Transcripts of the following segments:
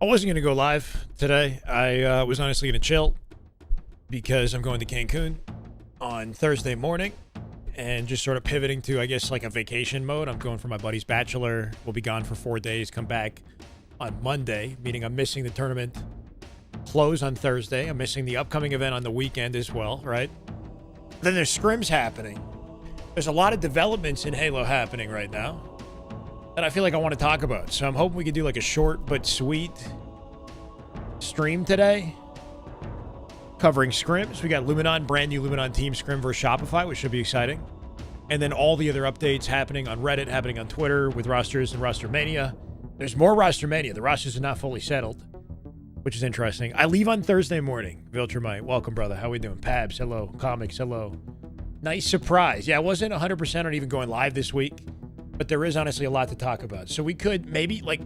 I wasn't going to go live today. I was honestly going to chill because I'm going to Cancun on Thursday morning and just sort of pivoting to, I guess, like a vacation mode. I'm going for my buddy's bachelor. We'll be gone for 4 days, come back on Monday, meaning I'm missing the tournament close on Thursday. I'm missing the upcoming event on the weekend as well, right? Then there's scrims happening. There's a lot of developments in Halo happening right now that I feel like I want to talk about. So I'm hoping we could do like a short but sweet stream today covering scrims. We got Luminon, brand new Luminon team scrim versus Shopify, which should be exciting. And then all the other updates happening on Reddit, happening on Twitter with rosters and Rostermania. There's more Rostermania. The rosters are not fully settled, which is interesting. I leave on Thursday morning. Viltrumite, welcome, brother. How we doing? Pabs, hello. Comics, hello. Nice surprise. Yeah, I wasn't 100% on even going live this week, but there is honestly a lot to talk about. So we could maybe, like,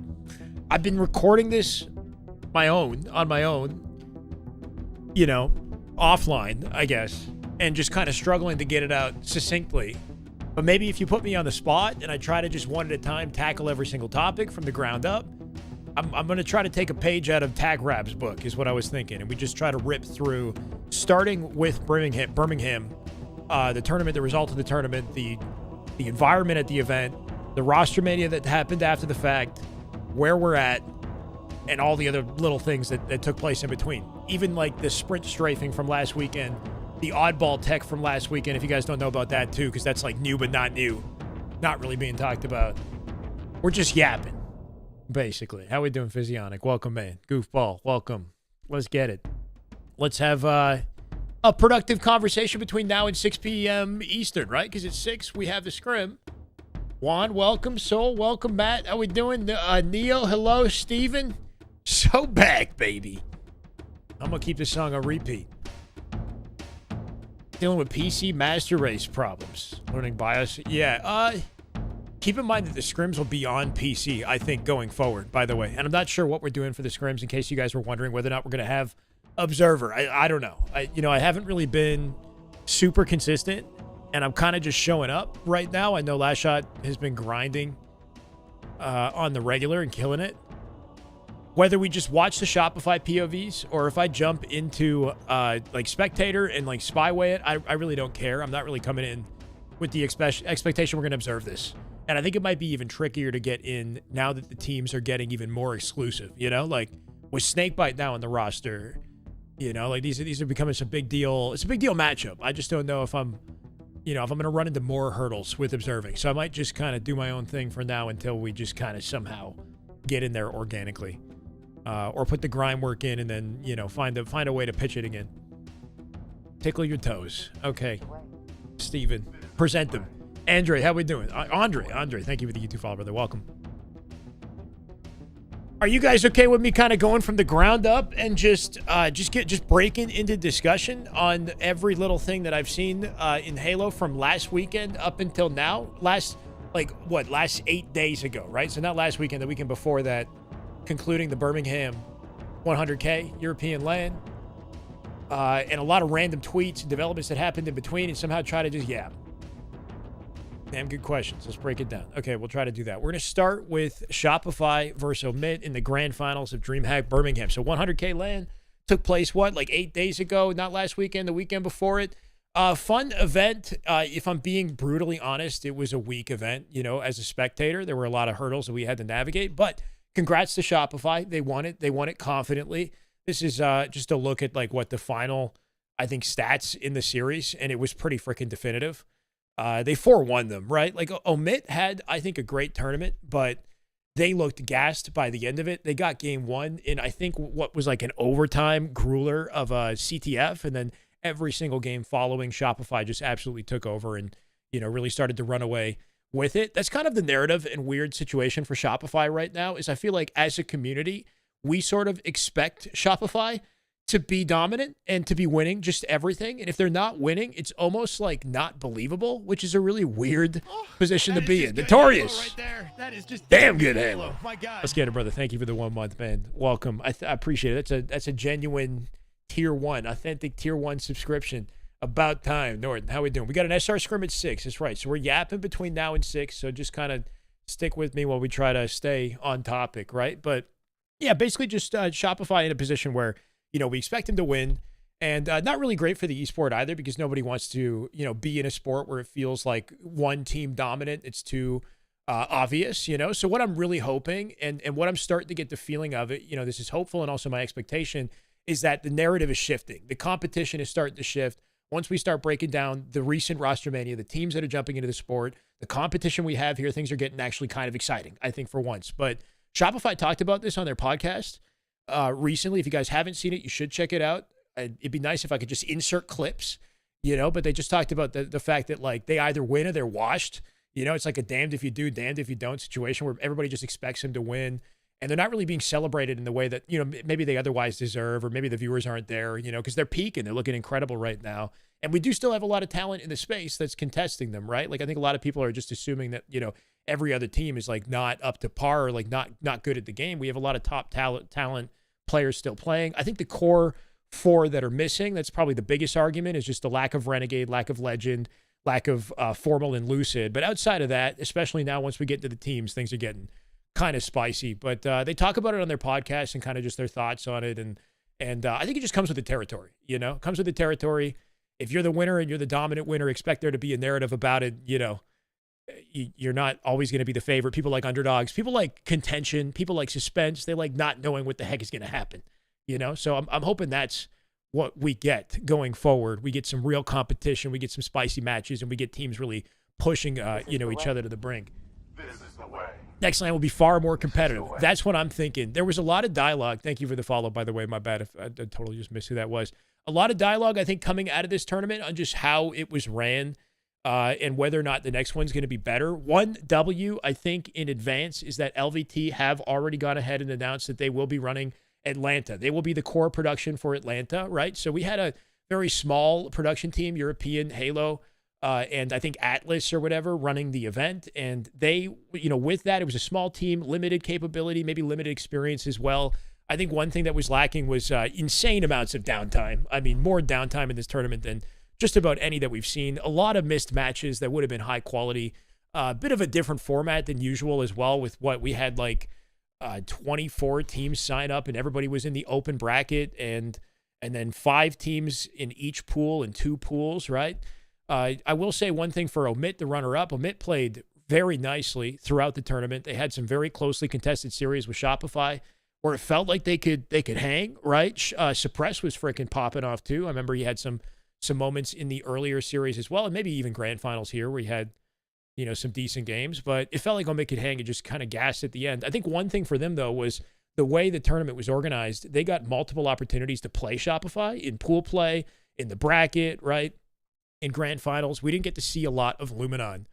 I've been recording this on my own, you know, offline, I guess, and just kind of struggling to get it out succinctly. But maybe if you put me on the spot and I try to just one at a time tackle every single topic from the ground up, I'm going to try to take a page out of Tag Rab's book is what I was thinking. And we just try to rip through, starting with Birmingham, the tournament, the result of the tournament, the environment at the event, the Rostermania that happened after the fact, where we're at, and all the other little things that took place in between. Even like the sprint strafing from last weekend, the oddball tech from last weekend, if you guys don't know about that too, because that's like new but not new, not really being talked about. We're just yapping, basically. How we doing, Physionic? Welcome, man. Goofball, welcome. Let's get it. Let's have a productive conversation between now and 6 p.m. Eastern, right? Because at 6, we have the scrim. Juan, welcome. Soul, welcome. Matt, how we doing? Neo, hello. Steven, so back, baby. I'm going to keep this song on repeat. Dealing with PC Master Race problems. Learning BIOS. Yeah, keep in mind that the scrims will be on PC, I think, going forward, by the way. And I'm not sure what we're doing for the scrims, in case you guys were wondering whether or not we're going to have Observer. I don't know. I haven't really been super consistent, and I'm kind of just showing up right now. I know Last Shot has been grinding on the regular and killing it. Whether we just watch the Shopify POVs or if I jump into like Spectator and like Spyway it, I really don't care. I'm not really coming in with the expectation we're going to observe this. And I think it might be even trickier to get in now that the teams are getting even more exclusive, you know, like with Snakebite now on the roster, you know, like these are becoming some big deal. It's a big deal matchup. I just don't know if I'm going to run into more hurdles with observing. So I might just kind of do my own thing for now until we just kind of somehow get in there organically. Or put the grind work in and then, you know, find a way to pitch it again. Tickle your toes. Okay. Steven, present them. Andre, how we doing? Andre, thank you for the YouTube follow, brother. Welcome. Are you guys okay with me kind of going from the ground up and just breaking into discussion on every little thing that I've seen in Halo from last weekend up until now? Last 8 days ago, right? So not last weekend, the weekend before that, concluding the Birmingham 100K European LAN, and a lot of random tweets and developments that happened in between, and somehow try to just damn good questions. Let's break it down. Okay, we'll try to do that. We're going to start with Shopify versus Omit in the grand finals of DreamHack Birmingham. So 100K LAN took place, 8 days ago? Not last weekend, the weekend before it. Fun event. If I'm being brutally honest, it was a weak event. You know, as a spectator, there were a lot of hurdles that we had to navigate, but congrats to Shopify. They won it. They won it confidently. This is just a look at like what the final, I think, stats in the series, and it was pretty freaking definitive. They 4-1 them, right? Like Omit had, I think, a great tournament, but they looked gassed by the end of it. They got game 1 in, I think, what was like an overtime grueler of a CTF, and then every single game following, Shopify just absolutely took over and, you know, really started to run away with it. That's kind of the narrative and weird situation for Shopify right now, is I feel like as a community, we sort of expect Shopify to be dominant and to be winning just everything. And if they're not winning, it's almost like not believable, which is a really weird position to be in. Notorious. Right there. That is just damn good Halo. My God. Let's get it, brother. Thank you for the 1 month, man. Welcome. I appreciate it. That's a genuine tier 1, authentic tier 1 subscription. About time. Norton, how we doing? We got an SR scrim at 6. That's right. So we're yapping between now and 6. So just kind of stick with me while we try to stay on topic, right? But Yeah, basically just Shopify in a position where, we expect him to win. And not really great for the esport either, because nobody wants to, be in a sport where it feels like one team dominant. It's too obvious, So what I'm really hoping, and what I'm starting to get the feeling of it, this is hopeful and also my expectation, is that the narrative is shifting. The competition is starting to shift. Once we start breaking down the recent Rostermania, the teams that are jumping into the sport, the competition we have here, things are getting actually kind of exciting, I think, for once. But Shopify talked about this on their podcast recently. If you guys haven't seen it, you should check it out. It'd be nice if I could just insert clips, but they just talked about the fact that, like, they either win or they're washed. It's like a damned if you do, damned if you don't situation where everybody just expects him to win. And they're not really being celebrated in the way that, maybe they otherwise deserve, or maybe the viewers aren't there, because they're peaking. They're looking incredible right now. And we do still have a lot of talent in the space that's contesting them, right? Like, I think a lot of people are just assuming that, every other team is, like, not up to par, or like not good at the game. We have a lot of top talent players still playing. I think the core four that are missing, that's probably the biggest argument, is just the lack of Renegade, lack of Legend, lack of Formal and Lucid. But outside of that, especially now once we get to the teams, things are getting kind of spicy. But they talk about it on their podcast and kind of just their thoughts on it. And I think it just comes with the territory, It comes with the territory. If you're the winner and you're the dominant winner, expect there to be a narrative about it. You're not always going to be the favorite. People like underdogs. People like contention. People like suspense. They like not knowing what the heck is going to happen. So I'm hoping that's what we get going forward. We get some real competition. We get some spicy matches, and we get teams really pushing, each other to the brink. This is the way. Next line will be far more competitive. That's what I'm thinking. There was a lot of dialogue. Thank you for the follow, by the way. My bad if I totally just missed who that was. A lot of dialogue, I think, coming out of this tournament on just how it was ran and whether or not the next one's going to be better. One W, I think, in advance is that LVT have already gone ahead and announced that they will be running Atlanta. They will be the core production for Atlanta, right? So we had a very small production team, European, Halo, and I think Atlas or whatever running the event. And they, with that, it was a small team, limited capability, maybe limited experience as well. I think one thing that was lacking was insane amounts of downtime. I mean, more downtime in this tournament than just about any that we've seen. A lot of missed matches that would have been high quality. A bit of a different format than usual as well, with what we had, like 24 teams sign up, and everybody was in the open bracket, and then 5 teams in each pool and 2 pools, right? I will say one thing for Omit, the runner-up. Omit played very nicely throughout the tournament. They had some very closely contested series with Shopify where it felt like they could hang, right? Suppress was freaking popping off too. I remember he had some moments in the earlier series as well, and maybe even grand finals here where he had, some decent games. But it felt like Omit could hang and just kind of gassed at the end. I think one thing for them, though, was the way the tournament was organized. They got multiple opportunities to play Shopify in pool play, in the bracket, right? In grand finals. We didn't get to see a lot of Luminon.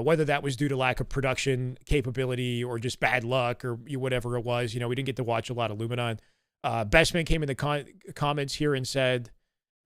Whether that was due to lack of production capability or just bad luck or whatever it was, we didn't get to watch a lot of Luminon. Bestman came in the comments here and said,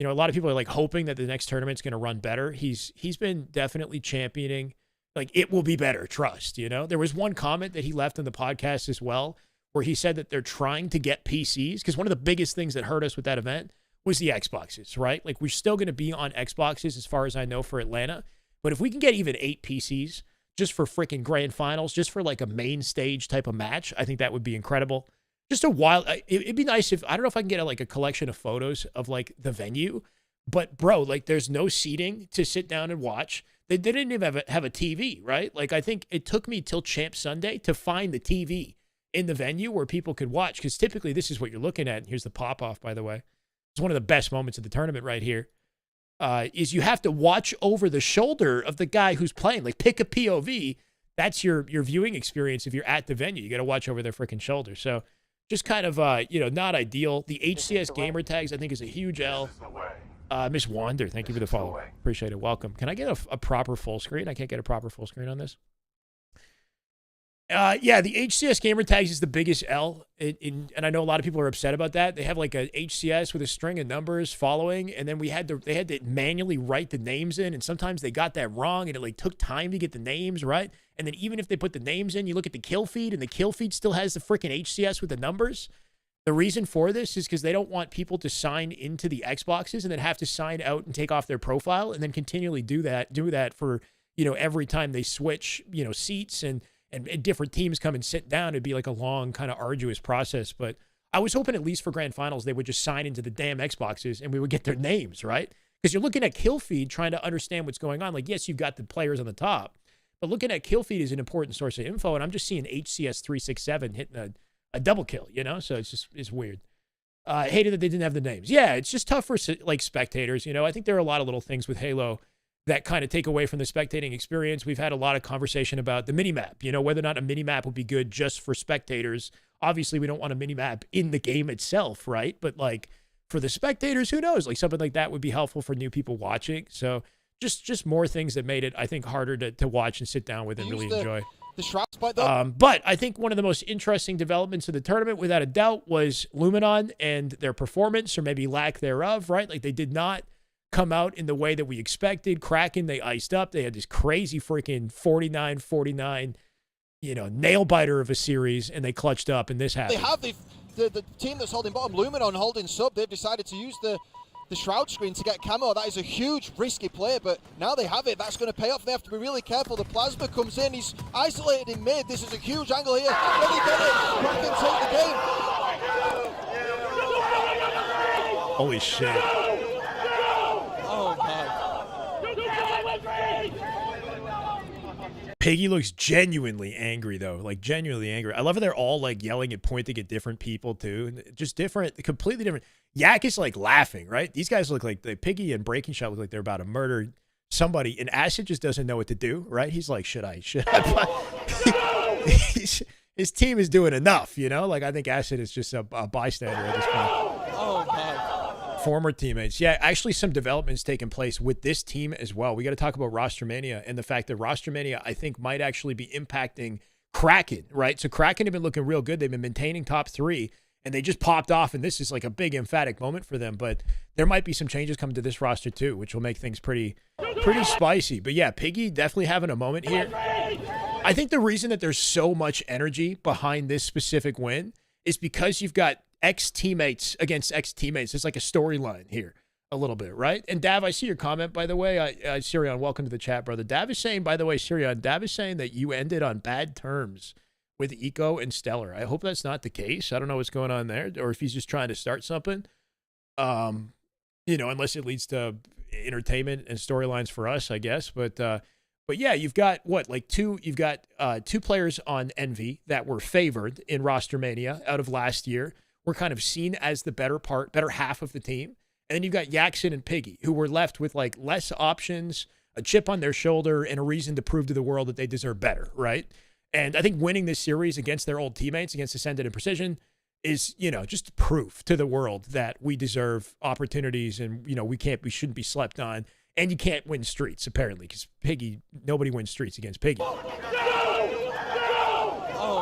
a lot of people are like hoping that the next tournament's going to run better. He's been definitely championing, like, it will be better, trust, There was one comment that he left in the podcast as well, where he said that they're trying to get PCs, because one of the biggest things that hurt us with that event was the Xboxes, right? Like, we're still going to be on Xboxes as far as I know for Atlanta. But if we can get even 8 PCs just for freaking grand finals, just for like a main stage type of match, I think that would be incredible. Just a wild, it'd be nice if, I don't know if I can get like a collection of photos of like the venue, but bro, like there's no seating to sit down and watch. They didn't even have a TV, right? Like, I think it took me till Champ Sunday to find the TV in the venue where people could watch, because typically this is what you're looking at. And here's the pop-off, by the way. It's one of the best moments of the tournament right here. Is you have to watch over the shoulder of the guy who's playing. Like, pick a POV. That's your viewing experience if you're at the venue. You got to watch over their freaking shoulder. So just kind of, not ideal. The HCS gamer tags, I think, is a huge L. Miss Wander, thank you for the follow. Appreciate it. Welcome. Can I get a proper full screen? I can't get a proper full screen on this. Yeah, the HCS gamer tags is the biggest L, and I know a lot of people are upset about that. They have like a HCS with a string of numbers following, and then they had to manually write the names in, and sometimes they got that wrong, and it like took time to get the names right. And then even if they put the names in, you look at the kill feed, and the kill feed still has the freaking HCS with the numbers. The reason for this is because they don't want people to sign into the Xboxes and then have to sign out and take off their profile and then continually do that for, every time they switch, seats. And and different teams come and sit down. It'd be like a long, kind of arduous process. But I was hoping at least for grand finals, they would just sign into the damn Xboxes and we would get their names, right? Because you're looking at kill feed, trying to understand what's going on. Like, yes, you've got the players on the top, but looking at kill feed is an important source of info. And I'm just seeing HCS 367 hitting a double kill, you know? So it's weird. I hated that they didn't have the names. Yeah, it's just tough for like spectators. You know, I think there are a lot of little things with Halo that kind of take away from the spectating experience. We've had a lot of conversation about the minimap, you know, whether or not a minimap would be good just for spectators. Obviously, we don't want a minimap in the game itself, right? But like for the spectators, who knows? Like something like that would be helpful for new people watching. So just more things that made it, I think, harder to watch and sit down with and really enjoy. The Shroud Spite, though. But I think one of the most interesting developments of the tournament, without a doubt, was Luminon and their performance, or maybe lack thereof, right? Like they did not come out in the way that we expected. Kraken, they iced up. They had this crazy freaking 49-49, you know, nail biter of a series, and they clutched up, and this happened. They have the team that's holding bottom, Luminon holding sub. They've decided to use the Shroud screen to get camo. That is a huge risky play, but now they have it. That's going to pay off. They have to be really careful. The Plasma comes in. He's isolated in mid. This is a huge angle here. Can they get it? Kraken take the game. Holy shit. Oh, my. Piggy looks genuinely angry, though. Like, genuinely angry. I love how they're all, like, yelling and pointing at different people, too. Just different, completely different. Yak is, like, laughing, right? These guys look like, Piggy and Breaking Shot look like they're about to murder somebody. And Acid just doesn't know what to do, right? He's like, should I? His team is doing enough, you know? Like, I think Acid is just a bystander at this point. Oh, my. Former teammates. Yeah, actually some developments taking place with this team as well. We got to talk about Rostermania and the fact that Rostermania, I think, might actually be impacting Kraken, right? So Kraken have been looking real good. They've been maintaining top 3, and they just popped off, and this is like a big emphatic moment for them. But there might be some changes coming to this roster too, which will make things pretty spicy. But yeah, Piggy definitely having a moment here. I think the reason that there's so much energy behind this specific win is because you've got ex-teammates against ex-teammates. It's like a storyline here a little bit, right? And Dav, I see your comment, by the way. Sirion, welcome to the chat, brother. Dav is saying, by the way, Sirion, Dav is saying that you ended on bad terms with Eco and Stellar. I hope that's not the case. I don't know what's going on there, or if he's just trying to start something. You know, unless it leads to entertainment and storylines for us, I guess. But yeah, you've got two players on Envy that were favored in Rostermania out of last year. Were kind of seen as the better half of the team. And then you've got Yaxon and Piggy, who were left with like less options, a chip on their shoulder, and a reason to prove to the world that they deserve better, right? And I think winning this series against their old teammates, against Ascended and Precision, is, you know, just proof to the world that we deserve opportunities, and, you know, we shouldn't be slept on. And you can't win streets, apparently, because Piggy, nobody wins streets against Piggy. Oh,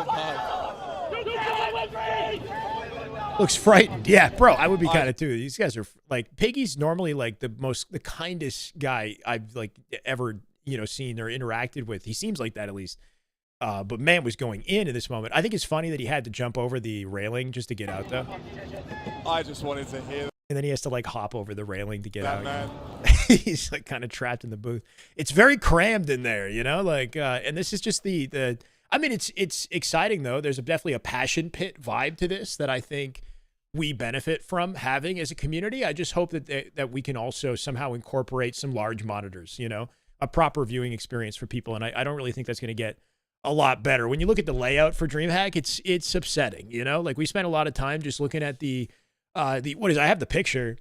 my. Looks frightened. Yeah, bro, I would be kind of too. These guys are like, Piggy's normally like the kindest guy I've like ever, you know, seen or interacted with. He seems like that at least. But man was going in this moment. I think it's funny that he had to jump over the railing just to get out, though. I just wanted to hear that. And then he has to like hop over the railing to get out. Man. He's like kind of trapped in the booth. It's very crammed in there, you know, like, and this is just the I mean, it's exciting though. There's definitely a passion pit vibe to this that I think we benefit from having as a community. I just hope that we can also somehow incorporate some large monitors, you know, a proper viewing experience for people. And I don't really think that's going to get a lot better. When you look at the layout for DreamHack, it's upsetting, you know, like we spent a lot of time just looking at I have the picture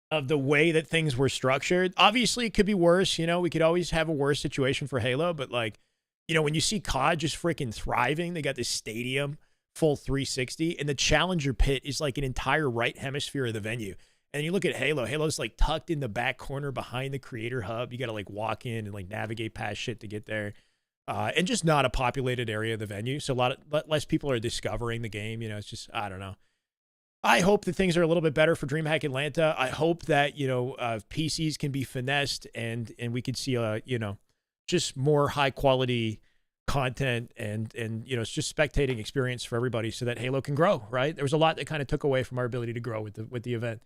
of the way that things were structured. Obviously it could be worse. You know, we could always have a worse situation for Halo, but like, you know, when you see COD just freaking thriving, they got this stadium full 360, and the Challenger pit is like an entire right hemisphere of the venue. And you look at Halo's like tucked in the back corner behind the creator hub. You got to like walk in and like navigate past shit to get there. And just not a populated area of the venue. So less people are discovering the game. You know, it's just, I don't know. I hope that things are a little bit better for DreamHack Atlanta. I hope that, you know, PCs can be finessed and we could see you know, just more high quality content and you know, it's just spectating experience for everybody so that Halo can grow, right? There was a lot that kind of took away from our ability to grow with the event.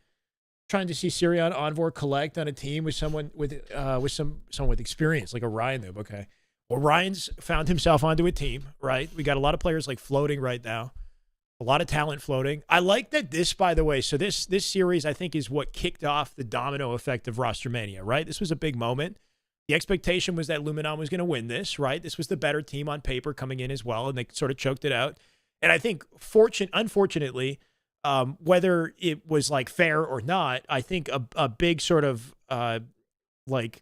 Trying to see Sirion Envor collect on a team with someone with someone with experience, like a Ryan Noob. Okay. Orion's found himself onto a team, right? We got a lot of players like floating right now. A lot of talent floating. I like that this, by the way, so this series, I think, is what kicked off the domino effect of Rostermania, right? This was a big moment. The expectation was that Luminon was going to win this, right? This was the better team on paper coming in as well, and they sort of choked it out. And I think, unfortunately, whether it was like fair or not, I think a big sort of like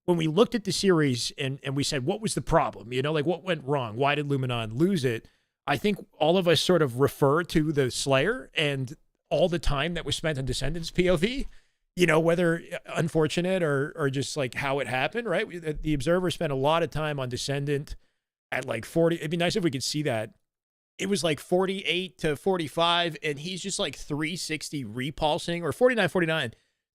when we looked at the series and we said, what was the problem? You know, like what went wrong? Why did Luminon lose it? I think all of us sort of refer to the Slayer and all the time that was spent on Descendants POV, you know, whether unfortunate or just like how it happened, right? The Observer spent a lot of time on Descendant at like 40. It'd be nice if we could see that. It was like 48 to 45, and he's just like 360 repulsing, or 49,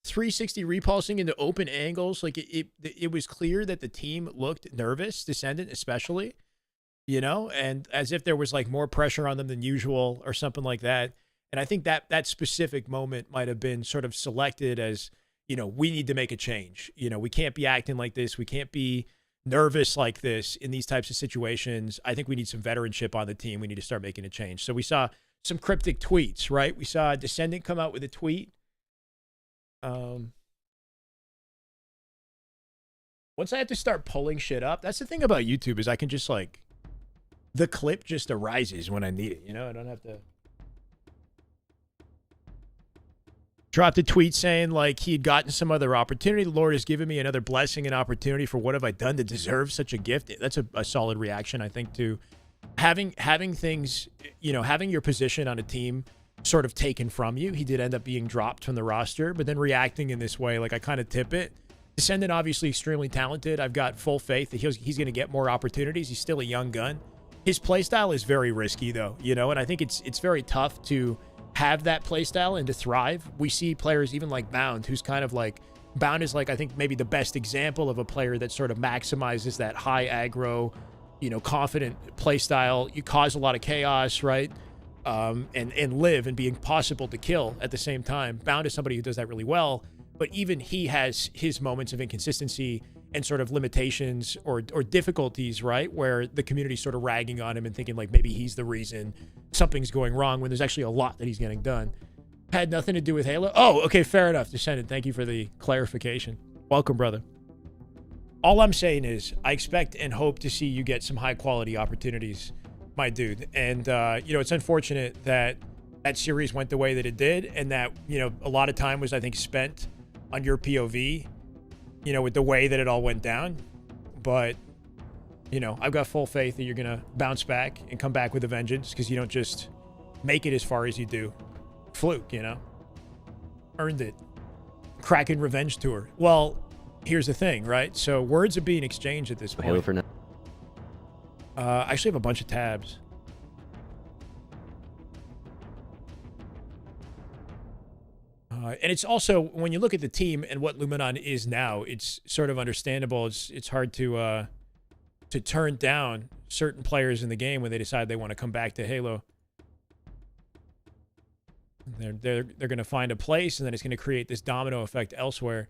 360 repulsing into open angles. Like it was clear that the team looked nervous, Descendant especially. You know, and as if there was like more pressure on them than usual or something like that. And I think that specific moment might have been sort of selected as, you know, we need to make a change. You know, we can't be acting like this. We can't be nervous like this in these types of situations. I think we need some veteranship on the team. We need to start making a change. So we saw some cryptic tweets, right? We saw Descendant come out with a tweet. Once I have to start pulling shit up, that's the thing about YouTube is I can just like, the clip just arises when I need it. You know, I don't have to drop the tweet saying like he had gotten some other opportunity. The Lord has given me another blessing and opportunity. For what have I done to deserve such a gift? That's a solid reaction, I think, to having things, you know, having your position on a team sort of taken from you. He did end up being dropped from the roster, but then reacting in this way, like I kind of tip it. Descendant, obviously extremely talented. I've got full faith that he's going to get more opportunities. He's still a young gun. His playstyle is very risky, though, you know, and I think it's very tough to have that playstyle and to thrive. We see players even like Bound, who's kind of like, Bound is like, I think maybe the best example of a player that sort of maximizes that high aggro, you know, confident playstyle. You cause a lot of chaos, right? And live and be impossible to kill at the same time. Bound is somebody who does that really well, but even he has his moments of inconsistency and sort of limitations or difficulties, right? Where the community's sort of ragging on him and thinking like maybe he's the reason something's going wrong when there's actually a lot that he's getting done. Had nothing to do with Halo. Oh, okay, fair enough. Descendant, thank you for the clarification. Welcome, brother. All I'm saying is I expect and hope to see you get some high quality opportunities, my dude. And, you know, it's unfortunate that that series went the way that it did and that, you know, a lot of time was, I think, spent on your POV, you know, with the way that it all went down. But, you know, I've got full faith that you're going to bounce back and come back with a vengeance because you don't just make it as far as you do. Fluke, you know? Earned it. Kraken Revenge Tour. Well, here's the thing, right? So words are being exchanged at this point. Halo for now. I actually have a bunch of tabs. And it's also, when you look at the team and what Luminon is now, it's sort of understandable. It's hard to turn down certain players in the game when they decide they want to come back to Halo. They're going to find a place, and then it's going to create this domino effect elsewhere.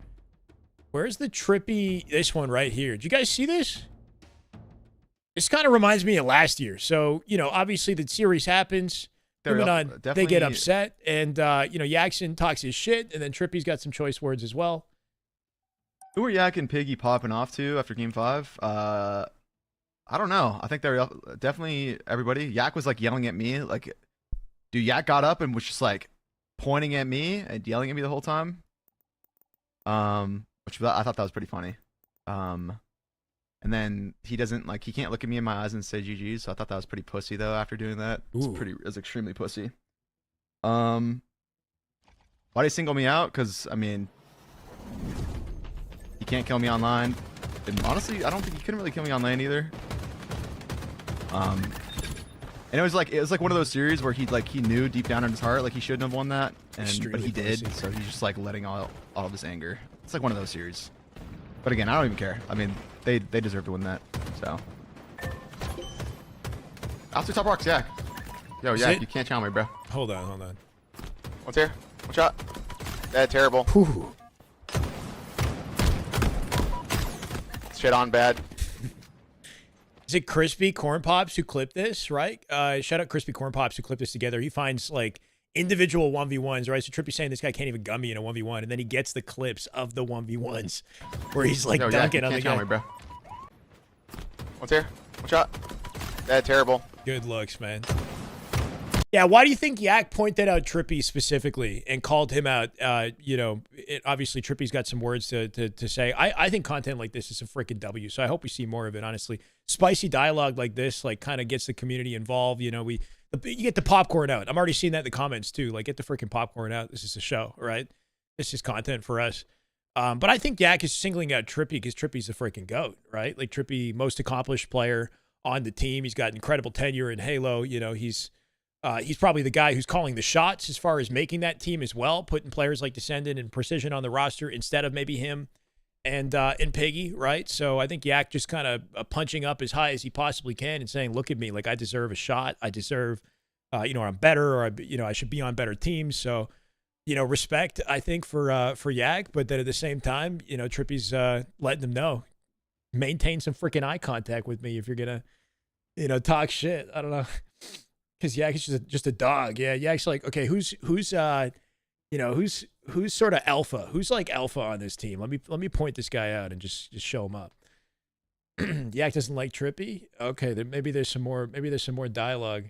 Where's the Trippy? This one right here. Did you guys see this? This kind of reminds me of last year. So, you know, obviously the series happens. Luminon, they get upset, and, you know, Yaxon talks his shit, and then Trippy's got some choice words as well. Who are Yak and Piggy popping off to after Game 5? I don't know. I think they're definitely everybody. Yak was, like, yelling at me. Like, dude, Yak got up and was just, like, pointing at me and yelling at me the whole time. Which I thought that was pretty funny. And then he doesn't, like, he can't look at me in my eyes and say GG, so I thought that was pretty pussy, though, after doing that. It was extremely pussy. Why did he single me out? Because, I mean, he can't kill me online. And honestly, I don't think he couldn't really kill me on lane either. And it was like one of those series where he knew deep down in his heart, like, he shouldn't have won that, but he did, pussy. So he's just, like, letting all of his anger. It's like one of those series. But again, I don't even care. I mean, they deserve to win that. So. Out to top rocks, Yak. Yo, Yak, you can't challenge me, bro. Hold on. What's here? One shot. Terrible. Whew. Shit on bad. Is it Crispy Corn Pops who clipped this, right? Shout out Crispy Corn Pops who clipped this together. He finds like individual 1v1s, right? So Trippy's saying this guy can't even gun me in a 1v1, and then he gets the clips of the 1v1s where he's like dunking on the guy. Me, bro. One's here. One shot. That terrible. Good looks, man. Yeah, why do you think Yak pointed out Trippy specifically and called him out? You know, obviously Trippy's got some words to say. I think content like this is a freaking W, so I hope we see more of it, honestly. Spicy dialogue like this, like, kind of gets the community involved. You know, you get the popcorn out. I'm already seeing that in the comments, too. Like, get the freaking popcorn out. This is a show, right? This is content for us. But I think Yak is singling out Trippy because Trippy's the freaking GOAT, right? Like, Trippy, most accomplished player on the team. He's got incredible tenure in Halo. You know, he's probably the guy who's calling the shots as far as making that team as well, putting players like Descendant and Precision on the roster instead of maybe him and Piggy, right? So I think Yak just kind of punching up as high as he possibly can and saying, look at me, like I deserve a shot. I deserve, you know, I'm better, or, you know, I should be on better teams. So, you know, respect, I think, for Yak, but then at the same time, you know, Trippy's letting them know, maintain some freaking eye contact with me if you're going to, you know, talk shit. I don't know. Because Yak is just a dog. Yeah, Yak's like, okay, who's you know, who's sort of alpha? Who's like alpha on this team? Let me point this guy out and just show him up. Yak doesn't like Trippy. Okay, then maybe there's some more dialogue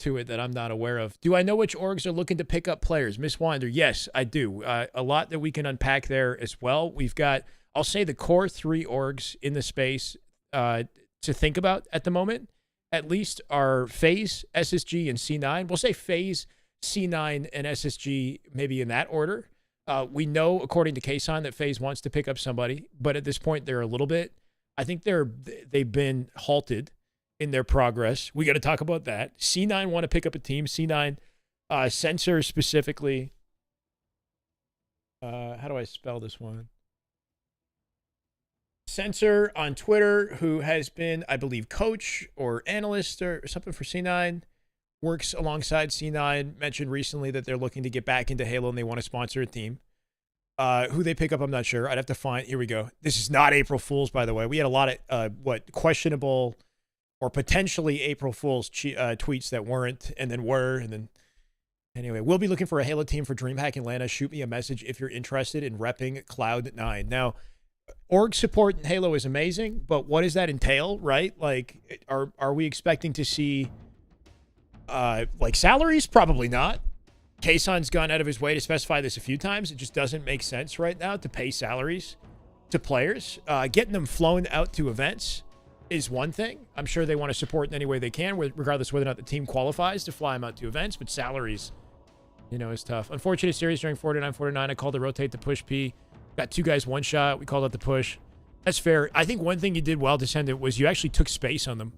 to it that I'm not aware of. Do I know which orgs are looking to pick up players? Miss Wander, yes, I do. A lot that we can unpack there as well. We've got, I'll say, the core 3 orgs in the space to think about at the moment. At least are FaZe, SSG, and C9. We'll say FaZe, C9, and SSG maybe in that order. We know, according to Kason, that FaZe wants to pick up somebody, but at this point, they're a little bit, I think they've been halted in their progress. We got to talk about that. C9 want to pick up a team. C9, Censor specifically. How do I spell this one? Censor on Twitter, who has been, I believe, coach or analyst or something for C9, works alongside C9, mentioned recently that they're looking to get back into Halo and they want to sponsor a team. Who they pick up, I'm not sure. I'd have to find. Here we go. This is not April Fool's, by the way. We had a lot of, questionable or potentially April Fool's tweets that weren't and then were. And then, anyway, we'll be looking for a Halo team for DreamHack Atlanta. Shoot me a message if you're interested in repping Cloud9. Now, org support in Halo is amazing, but what does that entail, right? Like, are we expecting to see, like, salaries? Probably not. Kason's gone out of his way to specify this a few times. It just doesn't make sense right now to pay salaries to players. Getting them flown out to events is one thing. I'm sure they want to support in any way they can, regardless whether or not the team qualifies to fly them out to events, but salaries, you know, is tough. Unfortunate series during 49-49. I called the rotate to push P. Got 2 guys, 1 shot. We called out the push. That's fair. I think one thing you did well, Descendant, was you actually took space on them,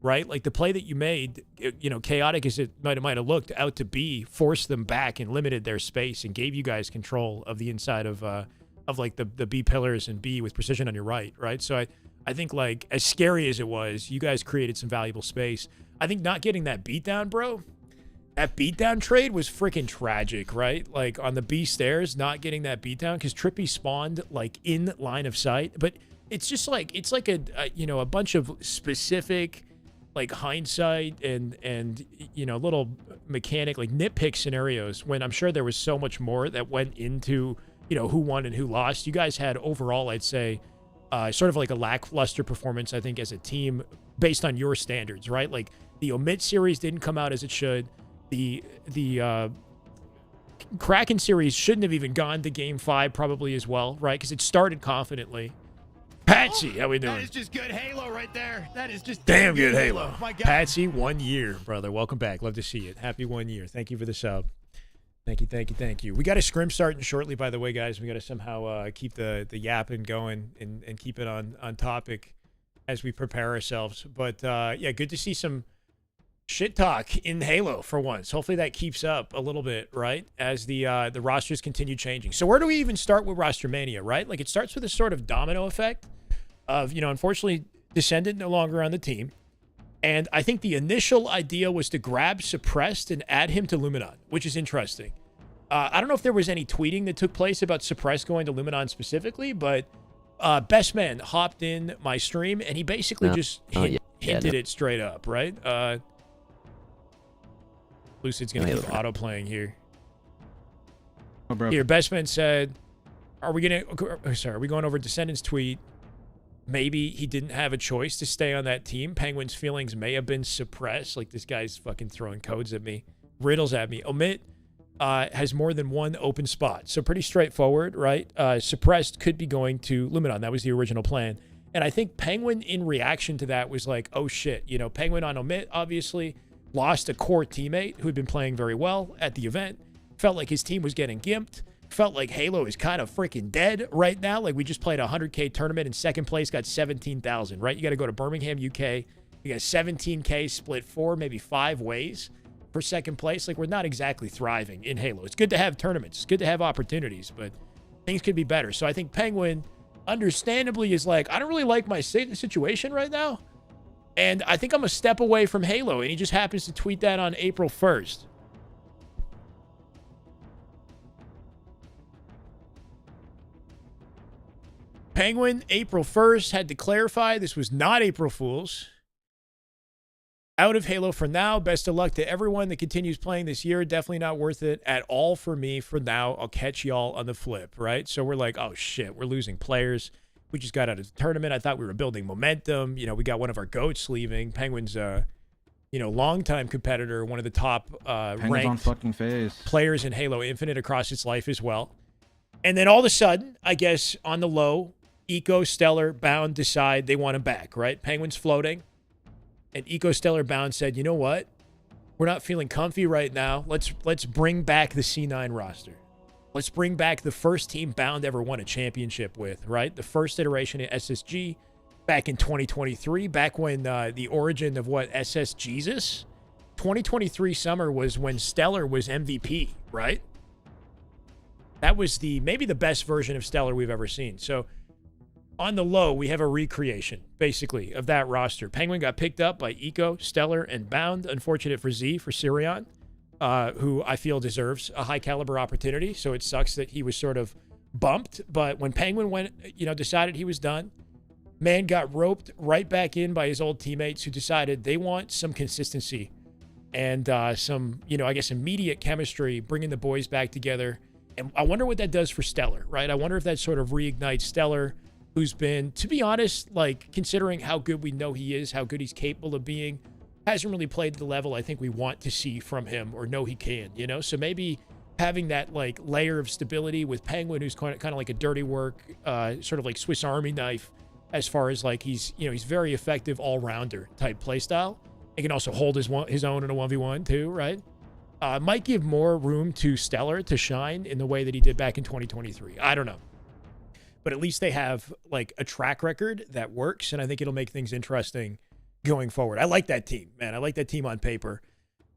right? Like the play that you made, you know, chaotic as it might have looked out to be, forced them back and limited their space and gave you guys control of the inside of like the B pillars and B with Precision on your right? So I think, like, as scary as it was, you guys created some valuable space. I think not getting that beatdown, bro, that beatdown trade was freaking tragic, right? Like, on the B stairs, not getting that beatdown because Trippy spawned, like, in line of sight. But it's just like, it's like a you know, a bunch of specific, like, hindsight and you know, little mechanic, like, nitpick scenarios when I'm sure there was so much more that went into, you know, who won and who lost. You guys had overall, I'd say, sort of like a lackluster performance, I think, as a team based on your standards, right? Like, the Omit series didn't come out as it should. The Kraken series shouldn't have even gone to Game 5 probably as well, right? Because it started confidently. Patsy, how we doing? That is just good Halo right there. That is just damn good Halo. My God. Patsy, 1 year, brother. Welcome back. Love to see it. Happy 1 year. Thank you for the sub. Thank you. We got a scrim starting shortly, by the way, guys. We got to somehow keep the yapping going and keep it on topic as we prepare ourselves. But, yeah, good to see some shit talk in Halo for once. Hopefully that keeps up a little bit, right? As the rosters continue changing. So where do we even start with Rostermania, right? Like, it starts with a sort of domino effect of, you know, unfortunately, Descendant no longer on the team. And I think the initial idea was to grab Suppressed and add him to Luminon, which is interesting. I don't know if there was any tweeting that took place about Suppressed going to Luminon specifically, but Best Man hopped in my stream, and he basically just hinted it straight up, right? Lucid's going to keep auto-playing here. Oh, bro. Here, Best Man said, are we going over Descendant's tweet? Maybe he didn't have a choice to stay on that team. Penguin's feelings may have been suppressed. Like, this guy's fucking throwing codes at me. Riddles at me. Omit has more than one open spot. So pretty straightforward, right? Suppressed could be going to Luminon. That was the original plan. And I think Penguin, in reaction to that, was like, oh, shit. You know, Penguin on Omit, obviously, lost a core teammate who had been playing very well at the event. Felt like his team was getting gimped. Felt like Halo is kind of freaking dead right now. Like, we just played a 100K tournament in second place, got 17,000, right? You got to go to Birmingham, UK. You got 17K split 4, maybe 5 ways for second place. Like, we're not exactly thriving in Halo. It's good to have tournaments. It's good to have opportunities, but things could be better. So I think Penguin, understandably, is like, I don't really like my situation right now, and I think I'm a step away from Halo, and he just happens to tweet that on April 1st. Penguin, April 1st, had to clarify this was not April Fool's. Out of Halo for now. Best of luck to everyone that continues playing this year. Definitely not worth it at all for me for now. I'll catch y'all on the flip, right? So we're like, oh, shit, we're losing players. We just got out of the tournament. I thought we were building momentum. You know, we got one of our GOATs leaving. Penguin's, longtime competitor, one of the top ranked on fucking face. Players in Halo Infinite across its life as well. And then all of a sudden, I guess, on the low, Eco, Stellar, Bound decide they want him back, right? Penguin's floating. And Eco, Stellar, Bound said, you know what? We're not feeling comfy right now. Let's bring back the C9 roster. Let's bring back the first team Bound ever won a championship with, right? The first iteration of SSG back in 2023, back when the origin of SS Jesus. 2023 summer was when Stellar was MVP, right? That was maybe the best version of Stellar we've ever seen. So on the low, we have a recreation, basically, of that roster. Penguin got picked up by Eco, Stellar, and Bound. Unfortunate for Z, for Sirion, who I feel deserves a high-caliber opportunity. So it sucks that he was sort of bumped. But when Penguin decided he was done, man got roped right back in by his old teammates who decided they want some consistency and some, I guess, immediate chemistry, bringing the boys back together. And I wonder what that does for Stellar, right? I wonder if that sort of reignites Stellar, who's been, to be honest, like, considering how good we know he is, how good he's capable of being, hasn't really played to the level I think we want to see from him or know he can, So maybe having that, like, layer of stability with Penguin, who's kind of like a dirty work, sort of like Swiss Army knife, as far as, like, he's very effective all-rounder type playstyle. He can also hold his own in a 1v1 too, right? Might give more room to Stellar to shine in the way that he did back in 2023. I don't know. But at least they have, like, a track record that works, and I think it'll make things interesting going forward. I like that team, man. I like that team on paper.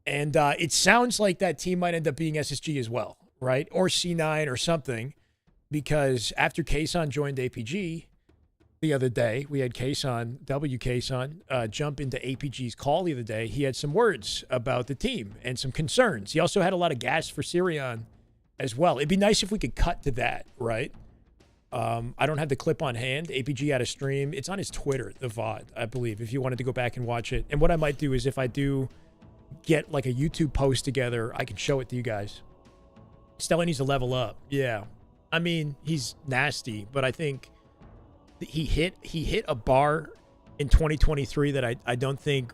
And it sounds like that team might end up being SSG as well, right? Or C9 or something, because after Kason joined APG the other day, we had Kason, Kason, jump into APG's call the other day. He had some words about the team and some concerns. He also had a lot of gas for Sirion as well. It'd be nice if we could cut to that, right? I don't have the clip on hand. APG had a stream. It's on his Twitter, the VOD, I believe, if you wanted to go back and watch it. And what I might do is if I do get, like, a YouTube post together, I can show it to you guys. Stella needs to level up. Yeah. I mean, he's nasty, but I think he hit a bar in 2023 that I don't think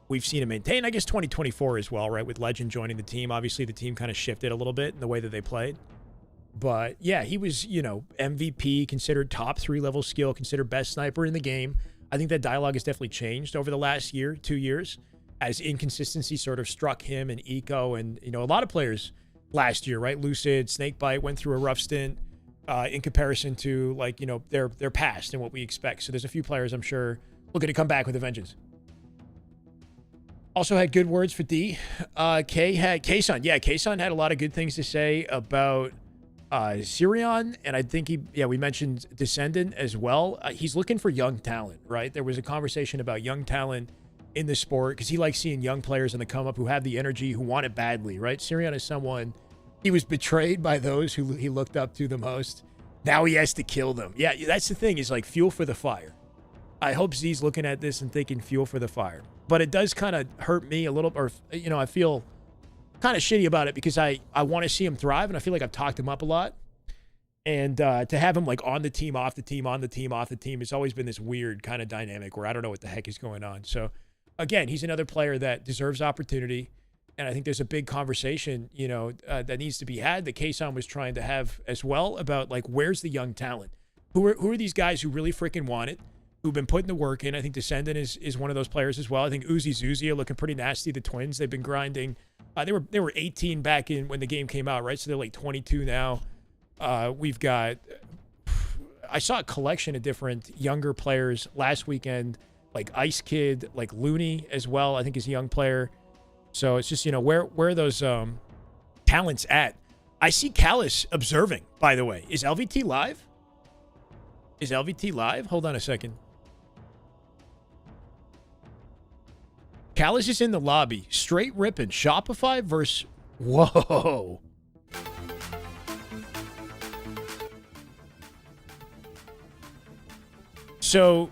we've seen him maintain. I guess 2024 as well, right? With Legend joining the team. Obviously, the team kind of shifted a little bit in the way that they played. But yeah, he was, MVP, considered top 3 level skill, considered best sniper in the game. I think that dialogue has definitely changed over the last 2 years as inconsistency sort of struck him and Eco and, a lot of players last year, right? Lucid, Snakebite went through a rough stint in comparison to, like, their past and what we expect. So there's a few players, I'm sure, looking to come back with a vengeance. Also had good words for D. Kason. Yeah, Kason had a lot of good things to say about Sirion, and I think we mentioned Descendant as well. He's looking for young talent, right? There was a conversation about young talent in the sport because he likes seeing young players on the come up who have the energy, who want it badly, right? Sirion is someone, he was betrayed by those who he looked up to the most. Now he has to kill them. Yeah, that's the thing, is like fuel for the fire. I hope Z's looking at this and thinking fuel for the fire. But it does kind of hurt me a little, or, you know, I feel kind of shitty about it because I want to see him thrive, and I feel like I've talked him up a lot. And to have him like on the team, off the team, on the team, off the team, it's always been this weird kind of dynamic where I don't know what the heck is going on. So again, he's another player that deserves opportunity. And I think there's a big conversation, you know, that needs to be had that Kason was trying to have as well about like, where's the young talent? Who are these guys who really freaking want it, who've been putting the work in? I think Descendant is one of those players as well. I think Uzi Zuzi are looking pretty nasty. The Twins, they've been grinding. They were 18 back in when the game came out, right? So they're like 22 now. We've got, I saw a collection of different younger players last weekend, like Ice Kid, like Looney as well, I think is a young player. So it's just, you know, where are those talents at? I see Callus observing, by the way. Is LVT live? Is LVT live? Hold on a second. Callus is in the lobby. Straight ripping. Shopify versus... Whoa. So,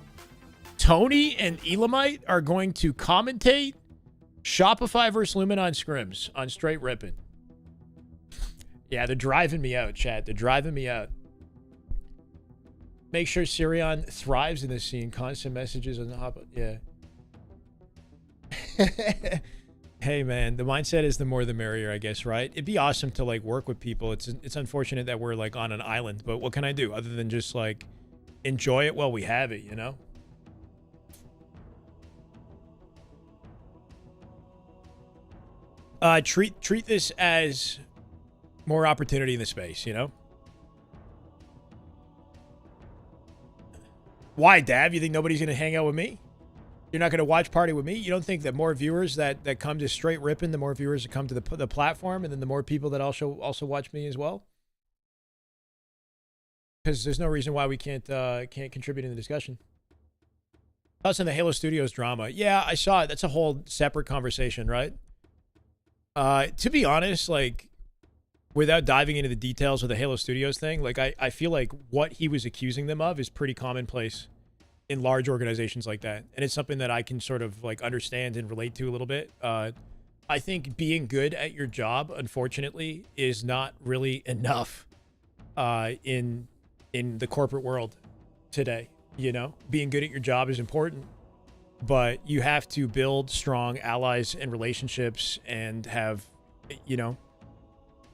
Tony and Elamite are going to commentate Shopify versus Luminon Scrims on Straight Rippin'. Yeah, they're driving me out, chat. They're driving me out. Make sure Sirion thrives in this scene. Constant messages on the hop. Yeah. Hey, man, the mindset is the more the merrier, I guess, right? It'd be awesome to, like, work with people. It's unfortunate that we're, like, on an island, but what can I do other than just, like, enjoy it while we have it, you know? Treat this as more opportunity in the space, you know? Why, Dav? You think nobody's going to hang out with me? You're not going to watch party with me? You don't think that more viewers that come to Straight Rippin', the more viewers that come to the platform, and then the more people that also watch me as well? Because there's no reason why we can't contribute in the discussion. Us in the Halo Studios drama. Yeah, I saw it. That's a whole separate conversation, right? To be honest, like, without diving into the details of the Halo Studios thing, like, I feel like what he was accusing them of is pretty commonplace in large organizations like that. And it's something that I can sort of, like, understand and relate to a little bit. I think being good at your job, unfortunately, is not really enough in the corporate world today. You know, being good at your job is important, but you have to build strong allies and relationships and have, you know,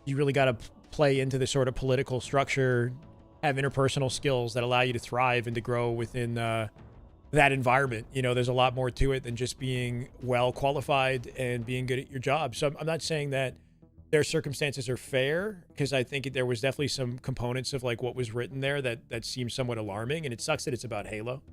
you really got to play into the sort of political structure, have interpersonal skills that allow you to thrive and to grow within that environment. You know, there's a lot more to it than just being well qualified and being good at your job. So I'm not saying that their circumstances are fair, because I think there was definitely some components of like what was written there that seemed somewhat alarming, and it sucks that it's about Halo.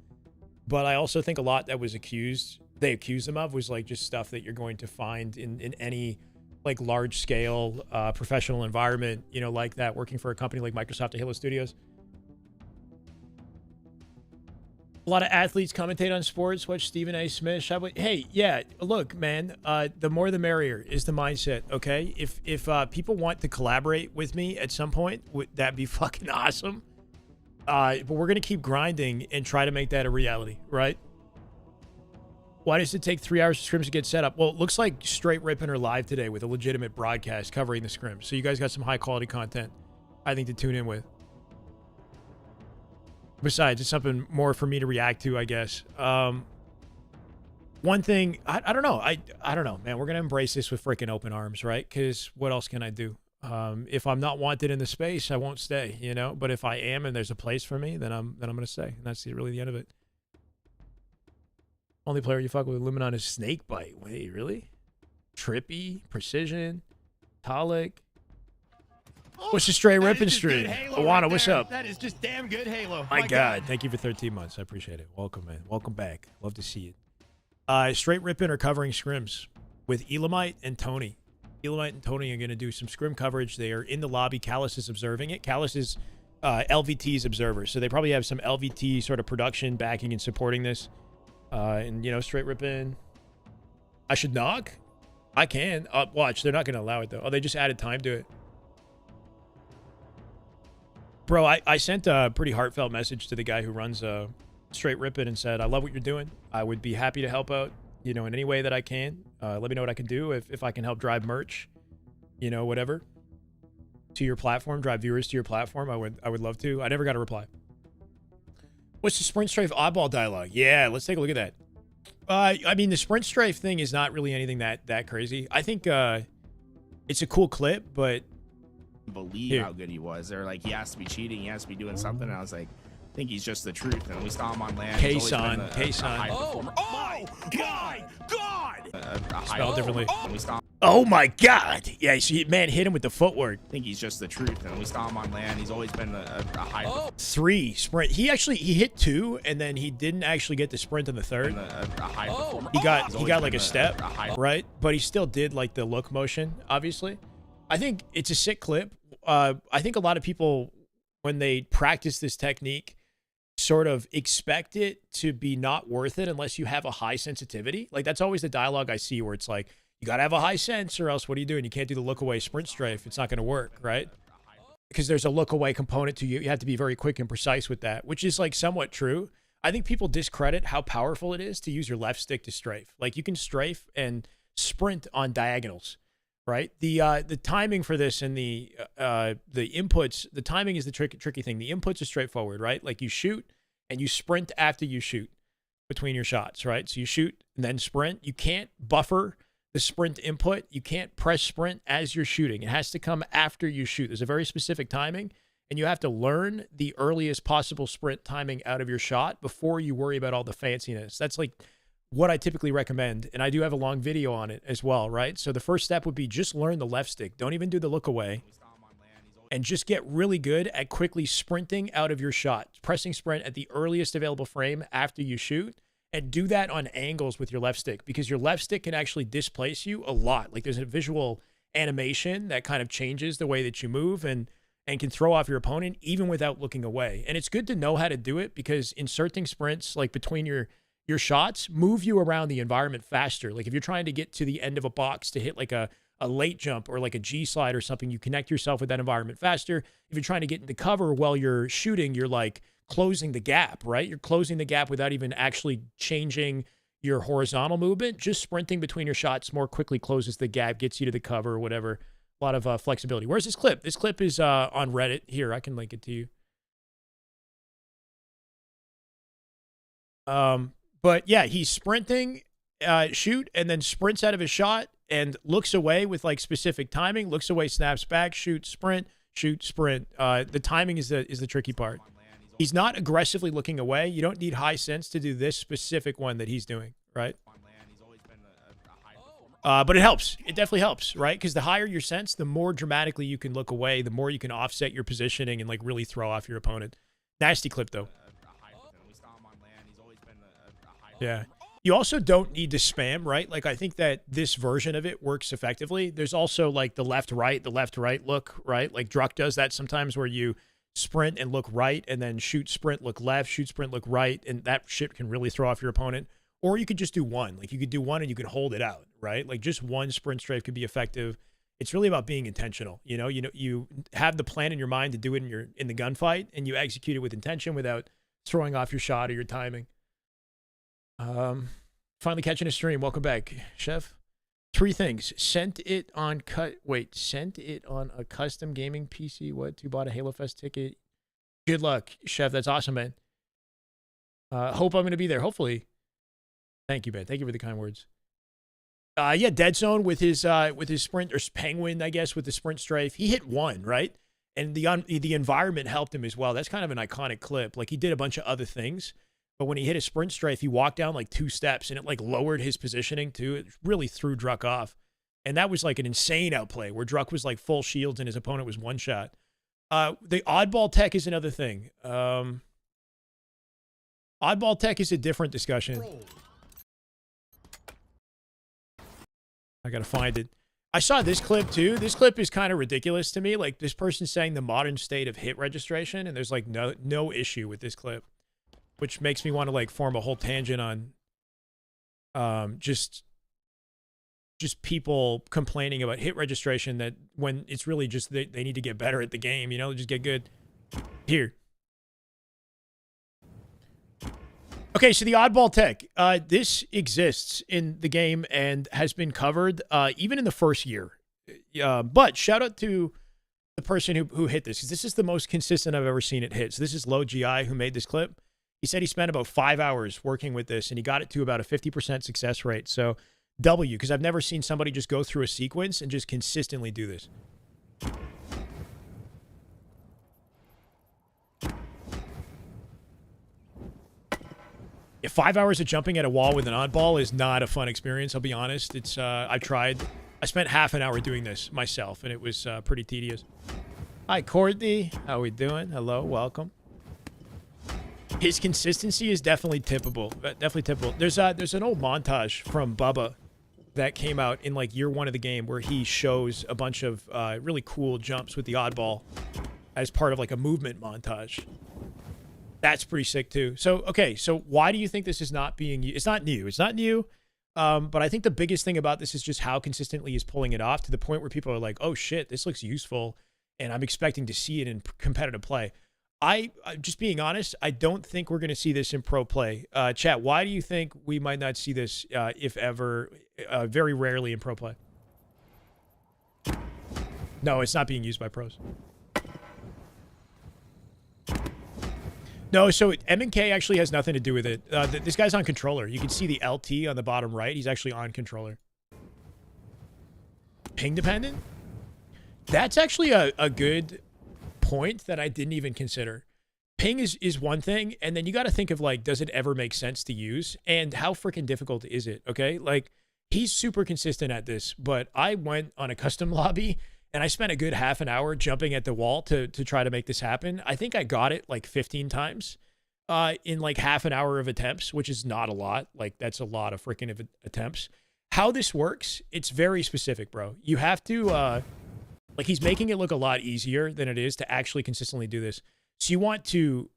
But I also think a lot that was they accused them of was like just stuff that you're going to find in any like large scale professional environment, you know, like that, working for a company like Microsoft or Halo Studios. A lot of athletes commentate on sports. Watch Stephen A. Smith. Hey, yeah, look, man, the more the merrier is the mindset, okay? If people want to collaborate with me at some point, that'd be fucking awesome. But we're going to keep grinding and try to make that a reality, right? Why does it take 3 hours for Scrims to get set up? Well, it looks like Straight Rippin' are live today with a legitimate broadcast covering the Scrims. So you guys got some high-quality content, I think, to tune in with. Besides, it's something more for me to react to, I guess. One thing, I don't know. I don't know, man. We're going to embrace this with freaking open arms, right? Because what else can I do? If I'm not wanted in the space, I won't stay, you know? But if I am and there's a place for me, then I'm going to stay. And that's really the end of it. Only player you fuck with Luminon is Snakebite. Wait, really? Trippy, Precision, Taulek. What's the Straight Rippin' stream? Awana, what's up? That is just damn good Halo. My God. Thank you for 13 months. I appreciate it. Welcome, man. Welcome back. Love to see it. Straight Rippin' are covering Scrims with Elamite and Tony. Elamite and Tony are going to do some Scrim coverage. They are in the lobby. Callus is observing it. Callus is LVT's observer. So they probably have some LVT sort of production backing and supporting this. And, you know, Straight Rippin'. I should knock? I can. Watch. They're not going to allow it, though. Oh, they just added time to it. Bro, I sent a pretty heartfelt message to the guy who runs Straight Rip It and said, I love what you're doing. I would be happy to help out, you know, in any way that I can. Let me know what I can do. If I can help drive merch, you know, whatever, to your platform, drive viewers to your platform, I would love to. I never got a reply. What's the Sprint Strafe oddball dialogue? Yeah, let's take a look at that. I mean, the Sprint Strafe thing is not really anything that crazy. I think it's a cool clip, but believe how good he was. They're like, he has to be cheating, he has to be doing something. And I was like, I think he's just the truth. And we saw him on land. K-Son. Oh my God! Spelled differently. We saw him. Oh my God! Yeah, so man hit him with the footwork. I think he's just the truth. And we saw him on land. He's always been a high. 3 sprint. He hit 2, and then he didn't actually get the sprint on the 3rd. He got like a step, right? But he still did like the look motion, obviously. I think it's a sick clip. I think a lot of people, when they practice this technique, sort of expect it to be not worth it unless you have a high sensitivity. Like, that's always the dialogue I see where it's like, you got to have a high sense or else what are you doing? You can't do the look away sprint strafe. It's not going to work, right? Because there's a look away component to you. You have to be very quick and precise with that, which is like somewhat true. I think people discredit how powerful it is to use your left stick to strafe. Like, you can strafe and sprint on diagonals, right? The timing for this and the inputs, the timing is the tricky thing. The inputs are straightforward, right? Like, you shoot and you sprint after you shoot between your shots, right? So you shoot and then sprint. You can't buffer the sprint input. You can't press sprint as you're shooting. It has to come after you shoot. There's a very specific timing, and you have to learn the earliest possible sprint timing out of your shot before you worry about all the fanciness. That's like what I typically recommend, and I do have a long video on it as well, right? So the first step would be just learn the left stick. Don't even do the look away, and just get really good at quickly sprinting out of your shot, pressing sprint at the earliest available frame after you shoot, and do that on angles with your left stick, because your left stick can actually displace you a lot. Like, there's a visual animation that kind of changes the way that you move and can throw off your opponent even without looking away. And it's good to know how to do it, because inserting sprints like between your shots move you around the environment faster. Like, if you're trying to get to the end of a box to hit like a late jump or like a G slide or something, you connect yourself with that environment faster. If you're trying to get into cover while you're shooting, you're like closing the gap, right? You're closing the gap without even actually changing your horizontal movement. Just sprinting between your shots more quickly closes the gap, gets you to the cover or whatever. A lot of flexibility. Where's this clip? This clip is on Reddit. Here, I can link it to you. But yeah, he's sprinting, shoot, and then sprints out of his shot and looks away with like specific timing. Looks away, snaps back, shoot, sprint, shoot, sprint. The timing is the tricky part. He's not aggressively looking away. You don't need high sense to do this specific one that he's doing, right? But it helps. It definitely helps, right? Because the higher your sense, the more dramatically you can look away, the more you can offset your positioning and like really throw off your opponent. Nasty clip though. Yeah. You also don't need to spam, right? Like, I think that this version of it works effectively. There's also like the left-right look, right? Like Druck does that sometimes, where you sprint and look right and then shoot, sprint, look left, shoot, sprint, look right. And that shit can really throw off your opponent. Or you could just do one. Like, you could do one and you could hold it out, right? Like, just one sprint strafe could be effective. It's really about being intentional. You know, you have the plan in your mind to do it in the gunfight, and you execute it with intention without throwing off your shot or your timing. Finally catching a stream. Welcome back, Chef. 3 things. Sent it on a custom gaming PC. What? You bought a Halo Fest ticket. Good luck, Chef. That's awesome, man. Hope I'm gonna be there. Hopefully. Thank you, man. Thank you for the kind words. Yeah, Dead Zone with his sprint, or Penguin, I guess, with the sprint strafe. He hit 1, right? And the environment helped him as well. That's kind of an iconic clip. Like, he did a bunch of other things, but when he hit a sprint strafe, he walked down like 2 steps, and it like lowered his positioning too. It really threw Druck off. And that was like an insane outplay where Druck was like full shields and his opponent was 1 shot. The oddball tech is another thing. Oddball tech is a different discussion. I gotta find it. I saw this clip too. This clip is kind of ridiculous to me. Like, this person saying the modern state of hit registration, and there's like no issue with this clip, which makes me want to like form a whole tangent on just people complaining about hit registration, that when it's really just they need to get better at the game, you know, just get good. Here. Okay, so the oddball tech. This exists in the game and has been covered even in the first year. But shout out to the person who hit this, because this is the most consistent I've ever seen it hit. So this is Low GI who made this clip. He said he spent about 5 hours working with this, and he got it to about a 50% success rate. So W, because I've never seen somebody just go through a sequence and just consistently do this. Yeah, 5 hours of jumping at a wall with an oddball is not a fun experience, I'll be honest. It's I tried. I spent half an hour doing this myself, and it was pretty tedious. Hi, Courtney. How we doing? Hello, welcome. His consistency is definitely tippable. Definitely tippable. There's an old montage from Bubba that came out in like year 1 of the game where he shows a bunch of really cool jumps with the oddball as part of like a movement montage. That's pretty sick too. So, okay, so why do you think this is not being used? It's not new. It's not new. But I think the biggest thing about this is just how consistently he's pulling it off to the point where people are like, oh shit, this looks useful. And I'm expecting to see it in competitive play. Just being honest, I don't think we're going to see this in pro play. Chat, why do you think we might not see this, if ever, very rarely in pro play? No, it's not being used by pros. No, so M&K actually has nothing to do with it. This guy's on controller. You can see the LT on the bottom right. He's actually on controller. Ping dependent? That's actually a good point that I didn't even consider. Ping is one thing, and then you got to think of like, does it ever make sense to use? And how freaking difficult is it, okay? Like, he's super consistent at this, but I went on a custom lobby, and I spent a good half an hour jumping at the wall to try to make this happen. I think I got it like 15 times in like half an hour of attempts, which is not a lot. Like, that's a lot of freaking attempts. How this works, it's very specific, bro. You have to, like, he's making it look a lot easier than it is to actually consistently do this. So you want to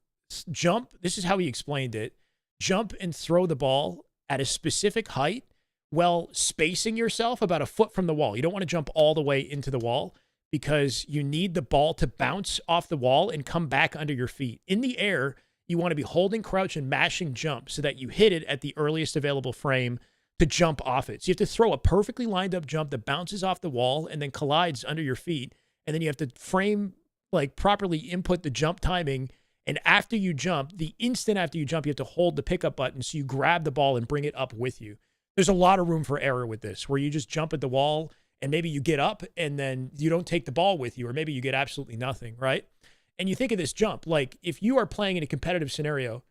jump. This is how he explained it. Jump and throw the ball at a specific height while spacing yourself about a foot from the wall. You don't want to jump all the way into the wall because you need the ball to bounce off the wall and come back under your feet. In the air, you want to be holding crouch and mashing jump so that you hit it at the earliest available frame to jump off it. So you have to throw a perfectly lined up jump that bounces off the wall and then collides under your feet. And then you have to frame, like, properly input the jump timing. And after you jump, the instant after you jump, you have to hold the pickup button so you grab the ball and bring it up with you. There's a lot of room for error with this, where you just jump at the wall and maybe you get up and then you don't take the ball with you, or maybe you get absolutely nothing, right? And you think of this jump, like if you are playing in a competitive scenario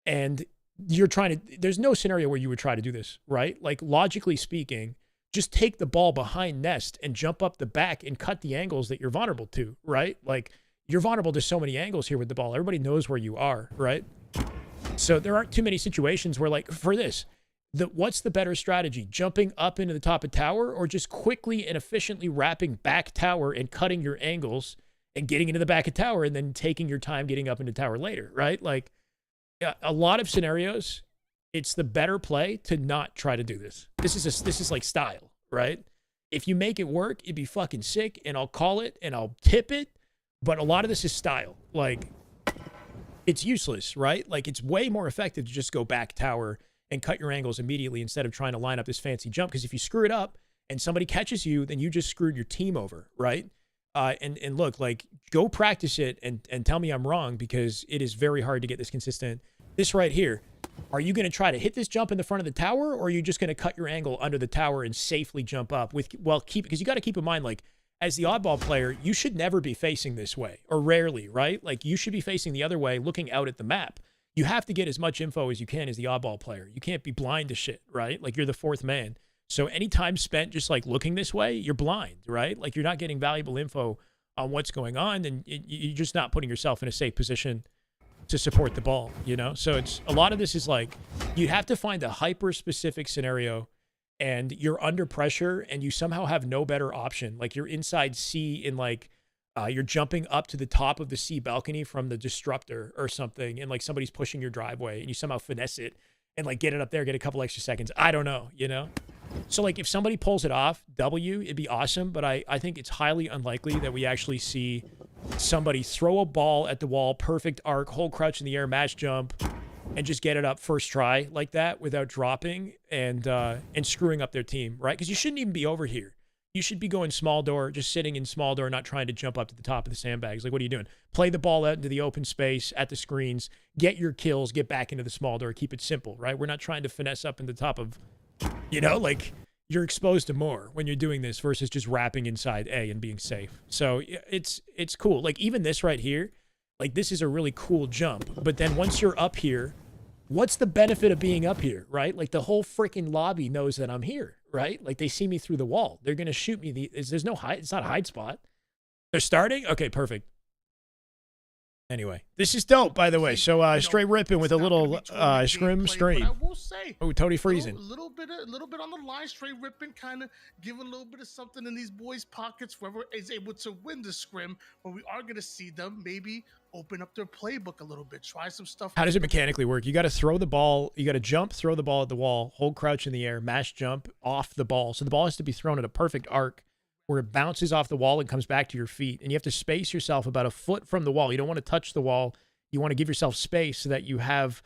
and you're trying to, there's no scenario where you would try to do this, right? Like, logically speaking, just take the ball behind nest and jump up the back and cut the angles that you're vulnerable to, right? Like, you're vulnerable to so many angles here with the ball. Everybody knows where you are, right? So there aren't too many situations where, like, for this, what's the better strategy? Jumping up into the top of tower, or just quickly and efficiently wrapping back tower and cutting your angles and getting into the back of tower and then taking your time getting up into tower later, right? Like, a lot of scenarios, it's the better play to not try to do this. This is like style, right? If you make it work, it'd be fucking sick, and I'll call it and I'll tip it. But a lot of this is style. Like, it's useless, right? Like, it's way more effective to just go back tower and cut your angles immediately instead of trying to line up this fancy jump. Because if you screw it up and somebody catches you, then you just screwed your team over, right? And look, like, go practice it and tell me I'm wrong, because it is very hard to get this consistent. This right here, are you going to try to hit this jump in the front of the tower, or are you just going to cut your angle under the tower and safely jump up with, well, because you got to keep in mind, like, as the oddball player, you should never be facing this way, or rarely, right? Like, you should be facing the other way, looking out at the map. You have to get as much info as you can as the oddball player. You can't be blind to shit, right? Like, you're the fourth man. So any time spent just like looking this way, you're blind, right? Like, you're not getting valuable info on what's going on, and you're just not putting yourself in a safe position to support the ball, you know? So it's, a lot of this is like, you have to find a hyper-specific scenario, and you're under pressure, and you somehow have no better option. Like, you're inside C in, like, you're jumping up to the top of the C balcony from the disruptor or something, and like somebody's pushing your driveway, and you somehow finesse it and like get it up there, get a couple extra seconds. I don't know, you know? So like, if somebody pulls it off, W, it'd be awesome, but I think it's highly unlikely that we actually see somebody throw a ball at the wall, perfect arc, hold crouch in the air, mash jump, and just get it up first try like that without dropping and screwing up their team, right? Because you shouldn't even be over here. You should be going small door, just sitting in small door, not trying to jump up to the top of the sandbags. Like, what are you doing? Play the ball out into the open space at the screens, get your kills, get back into the small door, keep it simple, right? We're not trying to finesse up in the top of, you know, like you're exposed to more when you're doing this versus just wrapping inside A and being safe. So it's cool. Like even this right here, like this is a really cool jump. But then once you're up here, what's the benefit of being up here, right? Like the whole freaking lobby knows that I'm here, right? Like they see me through the wall. They're going to shoot me. There's no hide. It's not a hide spot. They're starting? Okay, perfect. Anyway, this is dope, by the way. So straight ripping with a little Scrim stream. I will say, oh, Tony freezing. A little bit on the line, straight ripping, kind of giving a little bit of something in these boys' pockets. Whoever is able to win the Scrim, but we are going to see them maybe open up their playbook a little bit, try some stuff. How does it mechanically work? You got to throw the ball. You got to jump, throw the ball at the wall, hold crouch in the air, mash jump off the ball. So the ball has to be thrown at a perfect arc where it bounces off the wall and comes back to your feet. And you have to space yourself about a foot from the wall. You don't want to touch the wall. You want to give yourself space so that you have,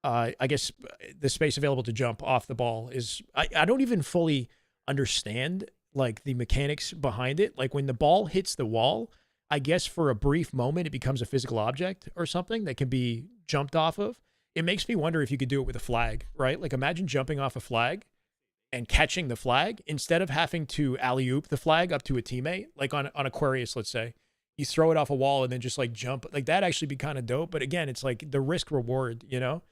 I guess, the space available to jump off the ball. Is I don't even fully understand, like, the mechanics behind it. Like, when the ball hits the wall, I guess for a brief moment, it becomes a physical object or something that can be jumped off of. It makes me wonder if you could do it with a flag, right? Like, imagine jumping off a flag and catching the flag instead of having to alley-oop the flag up to a teammate, like on Aquarius, let's say. You throw it off a wall and then just like jump. Like that actually be kind of dope. But again, it's like the risk reward, you know,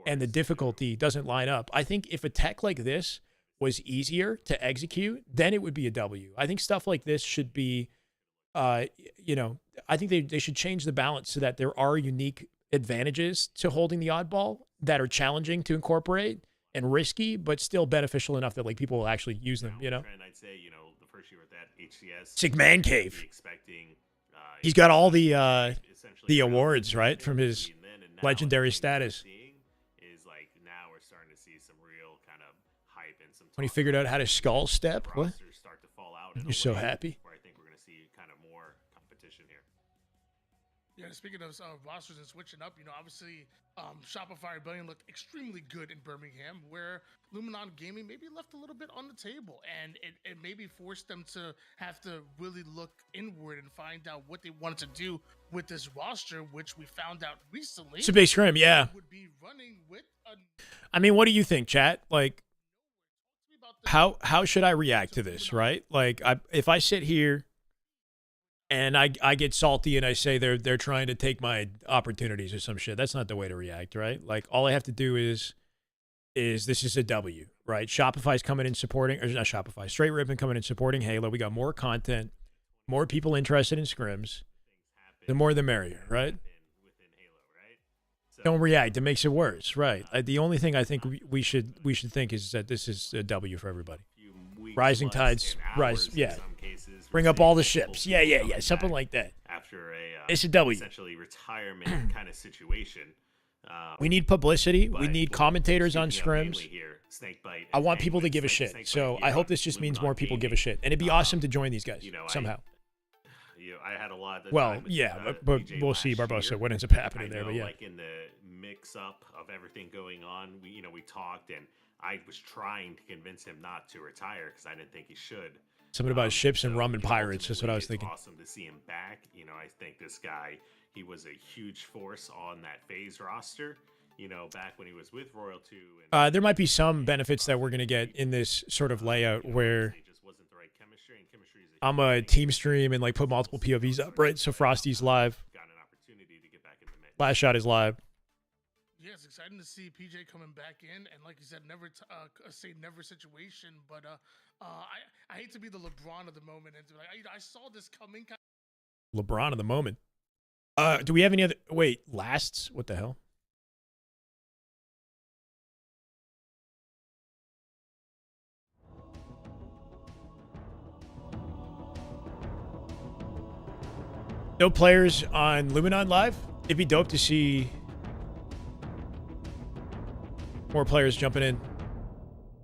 and the difficulty doesn't line up. I think if a tech like this was easier to execute, then it would be a W. I think stuff like this should be, you know, I think they should change the balance so that there are unique advantages to holding the oddball that are challenging to incorporate and risky, but still beneficial enough that like people will actually use them, you know? And I'd say, you know, the first year at that HCS, Sick man cave. expecting, He's got all the awards, right, from his legendary status. Is like now we're starting to see some real kind of hype and some. When he figured out how to skull step, what? Start to fall out. You're so happy. Where I think we're going to see kind of more competition here. Yeah, speaking of rosters and switching up, you know, obviously Shopify Rebellion looked extremely good in Birmingham, where Luminon Gaming maybe left a little bit on the table, and it maybe forced them to have to really look inward and find out what they wanted to do with this roster, which we found out recently. It's a big Scrim, yeah. Would be running with I mean, what do you think, chat? Like, how should I react to this, right? Like, if I sit here and I get salty and I say they're trying to take my opportunities or some shit, that's not the way to react, right? Like, all I have to do is this is a W, right? Shopify's coming in supporting, or not Shopify, Straight Ribbon coming in supporting Halo. We got more content, more people interested in scrims. The more the merrier, right? Don't react. It makes it worse, right? The only thing I think we should think is that this is a W for everybody. Rising tides rise, yeah. Bring up all the ships, yeah, something like that. After it's a W. Essentially retirement kind of situation. We need publicity. We need commentators on scrims. I want people to give a shit. So I hope this just means more people give a shit. And it'd be awesome to join these guys somehow. I had a lot of well, yeah, but we'll see, Barbosa, what ends up happening there. But yeah, like in the mix-up of everything going on, we talked, and I was trying to convince him not to retire because I didn't think he should. Something about ships and rum and pirates. That's what I was thinking. Awesome to see him back. I think this guy, he was a huge force on that phase roster. Back when he was with Royal 2. And there might be some benefits that we're going to get in this sort of layout where I'm a team stream and like put multiple POVs up, right? So Frosty's live. Last shot is live. Yeah, it's exciting to see PJ coming back in, and like you said, never say never situation. But I hate to be the LeBron of the moment, and like I saw this coming. LeBron of the moment. Do we have any other? Wait, lasts? What the hell? No players on Luminon Live? It'd be dope to see more players jumping in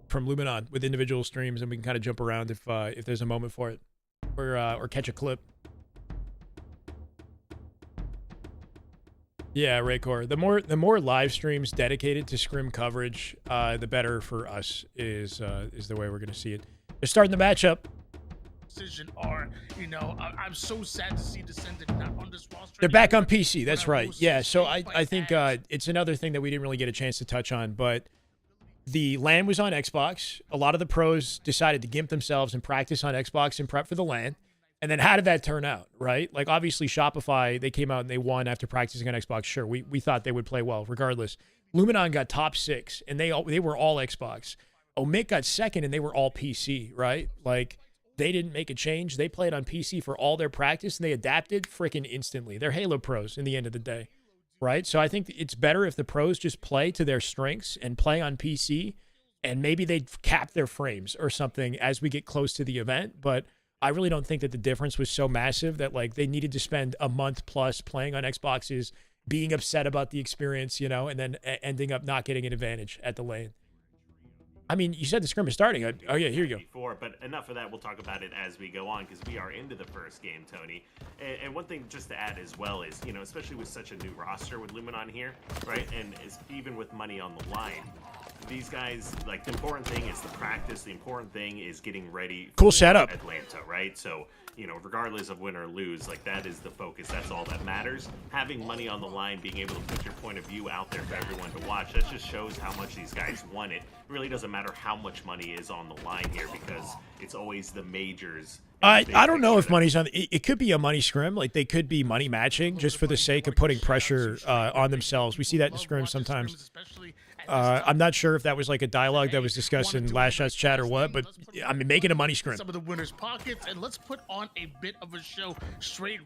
from Luminon with individual streams, and we can kind of jump around if there's a moment for it, or catch a clip. Yeah, Raycor. The more live streams dedicated to Scrim coverage, the better for us is the way we're gonna see it. They're starting the matchup. Decision are, you know, I'm so sad to see Descendant not on this roster. They're back on anymore. PC. That's But I right. will say Yeah. So I Snakebite think as- it's another thing that we didn't really get a chance to touch on, but the LAN was on Xbox. A lot of the pros decided to gimp themselves and practice on Xbox and prep for the LAN. And then how did that turn out, right? Like, obviously, Shopify, they came out and they won after practicing on Xbox. Sure, we thought they would play well regardless. Luminon got top 6, and they were all Xbox. Omik got second, and they were all PC, right? Like, they didn't make a change. They played on PC for all their practice, and they adapted freaking instantly. They're Halo pros in the end of the day, right? So I think it's better if the pros just play to their strengths and play on PC, and maybe they'd cap their frames or something as we get close to the event, but I really don't think that the difference was so massive that like they needed to spend a month plus playing on Xboxes, being upset about the experience, you know, and then ending up not getting an advantage at the lane. I mean, you said the scrim is starting. Oh yeah, here you go. Before, but enough of that. We'll talk about it as we go on because we are into the first game, Tony. And one thing just to add as well is, you know, especially with such a new roster with Luminon here, right? And even with money on the line, these guys, like, the important thing is the practice. The important thing is getting ready Cool for setup. Atlanta, right? So, you know, regardless of win or lose, like, that is the focus. That's all that matters. Having money on the line, being able to put your point of view out there for everyone to watch, that just shows how much these guys want it. It really doesn't matter how much money is on the line here because it's always the majors. I don't know if money's on. It could be a money scrim. Like, they could be money matching just for the sake of putting pressure on themselves. We see that in scrims sometimes. I'm not sure if that was like a dialogue that was discussed in Last Shot's chat or what, but I mean, making a money scrim. Some of the winners' pockets, and let's put on a bit of a show. Straight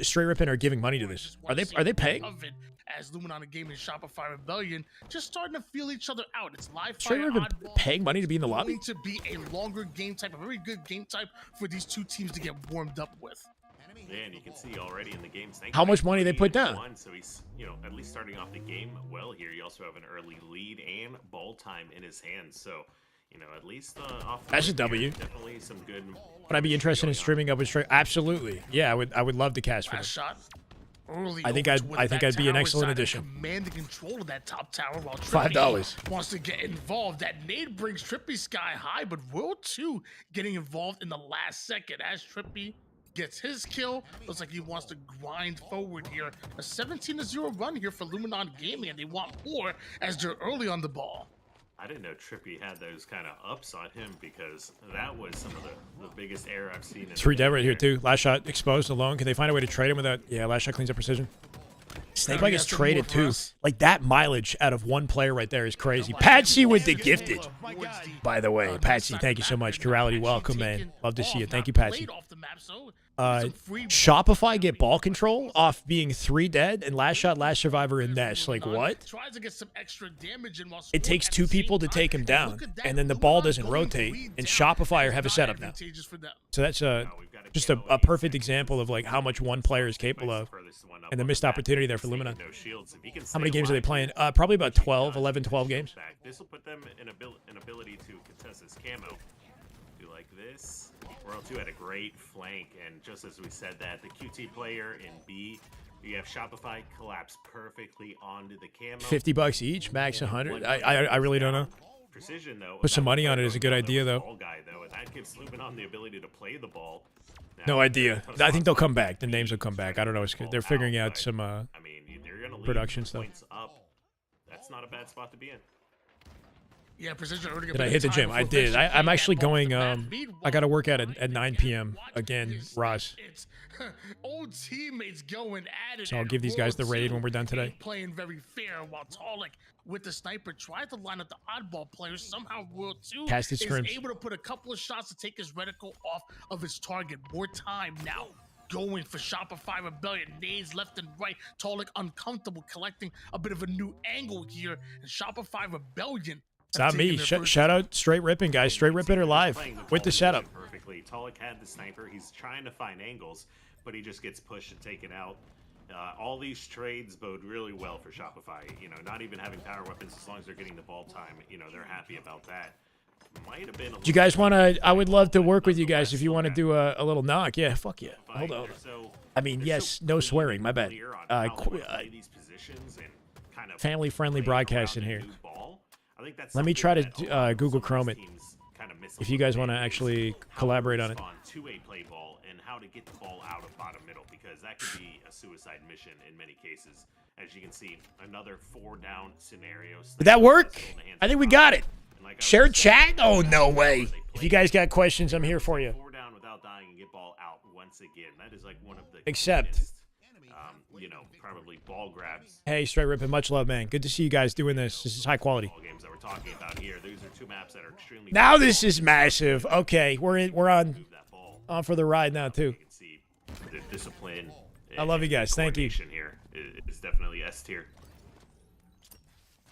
Straight Rippin are giving money to this. Are they paying? Of it, as Luminon Gaming and Shopify Rebellion just starting to feel each other out. It's live Straight fire Rippin oddball. paying money to be in the lobby? Going to be a longer game type, a very good game type for these two teams to get warmed up with. Yeah, and you can see already in the game. How much money they put down? So he's, you know, at least starting off the game well here. You also have an early lead and ball time in his hands. So, you know, at least off. That's a the W. Definitely some good. Would I be interested in streaming up with Straight? Absolutely. Yeah, I would love to cast for Last them. shot. Early I think over I'd towards I think that I'd be an tower excellent side, addition. Commanding control of that top tower while Trippy $5 wants to get involved. That nade brings Trippy sky high, but World 2 getting involved in the last second as Trippy gets his kill. Looks like he wants to grind forward here. A 17-0 run here for Luminon Gaming, and they want more as they're early on the ball. I didn't know Trippy had those kind of ups on him because that was some of the biggest error I've seen. In 3 dead right here too. Last Shot exposed alone. Can they find a way to trade him without? Yeah, Last Shot cleans up precision. Snakebite gets that's traded more for too. us. Like, that mileage out of one player right there is crazy. Patsy with the gifted. By the way, Patsy, thank you so much. Curality, welcome, man. Love to see you. Thank you, Patsy. Shopify get ball control off being 3 dead and Last Shot, Last Survivor, and Nest. Like, what? Tries to get some extra damage in while It takes at 2 the same people to time. take him down, Look at that, and then the ball Luminon doesn't going rotate, 3 and down. Shopify That's have a not setup now. advantageous for them. So that's just a perfect example of like how much one player is capable of, and the missed opportunity there for Luminon. How many games are they playing? Probably about 12, 11, 12 games. This will put them in an ability to contest this camo. Do like this. World 2 had a great flank, and just as we said that, the QT player in B, you have Shopify collapse perfectly onto the camo. $50 each, max 100. I really don't know. Precision though. Put some money on it is a good idea though. Ball guy though, and that gives Luminon the ability to play the ball. No idea. I think they'll come back. The names will come back. I don't know. They're figuring out some I mean, they're gonna lead production stuff. points up. That's not a bad spot to be in. Yeah, precision already Did I hit the gym? I did. I'm actually going. I got to work at 9 p.m. again, Ross. It's old teammates going at it. So I'll and give these guys the World raid 2 when we're done today. ain't playing very fair while Taulek with the sniper tried to line up the oddball players. Somehow World 2 Casted is scrims. able to put a couple of shots to take his reticle off of his target. More time now. Going for Shopify Rebellion. Nades left and right. Taulek uncomfortable collecting a bit of a new angle here. And Shopify Rebellion. It's not me. Shout out Straight Rippin', guys. Straight Rippin' are live with the setup. Perfectly. Taulek had the sniper. He's trying to find angles, but he just gets pushed and taken out. All these trades bode really well for Shopify. You know, not even having power weapons, as long as they're getting the ball time, you know, they're happy about that. might have been. Do you guys want to? I would love to work with you guys if you want to do a little knock. Yeah, fuck yeah. Hold on. I mean, yes, no swearing. My bad. Family-friendly broadcasting here. Let me try to Google Chrome it. If you guys want to actually collaborate on it. Two-way play ball and how to get the ball out of bottom middle, because that could be a suicide mission in many cases. As you can see, another 4-down scenario. Did that work? I think we got it. Shared chat? Oh, no way. If you guys got questions, I'm here for you. 4 down without dying and get ball out once again. That is like one of the Except, probably ball grabs. Hey, Straight Rippin', much love, man. Good to see you guys doing this. This is high quality. Ball games that we're talking about here. These are 2 maps that are extremely. Now this is massive. Okay, we're on for the ride now too. You can see the discipline. I love you guys. Thank you. Here is definitely S tier.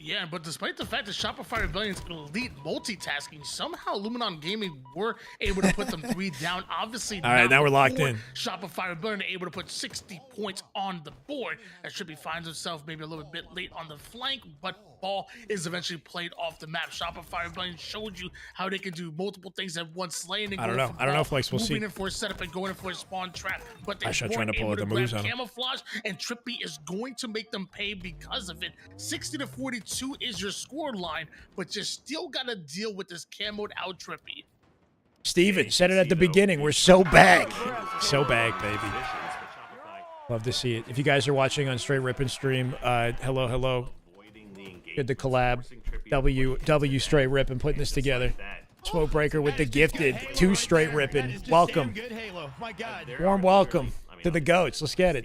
Yeah, but despite the fact that Shopify Rebellion's elite multitasking, somehow Luminon Gaming were able to put them 3 down. Obviously, all right, now we're locked in. Shopify Rebellion able to put 60 points on the board. As Trippy finds himself maybe a little bit late on the flank, but ball is eventually played off the map. Shopify Rebellion showed you how they can do multiple things at once, slaying and I don't know, Flex. We'll see. Moving in for a setup and going in for a spawn trap, but they weren't trying to pull out the moves on him. Camouflage, and Trippy is going to make them pay because of it. 60-42 is your score line, but you still got to deal with this camoed out Trippy. Steven said it at the beginning. We're so back. So back, baby. Love to see it. If you guys are watching on Straight Rippin' stream, hello. Good to collab. W Straight Rippin' putting this together. Smoke Breaker with the gifted 2 Straight Rippin'. Welcome. Warm welcome to the goats. Let's get it.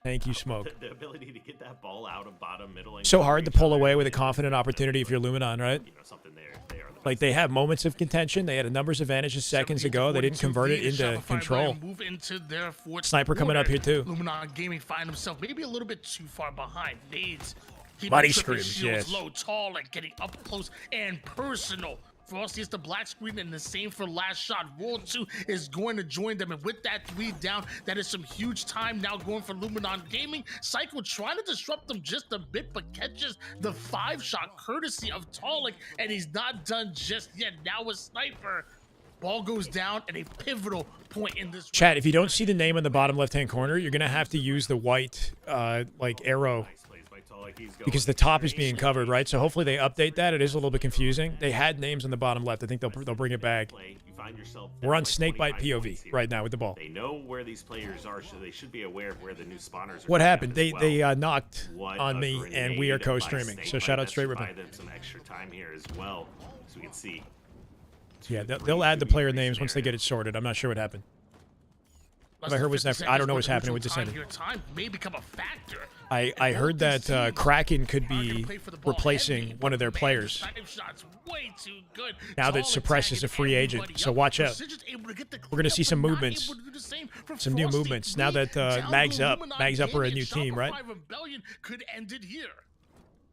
Thank you, Smoke. The ability to get that ball out of bottom middle. So hard to pull away with a confident opportunity if you're Luminon, right? Something there. Like, they have moments of contention. They had a numbers advantage seconds ago. They didn't convert it into control. Move into their Sniper coming up here, too. Luminon Gaming find himself maybe a little bit too far behind. Nades. Body Scrims, yes. Low, Taulek getting up close and personal. Frosty is the black screen, and the same for last shot. World 2 is going to join them, and with that 3 down, that is some huge time now going for Luminon Gaming. Psycho trying to disrupt them just a bit, but catches the 5-shot courtesy of Taulek, and he's not done just yet. Now a sniper. Ball goes down at a pivotal point in this. Chat, if you don't see the name in the bottom left-hand corner, you're going to have to use the white, arrow. Because the top is being covered, right? So hopefully they update that. It is a little bit confusing. They had names on the bottom left. I think they'll bring it back. We're on Snakebite POV right now with the ball. They know where these players are, so they should be aware of where the new spawners are. What happened? They knocked on me, and we are co-streaming. So shout out Straight Rippin'. Buy them some extra time here as well, so we can see. Yeah, they'll add the player names once they get it sorted. I'm not sure what happened. What I heard was I don't know what's happening with Descendant. Time may become a factor. I heard that Kraken could be replacing one of their players. Now that Suppress is a free agent, so watch out. We're going to see some movements, some new movements. Now that Mag's up are a new team, right? Could end it here.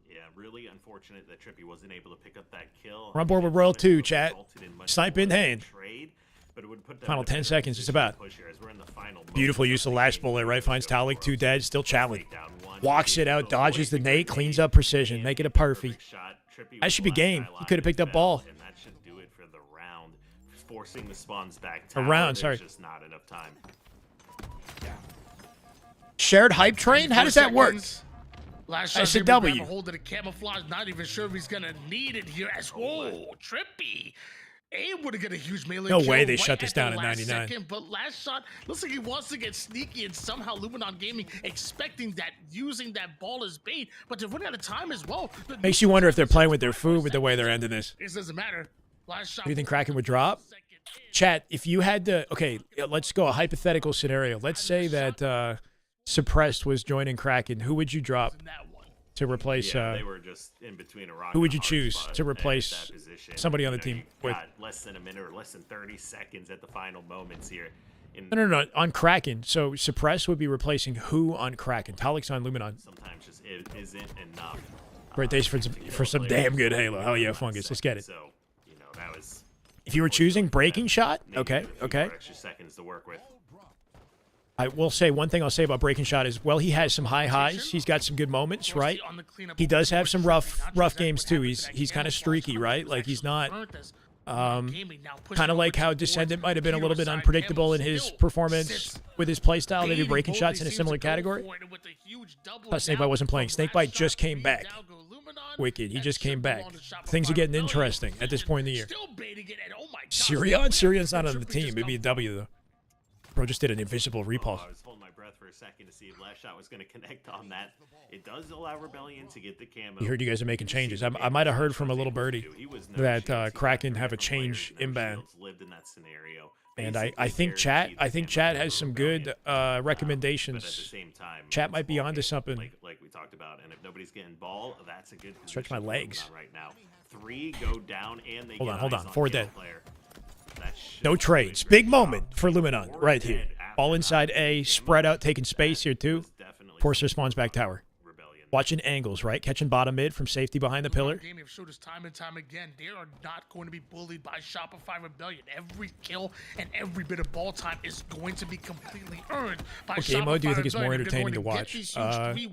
Yeah, really unfortunate that Trippy wasn't able to pick up that kill. We're on board with Royal 2, chat. Snipe in hand. But it would put final 10 seconds, just about. Beautiful use of last bullet, right? Finds Taulek, 2 dead, still challenged. Walks it out, dodges the nade, cleans up precision, make it a perfect. That should be game. He could have picked up ball. And that should do it for the round. Forcing the spawns back. A round, sorry. Just not enough time. Shared hype train? How does that work? Last That's shot, a W. Hold of the camouflage. Not even sure if he's gonna need it here. As whoa, Trippy. Able to get a huge melee No kill way they right shut this down at 99. Second, but last shot looks like he wants to get sneaky, and somehow Luminon Gaming expecting that, using that ball as bait, but they're running out of time as well. Makes you wonder if they're playing with their food with the way they're ending this. It doesn't matter. Last shot. Do you think Kraken would drop? Chat, if you had to, okay, let's go a hypothetical scenario. Let's say that Suppressed was joining Kraken. Who would you drop to replace? They were just in between a rock. Who would you choose to replace somebody on the team with? Less than a minute or less than 30 seconds at the final moments here. No. On Kraken. So Suppress would be replacing who on Kraken? Taulek's on Luminon. Sometimes just it isn't enough. Great days for some damn good Halo. Hell yeah, Fungus. Let's get it. So, that was. If you were choosing Breaking Shot, okay. Extra seconds to work with. I will say one thing I'll say about Breaking Shot is, well, he has some high highs. He's got some good moments, right? He does have some rough games too. He's kind of streaky, right? Like he's not Kind of like how Descendant might have been a little bit unpredictable in his performance with his playstyle, maybe breaking shots in a similar category. But Snakebite wasn't playing. Snakebite just came back. Wicked, he just came back. Things are getting interesting at this point in the year. Sirion? Sirion's not on the team. Maybe a W, though. Bro just did an invisible repulse. I was holding my breath for a second to see if last shot was going to connect on that. It does allow Rebellion to get the camo. You heard you guys are making changes. I might have heard from a little birdie that Kraken have a change inbound. And I think chat has some good recommendations. Chat might be onto something. Like we talked about, and if nobody's getting ball, that's a good Stretch my legs. right now. 3 go down, and they Hold on. 4 dead. Player. No trades. Big moment for Luminon right here. Ball inside A, spread out, taking space here too. Forcer spawns back tower. Watching angles, right? Catching bottom mid from safety behind the pillar. Gaming have showed us time and time again, they are not going to be bullied by Shopify Rebellion. Every kill and every bit of ball time is going to be completely earned by What game mode do you think is more Rebellion. entertaining to watch?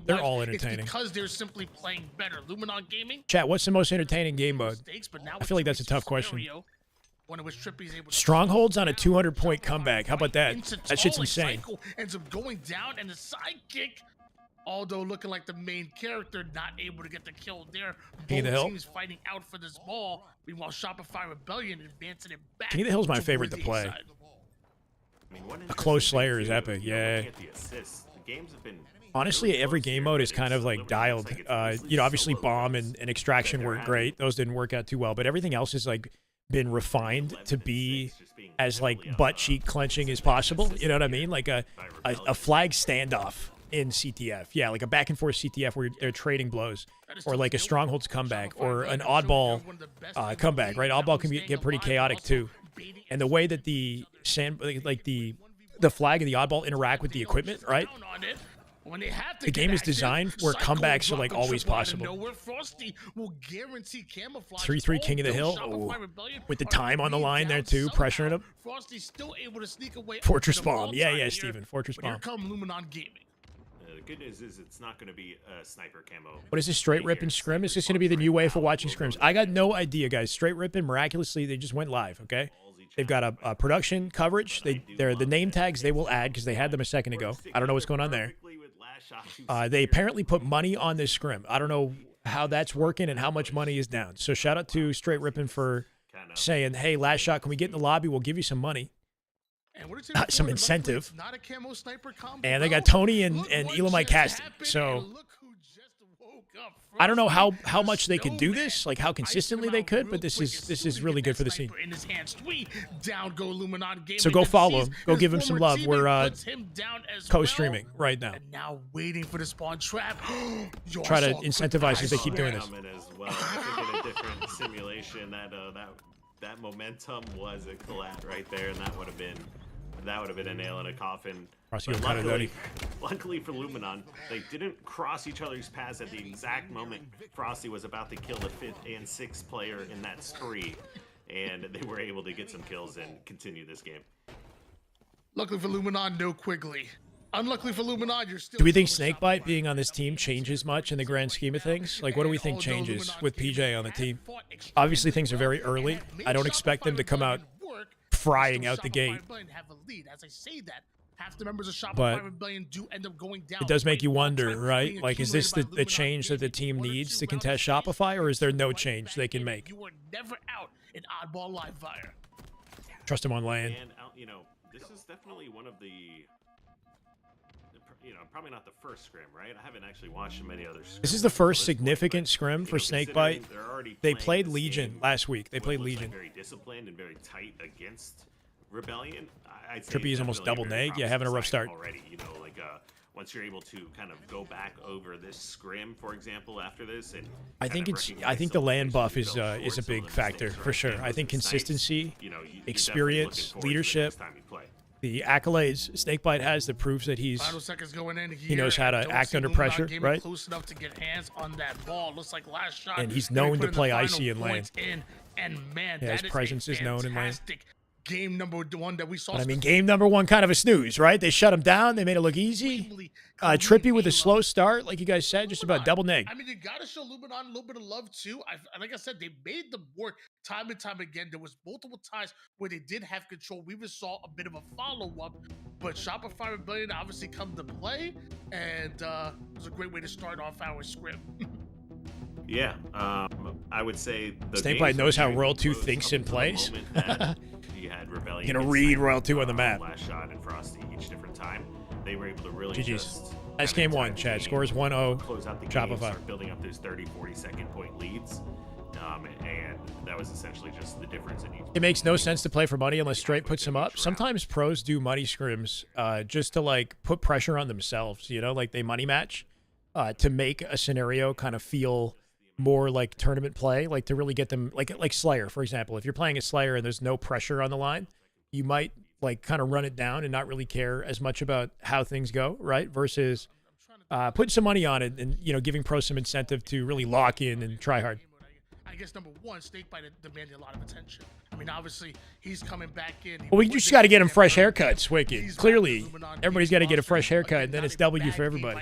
They're all entertaining. It's because they're simply playing better. Luminon Gaming. Chat, what's the most entertaining game mode? I feel like that's a tough question. Strongholds on a 200-point comeback. How about that? That shit's insane. Ends up going down, and the sidekick, although looking like the main character, not able to get the kill there. King of the Hill. Teams fighting out for this ball. Meanwhile, Shopify Rebellion advancing it back. King of the Hill is my favorite to play. A close Slayer is epic. Yeah. Honestly, every game mode is kind of like dialed. You know, obviously Bomb and Extraction weren't great. Those didn't work out too well. But everything else is like been refined to be as like butt cheek clenching as possible. You know what I mean? Like a flag standoff in CTF. Yeah, like a back and forth CTF where they're trading blows, or like a Strongholds comeback, or an oddball comeback. Right? Oddball can get pretty chaotic too. And the way that the flag and the oddball interact with the equipment, right? The game is designed where comebacks are like always possible. 3-3 King of the Hill. Oh, with the time on the line there too, pressuring him. Fortress Bomb. Yeah, Steven. Fortress Bomb. Here come Luminon Gaming. The good news is it's not going to be a sniper camo. What is this, straight rip and Scrim? Is this going to be the new way for watching Scrims? I got no idea, guys. Straight rip and miraculously, they just went live, okay? They've got a production coverage. They're the name tags they will add because they had them a second ago. I don't know what's going on there. They apparently put money on this Scrim. I don't know how that's working and how much money is down. So shout out to Straight Rippin' for saying, hey, last shot, can we get in the lobby? We'll give you some money. Some incentive. And they got Tony and Elamite casting. So I don't know how much they could do this, like how consistently they could, but this is really good for the scene. So go follow him. Go give him some love. We're co-streaming right now. And now waiting for the spawn trap. Try to incentivize as they keep doing this. As well. I think in a different simulation that momentum was a collat right there, and that would have been a nail in a coffin. But luckily for Luminon, they didn't cross each other's paths at the exact moment Frosty was about to kill the 5th and 6th player in that spree, and they were able to get some kills and continue this game. Luckily for Luminon, no Quigley. Unluckily for Luminon, you're still. Do we think Snakebite being on this team changes much in the grand scheme of things? Like, what do we think changes with PJ on the team? Obviously, things are very early. I don't expect them to come out frying out the gate. But it does make you wonder, right? Like, is this the change that the team needs to contest Shopify, or is there no change they can make? You were never out in oddball live fire. Trust him on lane. And you know, this is definitely one of the probably not the first Scrim, right? I haven't actually watched many other Scrims. This is the first significant Scrim for Snakebite. They played Legion last week. They played Legion. Very disciplined and very tight against Rebellion. Trippy is almost double neg. Yeah, having a rough start. Already, you know, like once you're able to kind of go back over this Scrim, for example, after this, and I think the land buff is a big factor for sure. I think consistency, experience, leadership. The accolades Snakebite has that proves that he knows how to act under pressure, right? Close enough to get hands on that ball. Looks like last shot. And he's known to play icy in lane. And man, yeah, his presence is known in lane. Game number 1 that we saw. But I mean, game number 1 kind of a snooze, right? They shut him down. They made it look easy. Trippy with a slow start, like you guys said, just about double neg. I mean, you got to show Luminon a little bit of love too. Like I said, they made them work time and time again, there was multiple times where they did have control. We even saw a bit of a follow-up, but Shopify Rebellion obviously come to play, and it was a great way to start off our Scrim. Yeah, I would say the Snakebite knows how Royal 2 thinks and plays. You had Rebellion. Gonna read Royal 2 on the map. Last shot and Frosty each different time. They were able to really GG's. just... That's game one, Chad. Scores 1-0. Close out the game, Shopify. start building up those 30, 40-second point leads. And that was essentially just the difference in each. It makes no sense to play for money unless Straight puts him up. Sometimes pros do money scrims just to like put pressure on themselves, you know, like they money match to make a scenario kind of feel more like tournament play, like to really get them like Slayer, for example. If you're playing a Slayer and there's no pressure on the line, you might like kind of run it down and not really care as much about how things go, right? Versus putting some money on it and, you know, giving pros some incentive to really lock in and try hard. I guess number one, Snakebite demanded a lot of attention. I mean, obviously, he's coming back in. Well, we just got to get him fresh haircuts, Wicked. Clearly, everybody's got to get a fresh haircut, and then it's W for everybody.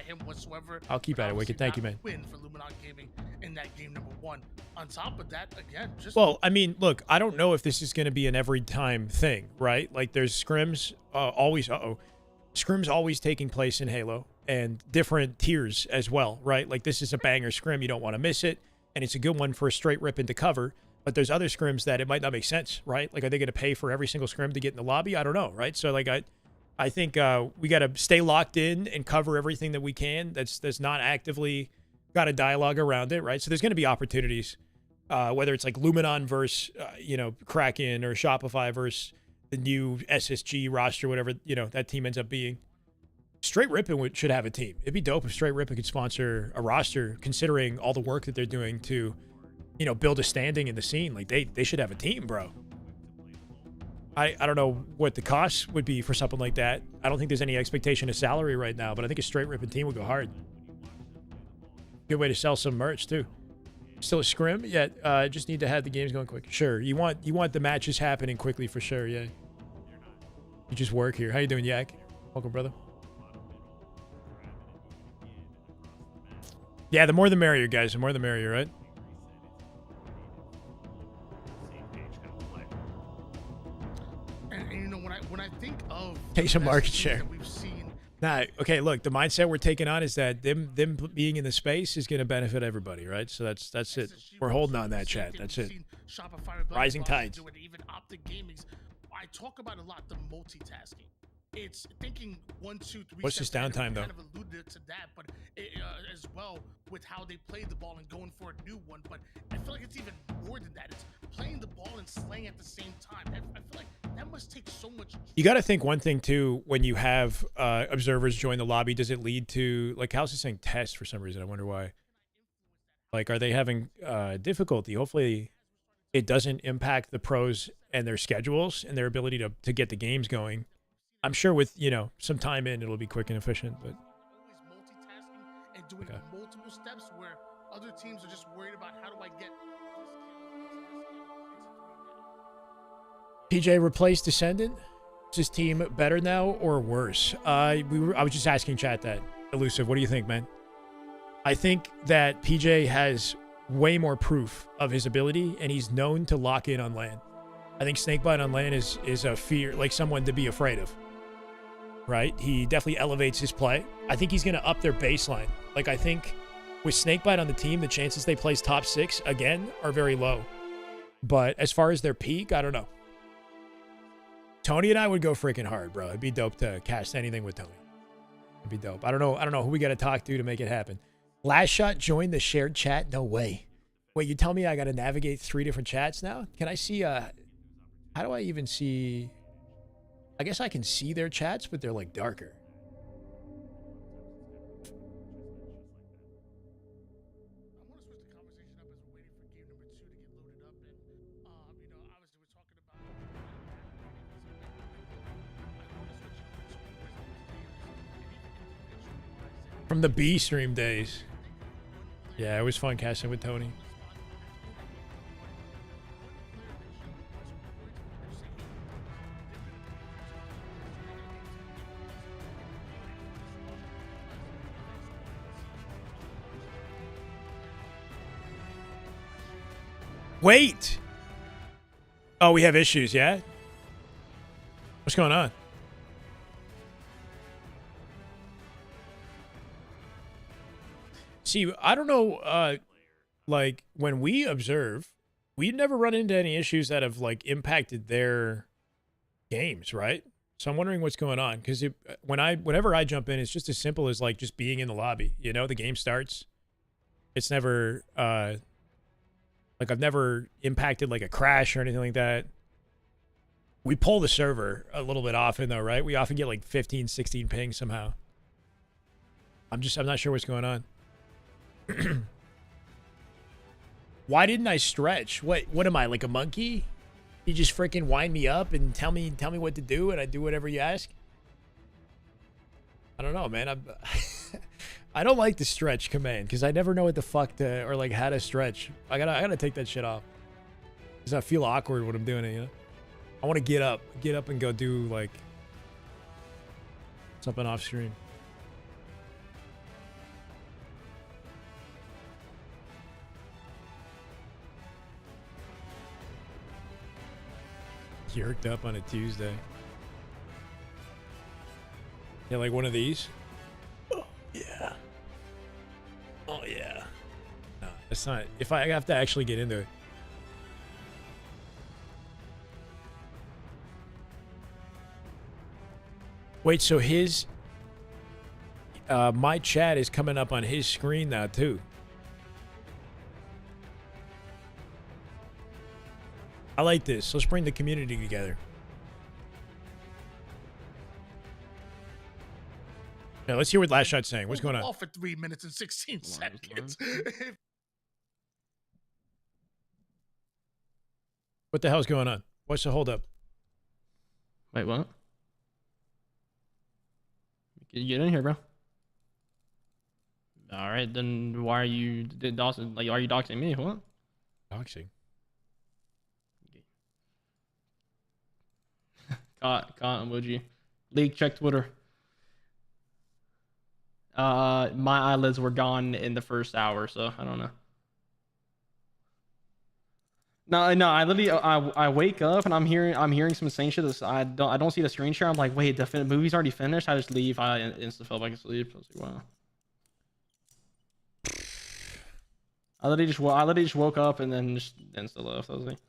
I'll keep at it, Wicked. Thank you, man. Win for Luminon Gaming in that game number one. On top of that, again, just well, I mean, look, I don't know if this is going to be an every time thing, right? Like, there's scrims always. Scrims always taking place in Halo, and different tiers as well, right? Like, this is a banger scrim. You don't want to miss it. And it's a good one for a straight rip into cover. But there's other scrims that it might not make sense, right? Like, are they going to pay for every single scrim to get in the lobby? I don't know, right? So, like, I think we got to stay locked in and cover everything that we can that's not actively got a dialogue around it, right? So there's going to be opportunities, whether it's like Luminon versus, Kraken, or Shopify versus the new SSG roster, whatever, that team ends up being. Straight Rippin' should have a team. It'd be dope if Straight Rippin' could sponsor a roster, considering all the work that they're doing to, build a standing in the scene. Like, they should have a team, bro. I don't know what the cost would be for something like that. I don't think there's any expectation of salary right now, but I think a Straight Rippin' team would go hard. Good way to sell some merch, too. Still a scrim? Yeah, just need to have the games going quick. Sure, you want the matches happening quickly for sure, yeah. You just work here. How you doing, Yak? Welcome, brother. Yeah, the more the merrier, guys. The more the merrier, right? And when I think of take some market share. That we've seen. Nah, okay, look, the mindset we're taking on is that them being in the space is going to benefit everybody, right? So that's it. We're holding on that, chat. That's it. Rising tides. Even Optic Gaming's. I talk about a lot the multitasking. It's thinking 1, 2, 3. What's this downtime, though? Kind of alluded to that, but as well with how they play the ball and going for a new one. But I feel like it's even more than that. It's playing the ball and slaying at the same time. I feel like that must take so much. You got to think one thing too. When you have observers join the lobby, does it lead to like how's it saying test for some reason? I wonder why. Like, are they having difficulty? Hopefully, it doesn't impact the pros and their schedules and their ability to get the games going. I'm sure with, some time in, it'll be quick and efficient, but. Always multitasking and doing multiple steps where other teams are just worried about how do I get PJ replaced Descendant. Is his team better now or worse? I was just asking chat that. Elusive, what do you think, man? I think that PJ has way more proof of his ability, and he's known to lock in on LAN. I think Snakebite on LAN is a fear, like someone to be afraid of. Right? He definitely elevates his play. I think he's going to up their baseline. Like, I think with Snakebite on the team, the chances they place top 6 again are very low. But as far as their peak, I don't know. Tony and I would go freaking hard, bro. It'd be dope to cast anything with Tony. It'd be dope. I don't know who we got to talk to make it happen. Last Shot joined the shared chat? No way. Wait, you tell me I got to navigate 3 different chats now? Can I see, how do I even see... I guess I can see their chats, but they're like darker. From the B stream days. Yeah, it was fun casting with Tony. Wait, Oh, we have issues, yeah? What's going on? See, I don't know, like, when we observe, we've never run into any issues that have, like, impacted their games, right? So I'm wondering what's going on, because whenever I jump in, it's just as simple as, like, just being in the lobby. You know, the game starts. It's never, like, I've never impacted, like, a crash or anything like that. We pull the server a little bit often, though, right? We often get, like, 15, 16 pings somehow. I'm not sure what's going on. Why didn't I stretch? What am I, like a monkey? You just freaking wind me up and tell me what to do, and I do whatever you ask? I don't know, man. I don't like the stretch command because I never know what the fuck to, or like how to stretch. I gotta take that shit off because I feel awkward when I'm doing it. You know, I want to get up and go do like something off screen. Yerked up on a Tuesday. Yeah, like one of these. Oh, yeah. Oh, yeah. No, it's not. If I have to actually get into it. Wait, so his... my chat is coming up on his screen now, too. I like this. Let's bring the community together. Yeah, let's hear what Last Shot's saying. What's going on? Off for 3 minutes and 16 seconds. What the hell's going on? What's the holdup? Wait, what? Get in here, bro. All right, then why are you Dawson? Like, are you doxing me? What? Doxing. Caught emoji. Leak, check Twitter. My eyelids were gone in the first hour, so I don't know. No, I literally I wake up and I'm hearing some insane shit. I don't see the screen share. I'm like, wait, the movie's already finished. I just leave. I instantly fell back asleep. I was like, wow. I literally just woke up and then just instantly left. I was like,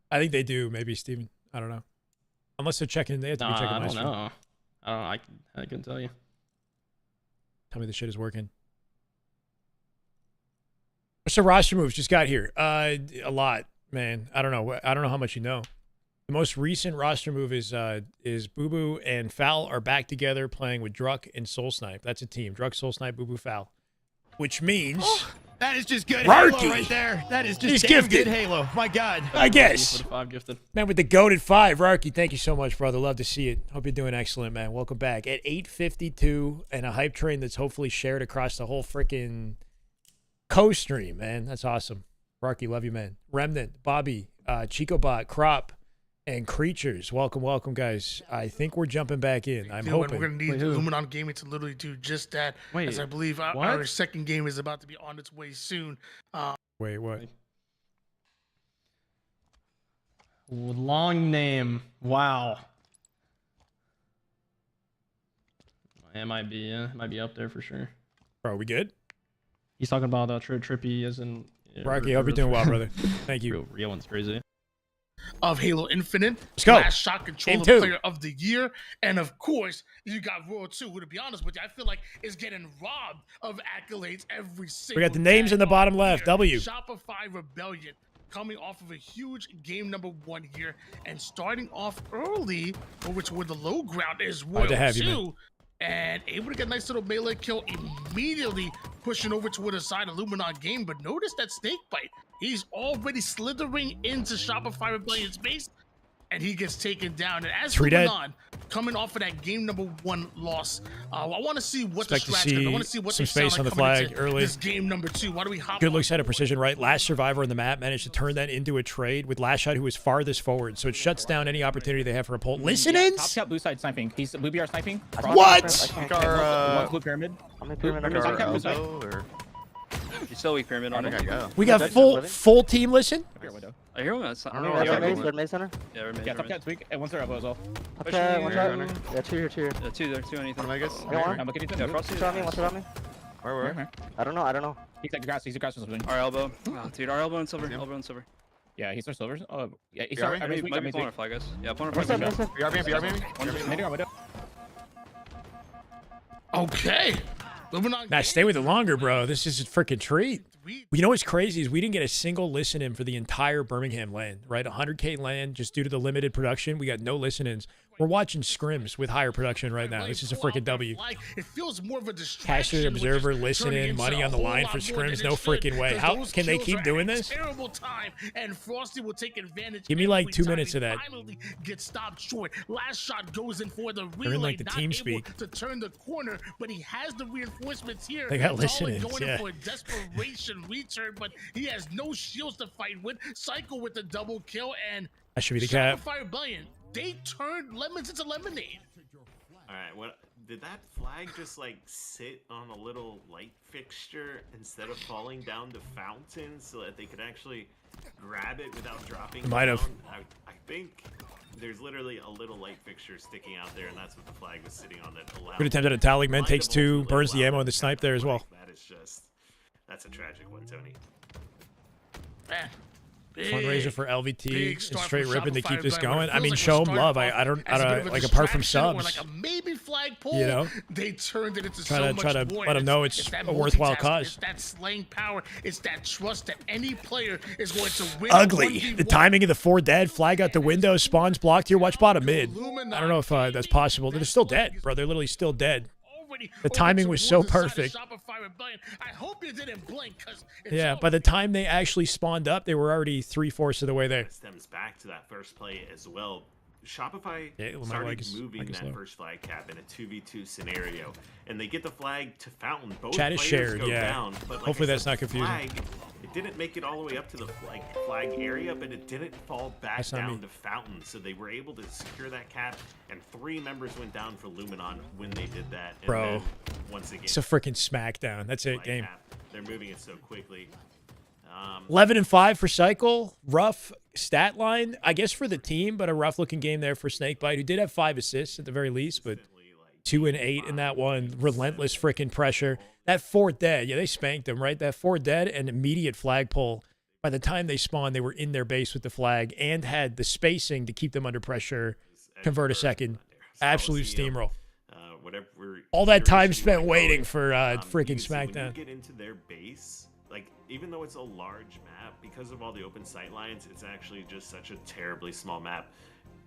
I think they do, maybe, Steven. I don't know. Unless they're checking, they have to be checking my stream. I don't know. I couldn't tell you. Tell me the shit is working. What's the roster moves just got here? A lot, man. I don't know. I don't know how much you know. The most recent roster move is Boo Boo and Foul are back together playing with Druck and Soul Snipe. That's a team. Druck, Soul Snipe, Boo Boo, Foul. Which means that is just good Rarky. Halo right there. That is just He's damn gifted. good Halo. My God. I guess. 5 gifted. Man, with the goated 5, Rarky, thank you so much, brother. Love to see it. Hope you're doing excellent, man. Welcome back. At 8:52 and a hype train that's hopefully shared across the whole freaking co-stream, man. That's awesome. Rarky, love you, man. Remnant, Bobby, ChicoBot, Crop, and Creatures. Welcome, guys. I think we're jumping back in. I'm hoping. We're going to need Luminon Gaming to literally do just that. Wait, as I believe our second game is about to be on its way soon. Wait, what? Long name. Wow. It might be up there for sure. Bro, are we good? He's talking about Trippy as in... Rocky, hope you're doing well, brother. Thank you. Real one's crazy. Of Halo Infinite, Let's go. Last Shot Controller Player of the Year, and of course, you got Royal 2, who, to be honest with you, I feel like is getting robbed of accolades every single We got the names in the bottom left. W. Shopify Rebellion, coming off of a huge game number 1 here, and starting off early, for which where the low ground is Royal 2, and able to get a nice little melee kill immediately, pushing over to the side of Luminon Game. But notice that Snakebite, he's already slithering into Shopify Rebellion space, and he gets taken down. And as Luminon coming off of that game number 1 loss, I want to see what the strategy is. I want to see what some space on the flag early. This game number 2. Why do we hop? Good looks at a precision right. Last survivor on the map managed to turn that into a trade with Last Shot, who was farthest forward. So it shuts down any opportunity they have for a pull. Listen in. Top scout, blue side sniping. He's blue BR sniping. What? Blue pyramid. Blue pyramid or elbow or... You're still weak pyramid on Where'd him. I go? We got full team listen. I hear him. It's not, I don't know. yeah, Red Maze center. yeah, we're mid, Yeah, we're top mid. cat's weak. And one's their elbow as well. Okay, one shot. Runner. Yeah, two here, two here. Yeah, two there, two anything. One Vegas. One. I'm looking at you. Yeah, Frosty. One shot me, one shot me. Where? I don't know. He's like grass. He's a grass or something. Our elbow. Oh, dude, our elbow and silver. Yeah. Elbow and silver. Yeah, he's our silvers. Oh, yeah. He's BRB? our. Might be, might be pulling our flag, guys. Yeah, pulling our One flag. shot, one shot. BRB. Maybe on window. Okay. Luminon Nah, stay with it longer, bro. This is a freaking treat. You know what's crazy is we didn't get a single listen-in for the entire Birmingham land, right? 100K land just due to the limited production. We got no listen-ins. We're watching scrims with higher production right now. This is a freaking W. It feels more of a distraction. Caster, observer, which is turning listening, into money a on the whole line lot for more scrims. than No it should, freaking way. 'cause How those can they kills keep are doing at a this? Terrible time, and Frosty will take advantage. Give me like every 2 time minutes he of that. Finally gets stopped short. Last shot goes in for the They're in, relay. like, the not team able speak. to turn the corner, but he has the reinforcements here. They got Taulek listen-ins, going in yeah. for a desperation return, but he has no shields to fight with. Cycle with the double kill, and That should be the cap. Shopify Rebellion. They turned lemons into lemonade. All right, what did that flag just like sit on a little light fixture instead of falling down the fountain so that they could actually grab it without dropping? It might have. down? I think there's literally a little light fixture sticking out there, and that's what the flag was sitting on. That allowed. Good attempt at a Taulek, man. Might Takes have 2, ultimately burns the allowed ammo them and the to snipe there as well. That is just, that's a tragic one, Tony. Man, Fundraiser for LVT big and start straight for ripping to Shopify keep this Rebellion, going. but it I mean, feels show like them we're love. starting I don't, as a bit of a like apart from distraction or subs. like a maybe flagpole, You know? they turned it into Try so to- much try to more. let 'em and know it's that a worthwhile multitasking, cause. It's that slaying power. It's that trust that any player is going to win. Ugly. 1v1. The timing of the 4 dead. Flag out the window. Spawns blocked here. Watch bottom mid. I don't know if that's possible. They're still dead, bro. They're literally still dead. The timing was so perfect. I hope you didn't blink, 'cause it's Yeah, by the time they actually spawned up, they were already 3/4 of the way there. Stems back to that first play as well. Shopify Yeah, my started leg is- moving leg is that low. first flag cap in a 2v2 scenario, and they get the flag to fountain. Both Chat is players shared, go yeah. down, but like Hopefully I that's said, not the confusing. Flag, it didn't make it all the way up to the flag area, but it didn't fall back That's not down me. to fountain, so they were able to secure that cap, and 3 members went down for Luminon when they did that. And Bro, then, once again, it's a freaking smackdown. That's it, flag game. cap, they're moving it so quickly. 11-5 for Cycle. Rough stat line, I guess, for the team, but a rough-looking game there for Snakebite, who did have 5 assists at the very least, but 2 and 8 in that one. Relentless freaking pressure. That 4th dead, yeah, they spanked him, right? That 4th dead and immediate flagpole. By the time they spawned, they were in their base with the flag and had the spacing to keep them under pressure. Convert a second. Absolute steamroll. All that time spent waiting for freaking When you SmackDown. get into their base, like even though it's a large map, because of all the open sight lines, it's actually just such a terribly small map.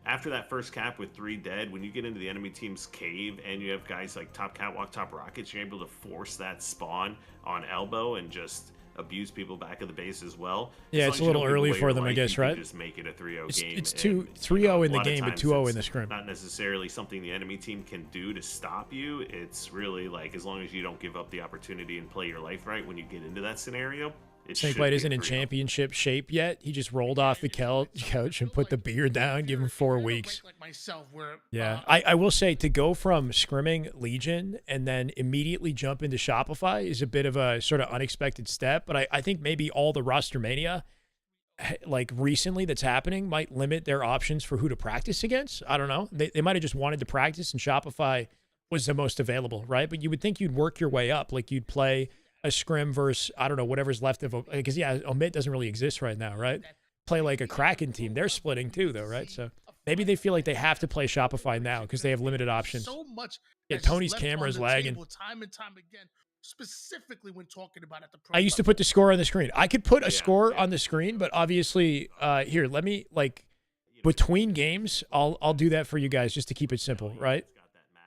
After that first cap with 3 dead, when you get into the enemy team's cave and you have guys like Top Catwalk, Top Rockets, you're able to force that spawn on elbow and just abuse people back of the base as well. Yeah, As it's a long as you little don't give early away for your them, I life, guess, you can right? just make it a 3-0 It's game. 3-0 in a the lot of game, but times 2-0 in it's the scrim. Not necessarily something the enemy team can do to stop you. It's really like as long as you don't give up the opportunity and play your life right when you get into that scenario. It should Snakebite be isn't a in 3-0. championship shape yet. He just rolled off the couch and put the beer down, give him 4 weeks. Like myself, where Yeah, I will say to go from scrimming Legion and then immediately jump into Shopify is a bit of a sort of unexpected step. But I think maybe all the Rostermania, like recently that's happening, might limit their options for who to practice against. I don't know. They might have just wanted to practice and Shopify was the most available, right? But you would think you'd work your way up. Like you'd play a scrim versus, I don't know, whatever's left of, because yeah, Omit doesn't really exist right now, right? Play like a Kraken team. They're splitting too, though, right? So maybe they feel like they have to play Shopify now because they have limited options. so much Yeah, that's just Tony's left camera on is the lagging. table time and time again, specifically when talking about at the pro I used to level. put the score on the screen. I could put a score on the screen, but obviously, here, let me, like, between games, I'll do that for you guys just to keep it simple, right?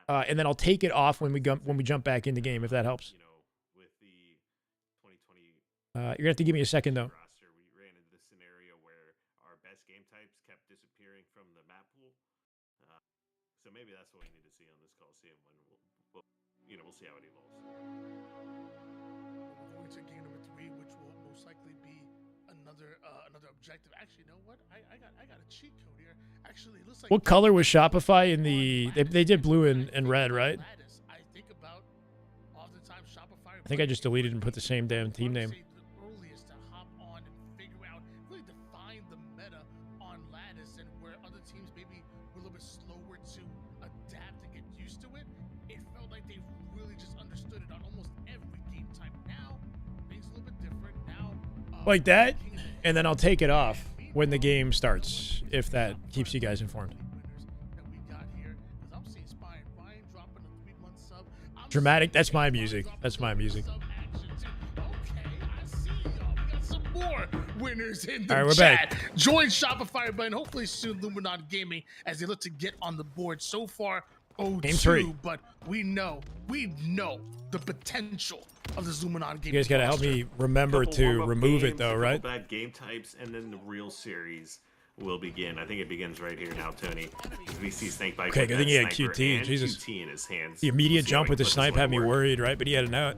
And then I'll take it off when we jump back in the game, if that helps. You're gonna have to give me a second though. Roster, we ran into this scenario where our best game types kept disappearing from the map pool. So maybe that's what we need to see on this Coliseum when we'll see how it evolves. We're going to game number 3, which will most likely be another objective. Actually, you know what? I got a cheat code here. Actually, it looks like What color was Shopify in the? They did blue and red, right? I think about oftentimes Shopify I think I just deleted and put the same damn team name. The earliest to hop on and figure out, really define the meta on Lattice, and where other teams maybe were a little bit slower to adapt and get used to it. It felt like they really just understood it on almost every game type. Now things a little bit different. Now Like that, and then I'll take it off when the game starts, if that keeps you guys informed. that we got here, 'cause I'm seeing Spy and Ryan dropping a 3-month sub. I'm Dramatic. That's my music. That's my music. sub action too. Okay, I see y'all. We got some more winners in the All right, we're chat. back. Join Shopify, and hopefully soon Luminon Gaming as they look to get on the board. So far, 0-2, Game 3. but we know the potential of this Luminon Gaming. You guys gotta help me remember Couple to warm-up remove it games, though, a couple right? Bad game types, and then the real series will begin. I think it begins right here now, Tony. As we see Snakebite. Okay, with good thing that he had sniper QT, and Jesus. QT in his hands. The immediate We'll see how jump he with the puts this snipe one had me to work. worried, right? But he had an out.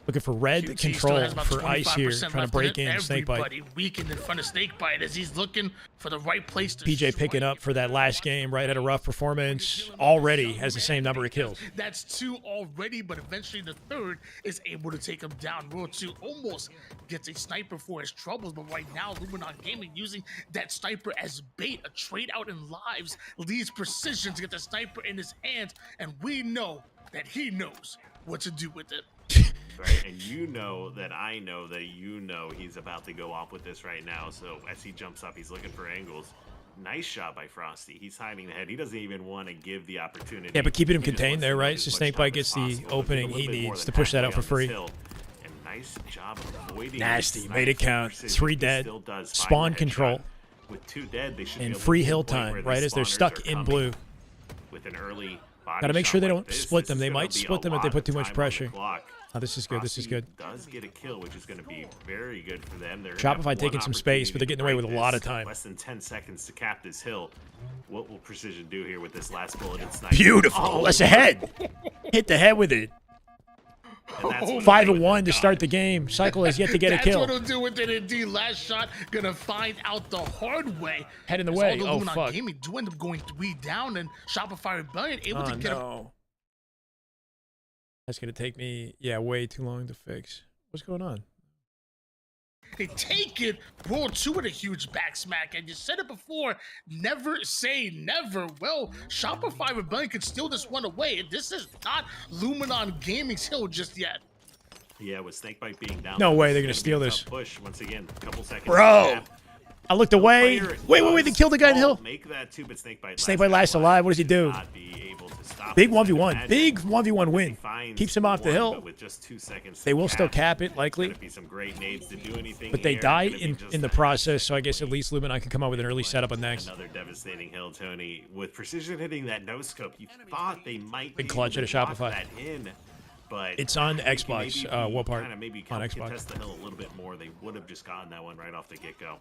Looking for red QT still control has about for ice here, 25% trying to left break it. in Snakebite. Everybody weakened in front of Snakebite as he's looking for the right place to PJ picking up for that last game, right? Had a rough performance. Already has the same number of kills. That's 2 already, but eventually the third is able to take him down. Roll 2 almost gets a sniper for his troubles, but right now Luminon Gaming using that sniper as bait, a trade out in lives, leaves Precision to get the sniper in his hands, and we know that he knows what to do with it. Right, and you know that I know that you know he's about to go off with this right now. So as he jumps up, he's looking for angles. Nice shot by Frosty. He's hiding the head. He doesn't even want to give the opportunity. Yeah, but keeping him He just contained wants there, to right? make So as much Snakebite time gets as the possible, but opening a he little bit more needs than to push that halfway out for on this free. hill. And nice job of avoiding Nasty. the Made it snipe. count. Precision. 3 He dead. still does find Spawn the headshot. control. With 2 dead, they should be And able to free pinpoint hill where time, these right? As they're spawners stuck are in coming. blue. With an early body Gotta make shot sure they like don't this, split this them. is They gonna might be split a them if they lot put of too much time on the pressure. clock. Oh, this is good. This is good. Does get a kill, which is going to be very good for them. They're Shopify taking some space, but they're getting away with a lot of time. Less than 10 seconds to cap this hill. What will Precision do here with this last bullet and sniper? Beautiful. Oh, That's a head. Hit the head with it. and that's what 5-1 to start the game. Cycle has yet to get a That's kill. what he'll do with it indeed. Last shot, gonna find out the hard way. Head in the As way. although Oh, Luminon fuck. Gaming do end up going 3 down, and Shopify Rebellion able Oh, to get a no. That's going to take me, way too long to fix. What's going on? They take it. Roll 2 with a huge back smack. And you said it before, never say never. Well, Shopify Rebellion could steal this one away. And this is not Luminon Gaming's hill just yet. Yeah, with Snakebite being down. No way this they're is gonna steal be a this. tough push once again. A couple seconds. Bro. Cap. I looked away. Player Wait. They does killed the guy in the hill. Make that too, but Snakebite Snakebite lasts alive. What does he do? Not be able to stop Big this. 1v1. Imagine Big 1v1 win. he finds Keeps him off the one, hill. but with just 2 seconds They to will still cap it, It's likely. gonna be some great nades to do anything But they here. die It's gonna be just in the a process, so I guess at least Luminon can come up with an early setup on next. Another devastating hill, Tony. With Precision hitting that no scope, you thought they might Big be clutch able at to a lock Shopify. that in, but It's on I think Xbox. maybe What part? Kinda maybe On Xbox. contest the hill a little bit more. They would have just gotten that one right off the get-go.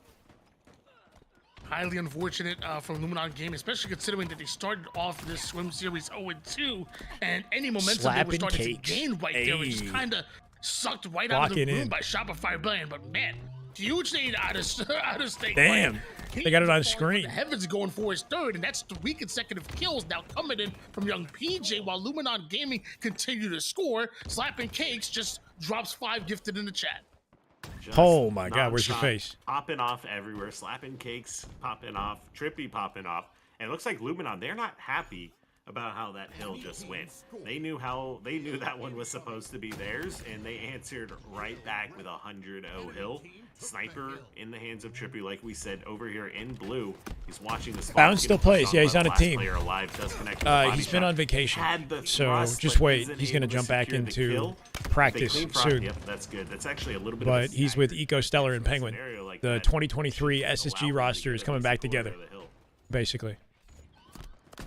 Highly unfortunate from Luminon Gaming, especially considering that they started off this swim series 0-2, and any momentum they Slapping were starting cakes. to gain right there, it just Ayy. kind of sucked right out of the Locking room in. by Shopify Rebellion. But man, huge lead out of Snakebite. Damn. They got it on screen. The Heavens going for his third, and that's 3 consecutive kills now coming in from young PJ, while Luminon Gaming continue to score. Slapping Cakes just drops 5 gifted in the chat. Just Oh my God, where's your nonstop face? Popping off everywhere, slapping cakes, popping off, Trippy popping off. And it looks like Luminon, they're not happy about how that hill just went. They knew that one was supposed to be theirs, and they answered right back with a 100-0 hill. Sniper in the hands of Trippy, like we said, over here in blue. He's watching the spot. Bounce still plays. Yeah, he's on a team. Player alive does connect with the body He's been shot. on vacation, Had the so thrust, just but wait. isn't He's going to able jump back secure the into kill. practice They clean Frost. soon. Yep, that's good. That's actually a little bit But of a he's with stagger Eco Stellar and Penguin. scenario like The that. 2023 Allow SSG them to roster get is at coming least back a quarter together, of the hill. basically.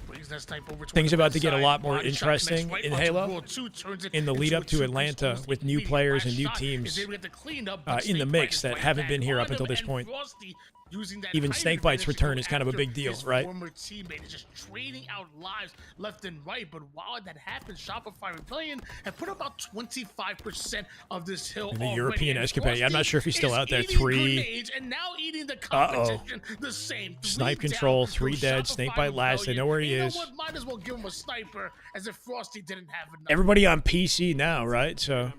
Brings that snipe over Things towards the about to get a side. lot more Body shot interesting connects right in onto Halo Roll 2, turns it in the lead into up a to 2-piece Atlanta almost with new immediate players last and new shot teams is able to get the cleanup, but in the Snakebite mix is that right haven't back been here on up until him, this and point. Frosty using that even height Snakebite's advantage to return go is kind of a after big deal, his right? Former teammate is just trading out lives left and right. But while that happens, Shopify Rebellion have put about 25% of this hill. And the already. European And escapade. I'm not sure if he's still Frosty out there. is eating 3. grenades and now eating the competition the same. Snipe 3 control, down 3 to dead. Shopify Snakebite last. They know where he Rebellion. is. You know what? Might as well give him a sniper, as if Frosty didn't have enough. Everybody on PC now, right? So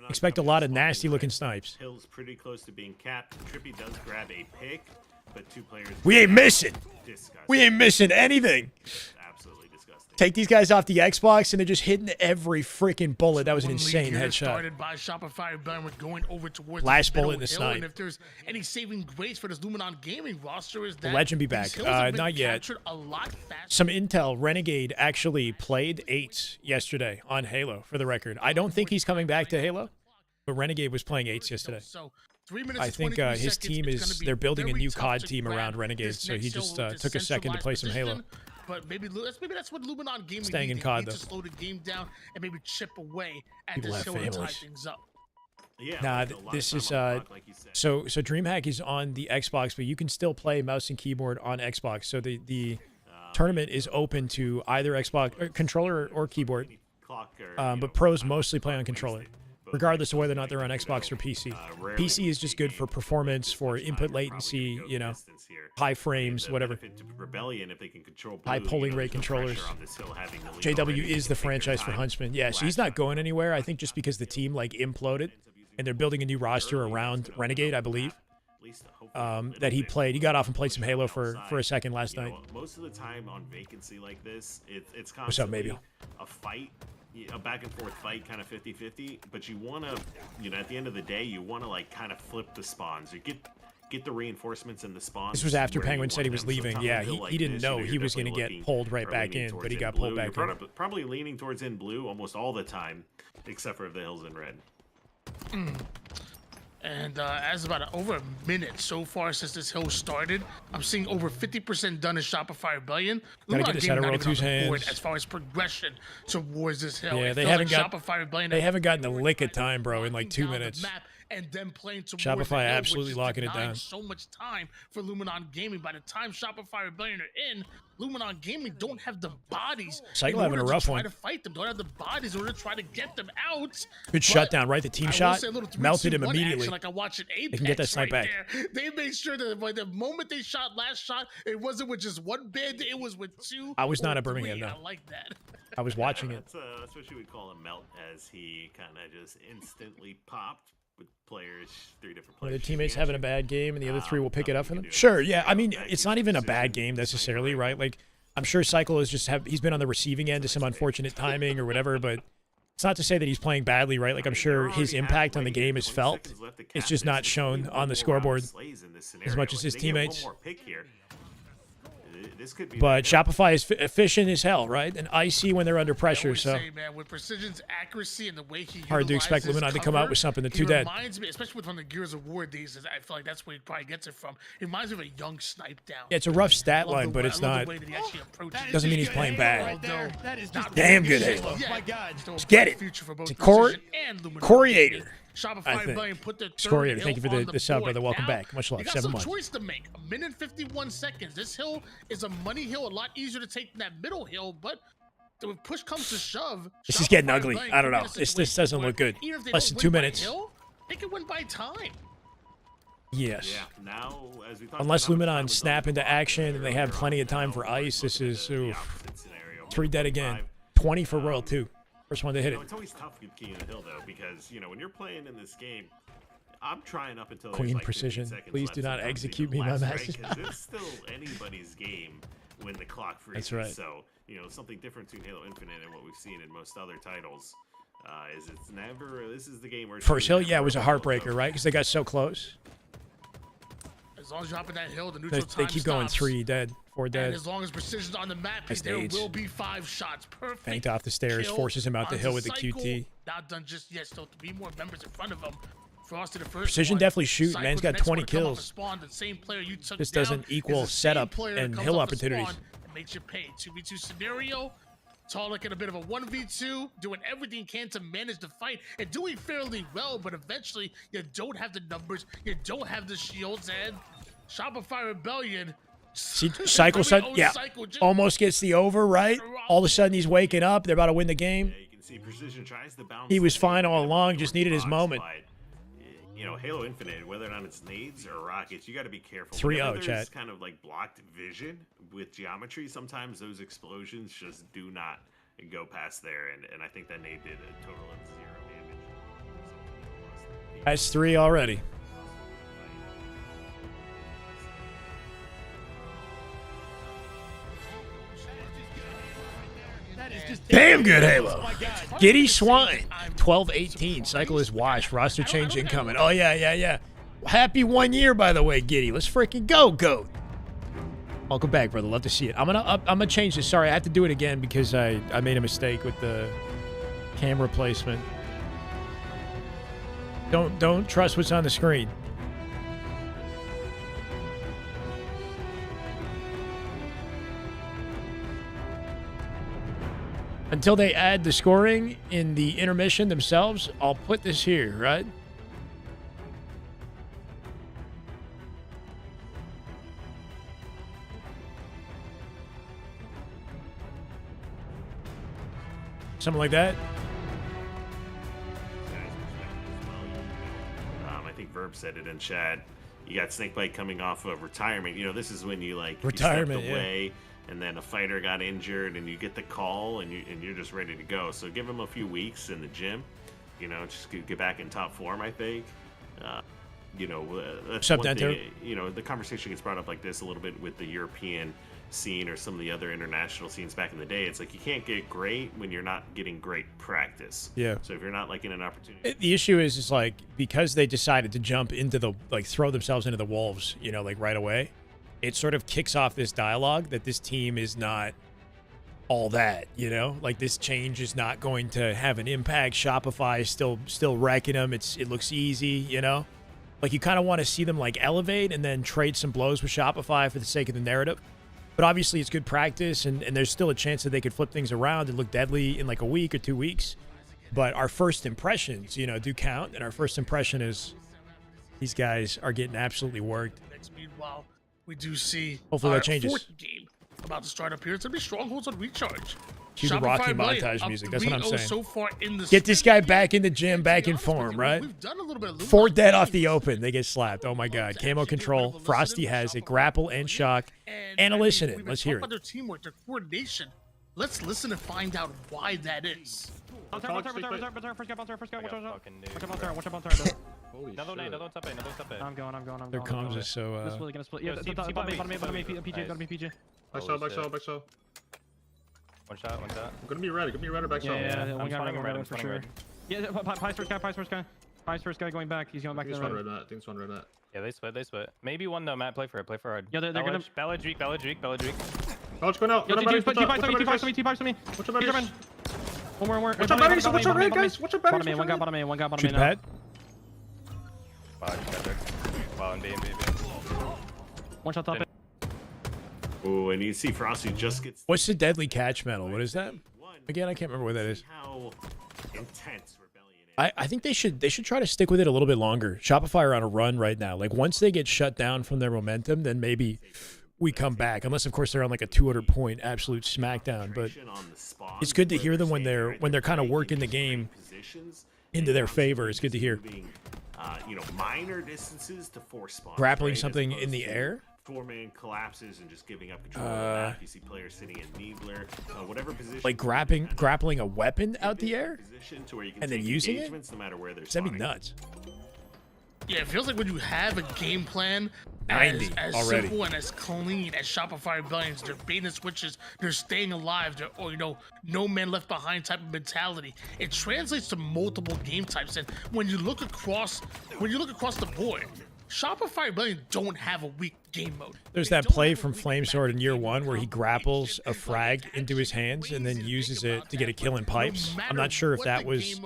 expect a lot of nasty looking snipes. Hill's pretty close to being capped. Trippy does grab a pick, but 2 players. We ain't missing. Disgusting. We ain't missing anything. Absolutely disgusting. Take these guys off the Xbox, and they're just hitting every freaking bullet. That was an One lead insane here headshot. Started by Shopify Rebellion. We're going over towards Last the bullet in middle the hill, snipe. And if there's any saving grace for this Luminon Gaming roster, is that The legend be these back. hills have been Not yet. captured a lot faster. Some intel. Renegade actually played 8s yesterday on Halo, for the record. I don't think he's coming back to Halo, but Renegade was playing 8s yesterday. So 3 minutes I and think 23 his seconds, team it's is, gonna be they're building a very new tough COD to team grab around Renegade, this so he next just hill with took a second to play some decentralized Halo. position. But maybe that's what Luminon Gaming Staying need. in They COD, need to though. slow the game down and maybe chip away at People this have hill and tie families. things up. Yeah, Nah, like a lot of this time is on the clock, like you said. so DreamHack is on the Xbox, but you can still play mouse and keyboard on Xbox. So the tournament is open to either Xbox or controller or keyboard, Clock or, but pros mostly play on controller, regardless of whether or not they're on Xbox or PC. PC is just good for performance, for input latency, you know, high frames, whatever. Rebellion, if they can control High blue, polling you know, rate there's no pressure controllers. on this hill having the lead JW already. is They the can take their franchise for time. Huntsman. Yeah, so he's not going anywhere. I think just because the team like imploded and they're building a new roster around Renegade, I believe. At least, hopefully, a little That he bit played. He got off and played push some on Halo the for outside. a second last You night. know, most of the time on vacancy like this, it's What's up, constantly Mabel? a fight, a back and forth fight, kind of 50-50. But you want to, you know, at the end of the day, you want to like kind of flip the spawns. You get the reinforcements in the spawns. This was after where you Penguin said he want was them. So leaving. on a Yeah, hill he like didn't this, know you he was going to get pulled right back in, but he got pulled back in. Probably leaning towards in blue almost all the time, except for if the hill's in red. And as about over a minute so far since this hill started, I'm seeing over 50% done in Shopify Rebellion. Gotta get Luminon this Gaming out of not roll even on two's the board hands. as far as progression towards this hill. Yeah, It they feels haven't like got- Shopify Rebellion They have haven't gotten a already lick of tried time, bro, in like locking 2 down the minutes. map and then playing towards Shopify the hill, absolutely which is locking it denying down. so much time for Luminon Gaming. By the time Shopify Rebellion are in, Luminon Gaming don't have the bodies. Cycle in having a order to rough try one. to fight them. Don't have the bodies in order to try to get them out. Good But shutdown, right? The team I will shot say a little 3, melted 2, him 1 immediately. action like I watched an Apex can get that snipe right back. there. They made sure that by the moment they shot last shot, it wasn't with just one bandit, it was with 2. I was not or at Birmingham, 3. no. I like that. I was watching it. That's what you would call a melt, as he kind of just instantly popped with players, 3 different One players. of the teammates having a bad game, and the other 3 will pick it up for them. nothing you can do. Sure, yeah. I You know, mean, that it's gives not you even a position, bad game sniper necessarily, right right? Like, I'm sure Cycle is just he's been on the receiving end of some unfortunate timing or whatever, but it's not to say that he's playing badly, right? Like, I'm sure his impact on the game is felt. It's just not shown on the scoreboard as much as his teammates. But Shopify is efficient as hell, right? And icy when they're under pressure, I would so say, man, with Precision's accuracy and the way he hard to expect utilizes Luminon to come out cover, with something. The he 2 dead. reminds me, especially with on the Gears of War days, I feel like that's where he probably gets it from. It reminds me of a young snipe down. Yeah, it's a rough stat Love the line, but way- it's I love not. the way that he actually approaches it. Doesn't mean he's playing bad. Right there. That is just Damn good shit. Halo. Oh my God. Let's get it. Future for both It's a Precision and Luminon Coriator, Gaming. Shopify I think. Rebellion put their third Scoriator, thank you hill for on the sub, board. brother. Welcome Now, back. Much love. you got 7 some months. choice to make. 1 minute and 51 seconds. This hill is a money hill, a lot easier to take than that middle hill, but when push comes to shove, This is getting Shopify ugly. Rebellion I don't could be know. in a This situation doesn't where look good. even if they Less don't than 2 win by minutes. hill, they can win by time. Yes. Yeah, now, as we talked Unless about, now it's Luminon time snap to into go action and they have earlier plenty on of time now, for ice, this look at is the oof. opposite scenario. 3 dead again. 5. 20 for World, too. First one to hit You know, it. it's always tough with King of the Hill, though, because, you know, when you're playing in this game, I'm trying up until Queen there's like 15 Precision, seconds please left do not sometimes execute even me, my less, master. right? 'Cause it's still anybody's game when the clock freezes. That's right. So, you know, something different between Halo Infinite and what we've seen in most other titles is it's never, this is the game where it's First hill, never yeah, it was a overall, heartbreaker, so- right? Because they got so close. As long as you're up in that hill, the They, neutral they time keep going stops. 3 dead, 4 And dead. as long as Precision's on the map, Nice there nades. will be 5 shots. Perfect. Banked off the stairs, kill forces him out the on hill with the Cycle. QT. Not done just yet. Still 3 more members in front of him. Frosty the first Precision one. definitely shooting. Cycle, Man's the got next 20 one to come off kills. the spawn, the same player you took This down doesn't is equal the same setup player and that comes hill off the opportunities. spawn and makes you pay. 2v2 scenario. Taulek in a bit of a 1v2, doing everything he can to manage the fight and doing fairly well, but eventually you don't have the numbers, you don't have the shields, and Shopify Rebellion. See, Cycle, yeah, Cycle just almost gets the over, right? All of a sudden, he's waking up. They're about to win the game. Yeah, you can see Precision tries to bounce. He was fine all in along, just needed his box, moment. but, you know, Halo Infinite, whether or not it's nades or rockets, you got to be careful. 3-0, Whenever there's chat. kind of like blocked vision with geometry, sometimes those explosions just do not go past there, and I think that nade did a total of 0 damage. That's 3 already. Damn good Halo. Giddy Swine. 12-18. Cycle is washed. Roster change incoming. Oh, yeah. Happy 1 year, by the way, Giddy. Let's freaking go, GOAT. Welcome back, brother. Love to see it. I'm gonna change this. Sorry, I have to do it again because I made a mistake with the camera placement. Don't trust what's on the screen. Until they add the scoring in the intermission themselves, I'll put this here, right? Something like that. I think Verb said it in chat. You got Snakebite coming off of retirement. You know, this is when you like Retirement, you stepped away, and then a fighter got injured, and you get the call, and you're just ready to go. So give him a few weeks in the gym. You know, just get back in top form. I think. You know, that's What's up, one Dento? thing. You know, the conversation gets brought up like this a little bit with the European scene or some of the other international scenes back in the day. It's like you can't get great when you're not getting great practice. Yeah. So if you're not like in an opportunity, The issue is like because they decided to jump into the throw themselves into the wolves, you know, like right away, it sort of kicks off this dialogue that this team is not all that, you know, like this change is not going to have an impact. Shopify is still wrecking them. It looks easy, you know, like you kind of want to see them like elevate and then trade some blows with Shopify for the sake of the narrative. But obviously it's good practice, and there's still a chance that they could flip things around and look deadly in like a week or 2 weeks. But our first impressions, you know, do count. And our first impression is these guys are getting absolutely worked. Meanwhile, we do see Hopefully our that changes. fourth game about to start up here. It's going to be Strongholds on Recharge. Cue the Shopify Rocky Rebellion montage up music. That's what I'm 3-0 saying. So far in the Get this guy back in the gym, back in form, right? We've done a little bit of 4 dead off the open. They get slapped. Oh my God. Camo control. Frosty has it. Grapple and shock. And a listen in. Let's hear it. Their teamwork, their coordination. Let's listen and find out why that is. First guy, watch out. Another one's up A. I'm going. Their comms is so. Gonna split. Yeah, bottom A, PJ. Back shot. One shot. Gonna be ready back shot. Yeah, one guy spawning right red, over for spawning sure. Yeah, Pies first guy going back. He's going back to the right. I think it's one red net. Yeah, they split. Maybe one though, Matt. Play for hard. Yeah, they're gonna. Ballage Reek. Oh, going out. Yo, T-Pies to me. Watch your babies. One more. Watch your babies, guys. Watch your babies. Bottom A, one guy bottom A Shoot now. pad. Wow, and B. One shot top A. oh, and you see Frosty just gets. What's the deadly catch medal? What is that? Again, I can't remember what that is. How intense Rebellion is. I think they should try to stick with it a little bit longer. Shopify are on a run right now. Like once they get shut down from their momentum, then maybe we come back. Unless of course they're on like a 200-point absolute smackdown. But it's good to hear them when they're kind of working the game into their favor. It's good to hear. You know, minor distances to force spawn. Grappling something in the air. 4-man collapses and just giving up control of the map. You see players sitting in Needler, whatever position. Like grappling a weapon out the air To where you can and then take using it. engagements no matter where they're That'd be spawning. nuts. Yeah, it feels like when you have a game plan 90 as already. simple and as clean as Shopify Rebellions, they're baiting switches, they're staying alive, or you know, no man left behind type of mentality. It translates to multiple game types, and when you look across the board, Shopify Rebellion don't have a weak game mode. There's that play from Flamesword in year 1 where he grapples a frag into his hands and then uses it to get a kill in pipes. I'm not sure if that was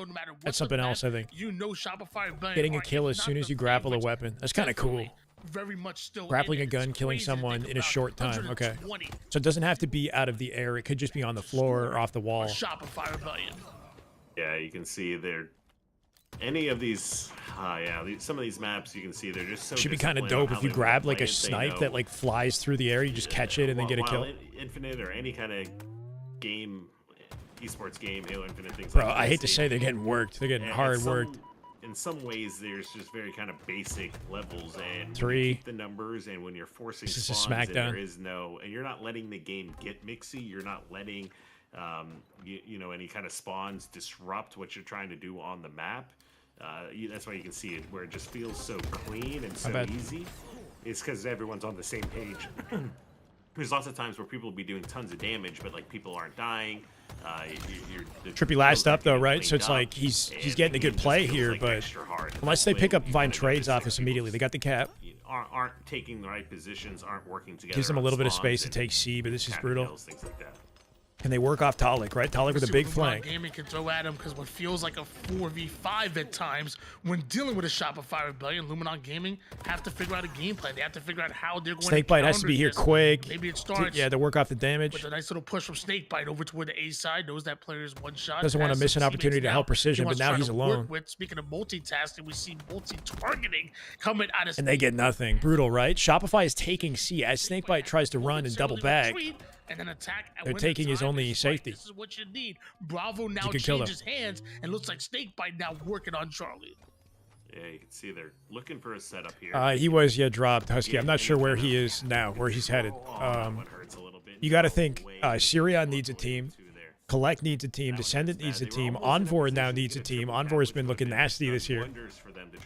that's something else. I think You know Shopify Rebellion getting a are, kill if as not soon as the you grapple a favorites, weapon. That's kind of cool. definitely very much still Grappling in a it. gun, It's killing crazy to someone think in a about short time. Okay. 120 So it doesn't have to be out of the air. It could just be on the floor or off the wall. Shopify Rebellion. Yeah, you can see they're any of these, some of these maps you can see they're just so. Should be kind of disciplined on dope how if you they wanna grab like play a it. They snipe know- that like flies through the air. You just catch it and then get a kill. Infinite or any kind of game, esports game, Halo Infinite things. Bro, like I this, hate to say they're getting worked. They're getting hard worked. In some ways, there's just very kind of basic levels, and when you 3. keep the numbers, and when you're forcing This is a spawns, and there smackdown. is no, and you're not letting the game get mixy. You're not letting, you know, any kind of spawns disrupt what you're trying to do on the map. That's why you can see it where it just feels so clean and so bad. easy. It's because everyone's on the same page. There's lots of times where people will be doing tons of damage, but like people aren't dying. Trippy last up though, right? So it's like he's getting a good play here, but unless they pick up Vine Trade's office immediately, they got the cap. Aren't taking the right positions, aren't working together. Gives them a on little bit of spawns space to and take C, but this is cap brutal. kills, things like that. Can they work off Taulek, right? Taulek with a See big what Luminon flank. Gaming can throw at him, because what feels like a 4v5 at times when dealing with a Shopify Rebellion, Luminon Gaming have to figure out a game plan. They have to figure out how they're going Snakebite to has to be here counter quick. this. Maybe it starts Yeah, to work off the damage. with a nice little push from Snakebite over toward the A side. Knows that player is one shot. Doesn't want to has miss some an opportunity teammates to help now Precision, he but wants to now try he's to work alone. with. Speaking of multitasking, we see multi-targeting coming out of And they get nothing. Brutal, right? Shopify is taking C as Snakebite tries to run and double back. And then attack. They're when the taking his time only is right. safety. This is what you need. Bravo now could kill them. changes hands and looks like Snakebite now working on Charlie. Yeah, you can see they're looking for a setup here. He was, dropped, Husky. I'm not sure where he is now, where he's headed. You got to think Syrian needs a team. Collect needs a team. Descendant needs a team. Envor now needs a team. Envor has been looking nasty this year.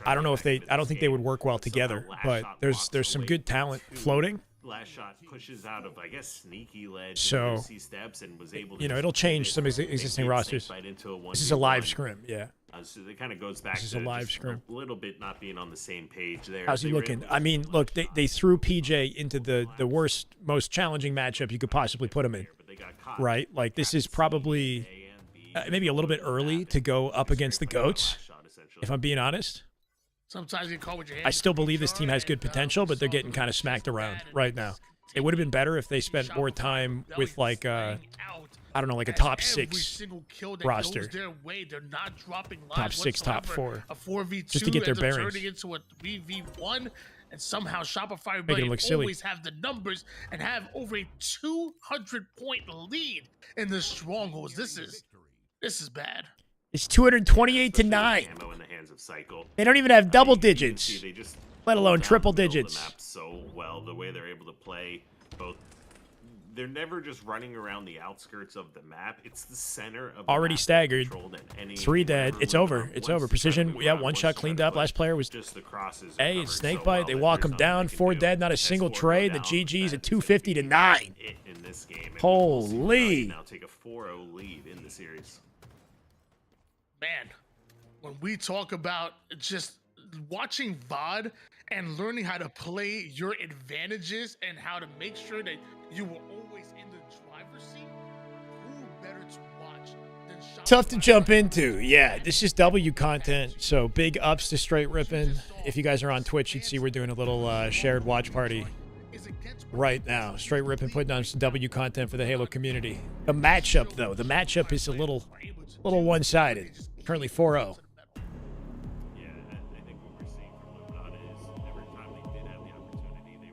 I don't know if I don't think they would work well together, but there's some good talent floating. Last shot pushes out of, I guess, sneaky ledge. So, and C steps and was able to it'll change some existing rosters. This is a live scrim, yeah. So it kind of goes back This is to a live just scrim. a little bit not being on the same page there. How's he They were looking? able to I mean, look, they threw PJ into the worst, most challenging matchup you could possibly put him in, but they got caught. right? Like, this is probably maybe a little bit early to go up against the GOATs, if I'm being honest. Sometimes you get caught with your hands. I still believe this team has good potential, but they're getting kind of smacked around right now. It would have been better if they spent more time with, like, I don't know, like a top 6 roster. They're not dropping Top 6, top 4. A 4v2 Just to get their ends up bearings. turning into a 3v1, and somehow Shopify Making them Rebellion look silly. always have the numbers and have over a 200-point lead in the strongholds. This is bad. It's 228 to 9. Ammo in the hands of Cycle. They don't even have double You can see digits, they just let alone build out triple the middle of digits. the map so well, the way they're able to play both. They're never just running around the outskirts of the map. It's the center of the Already map that's staggered. controlled, and any- 3 dead. whenever It's Luminon over. wants It's to over. try to Precision, move yeah, around, one wants shot to try cleaned to up. put Last player was just the crosses A. covered It's so Snakebite. well They that walk there's him down. nothing they 4 can dead, do. not a And single S4 go trade. The down, GG's that at is 250 to 9. it in this game. And Holy. we'll see now take a 4-0 lead in the series. Man, when we talk about just watching VOD and learning how to play your advantages and how to make sure that you were always in the driver's seat, who better to watch than Shopify? Tough to jump into. Yeah, this is W content, so big ups to Straight Rippin'. If you guys are on Twitch, you'd see we're doing a little shared watch party right now. Straight Rippin' putting on some W content for the Halo community. The matchup, though, the matchup is a little one-sided. Currently 4-0. Yeah, I think what we're seeing from Luminon is every time they did have the opportunity, they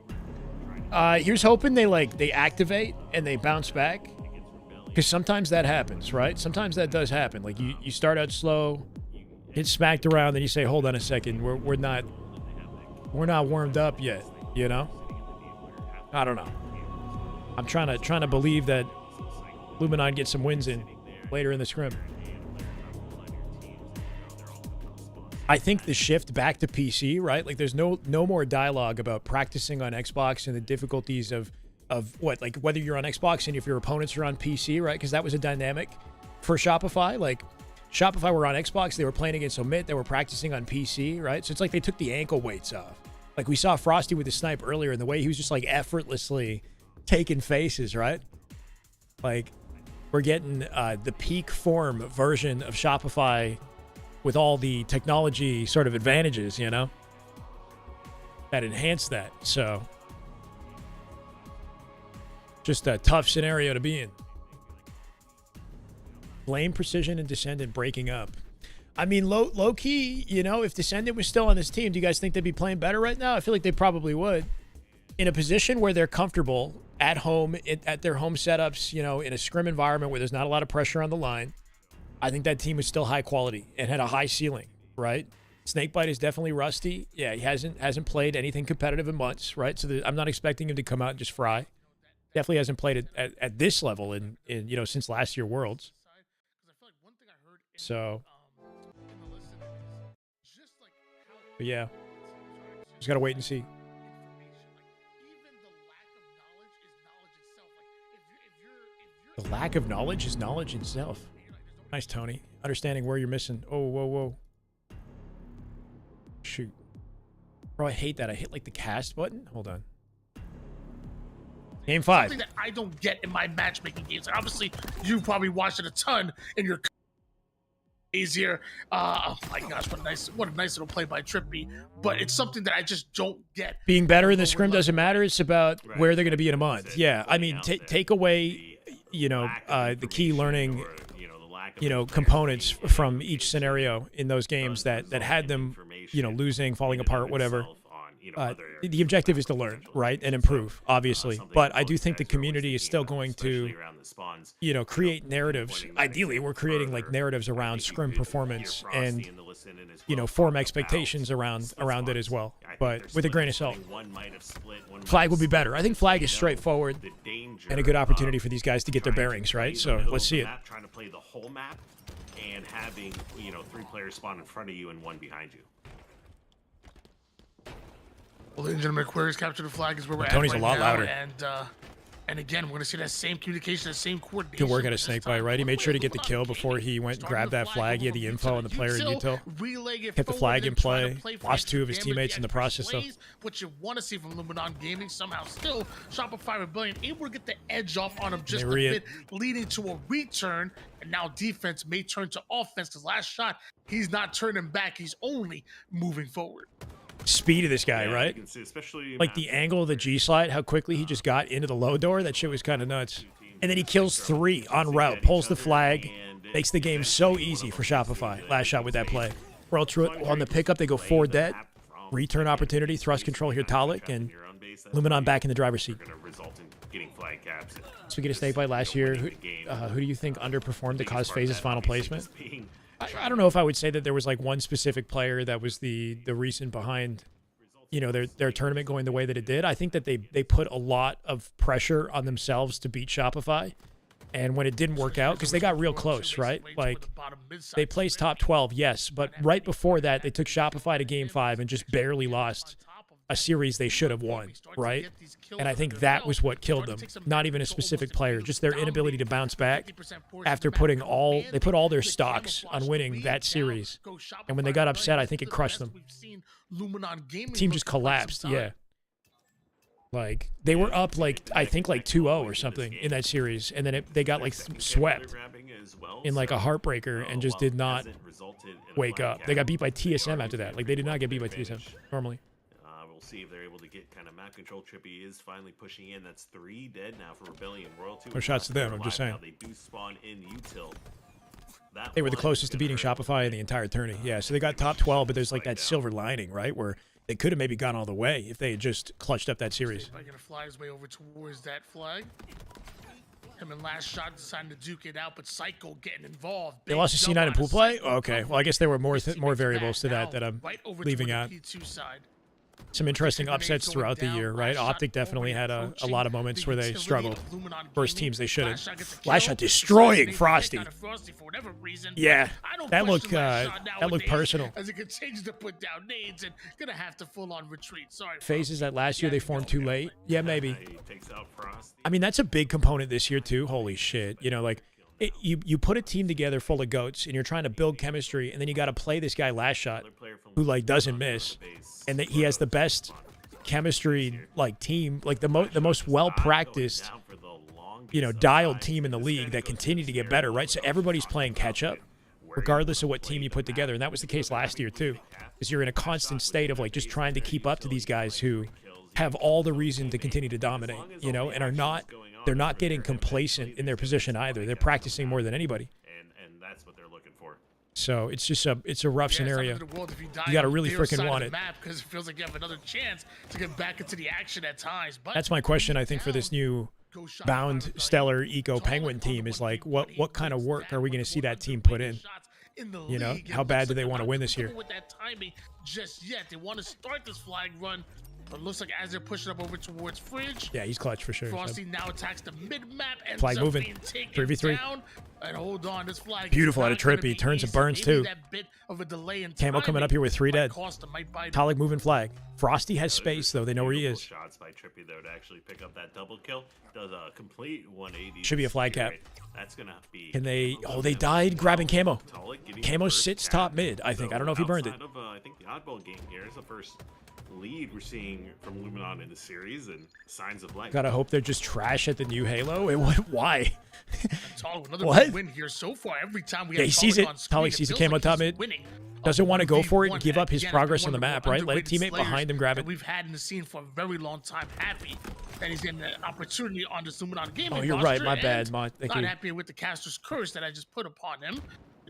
were trying to Here's hoping they activate and they bounce back, because sometimes that happens, right? Sometimes that does happen. Like you start out slow, get smacked around, then you say, hold on a second, we're not warmed up yet, you know? I don't know. I'm trying to believe that Luminon gets some wins in later in the scrim. I think the shift back to PC, right? Like there's no more dialogue about practicing on Xbox and the difficulties of what, like whether you're on Xbox and if your opponents are on PC, right? Because that was a dynamic for Shopify. Like Shopify were on Xbox, they were playing against Omit, they were practicing on PC, right? So it's like they took the ankle weights off. Like we saw Frosty with the snipe earlier, and the way he was just like effortlessly taking faces, right? Like we're getting the peak form version of Shopify with all the technology sort of advantages, you know, that enhance that. So just a tough scenario to be in. Blame Precision and Descendant breaking up. I mean, low key, you know, if Descendant was still on this team, do you guys think they'd be playing better right now? I feel like they probably would. In a position where they're comfortable at home, at their home setups, you know, in a scrim environment where there's not a lot of pressure on the line, I think that team was still high quality and had a high ceiling, right? Snakebite is definitely rusty. Yeah, he hasn't played anything competitive in months, right? So I'm not expecting him to come out and just fry. Definitely hasn't played at this level in you know, since last year Worlds. So, but yeah, just gotta wait and see. The lack of knowledge is knowledge itself. Nice, Tony. Understanding where you're missing. Oh, whoa. Shoot. Bro, I hate that. I hit like the cast button. Hold on. Game 5. Something that I don't get in my matchmaking games. And obviously, you've probably watched it a ton in your easier. Oh my gosh, what a nice little play by Trippy. But it's something that I just don't get. Being better in the scrim doesn't matter. It's about where they're going to be in a month. Yeah, I mean, take away, you know, the key learning, you know, components from each scenario in those games that had them, you know, losing, falling apart, whatever. The objective is to learn, right, and improve, obviously. But I do think the community is still going to, you know, create narratives. Ideally, we're creating like narratives around scrim performance and, you know, form expectations around it as well. But with a grain of salt, flag will be better. I think flag is straightforward and a good opportunity for these guys to get their bearings, right? So let's see it. Trying to play the whole map and having, you know, 3 players spawn in front of you and 1 behind you. Well, ladies and gentlemen, Aquarius capture the flag is where we're Tony's at a lot now, louder. And again, we're going to see that same communication, that same coordination. Good work at a Snakebite, right? He made sure to get the kill before he went and grabbed that flag. He had the info on the player in util. Kept the flag in play. Lost 2 of his teammates in the process, though. What you want to see from Luminon Gaming, somehow still Shopify Rebellion able to get the edge off on him just a bit, leading to a return. And now defense may turn to offense because last shot, he's not turning back. He's only moving forward. Speed of this guy, right? You can see, especially like the angle of the G slide, how quickly he just got into the low door. That shit was kind of nuts. And then he kills 3 on route, pulls the flag, makes the game so easy for Shopify. Last shot with that play. On the pickup, they go 4 dead. Return opportunity, thrust control here, Taulek, and Luminon back in the driver's seat. Speaking of Snakebite last year, who do you think underperformed to cause FaZe's final placement? I don't know if I would say that there was like one specific player that was the reason behind, you know, their tournament going the way that it did. I think that they put a lot of pressure on themselves to beat Shopify. And when it didn't work out, because they got real close, right? Like, they placed top 12, yes. But right before that, they took Shopify to Game 5 and just barely lost a series they should have won, right? And I think that was what killed them. Not even a specific player, just their inability to bounce back after put all their stocks on winning that series. And when they got upset, I think it crushed them. The team just collapsed, yeah. Like, they were up, like, I think, like 2-0 or something in that series. And then they got, like, swept in, like, a heartbreaker and just did not wake up. They got beat by TSM after that. Like, they did not get beat by TSM normally. We'll see if they're able to get kind of map control. Trippy is finally pushing in. That's 3 dead now for Rebellion. Royalty. No shots to them, I'm just saying. They do spawn in util. They were the closest to beating Shopify in the entire tourney. Yeah, so they got top 12, but there's like that silver lining, right? Where they could have maybe gone all the way if they had just clutched up that series. If I gonna fly his way over towards that flag. Him and last shot deciding to duke it out, but Psycho getting involved. They lost to C9 in pool play? Okay, well, I guess there were more variables to that I'm leaving out. Some interesting upsets throughout the year, right? Optic definitely had a lot of moments where they struggled. First teams they should have. Last shot destroying Frosty. Yeah, that looked personal. As it continues to put down nades and gonna have to full on retreat. Sorry. Phases that last year they formed too late. Yeah, maybe. I mean, that's a big component this year too. Holy shit. You know, like you put a team together full of goats and you're trying to build chemistry, and then you got to play this guy last shot who like doesn't miss, and that he has the best chemistry like team, like the most well practiced, you know, dialed team in the league that continue to get better, right? So everybody's playing catch up regardless of what team you put together, and that was the case last year too, because you're in a constant state of like just trying to keep up to these guys who have all the reason to continue to dominate, you know, and they're not getting complacent in their position either. They're practicing more than anybody. And that's what they're looking for. So it's just it's a rough Yeah, it's not scenario. the end of the world if you die You gotta on really their freaking side of want the it. map, because it feels like you have another chance to get back into the action at times. But That's my question, I think, for this new Bound Stellar Eco Penguin team is like, what kind of work are we going to see that team put in? You know, how bad do they want to win this year? With that timing just yet, they want to start this flag run, but it looks like as they're pushing up over towards Fridge, Yeah, he's clutch for sure. Frosty now attacks the mid map and Flag moving. 3v3. down. And hold on, this flag Beautiful is out not of gonna Trippy. be Turns and easy. burns Maybe too. that bit of a delay in Camo coming up timing here with 3 might dead. cost him, might buy Taulek moving flag. Frosty has space though. They know where he Beautiful is. Shots by Trippy though to actually pick up that double kill. Does a complete 180. Should be a flag cap. That's gonna be. Can they? Oh, they died grabbing Camo. Taulek getting Camo the first sits cap. top mid, I think. I don't know if he burned it. Outside of, I think the oddball game here is the first lead we're seeing from Luminon in the series, and signs of life. Gotta hope they're just trash at the new Halo. Taulek, Why? another What? big win here so far. Every time we Yeah, have he sees it. on screen, Taulek sees the feels camo like top he's mid. winning. Doesn't want to go for it and 1v1 give up his again, progress on one the of map, right? Let a underrated teammate slayers behind him grab that it. We've had in the scene for a very long time. Happy that he's getting an opportunity on the Luminon Gaming Oh, you're right. roster, My and bad, Mon. Thank not you. happy with the caster's curse that I just put upon him.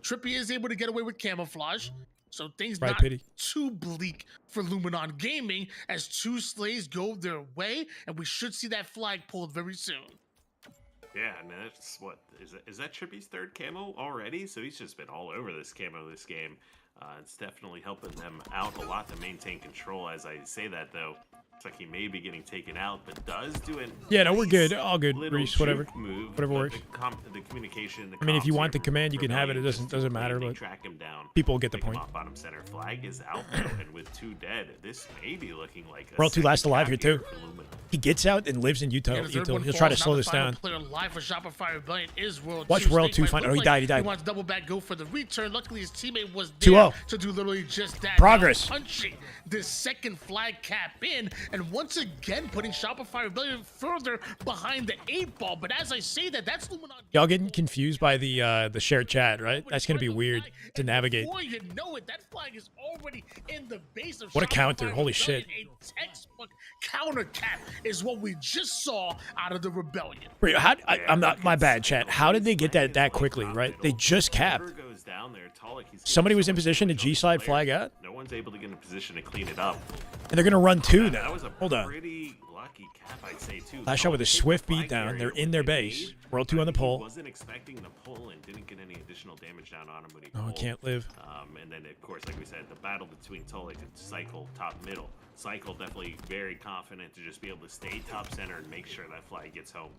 Trippy is able to get away with camouflage, so things Right, not pity. too bleak for Luminon Gaming as 2 slays go their way, and we should see that flag pulled very soon. Yeah, and that's what is that Trippy's 3rd camo already? So he's just been all over this camo this game. It's definitely helping them out a lot to maintain control. As I say that though, it's like he may be getting taken out, but does do it. Yeah, no, we're good. All good, Little Reese. Whatever. juke move, Whatever but works. The communication. The I mean, if you comms want the here command, you from can have it. It Rebellion doesn't just matter. completely But track him down. people get the pick him point. off bottom center flag is out though, and with 2 dead, this may be looking like a We're all 2 last second alive cap here too. for Luminon. He gets out and lives in Utah. Yeah, the third one He'll try to falls. slow Now this the final down. player live for Shopify Rebellion is World Watch 2. World 2 Snakebite find- oh, looked he died, he like died. He wants double back, go for the return. Luckily, his teammate was 2-0. there to do literally just that. Progress. Now punching the second flag cap in, and once again putting Shopify Rebellion further behind the 8 ball. But as I say that, that's Luminon. Y'all getting confused by the shared chat, right? That's gonna be weird to navigate. Before you know it, that flag is already in the base of What a Shopify counter. Holy Rebellion. shit. A textbook counter cap is what we just saw out of the Rebellion. Wait, I'm not. My bad, chat. How did they get that quickly? Right? They just capped. Whoever goes down there, Taulek, he's Somebody getting was so in much position to push on the G-slide players. flag out, No one's able to get in a position to clean it up. and they're gonna run 2 That now. was a Hold on. pretty lucky cap, I'd say, too. Last shot with a Taulek swift hit the beat flag down. They're barrier in their with the base. nade. World 2 on the He pole. wasn't expecting the pull and didn't get any additional damage down on him when he Oh, he pulled. can't live. And then, of course, like we said, the battle between Taulek and Cycle top middle. Cycle definitely very confident to just be able to stay top center and make sure that flag gets home.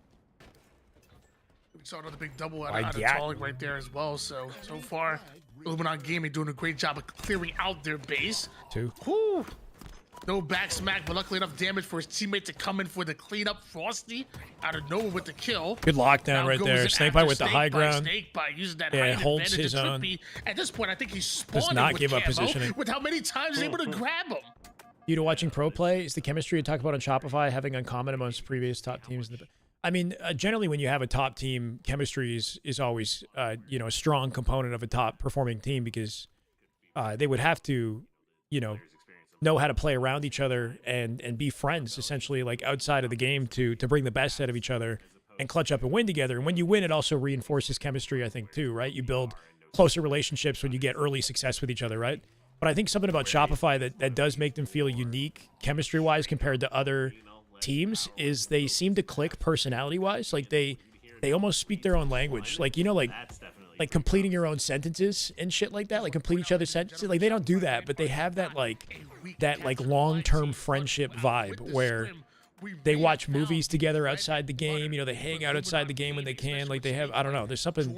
We saw another big double out, Why, out of yeah. Taulek right there as well. So far, Luminon Gaming doing a great job of clearing out their base. 2. Whew. No back smack, but luckily enough damage for his teammate to come in for the cleanup. Frosty out of nowhere with the kill. Good lockdown Now right goes there. in Snakebite after with the high ground. Snakebite using that Yeah, height holds advantage his of own. Trippy. At this point, I think he's spawning not with give up camo positioning. with how many times he's able to grab him. You know, watching pro play is the chemistry you talk about on Shopify having uncommon amongst previous top teams. I mean, generally when you have a top team, chemistry is always you know, a strong component of a top performing team because they would have to, you know how to play around each other and be friends essentially, like outside of the game to bring the best out of each other and clutch up and win together. And when you win, it also reinforces chemistry, I think, too, right? You build closer relationships when you get early success with each other, right? But I think something about Shopify that does make them feel unique chemistry-wise compared to other teams is they seem to click personality-wise. Like they almost speak their own language. Like, you know, like completing your own sentences and shit like that. Like complete each other's sentences. Like they don't do that, but they have that long-term friendship vibe where they watch movies together outside the game. You know, they hang out outside the game when they can. Like they have, I don't know, there's something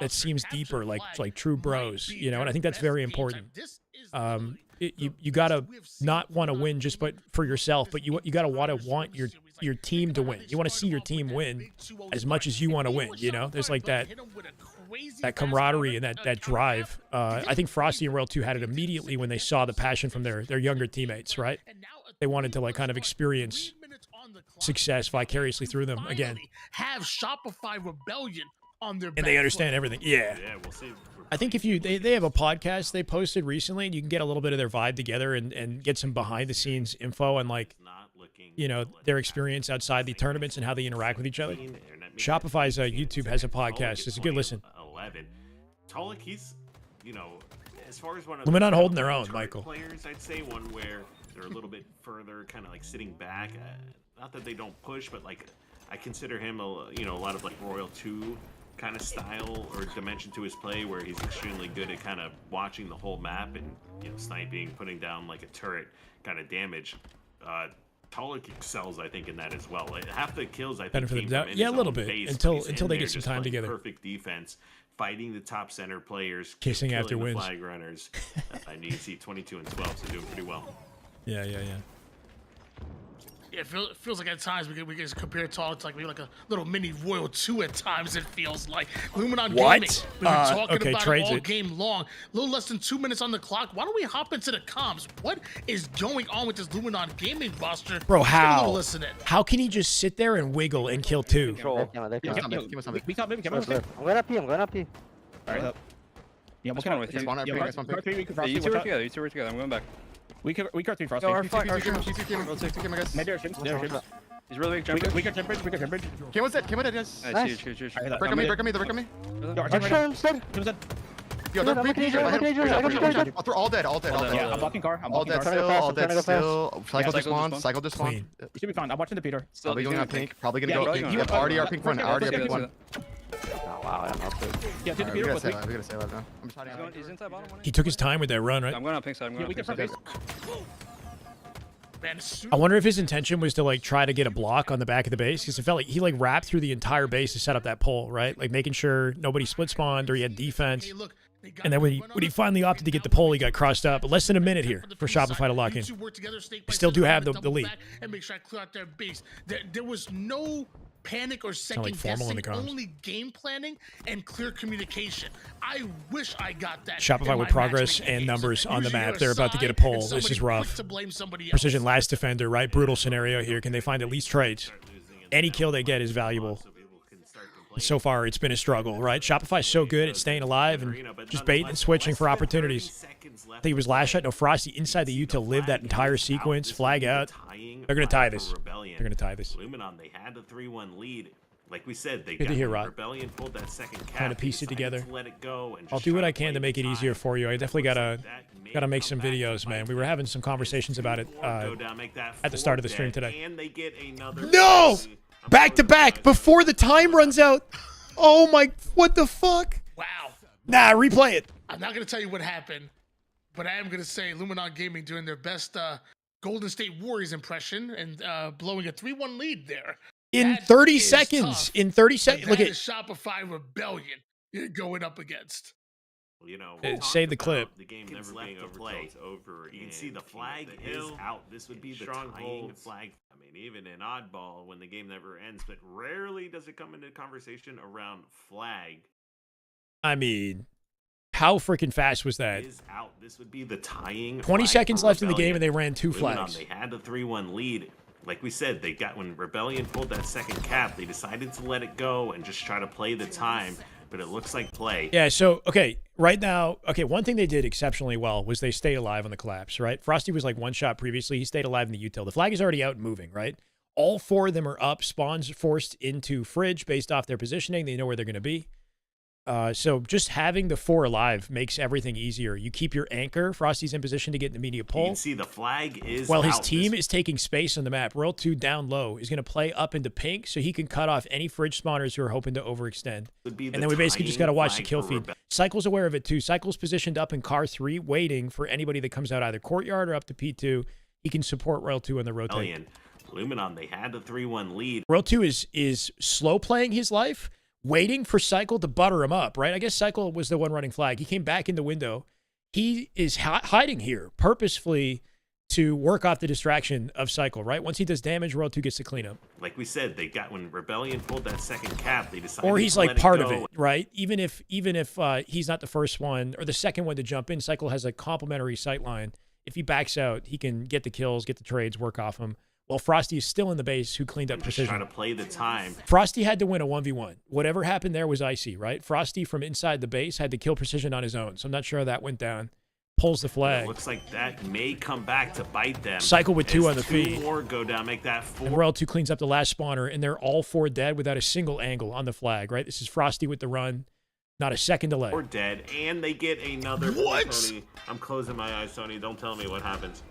that seems deeper, like true bros, you know, and I think that's very important. You gotta not want to win just but for yourself, but you gotta want your team to win. You want to see your team win as much as you want to win. You know, there's like that camaraderie and that drive. I think Frosty and Royal 2 had it immediately when they saw the passion from their younger teammates. Right, they wanted to like kind of experience success vicariously through them again. Have Shopify Rebellion on their and they understand everything. Yeah. Yeah, we'll see. I think if they have a podcast they posted recently and you can get a little bit of their vibe together and get some behind the scenes info and like, you know, their experience outside the tournaments and how they interact with each other. Shopify's YouTube has a podcast. It's a good listen. 11. Taulek, he's you know, as far as one of Luminon the holding their own, turret Michael. players, I'd say one where they're a little bit further, kind of like sitting back. Not that they don't push, but like I consider him a lot of like Royal 2 kind of style or dimension to his play, where he's extremely good at kind of watching the whole map and sniping, putting down like a turret kind of damage. Taulek excels, I think, in that as well. Like, half the kills, I think, Benefit of came the doubt. from in Yeah, a his little own bit, base, until but he's they in get there some just time playing together. Perfect defense, fighting the top center players, Kissing killing after the wins. flag runners. And you can see 22 and 12, so doing pretty well. Yeah. Yeah, it feels like at times we can compare Taulek to like maybe like a little mini Royal 2 at times. It feels like Luminon What? Gaming. We've been talking okay, about trades it all it. game long. A little less than 2 minutes on the clock. Why don't we hop into the comms? What is going on with this Luminon Gaming roster? Bro, Let's give a how? little listen in. How can he just sit there and wiggle and kill 2? We can't move. I'm going up P. Alright. Yeah, What's going on with you? Spawn, Yeah, spawn, Mark- we could Yeah, you two work together. You two work together. I'm going back. We could 3 frost. Go, our flag. Maybe our ships. He's really big. Jump. We could jump bridge. Came with it, yes. Nice. Huge. Break on me, break on me. I'm dead. Yo, they're I'm pre dangerous, I'm dangerous. They're all dead. Yeah, I'm blocking car. All dead still, all dead still. Cycle just spawned, cycle just spawned. Clean. We should be fine. I'm watching the Peter. Probably going on pink, probably gonna Yeah, go. bro, You have already our pink one, already our pink one. Oh, wow, I'm not good. Yeah, take the We Peter. gotta save that, we gotta save that now. I'm just hiding out. He's inside bottom. He took his time with that run, right? I'm going on pink side. I'm going Yeah, on we pink can side. front Man, as soon I wonder if his intention was to like try to get a block on the back of the base, because it felt like he like wrapped through the entire base to set up that pole, right? Like making sure nobody split spawned or he had defense. Hey, look, they got And then when one on he the- finally opted to get the pole, he got crossed up. But less than a minute here for Shopify to lock in. You two work together, Snakebite They still said do they're have gonna the double lead. back and make sure I clear out their base. There was no panic or second like formal in guessing, the comms. only game planning and clear communication. I wish I got that. Shopify in with my progress matchmaking and games. numbers on the Usually map. you're They're about to get a aside pole. and This somebody is quick rough. to blame somebody else. Precision last defender, right? Brutal scenario here. Can they find at least trades? Any kill they get is valuable. So far, it's been a struggle, right? Shopify's so good at staying alive and just baiting and switching for opportunities. I think it was last shot. No, Frosty inside the U to live that entire sequence. Flag out. They're going to tie this. They're going to tie this. Luminon, they had the 3-1 lead. Like we said, they Good to got hear, when Rod. Rebellion pulled that second cap. Trying to piece they it decided together. to let it go and I'll just do try what I to can play to make it the easier time. for you. I definitely gotta make some come back videos, to man. bite We were them. having some conversations about it Go down, make that at the start of the 4 stream dead, today. and they get another No! three. I'm Back to so back surprised. before the time runs out. Oh my! What the fuck? Wow. Nah, replay it. I'm not going to tell you what happened, but I am going to say Luminon Gaming doing their best Golden State Warriors impression and blowing a 3-1 lead there. In That 30 is seconds. tough. In 30 But seconds. that Look at. is Shopify Rebellion you're going up against. You know, Save the clip. The game never being overplayed. Over. You can see the flag is out. This would be the tying flag. I mean, even in oddball, when the game never ends, but rarely does it come into conversation around flag. I mean, how freaking fast was that? Is out. This would be the tying. 20 flag seconds for left in the game, Rebellion. and they ran 2 Luminon, flags. They had the 3-1 lead. Like we said, they got when Rebellion pulled that second cap, they decided to let it go and just try to play the time. But it looks like play. Yeah, so, okay, right now, okay, one thing they did exceptionally well was they stayed alive on the collapse, right? Frosty was like 1 shot previously. He stayed alive in the util. The flag is already out and moving, right? All 4 of them are up. Spawns forced into fridge based off their positioning. They know where they're going to be. So just having the 4 alive makes everything easier. You keep your anchor. Frosty's in position to get an immediate You pull. can see the flag is Well, his out. team is taking space on the map. Royal 2 down low is going to play up into pink so he can cut off any fridge spawners who are hoping to overextend. Would be the And then we basically just tying got to watch the flag kill for feed. Rebellion. Cycle's aware of it too. Cycle's positioned up in car 3, waiting for anybody that comes out either courtyard or up to P2. He can support Royal 2 on the rotate. Luminon, they had the 3-1 lead. Royal 2 is slow playing his life, waiting for Cycle to butter him up, right? I guess Cycle was the one running flag. He came back in the window. He is hiding here purposefully to work off the distraction of Cycle, right? Once he does damage, Royal 2 gets to clean up. Like we said, they got when Rebellion pulled that second cap, they decided Or he's to like let part it of go. it, right? Even if he's not the first one or the second one to jump in, Cycle has a complementary sight line. If he backs out, he can get the kills, get the trades, work off him. While Frosty is still in the base, who cleaned up Just precision. trying to play the time. Frosty had to win a 1v1. Whatever happened there was icy, right? Frosty from inside the base had to kill precision on his own. So I'm not sure how that went down. Pulls the It flag. looks like that may come back to bite them. Cycle with 2 As on the feed. 2 more go down, make that 4. And Royal 2 cleans up the last spawner, and they're all 4 dead without a single angle on the flag, right? This is Frosty with the run. Not a second delay. Or dead, and they get another. What? Tony, I'm closing my eyes, Tony. Don't tell me what happens.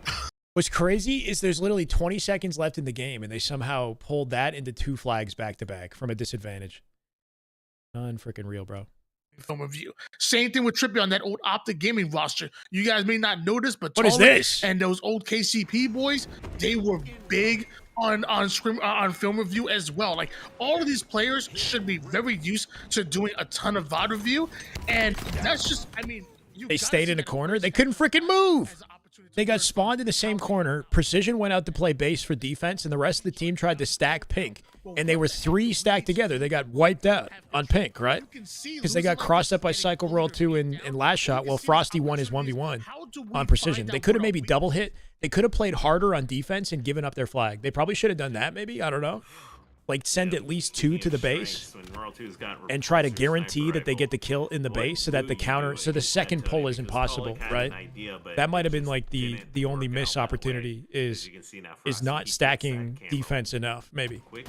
What's crazy is there's literally 20 seconds left in the game, and they somehow pulled that into 2 flags back to back from a disadvantage. Unfreaking real, bro. Film review. Same thing with Trippy on that old Optic Gaming roster. You guys may not notice, but What is Taulek this? and those old KCP boys, they were big on Scrim on film review as well. Like all of these players should be very used to doing a ton of VOD review, and that's just, I mean, They stayed in a corner. They couldn't freaking move. They got spawned in the same corner. Precision went out to play base for defense, and the rest of the team tried to stack pink. And they were 3 stacked together. They got wiped out on pink, right? Because they got crossed up by Cycle Roll 2 in last shot, while Frosty won his 1v1 on Precision. They could have maybe double hit. They could have played harder on defense and given up their flag. They probably should have done that, maybe. I don't know. Like, send at least 2 to the base and try to guarantee that they get the kill in the base so that the counter, so the second pull isn't possible, right? That might have been like the only miss opportunity is not stacking defense enough, maybe. Quick,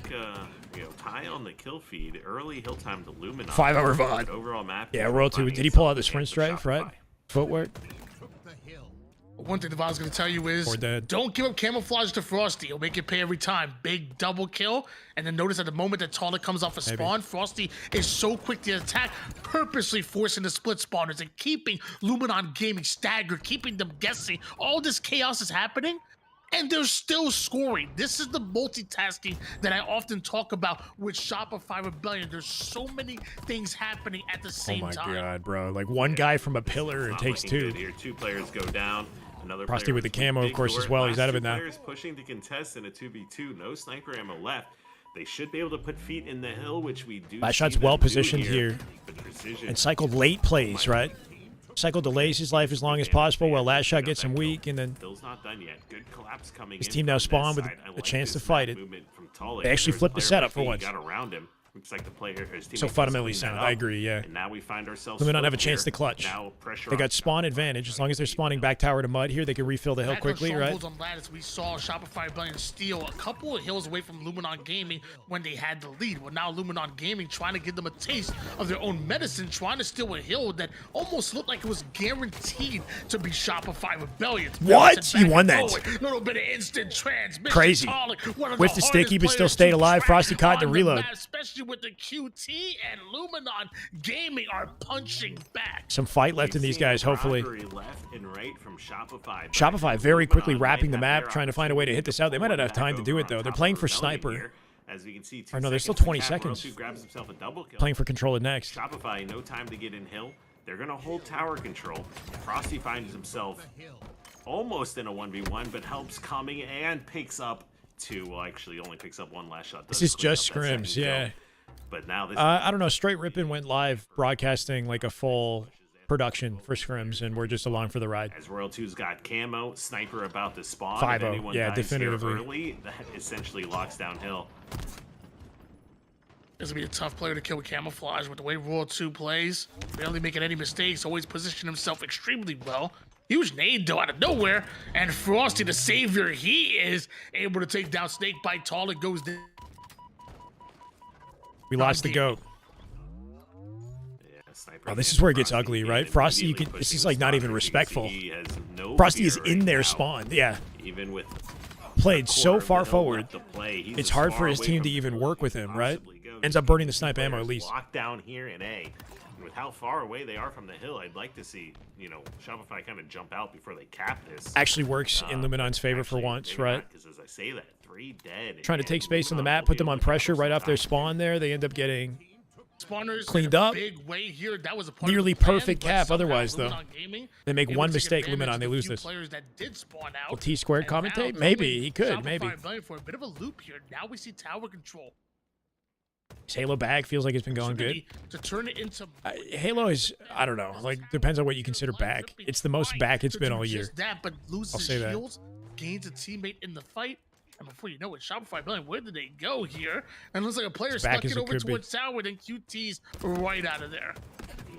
tie on the kill feed. Early hill time to Luminon. 5-hour VOD. Overall map. Yeah, Royal 2. Did he pull out the sprint strafe, right? Footwork. One thing the VOD's going to tell you is don't give up camouflage to Frosty. He'll make it pay every time. Big double kill. And then notice at the moment that Taulek comes off a spawn, Frosty is so quick to attack, purposely forcing the split spawners and keeping Luminon Gaming staggered, keeping them guessing. All this chaos is happening, and they're still scoring. This is the multitasking that I often talk about with Shopify Rebellion. There's so many things happening at the same time. Oh my god, bro. Like one guy from a pillar and takes 2. Here, 2 players go down. Another Frosty with the camo, of course, as well. He's out of it now. Players pushing to contest in a 2v2. No sniper ammo left. They should be able to put feet in the hill, which we do. Last shot's well positioned here. And Cycle late plays, right? Cycle delays his life as long as possible while last shot gets him weak, and then Hill's not done yet. Good collapse coming his team now spawn with a chance to fight it. They actually flipped the setup for once. Got around him. Looks like the player, his So fundamentally sound. I agree, yeah. And now we find ourselves Luminon have a chance to clutch. They got spawn advantage. As long as they're spawning back tower to mud here, they can refill the hill quickly, right? On lattice, we saw Shopify Rebellion steal a couple of hills away from Luminon Gaming when they had the lead. Well, now Luminon Gaming trying to give them a taste of their own medicine, trying to steal a hill that almost looked like it was guaranteed to be Shopify Rebellion. What? He won that. Little bit of instant transmission. Crazy. With the sticky, but still stayed alive. Frosty caught the reload. Especially with the QT and Luminon Gaming are punching back. Some fight left in these guys, hopefully. Left and right from Shopify very quickly wrapping the map, trying to find a way to hit this out. They might not have time to do it, though. They're playing for sniper. As we can see, Or no, there's still 20 seconds. Grabs himself a double kill. Playing for control next. Shopify, no time to get in hill. They're going to hold tower control. Frosty finds himself almost in a 1v1, but helps coming and picks up 2. Well, actually, only picks up 1 last shot. This is just scrims, yeah. But now this I don't know. Straight Rippin went live broadcasting like a full production for scrims, and we're just along for the ride. As Royal 2's got camo, sniper about to spawn. 5-0, yeah, definitively. Early, that essentially locks down hill. This will be a tough player to kill with camouflage with the way Royal 2 plays. Barely making any mistakes, always position himself extremely well. Huge nade though out of nowhere, and Frosty, the savior he is, able to take down Snakebite. Taulek goes down. We lost the goat. Oh, this is where it gets ugly, right? Frosty, you can. This is like not even respectful. Frosty is in their spawn. Yeah. Even with played so far forward, it's hard for his team to even work with him, right? Ends up burning the snipe ammo at least. Locked down here in A. And with how far away they are from the hill, I'd like to see, Shopify kind of jump out before they cap this. Actually works in Luminon's favor for once, right? Because as I say that, 3 dead. Trying to take space on the map, put them on pressure right off their spawn there. They end up getting Spawners cleaned up. Big way here. That was a Nearly perfect cap otherwise, though. They make one mistake, Luminon, they lose this. Will T-Squared commentate? Maybe. He could, maybe. For a bit of a loop here. Now we see tower control. His Halo bag feels like it's been going good. To turn it into Halo is, I don't know, like depends on what you consider back. It's the most back it's been all year. But loses I'll say that. shields, gains a teammate in the fight. And before you know it, Shopify Rebellion, where did they go here? And it looks like a player stuck it over towards tower, then QT's right out of there.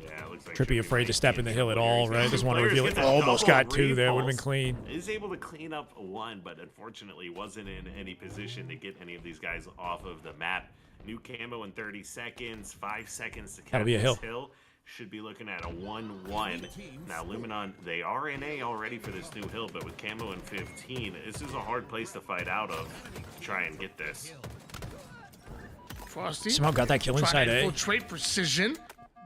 Yeah, it looks like Trippy afraid to step in the hill at all, right? Doesn't want to reveal it. Almost got 2 there. Would have been clean. Is able to clean up 1, but unfortunately wasn't in any position to get any of these guys off of the map. New camo in 30 seconds, 5 seconds to cap That'll be a this hill. hill. should be looking at a 1-1. Now, Luminon, they are in A already for this new hill, but with Camo and 15, this is a hard place to fight out of to try and get this. Frosty Somehow got that kill inside A. Infiltrate Precision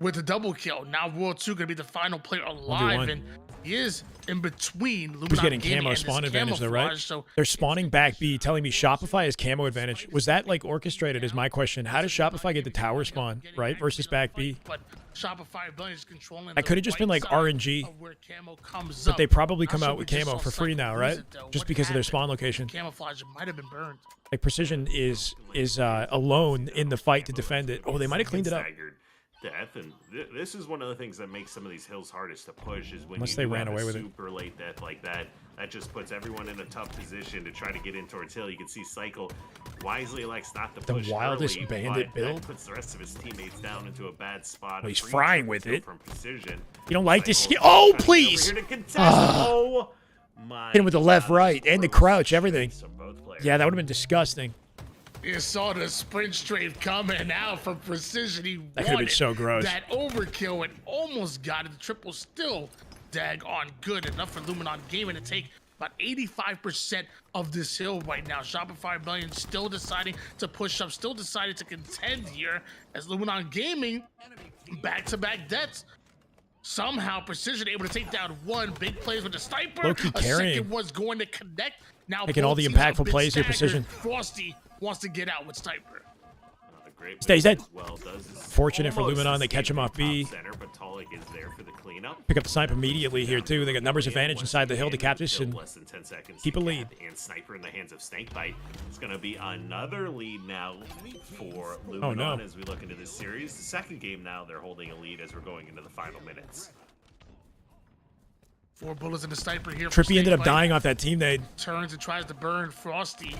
with a double kill. Now World 2 going to be the final player alive, 1v1. and he is in between Luminon Who's getting Gaming camo and spawn this advantage though, right? camouflage, so They're spawning back B, telling me Shopify has camo advantage. Was that like orchestrated is my question. How does Shopify get the tower spawn, right? Versus back B? But Shopify is controlling I could have just been like RNG, but they probably come out with camo for free now, right? Just because of their spawn location. Camouflage might have been burned. Like Precision is alone in the fight to defend it. Oh, they might have cleaned it up. Staggered death, and this is one of the things that makes some of these hills hardest to push is when Unless you they do ran have away a with it. super late death like that. That just puts everyone in a tough position to try to get in towards hill. You can see Cycle wisely elects not to The push wildest early, bandit but build. that puts the rest of his teammates down into a bad spot. Oh, he's Free frying kill with it. from Precision. You don't like this Cycle skill? Oh, trying to get over please! here to contest. Oh my! Hit him with the left, God, right, and the crouch, everything. from both players. Yeah, that would have been disgusting. You saw the sprint strafe coming out from Precision. He That could have been wanted so gross. that overkill and almost got it. The triple still dag on good enough for Luminon Gaming to take about 85% of this hill right now. Shopify Rebellion still deciding to push up, still decided to contend here as Luminon Gaming back-to-back deaths. Somehow Precision able to take down one big plays with the sniper. Low-key carrying. Second was going to connect. Now Making all both the teams a impactful bit plays here, staggered. Precision. Frosty wants to get out with sniper. Great Stays dead. as well, does his Fortunate for almost Luminon, they catch escape him off from B. top center, but Taulek is there for the cleanup. Pick up the snipe immediately here too. They got numbers advantage inside the hill to cap this and Less than 10 seconds keep to a lead. cap, and Sniper in the hands of Snakebite. It's going to be another lead now for Luminon Oh, no. as we look into this series. The second game now, they're holding a lead as we're going into the final minutes. 4 bullets in the sniper here. from Trippy ended up Snakebite. dying off that team nade. Turns and tries to burn Frosty.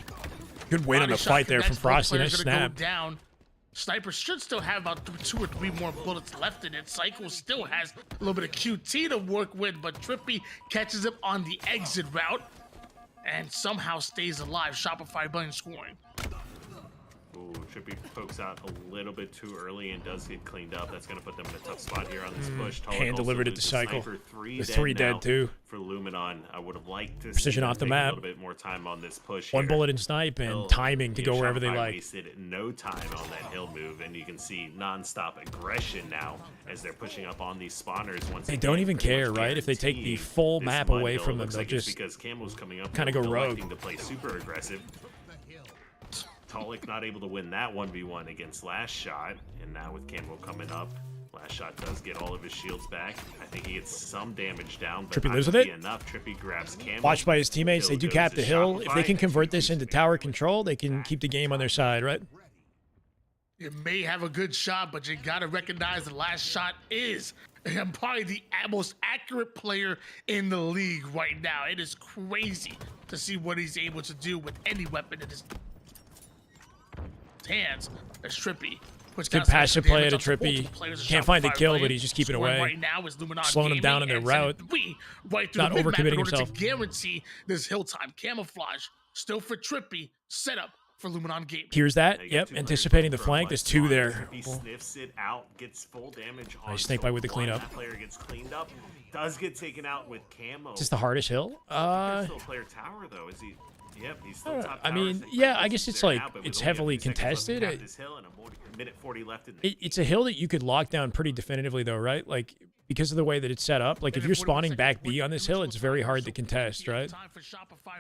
Good win in Body the shot fight there from connects, both Frosty. players Nice gonna snap. Go down. Sniper should still have about 2 or 3 more bullets left in it. Cycle still has a little bit of QT to work with, but Trippy catches him on the exit route and somehow stays alive. Shopify Rebellion scoring. Ooh, Trippy pokes out a little bit too early and does get cleaned up. That's going to put them in a tough spot here on this push. Taulek Hand also delivered it to loses Cycle. Sniper, The 3 dead now too. For Luminon, I would have liked to Precision see them off the take map. a little bit more time on this push. One here. bullet in snipe and Hill, timing to you go know, wherever they Shopify like. wasted no time on that hill move, and you can see non-stop aggression now as they're pushing up on these spawners. Once They again, don't even pretty much care, right? If they take the guaranteeing full this map mud away hill. from them, Looks they'll like it's just because Camo's coming up, kinda go electing rogue. to play super aggressive. Taulek not able to win that 1v1 against Last Shot, and now with Camo coming up, Last Shot does get all of his shields back. I think he gets some damage down, but Trippy not lives with gonna be it. enough. Trippy grabs Camo. Watched by his teammates. They do Hill cap goes the to hill. If they can Shopify. convert this into tower control, they can keep the game on their side, right? You may have a good shot, but you got to recognize the Last Shot is probably the most accurate player in the league right now. It is crazy to see what he's able to do with any weapon in his hands. As Trippy puts Good down some passive extra play damage at a onto Trippy. multiple players of Can't find the Shopify kill, but Rebellion. he's just keeping Scoring away. right now is Luminon Slowing him down in Gaming their and route. sending 3 right through Not the mid-map overcommitting in order himself. to guarantee this hill time. Camouflage still for Trippy. Set up for Luminon Gaming. Here's that. They get Yep, 2 players anticipating the from flank. one There's 2 spawn. there. Trippy sniffs it out, gets full damage on Nice Snakebite with the one. cleanup. That player gets cleaned up, does get taken out with Camo. Is this the hardest hill? He's still player tower though, is he? Yep, he's still top I tower. mean, Snakebite yeah, I is guess it's there like now, but it's with only a heavily few seconds left to contested. cap this hill and a minute 40 left in the It's a hill that you could lock down pretty definitively, though, right? Like, because of the way that it's set up. Like, if you're spawning back B on this hill, it's very hard to contest, right?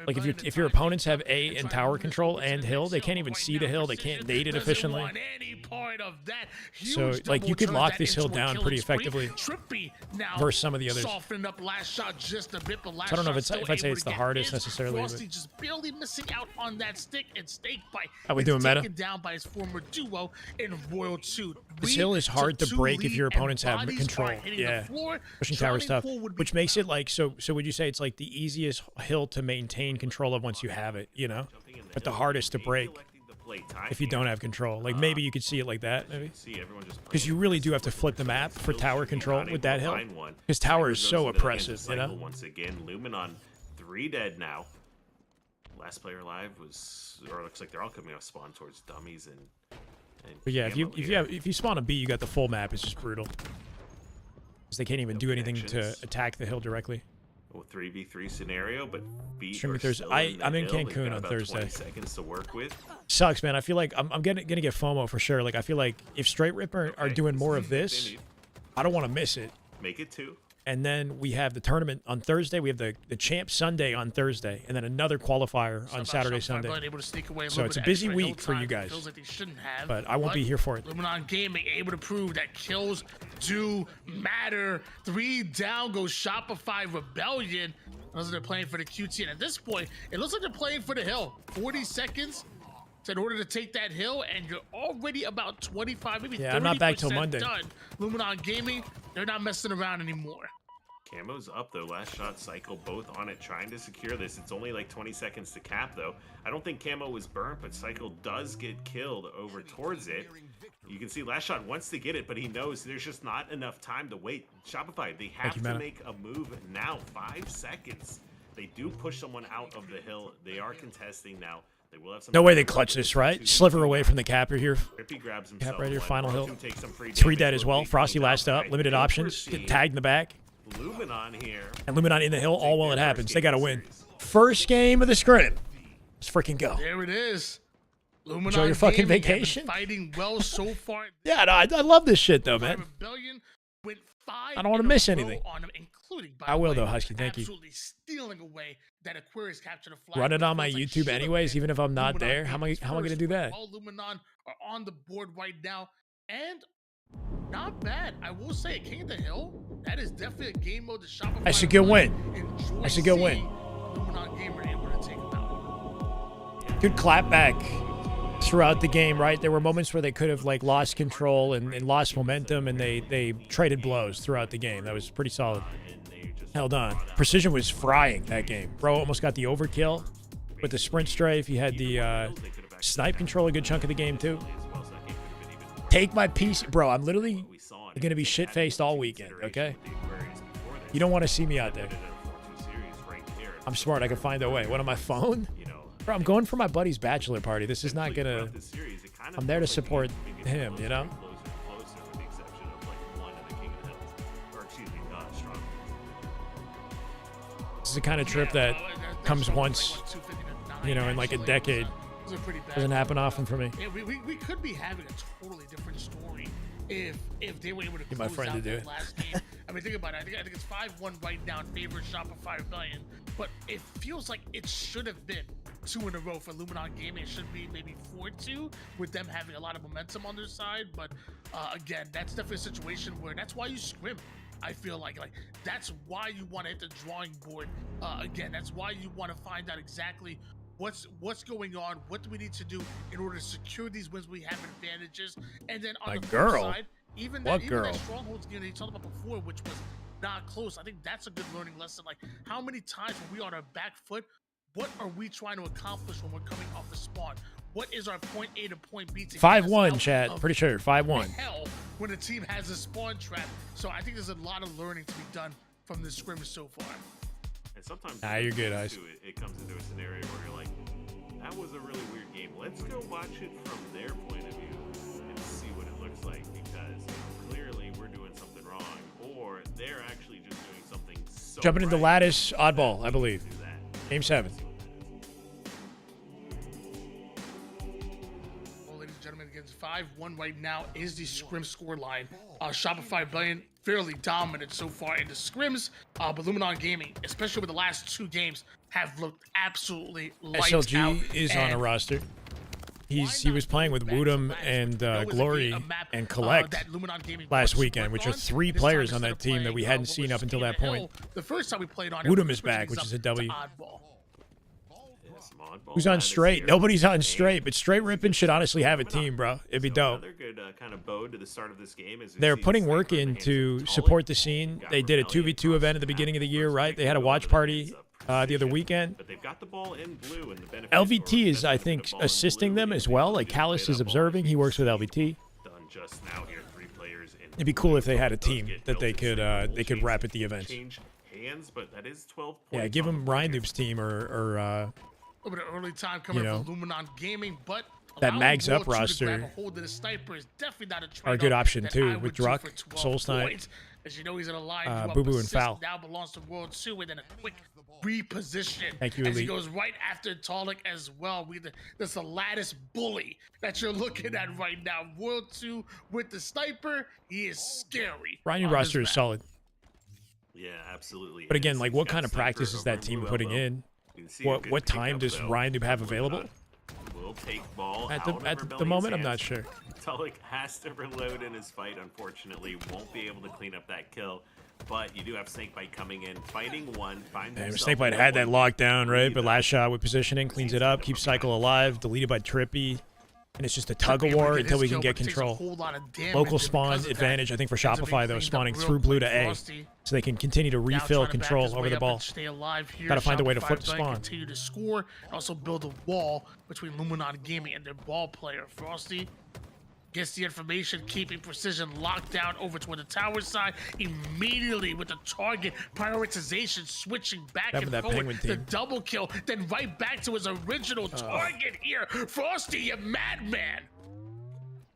Like, if your opponents have A and tower control and hill, they can't even see the hill. They can't nade it efficiently. So, like, you could lock this hill down pretty effectively versus some of the others. Softened up Last Shot just a bit, but Last So I don't know if Shot I'd say still it's the able to get hardest his. necessarily, Frosty but- just barely missing out on that stick, and Snakebite How we is doing, meta? taken down by his former duo in Royal 2. This hill is hard to 3-2 break if lead, your and opponents have bodies control. are hitting the Yeah. floor. Pushing tower Shining stuff, Pool would be which makes it like so would you say it's like the easiest hill to maintain control of once you have it, you know, but the hardest to break if you don't have control? Like, maybe you could see it like that, maybe, because you really do have to flip the map for tower control with that hill, because tower is so oppressive, you know. Once again, Luminon 3 dead now. Last player alive was, or it looks like they're all coming off spawn towards dummies and But yeah, Camo here. if you spawn a B, you got the full map. It's just brutal. Because they can't even do anything to attack the hill directly. 3v3 scenario, but Streaming Thursday. I'm in Cancun on Thursday. 20 seconds to work with. Sucks, man. I feel like I'm gonna get FOMO for sure. Like I feel like if Straight Ripper are doing more of this, I don't want to miss it. Make it 2. And then we have the tournament on Thursday. We have the Champ Sunday on Thursday, and then another qualifier on Saturday, Sunday. So it's a busy week for you guys. Feels like they shouldn't have, but I won't be here for it. Luminon Gaming able to prove that kills do matter. 3 down goes Shopify Rebellion. Unless they're playing for the QT. And at this point, it looks like they're playing for the hill. 40 seconds in order to take that hill, and you're already about 25, maybe 30% I'm not back till Monday. done. Luminon Gaming, they're not messing around anymore. Camo's up though. Last shot, Cycle both on it, trying to secure this. It's only like 20 seconds to cap though. I don't think Camo was burnt, but Cycle does get killed over towards it. You can see Last Shot wants to get it, but he knows there's just not enough time to wait. Shopify, they have to make a move now. 5 seconds. They do push someone out of the hill. They are contesting now. They will have some. No way they clutch this, right? Sliver away from the capper here. Trippy grabs himself. Cap right here, final hill. 3 dead as well. Frosty last up. Limited options. Get tagged in the back. Luminon here. And Luminon in the hill all while it happens. They got to win. First game of the Scrim. Let's freaking go. There it is. Luminon Enjoy your fucking Gaming vacation. Fighting well so far. Yeah, no, I love this shit though, man. Rebellion went 5 I don't want to miss anything. on him, including, by I will the way, though, Husky. Thank you. absolutely stealing away that Aquarius capture the flag. Run it on my Feels like YouTube should've anyways, been even if I'm not Luminon there. How am I Gaming's gonna first, do but that? All Luminon are on the board right now, and not bad. I will say, King of the Hill, that is definitely a game mode that Shopify. That's a good win. Enjoy That's a good win. seeing Luminon Gamer able to take him out. Good clap back throughout the game, right? There were moments where they could have like lost control and lost momentum, and they traded blows throughout the game. That was pretty solid. Held on. Precision was frying that game. Bro almost got the overkill with the sprint strafe. He had the snipe control a good chunk of the game too. Take my piece. Bro, I'm literally going to be shit-faced all weekend, okay? You don't want to see me out there. I'm smart. I can find a way. What, on my phone? Bro, I'm going for my buddy's bachelor party. This is not going to... I'm there to support him, you know? This is the kind of trip that comes once, you know, in like a decade. Doesn't happen often for me. Yeah, we could be having a totally different story if they were able to Get my close friend out to do that it. last game. I mean, think about it. I think it's 5-1 right now in favor of Shopify Rebellion, but it feels like it should have been 2 in a row for Luminon Gaming. It should be maybe 4-2 with them having a lot of momentum on their side. But again, that's definitely a situation where that's why you scrim. I feel like that's why you want to hit the drawing board. Again, that's why you want to find out exactly what's going on, what do we need to do in order to secure these wins. We have advantages, and then on the flip side, even that strongholds game that you talked about before, which was not close. I think that's a good learning lesson. Like, how many times when we are on our back foot, what are we trying to accomplish when we're coming off the spawn? What is our point A to point B to 5-1, Chad. Pretty sure 5-1. Hell, when a team has a spawn trap. So I think there's a lot of learning to be done from this scrimmage so far. And sometimes you're good, Ice. It comes into a scenario where you're like, that was a really weird game. Let's go watch it from their point of view and see what it looks like, because clearly we're doing something wrong, or they're actually just doing something so Jumping into right. Lattice, oddball, I believe. Game 7. Well, ladies and gentlemen, against 5-1 right now is the Scrim score line. Shopify Rebellion fairly dominant so far in the Scrims, but Luminon Gaming, especially with the last 2 games, have looked absolutely lights out. SLG is on a roster. He was playing with Woodham and Glory and Collect last weekend, which are 3 players on that team that we hadn't seen up until that point. The first time we played on Woodham is back, which is a W. Oddball. Who's on straight? Nobody's on straight, but Straight Rippin' should honestly have a team, bro. It'd be dope. Another good kind of bow to the start of this game is They're putting work in to support the scene. They did a 2v2 event at the beginning of the year, right? They had a watch party the other weekend. But they've got the ball in blue, and the benefit LVT is, I think, assisting them as well. Like, Callus is observing. He works with LVT. done just now here. 3 players in. It'd be cool if they had a team that they could wrap at the events. Change hands, but that is 12 points. Yeah, give them Ryandoop's team or A little bit of early time coming from Luminon Gaming, but that Mags Up roster hold of the sniper is definitely not a are a good option too with Druck, Soul Snipe. as you know he's gonna line you up. Boo Boo and Assist Foul. now belongs to World 2, and then a quick reposition. Thank you, as he Elite. goes right after Taulek as well. That's the lattice bully that you're looking at right now. World 2 with the sniper, he is scary. Ryan on roster this is map. solid. Yeah, absolutely. But again, is. like, He's what got kind of sniper practice is over that team Blue putting Elbow. in? You can see a good What time pickup, does though, Ryan have from available? Luminon. Will take ball At out the of at the Rebellion's moment, I'm hands. not sure. Taulek has to reload in his fight, unfortunately. Won't be able to clean up that kill. But you do have Snakebite coming in, fighting one, finds Damn, himself Snakebite in had that one locked down, right? lead, But though. last shot with positioning cleans it up, keeps Cycle alive, deleted by Trippy. And it's just a tug of war until we can get control. Local spawn advantage, I think, for Shopify, though, spawning through blue to A. So they can continue to refill control over the ball. Gotta find a way to flip the spawn. Continue to score, and also build a wall between Luminon Gaming and their ball player. Frosty gets the information, keeping precision locked down over toward the tower side. Immediately with the target prioritization, switching back That and with that forward. Penguin The team. double kill, then right back to his original target here. Frosty, you madman.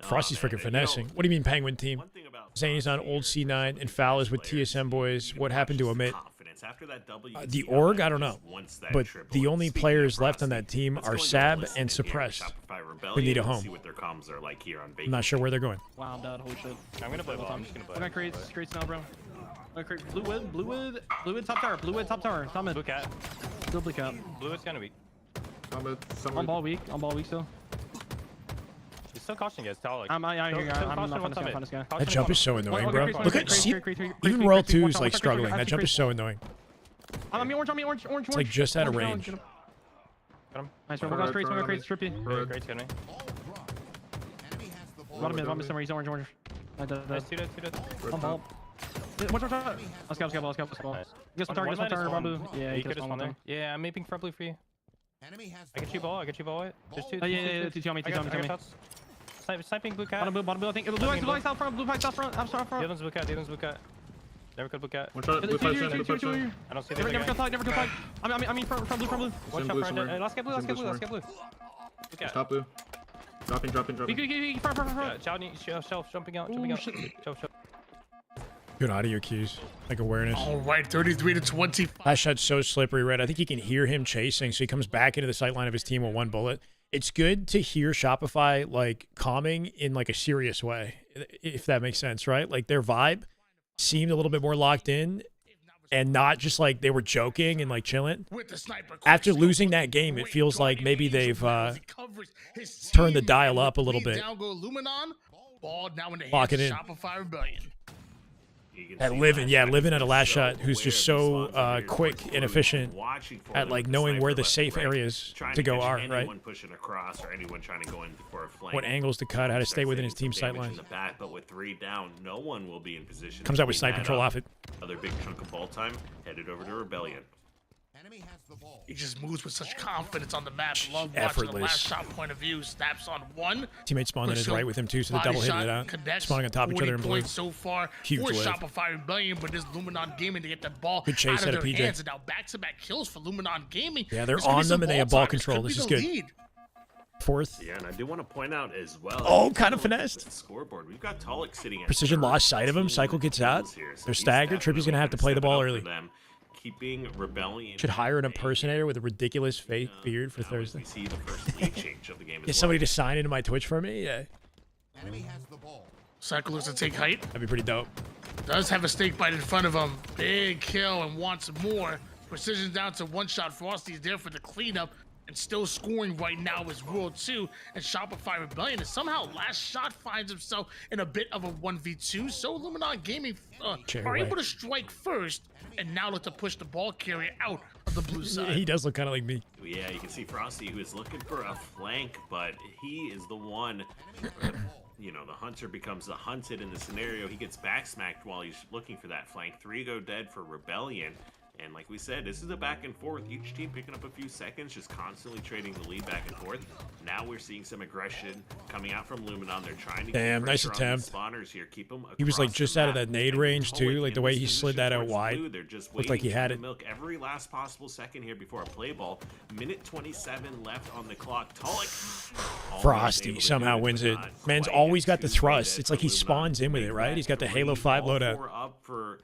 Frosty's man, freaking you know, finessing. What do you mean, Penguin team? One thing about Saying he's on old C9 and Foul is with TSM boys. What happened to Amit? confidence. After that W, you The see how org, that I don't know. just wants that But triple. the And only speaking players of left on Frosty, that team let's are go and Sab listen and in here to Suppressed. Shopify Rebellion We need a and home. See what their comms are like here on I'm Bacon. not sure where they're going. Wow, I'm dead. Holy shit. I'm gonna play ball. I'm just gonna play. I'm gonna create now, bro. I'm gonna create blue wood, top tower, top tower, top mid. Blue cat. Still blue cap. Blue is kind of weak. On ball weak still. He's still cautioning guys. Taulek. I'm here. Still I'm caution not one finding summit. this guy. That jump is so annoying, bro. Okay, Look at see, even Royal 2 is like struggling. That jump is so annoying. I'm orange. It's like just out of range. Got him. Nice, we're gonna create Trippy. Great, Tony. Bottom mid somewhere. He's orange. Nice, two dead. On ball. Watch. Let's go. Get some target, Bamboo. Yeah, you could have spawned there. Yeah, I'm maping front blue for you. I get you ball. There's two. Yeah. Tell me. Sniping blue cat. Bottom blue. I think blue lights out front. The other one's blue cat. Never could blue cat. One shot, blue fight, I don't see the Never other guy. kill fight. I mean front blue. One shot blue front. somewhere. Let's get blue. Blue cat. Stop blue. Dropping. Front. Shelf, jumping out. Shelf. Good audio cues, like awareness. All right, 33 to 25. That shot's so slippery, Red. I think he can hear him chasing, so he comes back into the sight line of his team with one bullet. It's good to hear Shopify like calming in like a serious way, if that makes sense, right? Like their vibe seemed a little bit more locked in and not just like they were joking and like chilling. With the sniper, After losing that game, it feels like maybe they've turned the dial up a little bit. Down go Luminon. Ball now in the Lock hands it of in. Shopify Rebellion. At Livin, yeah, Livin at a last shot, who's just so quick and efficient at like knowing where the safe areas to go are, right? Anyone pushing across or anyone trying to go in for a flank. What angles to cut, how to stay within his team sight Damage lines. in the back, but with 3 down, no one will be in position. Comes to out with clean snipe that control up. off it. Another big chunk of ball time headed over to Rebellion. He just moves with such confidence on the map. Love watching the Effortless. last shot point of view. Snaps on one. Teammate spawned in his right with him too, so they Body double hit shot it out. connects, Spawning on top of each other in 40 blue. points so far Huge for wave. Shopify Rebellion, but this Luminon Gaming to get the ball Good chase out out of of their PJ. hands, and now back-to-back kills for Luminon Gaming. Yeah, they're There's gonna be on some them and they have ball time. control. Could This be is the good. lead. Fourth. Yeah, and I do want to point out as well. Oh, if you kind of look at finessed. the Scoreboard. We've got Taulek sitting at Precision third, lost sight of him. 16 Cycle gets out. kills here, so They're he's staggered. Trippy's gonna have to play the ball definitely early. gonna step it up for them. Keeping Rebellion. Should hire an impersonator with a ridiculous fake beard for now as Thursday. We see the first lead change of the game. Get as somebody well. to sign into my Twitch for me? Yeah, Cycle looks to take height. that'd be pretty dope. Does have a Snakebite in front of him. Big kill and wants more. Precision down to one shot. Frosty's there for the cleanup and still scoring right now is World 2. And Shopify Rebellion is somehow last shot finds himself in a bit of a 1v2. So Luminon Gaming are able to strike first and now look to push the ball carrier out of the blue side. He does look kind of like me. Yeah, you can see Frosty, who is looking for a flank, but he is the one. You know, the hunter becomes the hunted in the scenario. He gets back smacked while he's looking for that flank. 3 go dead for Rebellion. And like we said, this is a back and forth. Each team picking up a few seconds, just constantly trading the lead back and forth. Now we're seeing some aggression coming out from Luminon. They're trying to Damn, keep nice pressure on the attempt. spawners here. Keep them He was like across just the out of map. that nade And range too, Taulek like the in way this he slid position that out towards wide. blue. They're just Looked like he waiting had to it. milk every last possible second here before a play ball. Minute 27 left on the clock. Taulek Frosty somehow wins it. Man's always got the thrust. It's like he spawns in with it, right? He's got the Halo 5 loadout.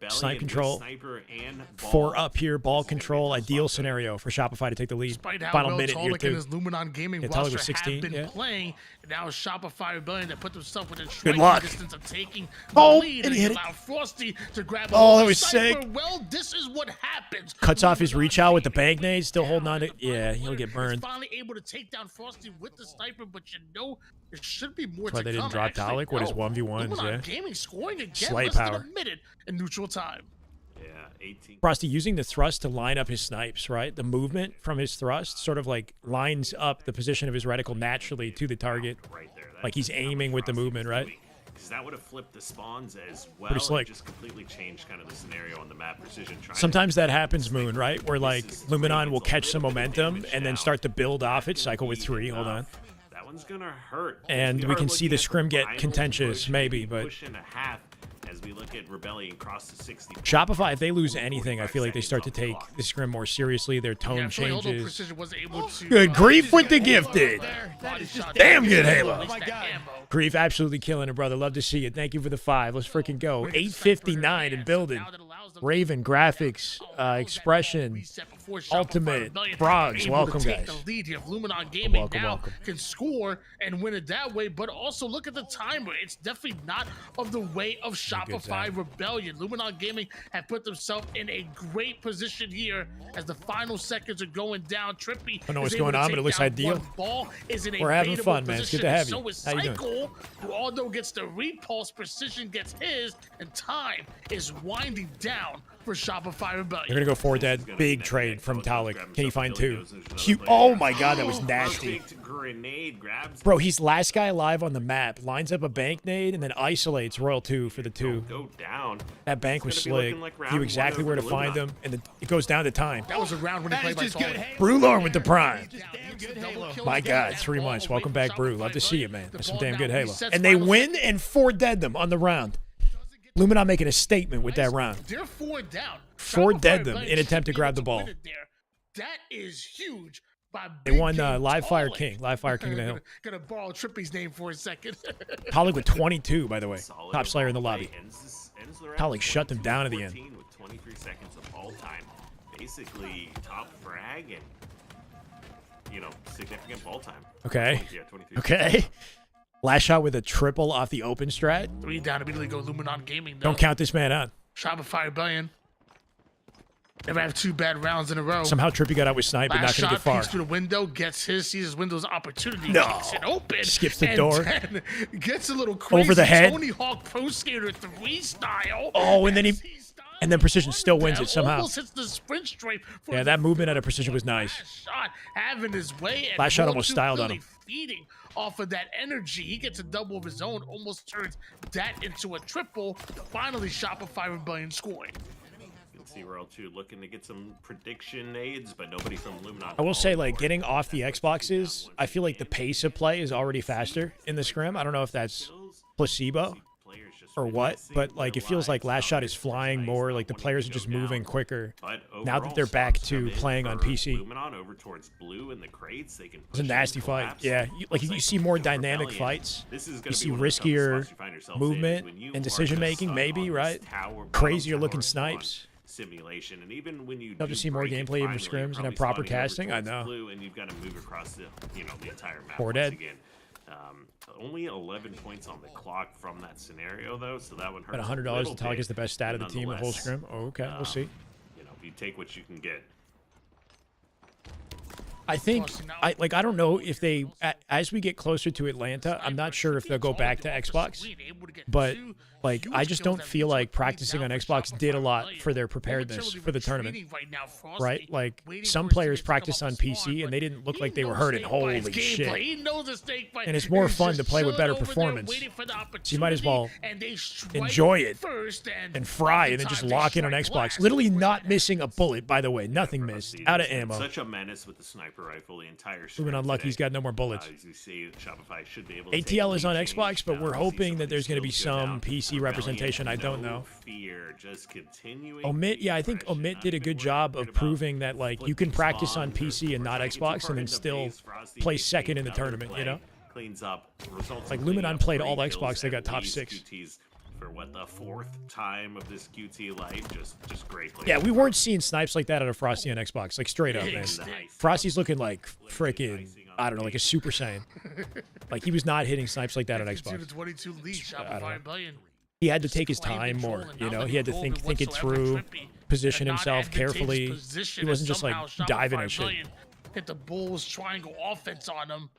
Snipe control. 4 up here, ball control. Ideal scenario for Shopify to take the lead. Despite how Final well minute here Taulek too. and his Luminon Gaming Yeah, Taulek roster was 16, have been yeah. playing, and now Shopify Rebellion that put themselves within Good striking luck. distance of taking the Oh, lead, and he hit it. allow Frosty to grab Oh, a that was sniper. sick. Well, this is what happens. Cuts off his reach out with the bank nade, still holding on to. Yeah, he'll get burned. Finally able to take down Frosty with the sniper, but you know there should be more That's why to they didn't come. drop Actually, Taulek with his no. 1v1s, Luminon yeah. Gaming scoring again, Slay less power. than a minute in neutral time. Yeah, 18. Frosty using the thrust to line up his snipes, right? The movement from his thrust sort of like lines up the position of his reticle naturally to the target. Right there. Like he's aiming with the movement, right? Because that would have flipped the spawns as well. Pretty slick. And just completely changed kind of the scenario on the map. Precision trying Sometimes to that happens, Moon, right? Where like Luminon will catch some momentum and then start to build off it. Cycle with 3. Hold on. That one's gonna hurt. And we can see the scrim get contentious, maybe, but push and a half as we look at Rebellion cross to 60. Shopify, if they lose anything, I feel like they start to take the scrim more seriously. Their tone Yeah, although changes. Precision wasn't able to, Good grief with the gifted. That is just Damn good Halo. Oh my God. Grief, absolutely killing it, brother. Love to see you. Thank you for the 5. Let's freaking go. 8:59 in building. Raven graphics, expression, ultimate, Frogs. Welcome, guys. The lead here. Luminon Gaming Welcome, now welcome. can score and win it that way, but also look at the timer. It's definitely not of the way of Shopify Rebellion. Luminon Gaming have put themselves in a great position here as the final seconds are going down. Trippy I don't know what's is able going to on, take but it looks down ideal. one ball. Is in a We're having beatable fun, man. It's good to position, have you. and so is How you doing? Cycle, who although gets the repulse, Precision gets his, and time is winding down for Shopify Rebellion. They're gonna go for that big trade from Taulek. Can he find 2? Oh my God, that was nasty. Perfect grenade grabs. Bro, he's last guy alive on the map. Lines up a bank nade and then isolates Royal 2 for the 2. Go down. That bank was It's gonna be slick. looking like He round knew one exactly over where to to find Luminon. them, and then it goes down to time. That was a round winning That play is by just good. Taulek. Brew Lord with the prime. Damn good Halo. My God, 3 months. Welcome back, Brew. Love to see you, man. That's some damn good Halo. And they win and 4 dead them on the round. Luminon making a statement with that round. They're 4 down. 4 Shopify dead them Rebellion in should attempt to be grab able the ball. win it there. That is huge. By They Big won King Live Fire Taulek. King. Live Fire King of the Hill. Gonna borrow Trippy's name for a second. Taulek with 22, by the way. Solid Top slayer in the overall lobby. play. Ends the round Taulek shut them down at the end. 14 with 23 seconds of all time. Basically, top frag and, significant ball time. Okay. Yeah, 23. Okay. Last shot with a triple off the open strat. 3 down, immediately go Luminon Gaming. Though. Don't count this man out. Shopify Rebellion. Never have 2 bad rounds in a row. Somehow Trippy got out with snipe, but not Last going to shot, get far. peeks through the window, sees his window's opportunity, No. kicks it open, Skips the and door. then gets a little crazy. Over the head. Tony Hawk Pro Skater 3 style. Oh, and then Precision still wins it somehow. Almost hits the sprint straight. For Yeah, that movement out of Precision was nice. last shot, having his way. And Last shot Roll almost 2 styled on really him. Feeding off of that energy, he gets a double of his own, almost turns that into a triple. Finally, Shopify Rebellion scoring. You can see Royal 2 looking to get some prediction aids, but nobody from Luminon. I will say, like, getting off the Xboxes, I feel like the pace of play is already faster in the scrim. I don't know if that's placebo or what, but, like, it feels like Last Shot is flying more. Like, the players are just moving quicker now that they're back to playing on PC. Luminon over towards blue in the crates. They can It's a nasty fight. Yeah, you see more dynamic fights. You see riskier movement and decision making, maybe, right? Crazier looking snipes. Simulation, and even when you Love to see more gameplay even for scrims and have proper casting. I know. Blue, and you've got to move across the entire map. 4 once dead. Again. Only 11 points on the clock from that scenario, though, so that one hurts. But $100 to Taulek is the best stat of the team of whole scrim. Oh, okay, we'll see. You take what you can get. I think I don't know if they as we get closer to Atlanta, I'm not sure if they'll go back to Xbox, but like I just don't feel like practicing on Xbox did a lot for their preparedness for the tournament, right? Like some players practiced on PC and they didn't look like they were hurting. Holy shit! And it's more fun to play with better performance. So you might as well enjoy it and fry and then just lock in on Xbox. Literally not missing a bullet, by the way, nothing missed, out of ammo. Such a menace with the sniper rifle, the entire Moving on, Lucky's got no more bullets. As you see, Shopify should be able to ATL is on Xbox, but we're hoping that there's going to be some PC representation. I don't know. Omit, yeah, I think Omit did a good job of proving that like you can practice on PC and not Xbox and then still play second in the tournament, you know? Cleans up. Like Luminon played all Xbox, they got top 6. For what, the 4th time of this QT life, just great play. Yeah, we weren't seeing snipes like that out of Frosty on Xbox, like straight up, man. Frosty's looking like freaking, I don't know, like a Super Saiyan. Like he was not hitting snipes like that on Xbox. He had to take his time more, you know. He had to think it through, position himself carefully. He wasn't just like diving at shit. Hit the Bulls triangle offense on him.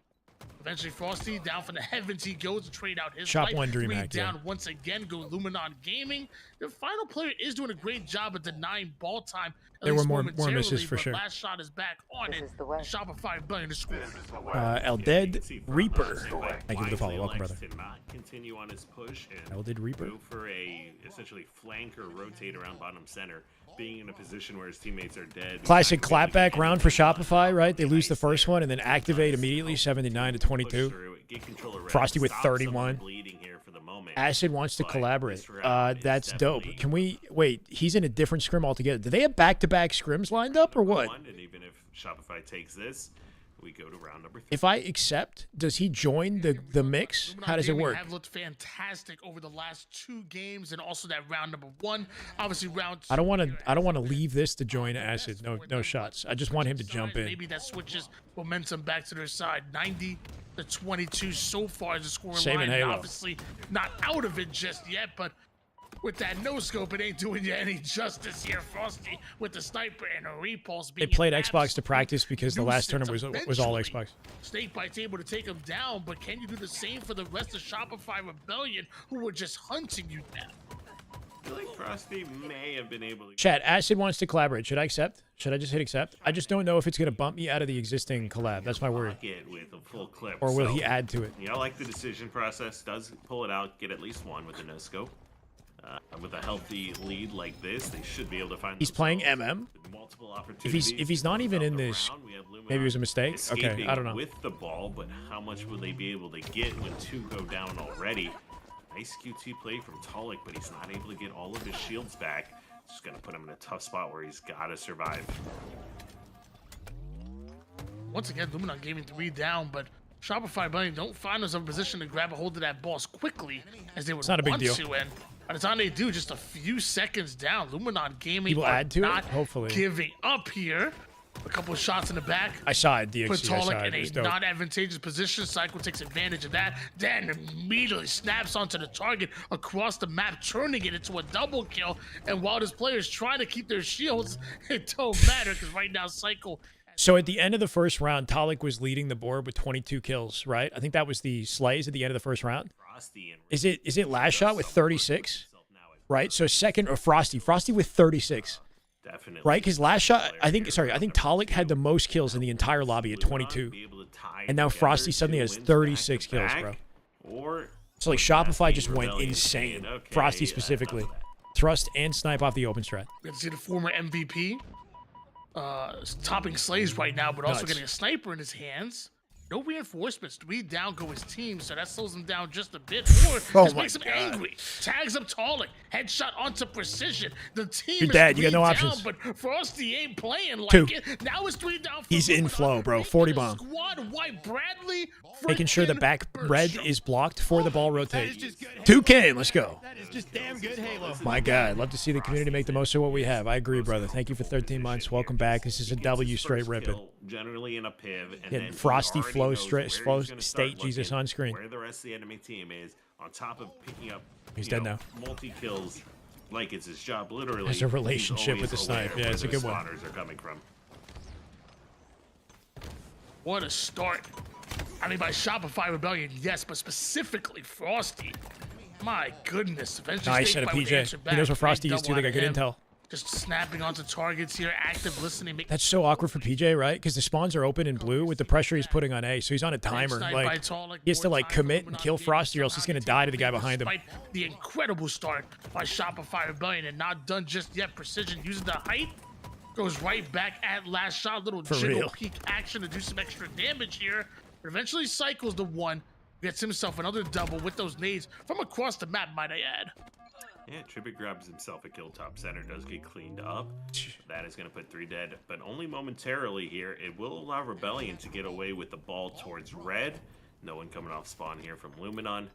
Eventually, Frosty down from the heavens he goes to trade out his Shop life. one dream 3 hack, down yeah. once again. Go Luminon Gaming. The final player is doing a great job at denying ball time. There were more misses for but sure. Last shot is back on it. Shopify billion to score. Elded Reaper. Thank you for the follow. Welcome, brother. Continue on his push and Elded Reaper. go for a essentially flank or rotate around bottom center, being in a position where his teammates are dead. Classic clapback round for Shopify, right? They lose the first one and then activate immediately, 79 to 22. Frosty with 31. Acid wants to collaborate. That's dope. Can we wait? He's in a different scrim altogether. Do they have back-to-back scrims lined up or what? And even if Shopify takes this, we go to round number 3. If I accept, does he join the mix? How does it work? Have looked fantastic over the last 2 games and also that round number 1. Obviously, round 2. I don't want to leave this to join Acid. No shots. I just want him to jump in. Maybe that switches momentum back to their side. 90 to 22 so far as the scoring Saving line. Halo. Obviously, not out of it just yet, but with that no scope, it ain't doing you any justice here. Frosty with the sniper and a repulse. They played Xbox to practice because the last tournament was all Xbox. Snakebite's able to take him down, but can you do the same for the rest of Shopify Rebellion, who were just hunting you down? I feel like Frosty may have been able to. Chat, Acid wants to collaborate. Should I accept? Should I just hit accept? I just don't know if it's going to bump me out of the existing collab. That's my worry. With a full clip. Or will So, he add to it? Yeah, I like the decision process. Does pull it out, get at least one with a no scope. With a healthy lead like this, they should be able to find. He's playing MM. Multiple opportunities. If he's not even in this, maybe it was a mistake. Okay, I don't know. With the ball, but how much will they be able to get when 2 go down already? Nice QT play from Taulek, but he's not able to get all of his shields back. Just gonna put him in a tough spot where he's gotta survive. Once again, Luminon Gaming 3 down, but Shopify Bunny don't find themselves in a position to grab a hold of that ball as quickly as they would not a big want deal. to. And by the time they do, just a few seconds down, Luminon Gaming He will add to it, not hopefully. giving up here. A couple of shots in the back. I saw it, DXC. Put I saw Taulek it. in It was a dope. non-advantageous position. Cycle takes advantage of that. Then immediately snaps onto the target across the map, turning it into a double kill. And while his players try to keep their shields, it don't matter because right now Cycle. So at the end of the first round, Taulek was leading the board with 22 kills, right? I think that was the slays at the end of the first round. Is it last shot with 36? Right? So second or Frosty with 36. Definitely. Right? Because last shot, I think Taulek had the most kills in the entire lobby at 22. And now Frosty suddenly has 36 kills, bro. So like Shopify just went insane. Frosty specifically. Thrust and snipe off the open strat. We can see the former MVP topping slays right now, but also Nuts. getting a sniper in his hands. No reinforcements. 3 down go his team, so that slows him down just a bit. Or just makes him angry. Tags up Taulek. Headshot onto precision. The team You're is dead. You got 3 no down, options. But Frosty ain't playing like 2. it. Now it's 3 down. He's in flow, bro. 40 bomb. Squad white Bradley. Making sure the back red is blocked for the ball rotate. 2K, let's go. That is just damn good Halo. My God, love to see the community make the most of what we have. I agree, brother. Thank you for 13 months. Welcome back. This is a W straight ripping. Generally in a piv, and Getting then Frosty he already flow knows straight where he's flow gonna start state Jesus looking, on screen. Where the rest of the enemy team is, on top of picking up He's dead now. multi kills like it's his job, literally. There's a he's relationship always with the snipe. aware Yeah, where it's a those good one. spawners are coming from. What a start. I mean, by Shopify Rebellion, yes, but specifically Frosty. My goodness. Eventually Nice out of Snakebite would answer PJ. back. He knows what Great Frosty is too. double They got out good of him. intel. Just snapping onto targets here, active listening. That's so awkward for PJ, right? Because the spawns are open in blue with the pressure he's putting on A, so he's on a timer. Sniped Like by Taulek, he has to more like time for commit and Luminon kill Gaming, Frosty, or else he's somehow gonna they die to take the guy lead behind him. despite the incredible start by Shopify Rebellion, and not done just yet. Precision using the height, goes right back at last shot. Little For jiggle real. peek action to do some extra damage here. But eventually cycles the one, gets himself another double with those nades from across the map, might I add. Yeah, Trippy grabs himself a kill top center, does get cleaned up. That is going to put 3 dead, but only momentarily here. It will allow Rebellion to get away with the ball towards red. No one coming off spawn here from Luminon.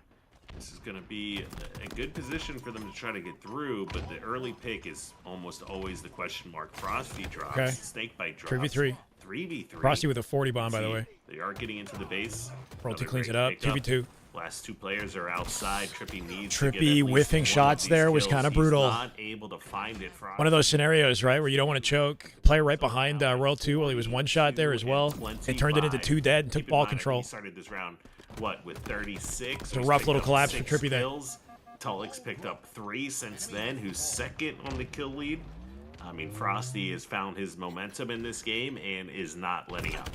This is going to be a good position for them to try to get through, but the early pick is almost always the question mark. Frosty drops, Okay. Snakebite drops. 3v3. 3v3. Frosty with a 40 bomb, by the way. They are getting into the base. Royalty Another cleans it great up. pickup. 2v2. Last 2 players are outside. Trippy needs to get at Trippy least whiffing one of shots these there was kills. kind of He's brutal. not able to find it. One of those scenarios, right, where you don't want to choke. Player right behind Royal 2 while he was one shot there as well. It turned it into 2 dead and took Keep in ball mind, control. He started this round, what, with 36? It's a rough little collapse for Trippy there. Taulek's picked up 3 since then, who's second on the kill lead. I mean, Frosty has found his momentum in this game and is not letting up.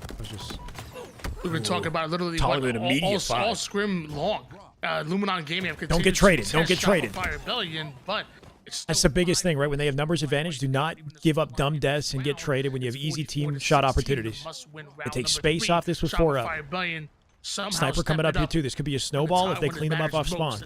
We've been talking about literally Taller what, than a media all five. Scrim long. Luminon Gaming have Don't get continued traded. to Don't get test traded. Shopify Rebellion, but it's That's still the biggest thing, right? When they have numbers advantage, do not give up dumb deaths and get traded when you have easy team shot opportunities. They take space off. This was 4 up. Sniper coming up here too. This could be a snowball if they clean them up off spawn.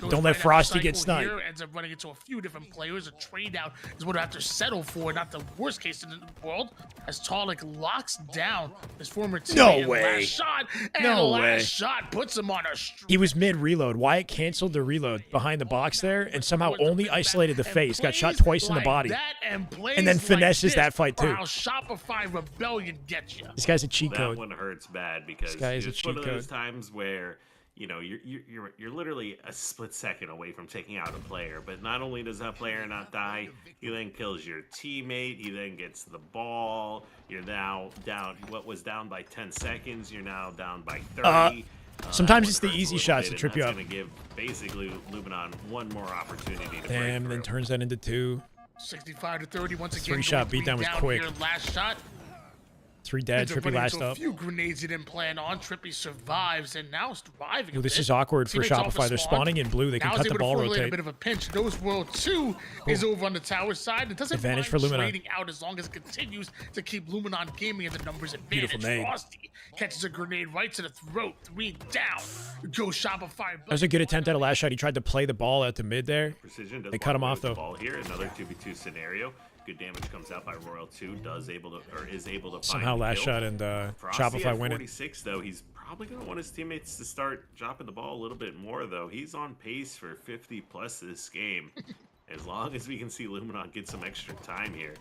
Don't let Frosty get sniped. Here, ends up running into a few different players. A trade out is what I have to settle for. Not the worst case in the world, as Taulek locks down his former teammate. No in way. Last shot, and No last way. shot puts him on a streak. He was mid-reload. Wyatt canceled the reload behind the box there and somehow only isolated the face. Got shot twice in the body. And then finesses that fight too. How Shopify Rebellion gets you. This guy's a cheat That code. one hurts bad because This guy is a it's one cheat of those code. times where you're literally a split second away from taking out a player. But not only does that player not die, he then kills your teammate. He then gets the ball. You're now down. What was down by 10 seconds, you're now down by 30. Sometimes That it's the one hurts easy a little shots bit, that and trip you that's up. gonna give basically Luminon one more opportunity to Damn, break then through. turns that into 2. 65 to 30 once again. 3-shot going beatdown was down quick. Here. Last shot. 3 dead. Ends up Trippy running last into a up. few grenades he didn't plan on. Trippy survives and now is thriving. Ooh, a this bit. is awkward for Teammates off the Shopify. They're spawn. spawning in blue. They can Now cut is the able to ball formulate rotate. a bit of a pinch. Those World 2 is over on the tower side. It doesn't Advantage mind for Luminon. trading out as long as it continues to keep Luminon Gaming in the numbers advantage. Beautiful nade. Frosty catches a grenade right to the throat. 3 down. Go Shopify. That was a good attempt at a last shot. He tried to play the ball out to mid there. Precision does They cut him walk off away with though. the ball here. Another 2v2 scenario. Good damage comes out by Royal 2. Is able to find Somehow the last kill. shot and Frosty Shopify at win it. 46 though. He's probably going to want his teammates to start dropping the ball a little bit more though. He's on pace for 50 plus this game. As long as we can see Luminon get some extra time here,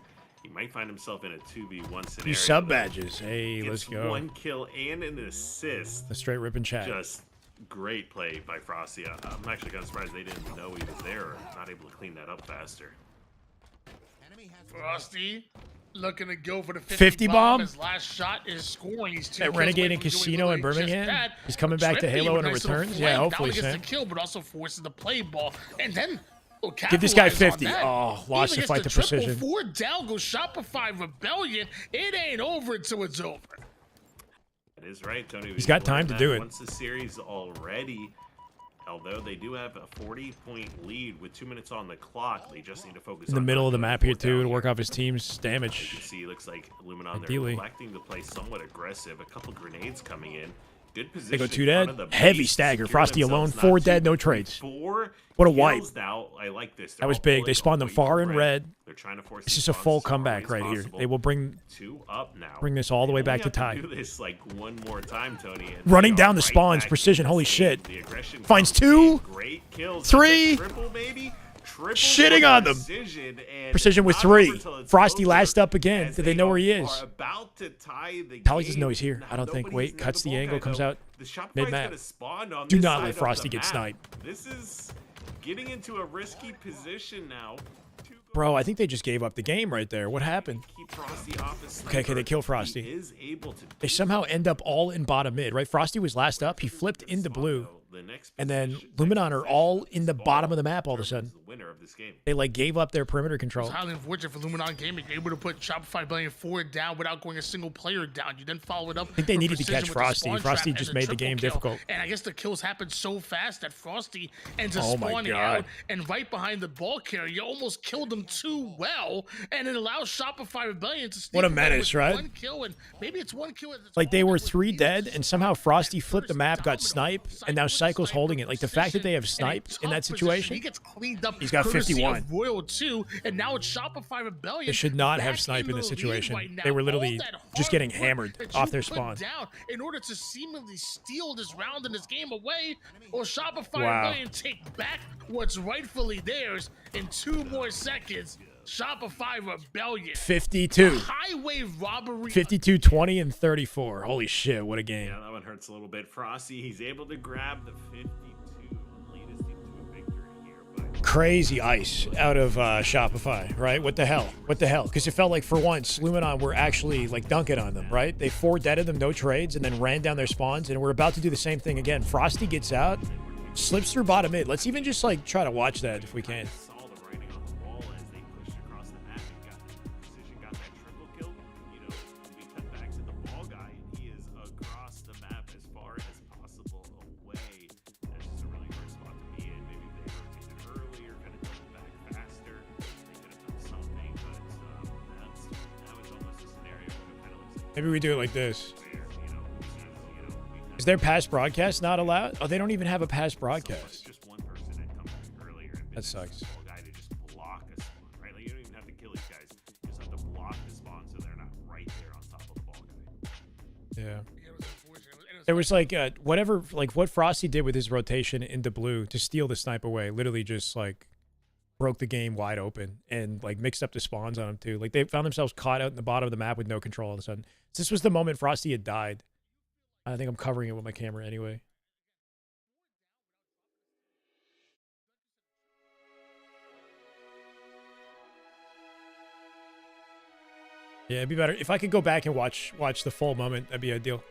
he might find himself in a 2v1 scenario. Few sub though. badges. Hey, let's Gets go. 1 kill and an assist. The straight rip and chat. Just great play by Frosty. I'm actually kind of surprised they didn't know he was there or not able to clean that up faster. Frosty looking to go for the 50 bomb? His last shot is scoring. He's 2 At kills Renegade away and from doing Casino in literally just Birmingham? that. He's coming back to Trippy Halo with and a nice little returns? flank. Yeah, Not hopefully, only gets Sam. the kill, but also forces the play ball. And then Give this guy capitalize on 50. that. Oh, lost Even the fight gets to triple. precision. 4 down goes Shopify Rebellion. It ain't over until it's over. That is right, Tony. He's got time to do it. Once the series already, although they do have a 40-point lead with 2 minutes on the clock, they just need to focus In the on middle not of the going map here 4 down too to work off his team's As you damage. can see, it looks like Luminon, Ideally. they're electing to play somewhat aggressive. A couple grenades coming in. Good position. They go 2 in dead. front of the Heavy base, stagger. secure Frosty alone. themselves, 4 not dead, 2, no but trades. 4 What a wipe. kills now. I like this. That was big. They spawned them far in red. They're trying to force This these is a spawns full as far comeback away as right here. possible. They will bring 2 up now. this all the way They back to only have tie. do this like one more time, Tony. and Running they are down the right spawns. back Precision. in Holy this shit. game. The aggression Finds comes 2. in. Great kills. 3. Triple, maybe. Triple Shitting for on them. Precision with not 3. over till it's Frosty over, last up again. as Do they know where he are is? about to tie the Taulek doesn't game. know he's here. Now, I don't think. nobody's Wait, near cuts the ball angle, guy, comes though. out The Shopify's mid-map. gonna spawn on Do this not side let of Frosty the get map. sniped. This is getting into a risky position now. 2 goals Bro, I think they just gave up the game right there. What happened? Keep Frosty off his Okay, they kill He Frosty. is able to They somehow end up all in bottom mid, right? Frosty was last up. He flipped into blue. And then Luminon are all in the bottom of the map all of a sudden. the winner of this game. They like gave up their perimeter control. It's highly unfortunate for Luminon Gaming, able to put Shopify Billion forward down without going a single player down. You then follow it up. I think they with needed to precision catch with the Frosty. spawn Frosty trap just and made the triple game kill. difficult. And I guess the kills happened so fast that Frosty ends up Oh my spawning God. out and right behind the ball carrier. You almost killed him too well, and it allows Shopify Rebellion to sneak What a away menace, with right? One kill, and maybe it's one kill. Like they were 3 dead, and somehow Frosty flipped the map, got snipe, and now Cycle's holding it. Like the fact that they have snipe in that situation, He gets cleaned up. he's got courtesy 51. of Royal 2, and now it's Shopify Rebellion. They should not have back snipe in the this lead situation. right now. They were literally All that just hard getting work hammered that off you their put spawn. down in order to seemingly steal this round and this game away, or Shopify Wow. Rebellion take back what's rightfully theirs in 2 more seconds. Shopify Rebellion. 52. Highway robbery. 52, 20, and 34. Holy shit, what a game. Yeah, that one hurts a little bit. Frosty, he's able to grab the 52, lead his team to a victory here. But Crazy ice out of Shopify, right? What the hell? What the hell? Because it felt like for once, Luminon were actually like dunking on them, right? They 4-deaded them, no trades, and then ran down their spawns, and we're about to do the same thing again. Frosty gets out, slips through bottom mid. Let's even just like try to watch that if we can. saw the writing on the wall as they pushed across the map and got precision, got that triple kill. You know, we cut back to the ball guy, and he is across the map as far as possible away. That's just a really hard spot to be in. Maybe if they rotated earlier, kind of double back faster, they could have done something. But that was almost a scenario where it kind of looks like Maybe we do it like this. where, we Is their past broadcast not allowed? Oh, they don't even have a past broadcast. just one person had come back earlier and been That sucks. the ball guy to just block a spawn, right? Like you don't even have to kill these guys. You just have to block the spawn so they're not right there on top of the ball guy. Yeah. Yeah, it was unfortunate. There was like whatever, like what Frosty did with his rotation into blue to steal the snipe away, literally just like broke the game wide open and like mixed up the spawns on them too. Like they found themselves caught out in the bottom of the map with no control all of a sudden. This was the moment Frosty had died. I think I'm covering it with my camera anyway. Yeah, it'd be better if I could go back and watch the full moment. That'd be ideal.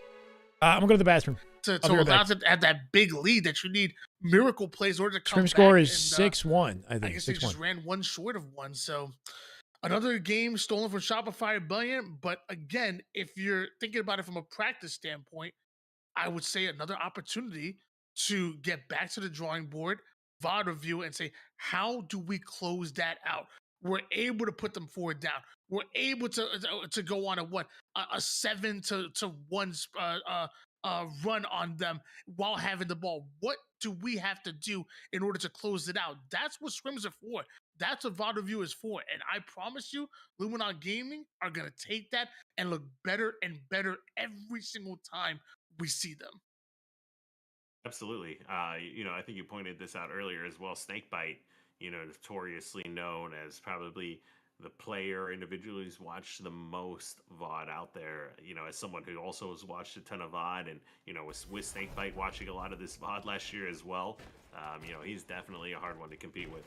I'm gonna go to the bathroom. To I'll be right allow back. them to have that big lead that you need miracle plays in order to come Scrim back. score is and, 6-1. I I think guess they 6-1. just ran one short of one. So another game stolen from Shopify Rebellion. But again, if you're thinking about it from a practice standpoint, I would say another opportunity to get back to the drawing board, VOD review, and say, how do we close that out? We're able to put them forward down. We're able to go on a 7-1 run on them while having the ball. What do we have to do in order to close it out? That's what scrims are for. That's what VOD review is for. And I promise you, Luminon Gaming are going to take that and look better and better every single time we see them. Absolutely. You know, I think you pointed this out earlier as well. Snakebite, you know, notoriously known as probably the player individual who's watched the most VOD out there, you know, as someone who also has watched a ton of VOD and, you know, with Snakebite watching a lot of this VOD last year as well, you know, he's definitely a hard one to compete with.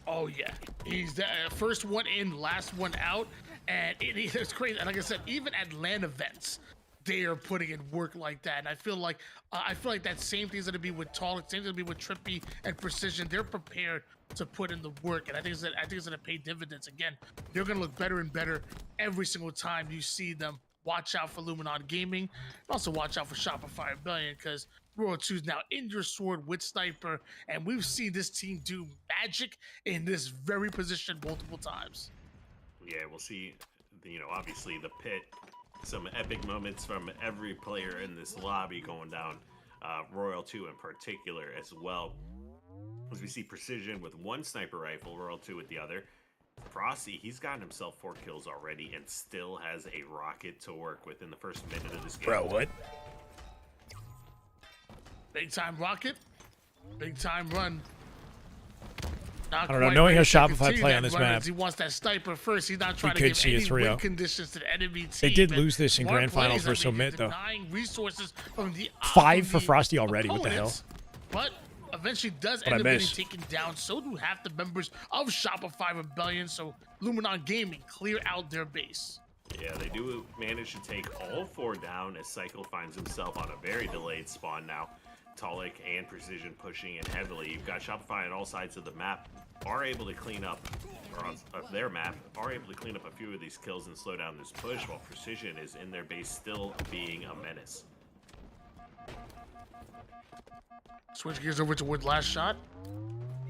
Oh, yeah. He's the first one in, last one out. And it's crazy. And like I said, even at LAN events, they are putting in work like that. And I feel like that same thing's going to be with Taulek, same thing's going to be with Trippy and Precision. They're prepared to put in the work. And I think it's going to pay dividends. Again, they're going to look better and better every single time you see them. Watch out for Luminon Gaming. And also watch out for Shopify Rebellion, because Royal 2 is now in your sword with Sniper. And we've seen this team do magic in this very position multiple times. Yeah, we'll see, you know, obviously the pit, some epic moments from every player in this lobby going down, Royal 2 in particular as well. As we see Precision with one sniper rifle, Royal 2 with the other. Frosty, he's gotten himself 4 kills already and still has a rocket to work with in the first minute of this game. Bro, what? Big time rocket, big time run. I don't know. Knowing how Shopify play on this map, he wants that sniper first. He's not trying to could give see a any 3-0. win conditions to the enemy team. They did And lose this in smart grand finals plays, versus I mean, Omit, though. denying resources from the 5 for Frosty already. What the hell? But eventually does What'd I end up getting miss? taken down. So do half the members of Shopify Rebellion. So Luminon Gaming clear out their base. Yeah, they do manage to take all 4 down as Cycle finds himself on a very delayed spawn now. Taulek and Precision pushing in heavily. You've got Shopify on all sides of the map, are able to clean up, or on their map, are able to clean up a few of these kills and slow down this push, while Precision is in their base still being a menace. Switch gears over toward last shot.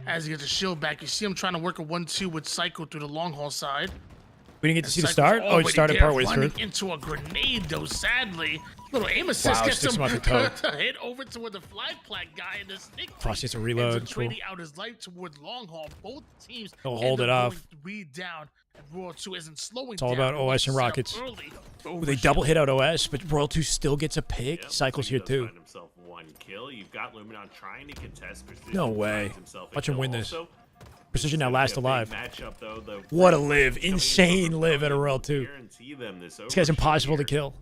As he gets a shield back, you see him trying to work a 1-2 with Cycle through the long haul side. We didn't get to see the Cycle's start? Oh, he already started there, partway through. running into a grenade, though, sadly. Little aim assist Wow, gets sticks him him off the toe. to hit over toward the flag plat guy in the stick. Frost needs to reload. Ends up Cool. trading out his life towards long haul. Both teams They'll hold end it up off. going 3 down, and Royal 2 isn't slowing It's all down. about OS and Set up rockets. early to Well, they overshield. double hit out OS, but Royal 2 still gets a pick. Yep, Cycle's so here he does too. Find himself 1 kill. You've got Luminon trying to contest Precision. No way. finds himself a Watch him kill win this. also. Precision now It's gonna last be a big alive. matchup, though. The What a Royal live. coming in Insane from live at a Rebellion Royal will 2. guarantee them this This guy's overshield impossible to here. kill.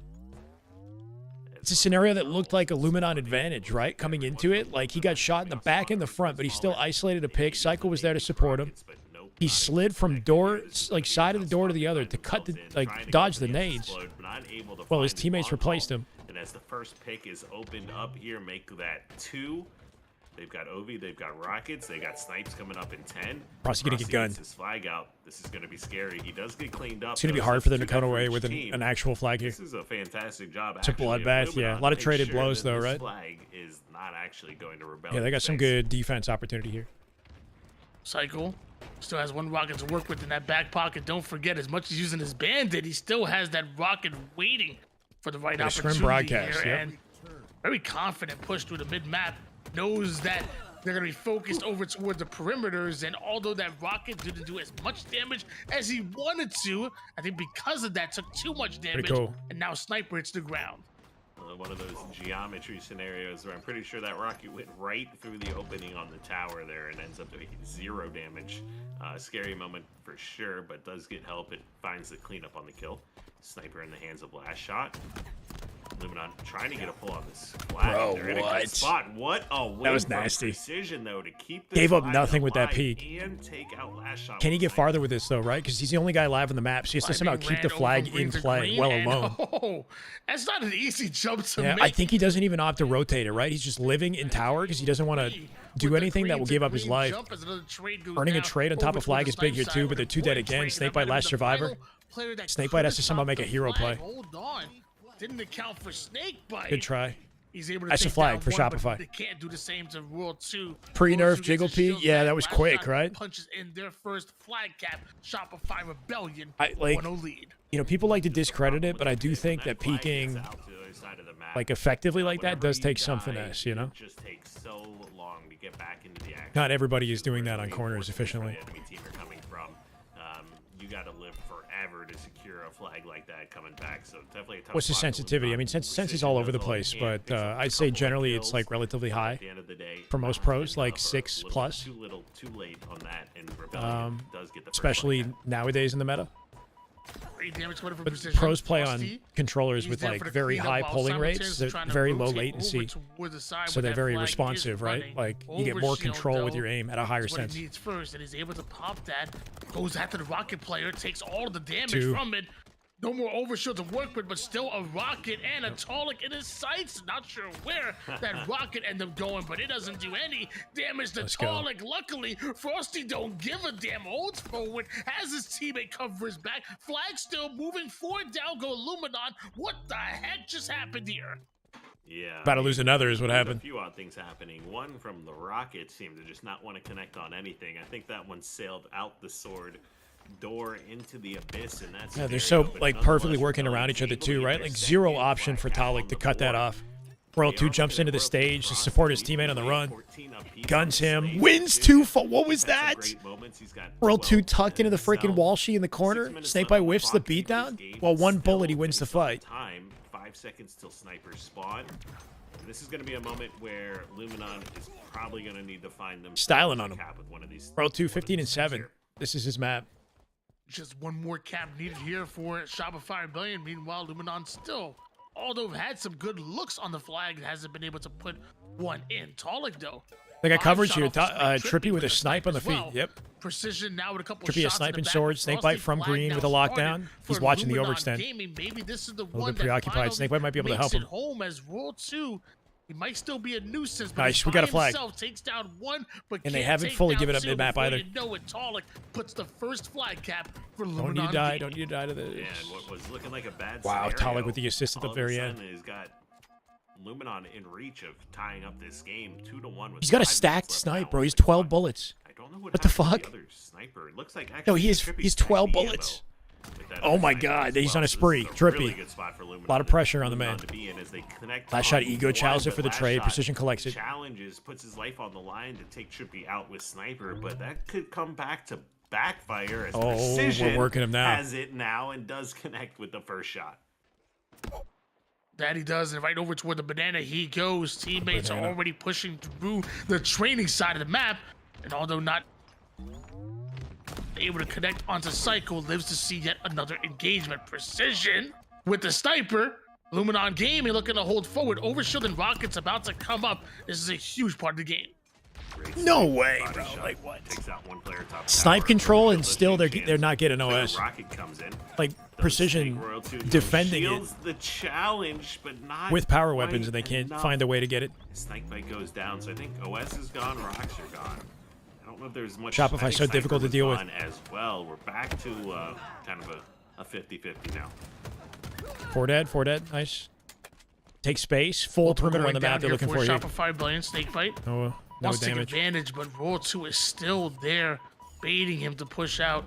It's a scenario that looked like a Luminon advantage, right? Coming into it, like he got shot in the back and the front, but he still isolated a pick. Cycle was there to support him. He slid from door, like side of the door to the other to cut the, like dodge the nades. Well, his teammates replaced him. And as the first pick is opened up here, make that 2. They've got Ovi, they've got Rockets, they got Snipes coming up in 10. Frosty gonna get gunned. gets his flag out. This is gonna be scary. He does get cleaned up. It's going to be though, hard so for them to two come down away each with team. an actual flag here. This is a fantastic job. It's a actually, of bloodbath, yeah. A Luminon lot to of make traded sure blows, that though, this right? Flag is not actually going to rebel. Yeah, they got some good defense opportunity here. Cycle still has 1 rocket to work with in that back pocket. Don't forget, as much as using his bandit, he still has that rocket waiting for the right Yeah, Scrim opportunity broadcast, here. yep. And very confident push through the mid map. Knows that they're going to be focused over toward the perimeters. And although that rocket didn't do as much damage as he wanted to, I think because of that took too much damage. cool. And now Sniper hits the ground. One of those geometry scenarios where I'm pretty sure that rocket went right through the opening on the tower there and ends up doing 0 damage. Scary moment for sure, but does get help. It finds the cleanup on the kill. Sniper in the hands of last shot. Luminon trying to get a pull on this flag. Bro, They're in a what? good spot. What a win That was from nasty. Precision, though, to keep this Gave up flag nothing with that alive peek. and take out last shot Can he with get Sniper. farther with this, though, right? Because he's the only guy live on the map, so he has to somehow keep the flag in play well alone. Oh, that's not an easy jump to Yeah, make. I think he doesn't even opt to rotate it, right? He's just living in tower because he doesn't want to do anything that will give up his life. Earning a trade on top of flag is big here, too, but they're 2 dead again. Snakebite last survivor. Snakebite has to somehow make a hero play. Hold on. Didn't account for Snakebite. Good try. He's able to That's a take flag down for 1, but Shopify. They can't do the same to World 2. Pre-nerf World 2 jiggle gets a peek? shield Yeah, back. that was Last quick, shot right? Punches in their first flag cap. Shopify Rebellion. I like, 1-0 lead. you know, people like to discredit it, but I do think that peeking like effectively like that does take some finesse, you know? It just takes so long to get back into the action. Not everybody is doing that on corners efficiently. The enemy team are coming from. You got to live forever to secure a flag like that coming back. So definitely a tough What's the spot for sensitivity? I mean, sense is all over the place, but I'd say generally it's like relatively high for most pros, like 6 plus. Too little, too late on that, and Rebellion does get the first Especially flag. nowadays in the meta. Great damage coming from But Precision. pros play on Frosty, controllers he's with there like for the very cleanup high while polling rates, simultaneously they're trying to very low rotate latency, over toward the side so where they're that very flag is responsive, right? running. Like you get more Overshield, control with though, your aim at a higher is what sense. he needs first, and he's able to pop that. Goes after the rocket player, takes all of the damage 2. from it. No more overshield to work with, but still a rocket and a Taulek in his sights. Not sure where that rocket ended up going, but it doesn't do any damage to Let's go. Taulek. Luckily, Frosty don't give a damn. Holds forward, has his teammate cover his back. Flag still moving forward. Down go Luminon. What the heck just happened here? Yeah. About to lose another is what There's happened. A few odd things happening. One from the Rockets seemed to just not want to connect on anything. I think that one sailed out the sword door into the abyss, and that's Yeah, they're so like perfectly working around each other too, right? Like zero option for Taulek to cut that off. Royal 2 jumps into the stage to support his teammate on the run. Guns him. Wins 2. What was that? Royal 2 tucked into the freaking wall sheet in the corner. Snakebite whiffs the beatdown. Well, 1 bullet, he wins the fight. Time, 5 seconds till snipers spawn. And this is going to be a moment where Luminon is probably going to need to find them Styling on him. cap with one of these. Royal 2, 15 and 7. This is his map. Just one more cap needed here for Shopify Rebellion. Meanwhile, Luminon still, although had some good looks on the flag, hasn't been able to put one in. Taulek, though, They got coverage here. Trippy Trippy with a snipe on the as feet. well. Yep. Precision now with a couple Trippy a shots in the sniping back. sword. Frosty Snakebite from flag green now with a started lockdown. He's for watching the Luminon overextend. Gaming. Maybe this is the little one bit preoccupied. that Snakebite might be able to makes help him. it home as World 2. He might still be a nuisance, but Nice, he's we got a by flag. himself, takes down one, but And they can't haven't take fully down given up two. mid-map Before either. You know it, Taulek puts the first flag cap for Luminon Don't need to die. Gaming. Don't need to die to this. And what was looking like a bad Wow, scenario, Taulek with the assist at the all of a very end. sudden Has got Luminon in reach of tying up this game 2-1. He's got a stacked snipe, bro. He's 12 bullets. I don't know What the happened to fuck? The other sniper. It looks like No, actually he's Trippy's 12 got the bullets. ammo with that Oh other my sniper God, as he's well. on a So spree. this is a really Trippy. good spot for Luminon A lot of pressure on the Luminon man. to be in as they connect Last shot, on ego one, challenges it but for the last trade. shot Precision collects it. Challenges, puts his life on the line to take Trippy out with sniper, but that could come back to backfire as Oh, we're Precision working him now. has it now and does connect with the first shot. That he does, and right over toward the banana he goes. Teammates are already pushing through the training side of the map, and although not able to connect onto Psycho, lives to see yet another engagement. Precision with the sniper. Luminon Gaming looking to hold forward. Overshield and Rockets about to come up. This is a huge part of the game. No way, Body bro. shot Like what? Takes out one player top Snipe tower. control, and Royal still they're chance. not getting Clear OS. Rocket comes in. Like Precision Royal 2 defending it shields the challenge, but not with power quite weapons, and they can't enough. find a way to get it. Snakebite goes down, so I think OS is gone, rocks are gone. I don't know if there's much. Shopify's I think so difficult to Sniper deal was with. gone as well. We're back to kind of a 50-50 now. 4 dead, nice. Take space, full perimeter on the map they're looking for here. Shopify Blade Snakebite. No Wants to take damage. advantage, but Roll 2 is still there, baiting him to push out.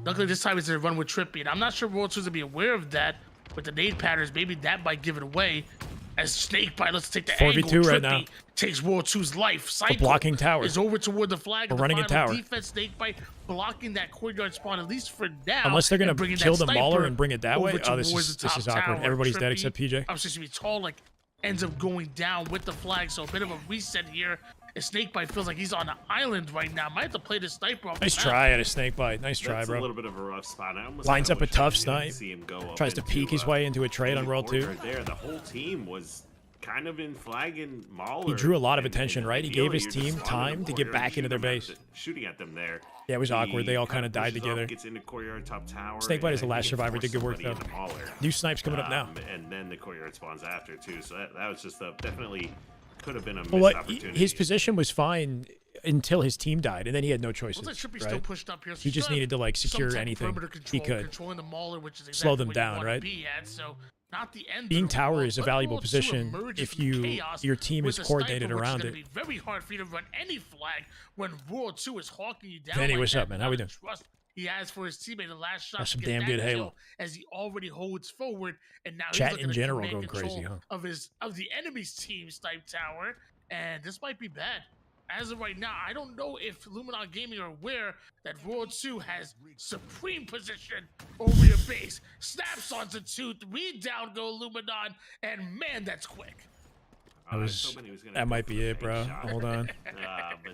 Luckily, this time it's a run with Trippy, and I'm not sure Roll 2 is going to be aware of that. With the nade patterns, maybe that might give it away. As Snakebite, let's take the 4v2 angle. right Trippy now. takes Roll 2's life. Psycho blocking tower. is over toward the flag. We're of the running a final tower. Defense Snakebite blocking that courtyard spawn, at least for now. Unless they're and gonna bringing kill that the Mauler sniper and bring it that way. over Oh, this towards is the top awkward. tower. Everybody's dead Trippy, except PJ. I'm supposed to be Taulek ends up going down with the flag, so a bit of a reset here. And Snakebite feels like he's on an island right now. Might have to play the sniper off Nice the map. try at a Snakebite. Nice try, That's a bro. little bit of a rough spot. I almost Lines kinda up a wish tough I didn't snipe. see him go up Tries to into, peek his way into a trade on roll 2. courtyard there. The whole team was kind of in flag and Mauler. He drew a lot of and- attention, and right? He ideally, gave his you're just team spawning time them to get courtyard back and into their shooting base. shooting at them there. Yeah, it was awkward. They all kinda kind of died pushes off, together. Gets into courtyard top tower. Snakebite is the and I last think survivor. forced Did good work, somebody though. into Mauler. New snipes coming up now. And then the courtyard spawns after too. So that was just definitely could have been a missed Well, opportunity. his position was fine until his team died, and then he had no choices. Looks like Trippy's still Right? pushed up here. So He you just still have needed to like some secure type of anything perimeter he control, could. controlling the Mauler, which is exactly Slow them what you down, wanna right? be at, so not the end of Being the tower world, is a but valuable Roll 2 position emerges if from chaos your team with is a coordinated sniper, which around is it. gonna be very hard for you to run any flag when Roll 2 is hawking you down. Vinny, like what's that up, man? How we without the doing? Trust he has for his teammate. The last shot That's to some get damn that good kill Halo. as he already holds forward, and now Chat he's looking in to general command going control crazy, huh? of the enemy's team snipe tower, and this might be bad. As of right now, I don't know if Luminon Gaming are aware that Roll 2 has supreme position over your base. Snaps onto 2, 3 down go Luminon, and man, that's quick. That might be it, bro. Hold on. But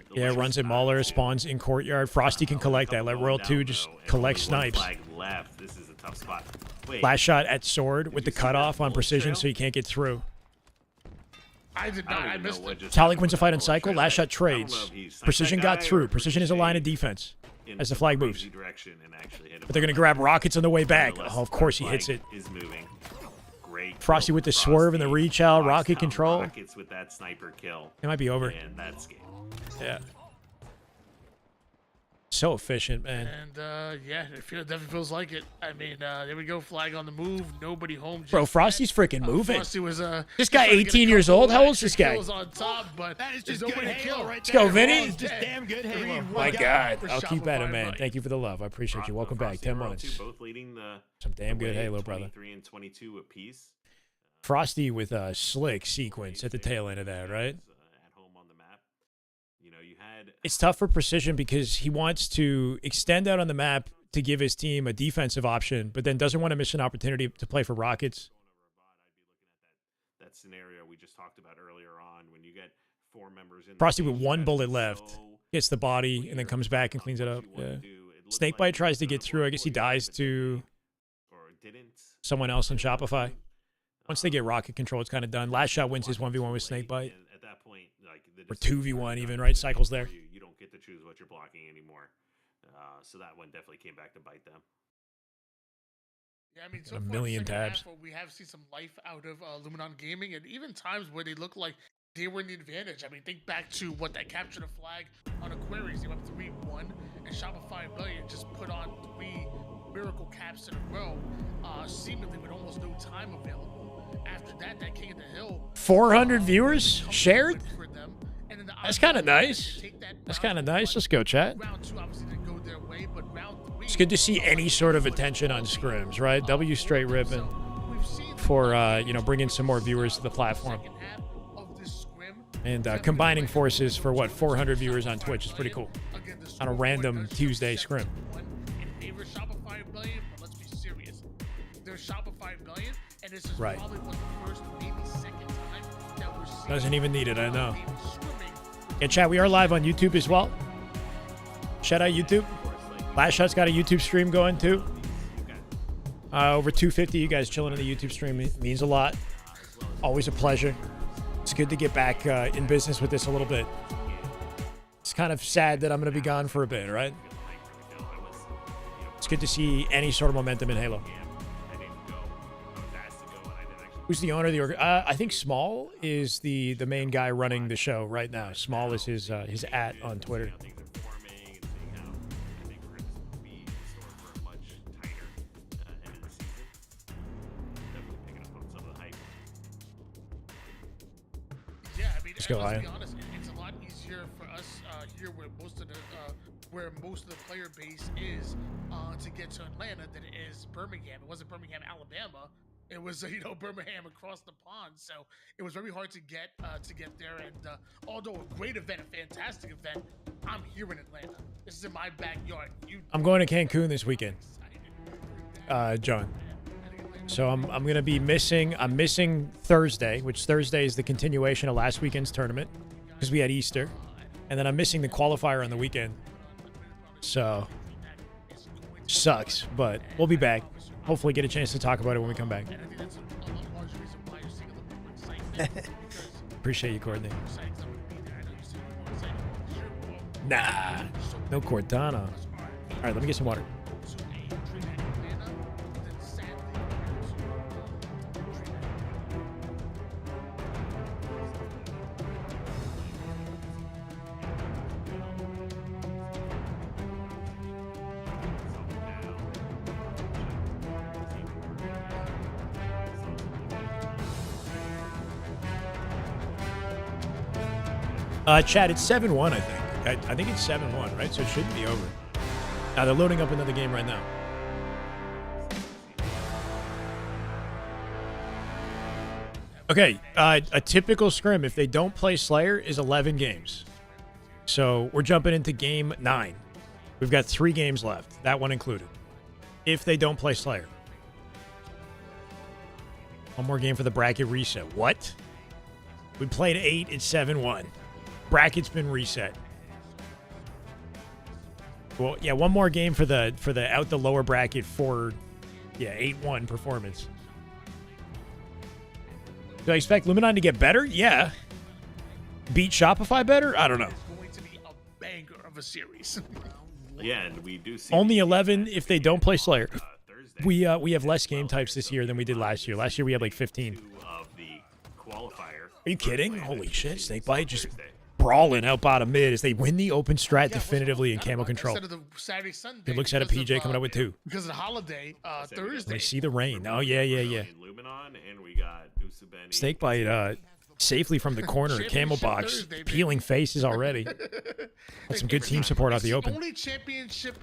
the Yeah, last runs at Mauler, spawns in courtyard. Frosty can collect that. Let Royal 2 just collect snipes. Flag left. This is a tough spot. Wait, Last shot at sword with the cutoff on precision, so he can't get through. I did not. I missed it. Taulek wins a fight on cycle. Last shot trades. Precision got through. Precision is a line of defense as the flag moves. But they're going to grab rockets on the way back. Oh, of course he hits it. Is moving. Great. Frosty with the swerve and the reach out. Rocket control. Rockets with that sniper kill. It might be over. And that's game. Yeah. So efficient, man. And yeah, it definitely feels like it. I mean, there we go. Flag on the move. Nobody home. Bro, just Frosty's yet. freaking moving. Frosty was This guy 18 years old? How old is this guy? Kills on top, but That is just there's good nobody to Halo kill. right Let's go, there. Vinny. It's just damn good Halo. My God. for I'll keep at it, Shopify, man. right? Thank you for the love. I appreciate you. Welcome back. 10 months. Both leading the Some damn good way, Halo, brother. 23 and 22 apiece. Frosty with a slick sequence at the tail end of that, right? At home on the map. You know, you had It's tough for precision because he wants to extend out on the map to give his team a defensive option, but then doesn't want to miss an opportunity to play for Rockets. that scenario we just talked about earlier on when you get 4 members in. Frosty the with team, one that's bullet left. so Hits the body and then comes back and cleans it up. Yeah. Snakebite tries to get through. I guess he dies to someone else on Shopify. Once they get rocket control, it's kind of done. Last shot wins his 1v1 with Snakebite. At that point, like the Or decisions 2v1 are even, done right? Cycles there. You don't get to choose what you're blocking anymore. So that one definitely came back to bite them. Yeah, I mean, so Got a far, million second half, tabs. we have seen some life out of Luminon Gaming, and even times where they look like they were in the advantage. I mean, think back to what that capture the flag on Aquarius. They went 3-1, and Shopify Billion just put on 3 miracle caps in a row, seemingly with almost no time available. After that, that King of the Hill. 400 viewers shared? For them. And then the That's kind of opposite, nice. they take that That's round kind of one. nice. Let's go, chat. Round 2 obviously didn't go their way, but round 3. It's good to see any sort of attention on Scrims, right? W straight ripping for, you know, bringing some more viewers to the platform. And combining forces for, what, 400 viewers on Twitch is pretty cool. On a random Tuesday Scrim. Shopify Billion, but let's be serious. There's Shopify Billion, and this is Right. probably what the first, maybe second time that we're seeing. Doesn't even need it, I know. Yeah, chat, we are live on YouTube as well. Shout out YouTube. Last Shot's got a YouTube stream going too. Over 250 you guys chilling in the YouTube stream. It means a lot. Always a pleasure. It's good to get back in business with this a little bit. It's kind of sad that I'm going to be gone for a bit, right? It's good to see any sort of momentum in Halo. Who's the owner of the org? I think Small is the main guy running the show right now. Small is his @ on Twitter. Yeah, I mean, Let's go, let's Ian. be honest, it's a lot easier for us here where most of the player base is to get to Atlanta than it is Birmingham. It wasn't Birmingham, Alabama. It was Birmingham across the pond. So it was very hard to get there. And although a great event, a fantastic event, I'm here in Atlanta. This is in my backyard. I'm going to Cancun this weekend, John. So I'm gonna be missing. I'm missing Thursday, which Thursday is the continuation of last weekend's tournament because we had Easter, and then I'm missing the qualifier on the weekend. So sucks, but we'll be back. Hopefully, get a chance to talk about it when we come back. Appreciate you, Courtney. Nah, no Cortana. All right, let me get some water. Chat, it's 7-1, I think. I think it's 7-1, right? So it shouldn't be over. Now they're loading up another game right now. Okay, a typical scrim, if they don't play Slayer, is 11 games. So we're jumping into game 9. We've got 3 games left, that one included, if they don't play Slayer. One more game for the bracket reset. What? We played 8, it's 7-1. Bracket's been reset. Well, yeah, one more game for the out the lower bracket for 8-1 performance. Do I expect Luminon to get better? Yeah. Beat Shopify better? I don't know. It's going to be a banger of a series. Yeah, and we do see Only 11 if they don't play Slayer. Thursday. We have less game types this year than we did last year. Last year we had like 15. Of the qualifier. Are you kidding? Holy shit, Snakebite just brawling out bottom mid as they win the open strat definitively in camo control. Instead of the Saturday, Sunday, It looks at a because PJ of, coming up with 2. because of the holiday, Thursday. They see the rain. Oh, yeah. Luminon, and we got Usabeni. Snakebite safely from the corner, camo box, Thursday, peeling faces already. That's some good team support out the open. Only championship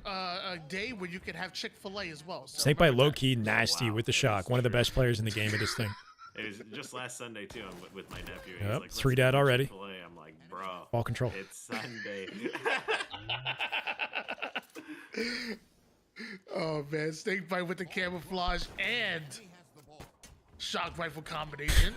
day where you can have Chick-fil-A as well. So Snakebite low-key nasty with the shock. One of the best players in the game at this thing. It was just last Sunday too. I'm with my nephew. Yep, He's like, 3 "Let's dead go to already. Chick-fil-A." I'm like, bro. Ball control. It's Sunday. Oh man, Snakebite with the camouflage and shock rifle combination.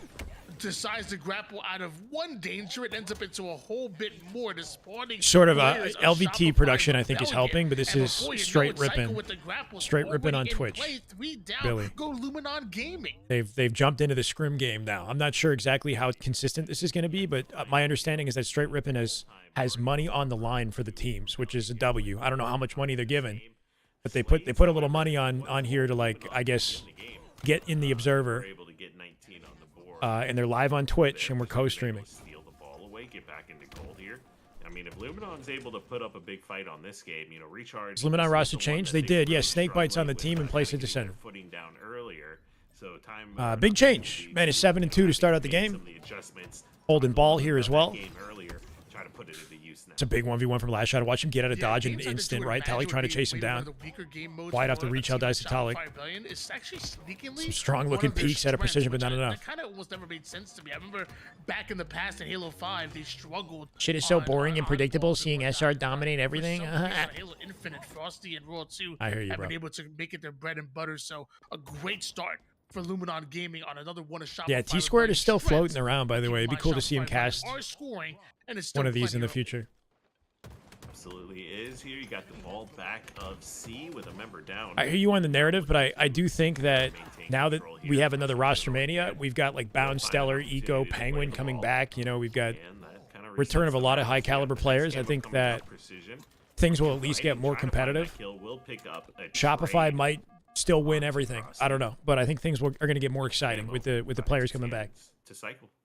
decides to grapple out of one danger, it ends up into a whole bit more. The spawning Sort of players LVT Shopify production, I think, is Rebellion. helping, but this And is before you know straight it, Psycho ripping. with the grapple Straight ripping on already in Twitch. play. 3 down. Billy. Go Luminon Gaming. They've jumped into the Scrim game now. I'm not sure exactly how consistent this is going to be, but my understanding is that Straight Rippin' has money on the line for the teams, which is a W. I don't know how much money they're giving, but they put a little money on here to, like, I guess, get in the observer. And they're live on Twitch, and we're co-streaming. Steal the ball away, get back into goal here. I mean, if Luminon's able to put up a big fight on this game, you know, recharge. Does Luminon roster change? They did. Yes, Snakebite's on the team and placed into center. Footing down earlier, so time. Big change. Man is 7-2 to start out the game. Holding ball here as well. Try to put it into use now. It's a big 1v1 from last shot. Watch him get out of dodge in an instant, right? Taulek trying to chase him down. Wide off the reach, how dies to Taulek. Some strong looking peeks at a precision, but not enough. That kind of almost never made sense to me. I remember back in the past in Halo 5, they struggled. Shit is so boring and predictable, seeing SR dominate everything. Halo Infinite, Frosty, and Royal 2 I hear you, have bro. been able to make it their bread and butter. So a great start for Luminon Gaming on another one of Shopify. Yeah, T-Squared is still floating around, by the way. It'd be cool to see him cast one of these in the future. Absolutely is here. You got the ball back of C with a member down. I hear you on the narrative, but I do think that now that we have another Rostermania, we've got like Bound, Stellar, Eco, Penguin coming back. You know, we've got return of a lot of high caliber players. I think that things will at least get more competitive. Shopify might still win everything. I don't know, but I think things are going to get more exciting with the players coming back.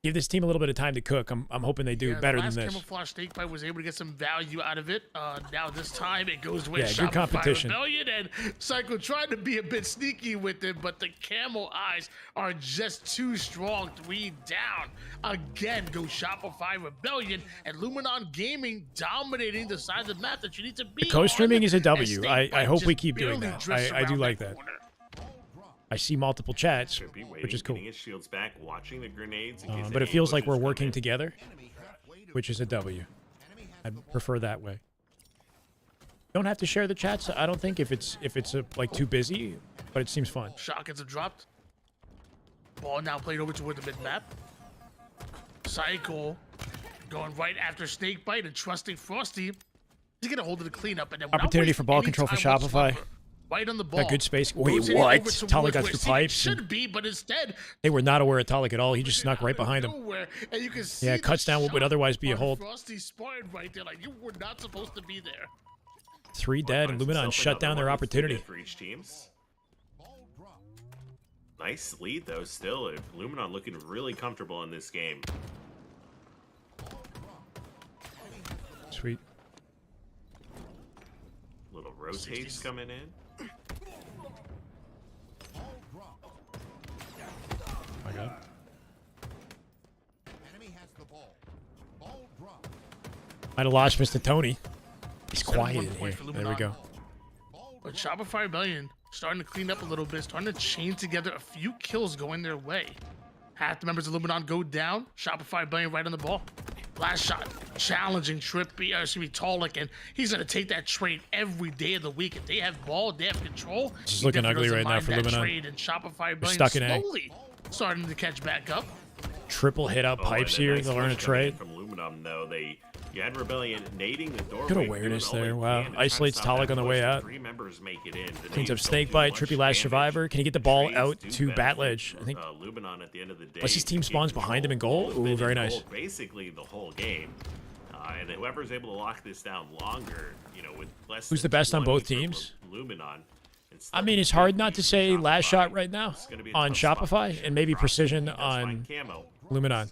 Give this team a little bit of time to cook. I'm hoping they do better than this. Camouflage Snakebite was able to get some value out of it. Now this time it goes with good competition. Rebellion, and Psycho tried to be a bit sneaky with it, but the camo eyes are just too strong. 3 down. Again, go Shopify Rebellion, and Luminon Gaming dominating the side of the map that you need to be. Co-streaming is a W. I Snakebite hope we just keep doing barely that. drifts I do around like that. corner. I see multiple chats, Trippy waiting, which is cool. getting his shields back, watching the grenades in case But it any feels like we're ambushes come working in. together, which is a W. I'd prefer that way. Don't have to share the chats. I don't think if it's like too busy, but it seems fun. Shotguns are dropped. Ball now played over toward the mid map. Cycle going right after Snakebite and trusting Frosty. He's gonna hold it to clean up and then Opportunity for ball control for Shopify. Right on the ball. Got good space. Wait, Rotating what? over towards Taulek got where through Seagate pipes. Should be, but instead They were not aware of Taulek at all. He just snuck right behind him. nowhere, and you can see Yeah, the cuts down what would shot otherwise be a on hold. Frosty spotted right there, like you were not supposed to be there. 3 dead, and Luminon shut down their opportunity. For each teams. Nice lead though. Still, Luminon looking really comfortable in this game. Sweet. Little rotates coming in. My God. Might have lost Mr. Tony. He's quiet in here. There we go. But Shopify Rebellion starting to clean up a little bit, starting to chain together a few kills going their way. Half the members of Luminon go down. Shopify Rebellion right on the ball. Last shot, challenging Trippy, Taulek, and he's gonna take that trade every day of the week. If they have ball, they have control. This is He looking definitely ugly doesn't right now mind for that Luminon. trade, and Shopify Rebellion stuck in A. slowly starting to catch back up. Triple hit out pipes here. They'll learn a trade. From Luminon though, you had Rebellion nading the doorway. Good awareness doing all there. they Wow. can to try to Isolates stop that Taulek on the push. way The out. 3 members make it in. The Cleans up nades don't do Snakebite. much Trippy last damage. survivor. Can he get the ball Trades out do to benefit bat ledge? I think. Luminon at the end of the day. Unless his team get spawns behind him in goal. control. Ooh, very Been in nice. goal Basically the whole game. And whoever's able to lock this down longer, with less. Who's than the best on 20 both for teams? Luminon. I mean, it's hard not to say last shot right now on Shopify and maybe precision on Luminon.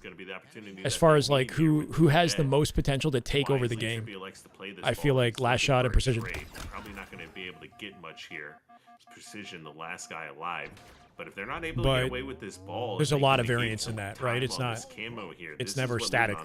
As far as like who has the most potential to take over the game, I feel like last shot and precision. Probably not going to be able to get much here. Precision, the last guy alive. But if they're not able to get away with this ball, there's a lot of variance in that, right? It's not. It's never static.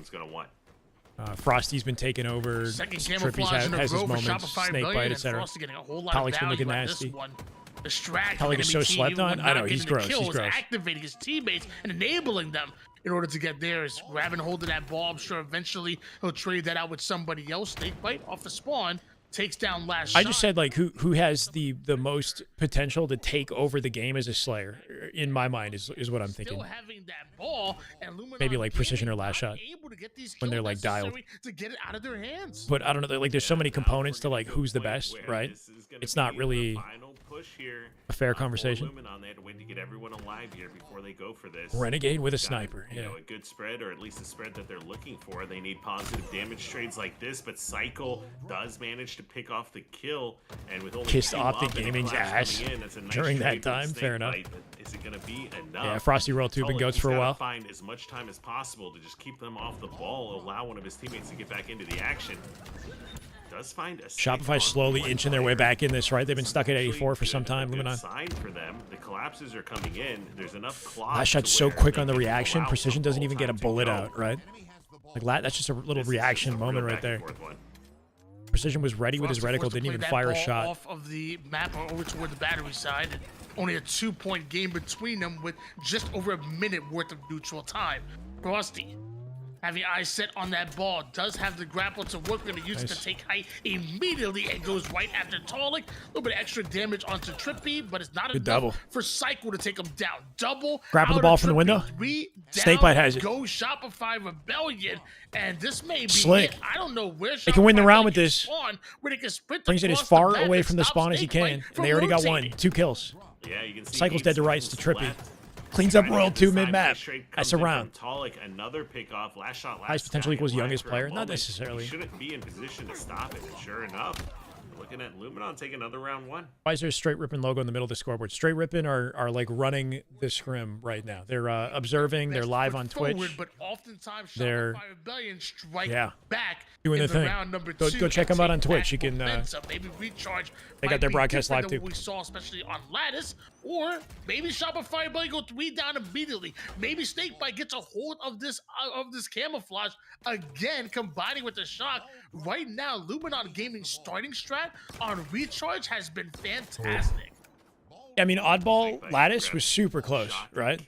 Frosty's been taken over. Trippy's has his moments. Snakebite, etc. Taulek's been looking nasty. Taulek is so slept on. I know he's gross. He's gross. Activating his teammates and enabling them in order to get theirs. Grabbing hold of that ball. I'm sure eventually he'll trade that out with somebody else. Snakebite off the spawn. takes down last I shot. just said like who has the most potential to take over the game as a Slayer in my mind is what I'm thinking. Still having that ball, and Luminon Maybe like precision or Gaming last not shot able to get these when they're kills like dialed. necessary to get it out of their hands. But I don't know. Like there's so many components to like who's the best, right? It's not really a fair conversation. Luminon, they had to wait to get everyone alive here before they go for this. Renegade with a Got, sniper. You Yeah. know, a good spread, or at least a spread that they're looking for. They need positive damage trades like this, but Cycle does manage to pick off the kill, and with only Kissed two Optic up and a Gaming's collapse ass coming in, that's a nice during that trade for the time. Fair enough. Snakebite, but is it going to be enough? Yeah, Frosty Royal Tube and Taulek Goats has for a gotta while. Find as much time as possible to just keep them off the ball, allow one of his teammates to get back into the action. Does find a Shopify slowly inching their way back in this, right? They've been stuck at 84 for some time. Good Luminon. sign for them. The collapses are coming in. There's enough clock. Last shot's to so where quick they on the can reaction. allow Precision the doesn't whole even get a time to bullet go. out, right? Like that's just a little This is reaction just a real moment right back there. and forth one. Precision was ready with his Frosty reticle, forced to didn't play even that fire a ball shot. off of the map or over toward the battery side. And only a 2-point game between them with just over a minute worth of neutral time. Frosty, having eyes set on that ball, does have the grapple to work. We're going to use it to take height immediately and goes right after Taulek. A little bit of extra damage onto Trippy, but it's not Good enough double. for Cycle to take him down. Double. Grapple the out ball of from the Trippy. window. 3 down. Snakebite has it. Go Shopify Rebellion, and this may be Slick. it. I don't know where They can win the Shopify round with can this. spawn, where they can sprint Brings it as across far the map away and from the stop spawn as he Snakebite can. from And they already got rotating. 2 kills. Yeah, you can see Cycle's Gabe dead to still rights to just Trippy. left. Cleans up Trying to Royal get this 2 time, mid-map. nice trade That's comes a in round. from Taulek, another pick off. Last shot, last Highest potential guy equals alive youngest for a player. Not moment. necessarily. He shouldn't be in position to stop it, and sure enough, looking at Luminon take another round 1. Why is there a straight ripping logo in the middle of the scoreboard? Straight ripping are like running the scrim right now. They're observing. They're live on Twitch. Forward, but oftentimes They're Shopify Rebellion strike yeah, back doing in the thing. round number Go 2 check and them out take on Twitch. back You can. momentum. Maybe recharge. They got might their be broadcast different live than too. what we saw, especially on Lattice, or maybe Shopify Rebellion go 3 down immediately. Maybe Snakebite gets a hold of this camouflage again, combining with the shock. Right now, Luminon Gaming starting strat on recharge has been fantastic. I mean, oddball lattice was super close, right?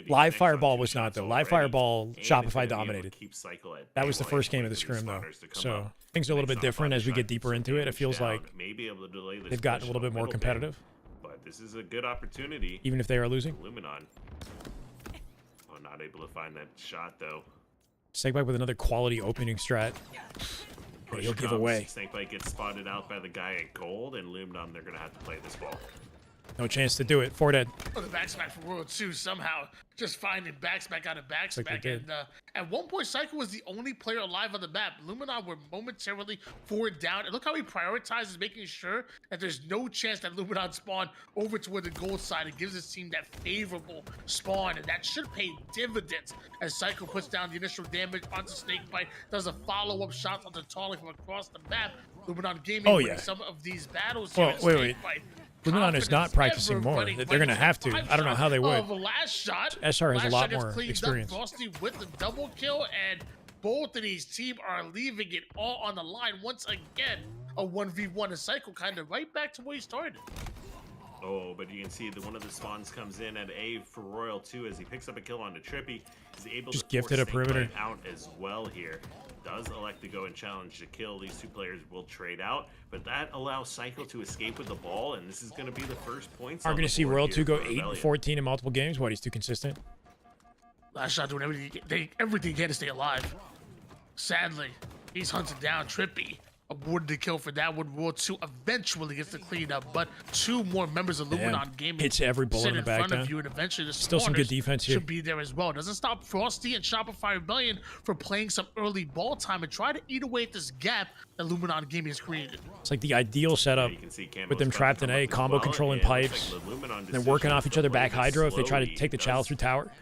Live fireball was not though. Live fireball Shopify dominated. That was the first game of the scrim though. So things are a little bit different as we get deeper into it. It feels like they've gotten a little bit more competitive. But this is a good opportunity. Even if they are losing. Luminon. Oh, not able to find that shot though. Snakebite with another quality opening strat. But he'll give away. Snakebite gets spotted out by the guy at gold, and Luminon, they're going to have to play this ball. No chance to do it. 4 dead. Oh, the backsmack for World 2 somehow just finding backsmack out of backsmack. Like they did. And at one point, Cycle was the only player alive on the map. Luminon were momentarily 4 down. And look how he prioritizes making sure that there's no chance that Luminon spawn over toward the gold side. It gives his team that favorable spawn, and that should pay dividends as Cycle puts down the initial damage onto Snakebite, does a follow-up shot onto Taulek from across the map. Luminon Gaming winning some of these battles here. Well, wait. Luminon is not practicing more. They're going to have to. I don't know how they would. Last shot, SR has a lot gets more cleaned experience. Up. Frosty with the double kill, and both of these teams are leaving it all on the line. Once again, a 1v1 a Cycle, kind of right back to where he started. Oh, but you can see that one of the spawns comes in at A for Royal 2 as he picks up a kill onto Trippy. He's able Just to gifted force a perimeter Snakebite out as well here. Does elect to go and challenge the kill. These two players will trade out, but that allows Cycle to escape with the ball, and this is going to be the first points. Aren't going to see Royal 2 go 8-14 in multiple games? What, he's too consistent? Last shot doing everything he can to stay alive. Sadly, he's hunted down Trippy. Awarded the kill for that one. World 2 eventually gets the cleanup, but 2 more members of Luminon Gaming hits every bullet in the back front of down. you, and eventually the Still some good spawners defense here. should be there as well. Doesn't stop Frosty and Shopify Rebellion from playing some early ball time and try to eat away at this gap that Luminon Gaming has created. It's like the ideal setup with them trapped in A, combo controlling pipes, then working off each other back Hydro if they try to take the chalice through tower.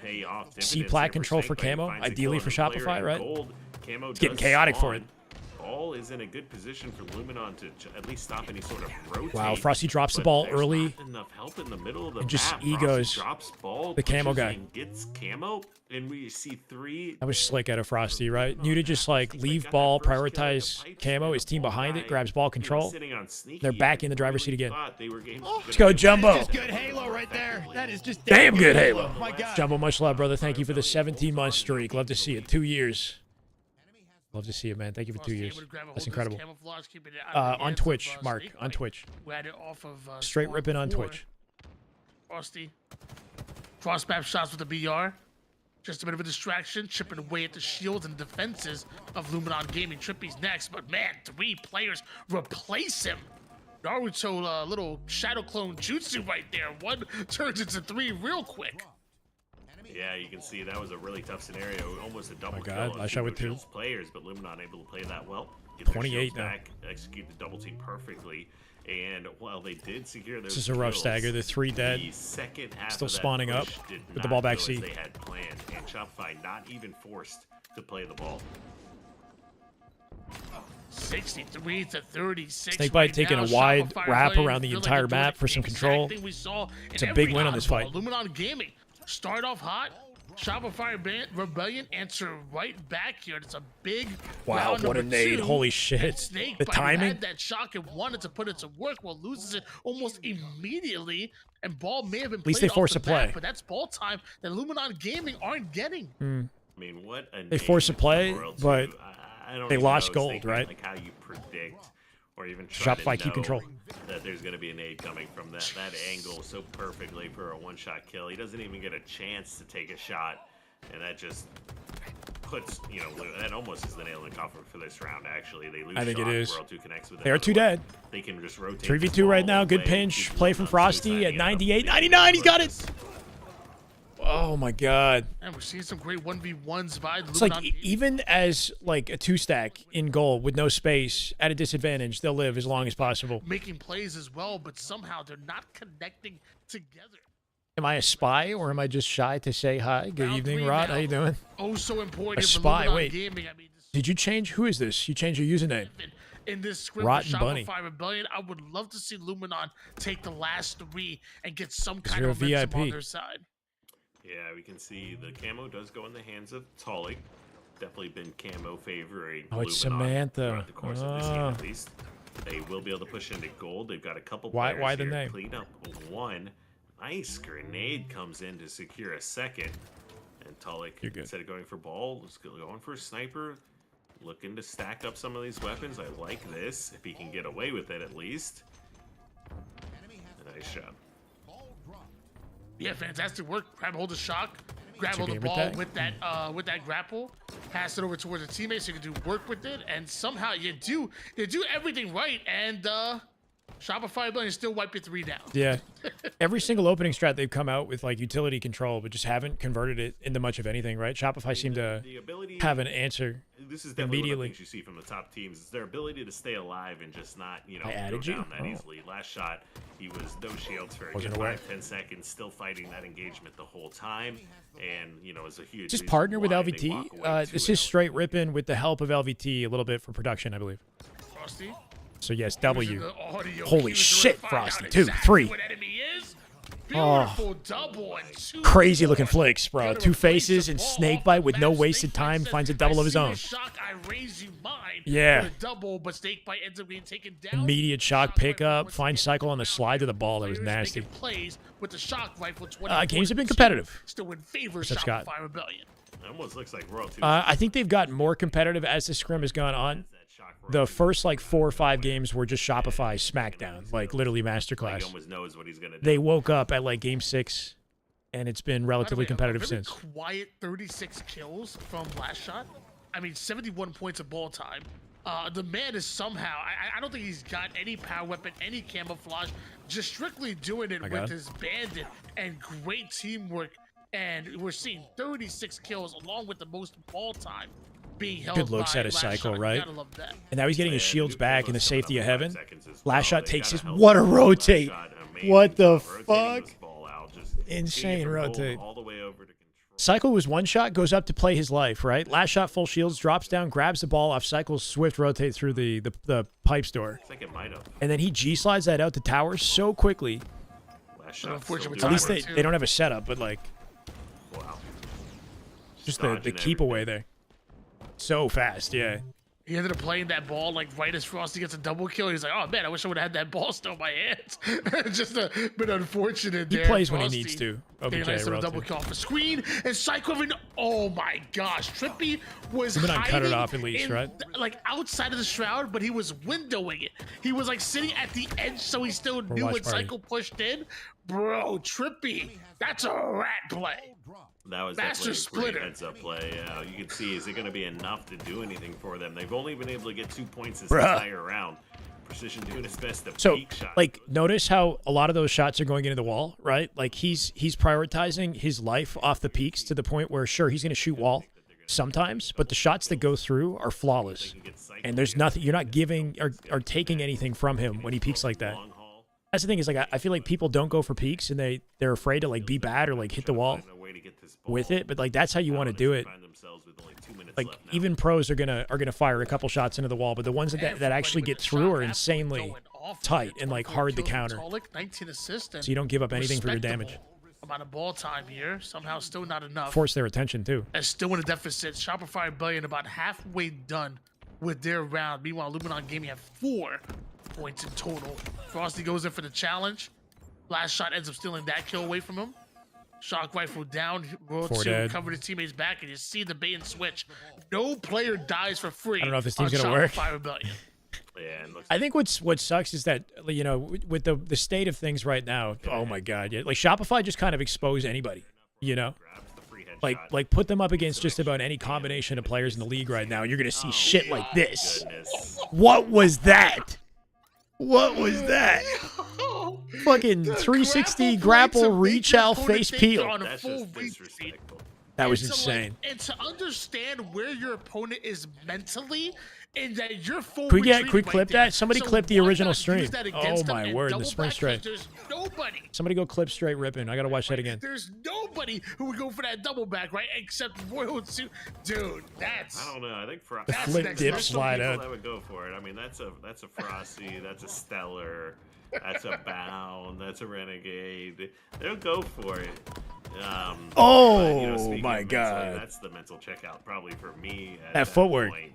C plat control for camo, ideally for Shopify, right? It's getting chaotic for it. Ball is in a good position for Luminon to at least stop any sort of rotate. Wow, Frosty drops the ball early Enough help in the middle of the and just map. egos Drops ball, the camo pushes guy. and gets camo, and we see 3. That was slick out of Frosty, right? Knew to just like leave ball, prioritize camo, his team behind it, grabs ball control. They're back in the driver's seat again. Let's go, Jumbo. Just good Halo right there. That is just Damn good Halo. Oh my God. Jumbo, much love, brother. Thank you for the 17-month streak. Love to see it. 2 years. Love to see it, man. Thank you for 2 years. Able to grab a hold That's of this incredible. camouflage, keeping it out of the On hands Twitch, of, Mark. Snakebite, On Twitch. who had it off of Straight spawn ripping on before. Twitch. Frosty. Cross map shots with the BR. Just a bit of a distraction, chipping away at the shields and defenses of Luminon Gaming. Trippy's next, but man, 3 players replace him. Naruto, little shadow clone jutsu right there. 1 turns into 3 real quick. Yeah, you can see that was a really tough scenario. Almost a double kill God, on I shot with 2 Shields players, but Luminon able to play that well. Get their 28 shields now. back, execute the double team perfectly. And while they did secure those This is a rough kills, stagger. The 3 dead. the second half Still of that spawning up push did with the not ball back go as C. they had planned, and Shopify not even forced to play the ball. 63 to 36. Snakebite right taking now. a wide Shopify wrap playing around the feel like entire they're doing map for the some exact control. thing we saw in It's a every big win on this fight. oddball. Luminon Gaming start off hot. Shopify Rebellion answer right back here. It's a big Wow, round what a number nade. 2. Holy shit. And Snakebite, The who timing. had that shock and wanted to put it to work, well, loses it almost immediately. And ball may have been At least played they force off a the bat, play. but that's ball time that Luminon Gaming aren't getting. I mean, what a They forced a name play, in World but 2. I don't they even lost know, gold, thinking, right? Like how you predict or even try Shopify, to keep know control. that there's going to be a nade coming from that angle so perfectly for a one-shot kill. He doesn't even get a chance to take a shot, and that just puts, that almost is the nail in the coffin for this round, actually. They lose I think it shot, is. World 2 connects with They are another 2 one. dead. They can just rotate 3v2 the right ball now. Good away, pinch. keep Play from Luminon Frosty at suiciding out. 98. 99. He's got it. Oh my god. And we're seeing some great 1v1s by It's Luminon like Gaming. even as like a 2-stack in goal with no space at a disadvantage, they'll live as long as possible. Making plays as well, but somehow they're not connecting together. Am I a spy or am I just shy to say hi? Good Round evening, 3 Rod. now. How you doing? Oh, so important A for spy, Luminon wait. Gaming. I mean, Did you change? Who is this? You changed your username. in this script Rotten for Bunny. Shopify Rebellion, I would love to see Luminon take the last 3 and get some kind you're of a momentum on VIP. their side. Yeah, we can see the camo does go in the hands of Taulek. Definitely been camo favoring Oh, it's Luminon Samantha. throughout the course of this game, Ah. at least. They will be able to push into gold. They've got a couple Why- players why the here. name? Clean up 1. Nice grenade comes in to secure a second. And Taulek, You're good. instead of going for ball, is going for a sniper. Looking to stack up some of these weapons. I like this. If he can get away with it, at least. A nice shot. Yeah, fantastic work. Grab hold of shock. Grab It's a hold of gamer ball tag. with that grapple. Pass it over towards a teammate so you can do work with it. And somehow you do everything right. And Shopify Rebellion still wipe your 3 down. Yeah. Every single opening strat they've come out with like utility control, but just haven't converted it into much of anything, right? Shopify seemed to The ability have an answer This is definitely immediately. one of the things you see from the top teams. Is their ability to stay alive and just not, I go added you? down that Oh. easily. Last shot, he was no shields for a Wasn't good aware. 5-10 seconds, still fighting that engagement the whole time. And, it's a huge Just reason partner with why they LVT. walk away This 2-0. is straight ripping with the help of LVT a little bit for production, I believe. Frosty. So yes, Using W. the audio Holy cues to shit, find Frosty. out 2, exactly 3. what enemy is. Oh. Beautiful double and 2. Crazy looking flicks, bro. Gonna 2 replace faces the and ball off Snakebite the with no map. wasted Snakebite time says, finds a double I of his see own. the shock, I raise you mine. Yeah. With a double, but Snakebite ends up being taken down. Immediate shock Shock rifle pickup, once fine again cycle on the down. slide to the ball. That was Players nasty. making plays with the shock rifle. 20, Games have been 42, competitive. Still in favor of What's up, Scott? Shopify Rebellion. It almost looks like World 2. I think they've gotten more competitive as the scrim has gone on. The first like 4 or 5 games were just Shopify smackdown, like literally He masterclass. almost knows what he's going to do. They woke up at like game 6, and it's been By the relatively way, competitive a very since. Quiet 36 kills from last shot. I mean, 71 points of ball time. The man is somehow, I don't think he's got any power weapon, any camouflage, just strictly doing it My with God. his bandit and great teamwork. And we're seeing 36 kills along with the most ball time being held Good looks by at his last cycle, shot. You right? gotta love that. And now he's getting his Yeah, shields new back in the combos coming safety up of in 5 heaven. seconds as Last well. shot They takes got his. a hell What a of last rotate! shot. Amazing What the job rotating fuck? this ball out, just taking it Insane from goal rotate. all the way over to control. Cycle was one shot, goes up to play his life, right? Last shot, full shields, drops down, grabs the ball off cycle, swift rotate through the pipes door. It's like it might have. And then he G-slides that out to tower so quickly. Last shot. Unfortunately, still At least doing they, it. they don't have a setup, but like Wow. just the Dodging keep away there. So fast, yeah. He ended up playing that ball like right as Frosty gets a double kill. He's like, oh man, I wish I would have had that ball still in my hands. Just a bit unfortunate He there. plays when he Frosty. needs to. OBJ nice little roll double too. kill off the screen, and Cycloven, oh my gosh, Trippy was Luminon hiding cut it off at least, in, right? like outside of the shroud, but he was windowing it. He was like sitting at the edge, so he still knew watch when party. Cycle pushed in. Bro, Trippy, that's a rat play. That was Master definitely a Splitter. great heads-up play. You can see, is it going to be enough to do anything for them? They've only been able to get 2 points this Bruh. entire round. Precision doing his best to So, peak shot. like, notice how a lot of those shots are going into the wall, right? Like, he's prioritizing his life off the peaks to the point where, sure, he's going to shoot wall sometimes, but the shots that go through are flawless. And there's nothing, you're not giving or taking anything from him when he peaks like that. That's the thing is, like, I feel like people don't go for peaks and they're afraid to, like, be bad or, like, hit the wall with it. But, like, that's how you want to do it. Like, even pros are gonna fire a couple shots into the wall, but the ones that actually get through are insanely tight and like hard to counter. Taulek, 19 assists. So you don't give up anything for your damage. Respectable amount of ball time here. Somehow still not enough. Force their attention too. And still in a deficit. Shopify Rebellion about halfway done with their round. Meanwhile, Luminon Gaming have 4 points in total. Frosty goes in for the challenge. Last shot ends up stealing that kill away from him. Shock rifle down, roll 4 2, dead. cover his teammates back, and you see the bait and switch. No player dies for free. I don't know if this team's on gonna work. Shopify Rebellion. Yeah, and looks I think what sucks is that, you know, with the state of things right now, oh my god, yeah, like Shopify just kind of expose anybody, you know, like put them up against just about any combination of players in the league right now, and you're gonna see shit like this. goodness. What was that? What was that? Fucking 360 grapple reach out face peel. On a That's full just reach. disrespectful. That was And to, insane. and to understand where your opponent is mentally, and that your full Could we retreat quick right clip there. that? Somebody So clip the why original not stream. use that Oh against them my and word, the double sprint back? straight. There's nobody. Somebody go clip straight ripping. I gotta watch that again. There's nobody who would go for that double back, right? Except Royal Two. Dude, that's. I don't know. I think for The That's flip next dip level. there's some slide people out. that would go for it. I mean, that's a Frosty, that's a Stellar, that's a Bound, that's a Renegade. They'll go for it. Oh, you know, speaking my of mentally, God. that's the mental checkout probably for me. At That footwork. Point.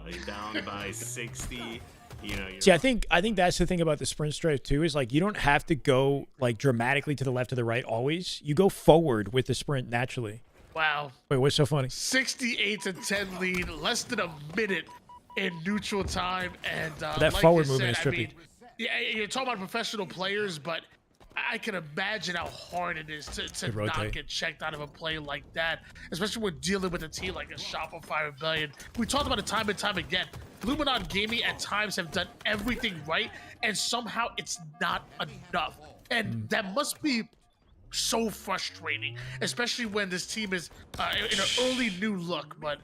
You're down by 60. You know. You're See, I think that's the thing about the sprint strafe too, is like you don't have to go like dramatically to the left or the right always. You go forward with the sprint naturally. Wow. Wait, what's so funny? 68-10 lead, less than a minute in neutral time, and That like forward you movement said, is I trippy. mean, yeah, you're talking about professional players, but I can imagine how hard it is to not rotate. get checked out of a play like that, especially when dealing with a team like a Shopify Rebellion. We talked about it time and time again. Luminon Gaming at times have done everything right, and somehow it's not enough. And that must be so frustrating, especially when this team is in an early new look. But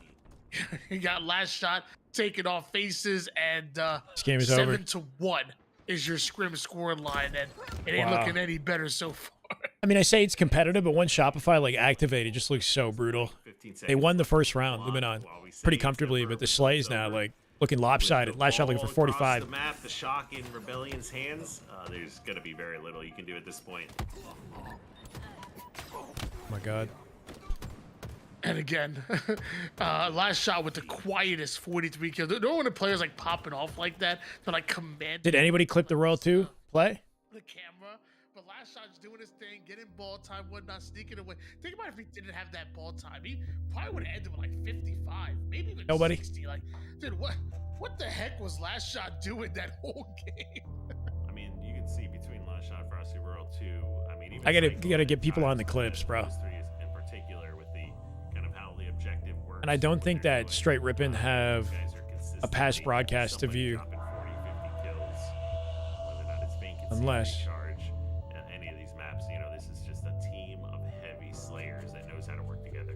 you got last shot taking off faces, and This game is over. 7-1 is your Scrim score line, and it ain't Wow. looking any better so far. I mean, I say it's competitive, but once Shopify like activated, it just looks so brutal. 15 They won the first round, Luminon, pretty comfortably, but the Slays now like looking lopsided. Last shot looking for Ball across 45. The map, the shock in Rebellion's hands. There's gonna be very little you can do at this point. Oh my god. And again, last shot with the quietest 43 kills. No when the players like popping off like that, they're like commanding Did anybody clip the Royal 2 play? the camera. But last shot's doing his thing, getting ball time, whatnot, sneaking away. Think about if he didn't have that ball time. He probably would have ended with like 55, maybe even Nobody. 60. Like, dude, what the heck was last shot doing that whole game? I mean, you can see between last shot, Frosty World 2. I mean, even I gotta Cyclone get people at on the times, clips, bro. those three in particular with the kind of how the objective works. And I don't think what they're that doing. Straight Rippin' have Guys are a past consistently broadcast to somebody view. dropping 40, 50 kills, whether or not it's being conceded Unless- recharge, any of these maps. You know, this is just a team of heavy slayers that knows how to work together.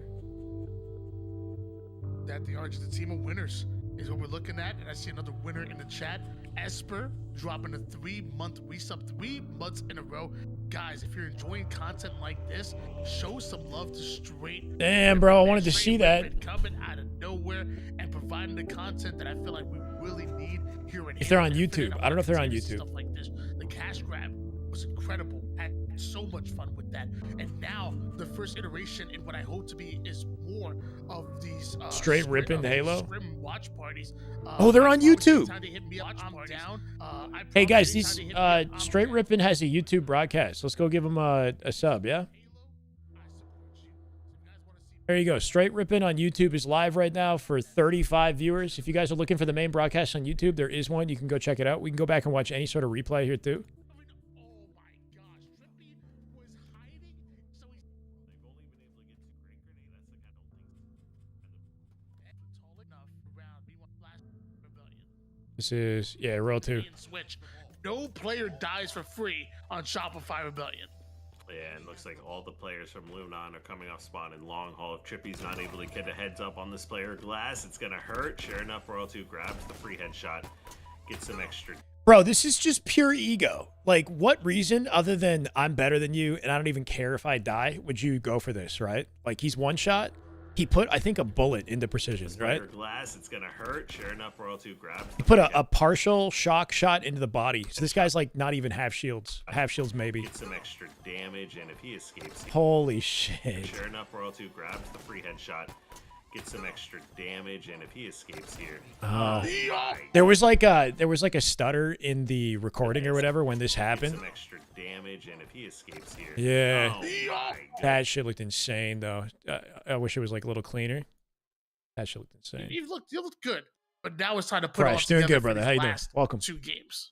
That they are just a team of winners is what we're looking at. And I see another winner in the chat. Esper dropping a 3-month resub, 3 months in a row. Guys, if you're enjoying content like this, show some love to Straight. Damn, bro, I wanted to Straight see that. Rippin' coming out of nowhere and providing the content that I feel like we really need here in If they're on Infinite. YouTube. I don't know if they're on continue to see YouTube. Stuff like this. The cash grab was incredible. Had so much fun with that. And now the first iteration in what I hope to be is more of these Straight Rippin' these Halo? Scrim watch parties. Oh, they're on YouTube. Anytime they hit me up, I'm down. I Hey guys, promise these anytime they hit me up, I'm Straight down. Rippin' has a YouTube broadcast. Let's go give them a sub, yeah? There you go. Straight Rippin' on YouTube is live right now for 35 viewers. If you guys are looking for the main broadcast on YouTube, there is one. You can go check it out. We can go back and watch any sort of replay here too. This is, yeah, Roll 2. Switch. No player dies for free on Shopify Rebellion. Yeah, and looks like all the players from Luminon are coming off spawn in long haul. If Trippy's not able to get a heads up on this player glass, it's gonna hurt. Sure enough, Royal 2 grabs the free headshot, gets some extra. Bro, this is just pure ego. Like, what reason other than I'm better than you and I don't even care if I die would you go for this, right? Like, he's one shot. He put, I think, a bullet into precision, right? Glass, it's gonna hurt. Sure enough, Royal 2 grabs. He put a partial shock shot into the body. So this guy's like not even half shields. Half shields maybe. Get some extra damage, and if he escapes, Holy shit. Sure enough, Royal 2 grabs the free headshot. Get some extra damage, and if he escapes here, there was like a stutter in the recording or whatever when this happened. Some extra damage, and if he escapes here, Yeah, that shit looked insane though. I wish it was like a little cleaner. That shit looked insane. You looked good, but now it's time to put Fresh, it all doing together good, for brother. these How you doing? last Welcome. 2 games.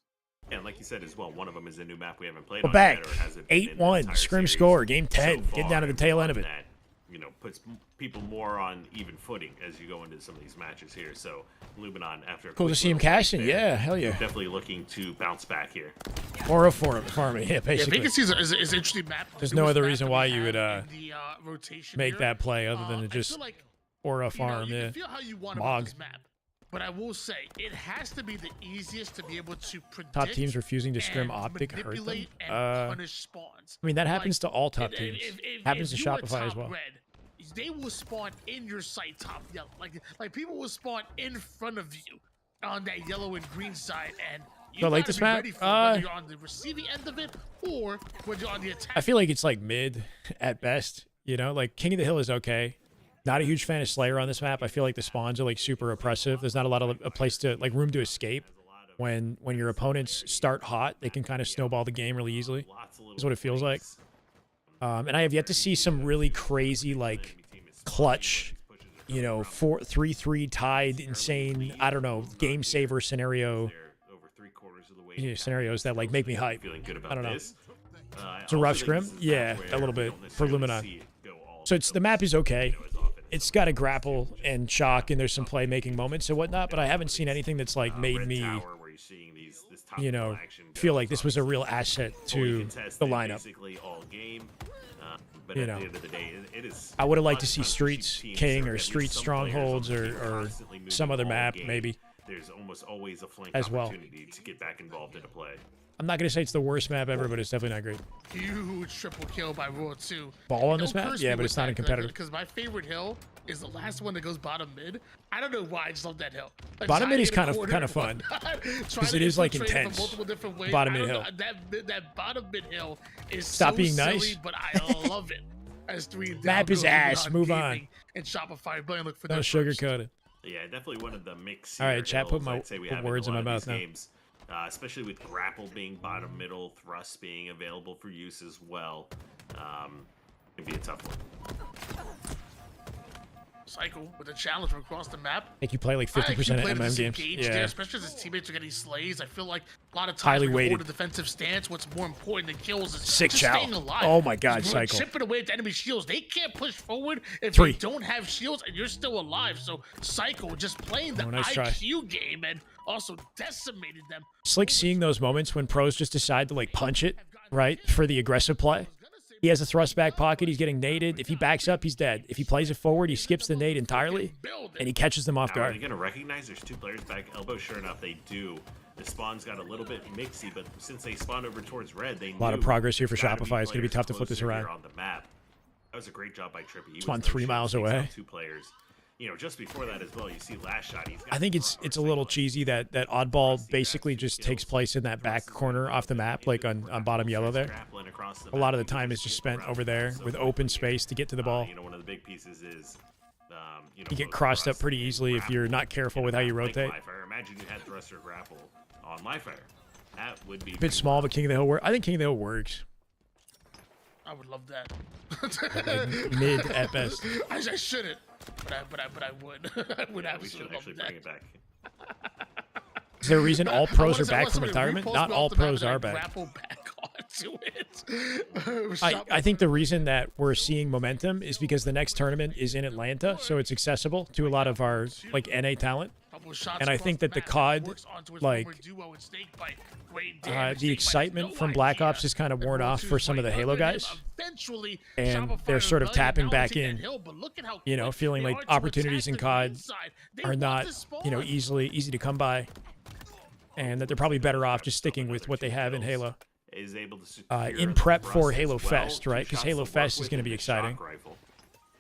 And like you said as well, one of them is a new map we haven't played We're on back. yet, or hasn't been in the 8-1. entire Scrim series score. Game 10. so Getting far, down to the tail end of it. that, you know, puts people more on even footing as you go into some of these matches here. So Luminon, after a Cool to quick see him little break casting. there, Yeah, hell yeah. definitely looking to bounce back here. Aura farming. Yeah, basically. Yeah, Vacancies is an interesting map. There's no Newest other map reason that why we you would have in the, rotation make here. that play other than to I just feel like, Aura farm. you Yeah. can feel how you want Mog. this map. But I will say, it has to be the easiest to be able to predict. Top teams refusing to scrim and optic hurt them. manipulate and punish spawns. I mean, that happens Like, to all top if- teams. if Happens to you are Shopify as top well. Red, they will spawn in your sight top yellow. Like people will spawn in front of you on that yellow and green side, and you So, like gotta this be map, ready for it, whether you're on the receiving end of it or when you're on the attack. I feel like it's like mid at best. You know, like King of the Hill is okay. Not a huge fan of Slayer on this map. I feel like the spawns are like super oppressive. There's not a lot of a place to like room to escape. When your opponents start hot, they can kind of snowball the game really easily. Is what it feels like. And I have yet to see some really crazy like clutch, you know, 3-3 tied, insane, I don't know, game saver scenarios that like make me hype. I don't know. It's a rough scrim, yeah, a little bit for Luminon. So it's the map is okay. It's got a grapple and shock, and there's some playmaking moments and whatnot, but I haven't seen anything that's like made me, you know, feel like this was a real asset to the lineup. You know, I would have liked to see Streets King or Street Strongholds or some other map maybe. There's almost always a flank as well. opportunity to get back involved in a play. I'm not gonna say it's the worst map ever, but it's definitely not great. Huge triple kill by Royal 2. Ball on this map? Yeah, but it's not in competitive. Because my favorite hill is the last one that goes bottom mid. I don't know why, I just love that hill. Like, Bottom mid is hiding in kind a of corner, fun trying because to it is like infiltrate from intense. multiple different ways. Bottom I mid don't hill. know, that bottom mid hill is Stop so being silly, nice. but I love it. As 3 down Map is goes ass. Luminon Move Gaming on. And Shopify Rebellion look for Don't them first. sugarcoat it. Yeah, definitely one of the mix. All right, chat, put I'd say we have words in my a lot of mouth these now. games, especially with grapple being bottom middle, thrust being available for use as well. It'd be a tough one. Cycle with a challenge from across the map. I think you play like 50% of MM games. There, Yeah. especially as his teammates are getting slays. I feel like a lot of times Highly when you weighted. hold a defensive stance, what's more important than kills is Sick just chow. staying alive. Oh my God, Just really Cycle. chipping away at the enemy shields. They can't push forward if 3. they don't have shields and you're still alive. So Cycle just playing the nice try. IQ game and also decimated them. It's like seeing those moments when pros just decide to like punch it, right, for the aggressive play. He has a thrust back pocket. He's getting naded. If he backs up, he's dead. If he plays it forward, he skips the nade entirely, and he catches them off Now, are they guard. going to recognize there's 2 players back elbow? Sure enough, they do. The spawn's got a little bit mixy, but since they spawned over towards red, they A lot of knew progress here for there's gotta Shopify. It's going to be players tough to flip this closer here around. on the map. That was a great job by Trippy. He Spawned was no 3 shit, miles takes out away. 2 players. You know, just before that as well, you see last shot. He's got I think it's a little cheesy that oddball basically just takes place in that back corner off the map, like on bottom yellow there. A lot of the time is just spent over there with open space to get to the ball. You know, one of the big pieces is you know, You get crossed up pretty easily if you're not careful with how you rotate. Imagine you had thrust or grapple on Live Fire. That would be A bit small, but King of the Hill works. I think King of the Hill works. I would love that. Like mid at best. I shouldn't, but I would. I would We absolutely should love actually that. bring it back. Is there a reason all I pros wanna are say- back I want from somebody to retirement? repost Not me all off the map pros and I are back. grapple back onto it. I think the reason that we're seeing momentum is because the next tournament is in Atlanta, so it's accessible to a lot of our like NA talent. And I think that the COD, like, the excitement from Black Ops is kind of worn off for some of the Halo guys. And they're sort of tapping back in, you know, feeling like opportunities in COD are not, you know, easy to come by. And that they're probably better off just sticking with what they have in Halo. Is able to secure In the prep thrust for as Halo well. Fest, right? 'Cause Two shots Halo to work Fest is with gonna with be the exciting. shock rifle.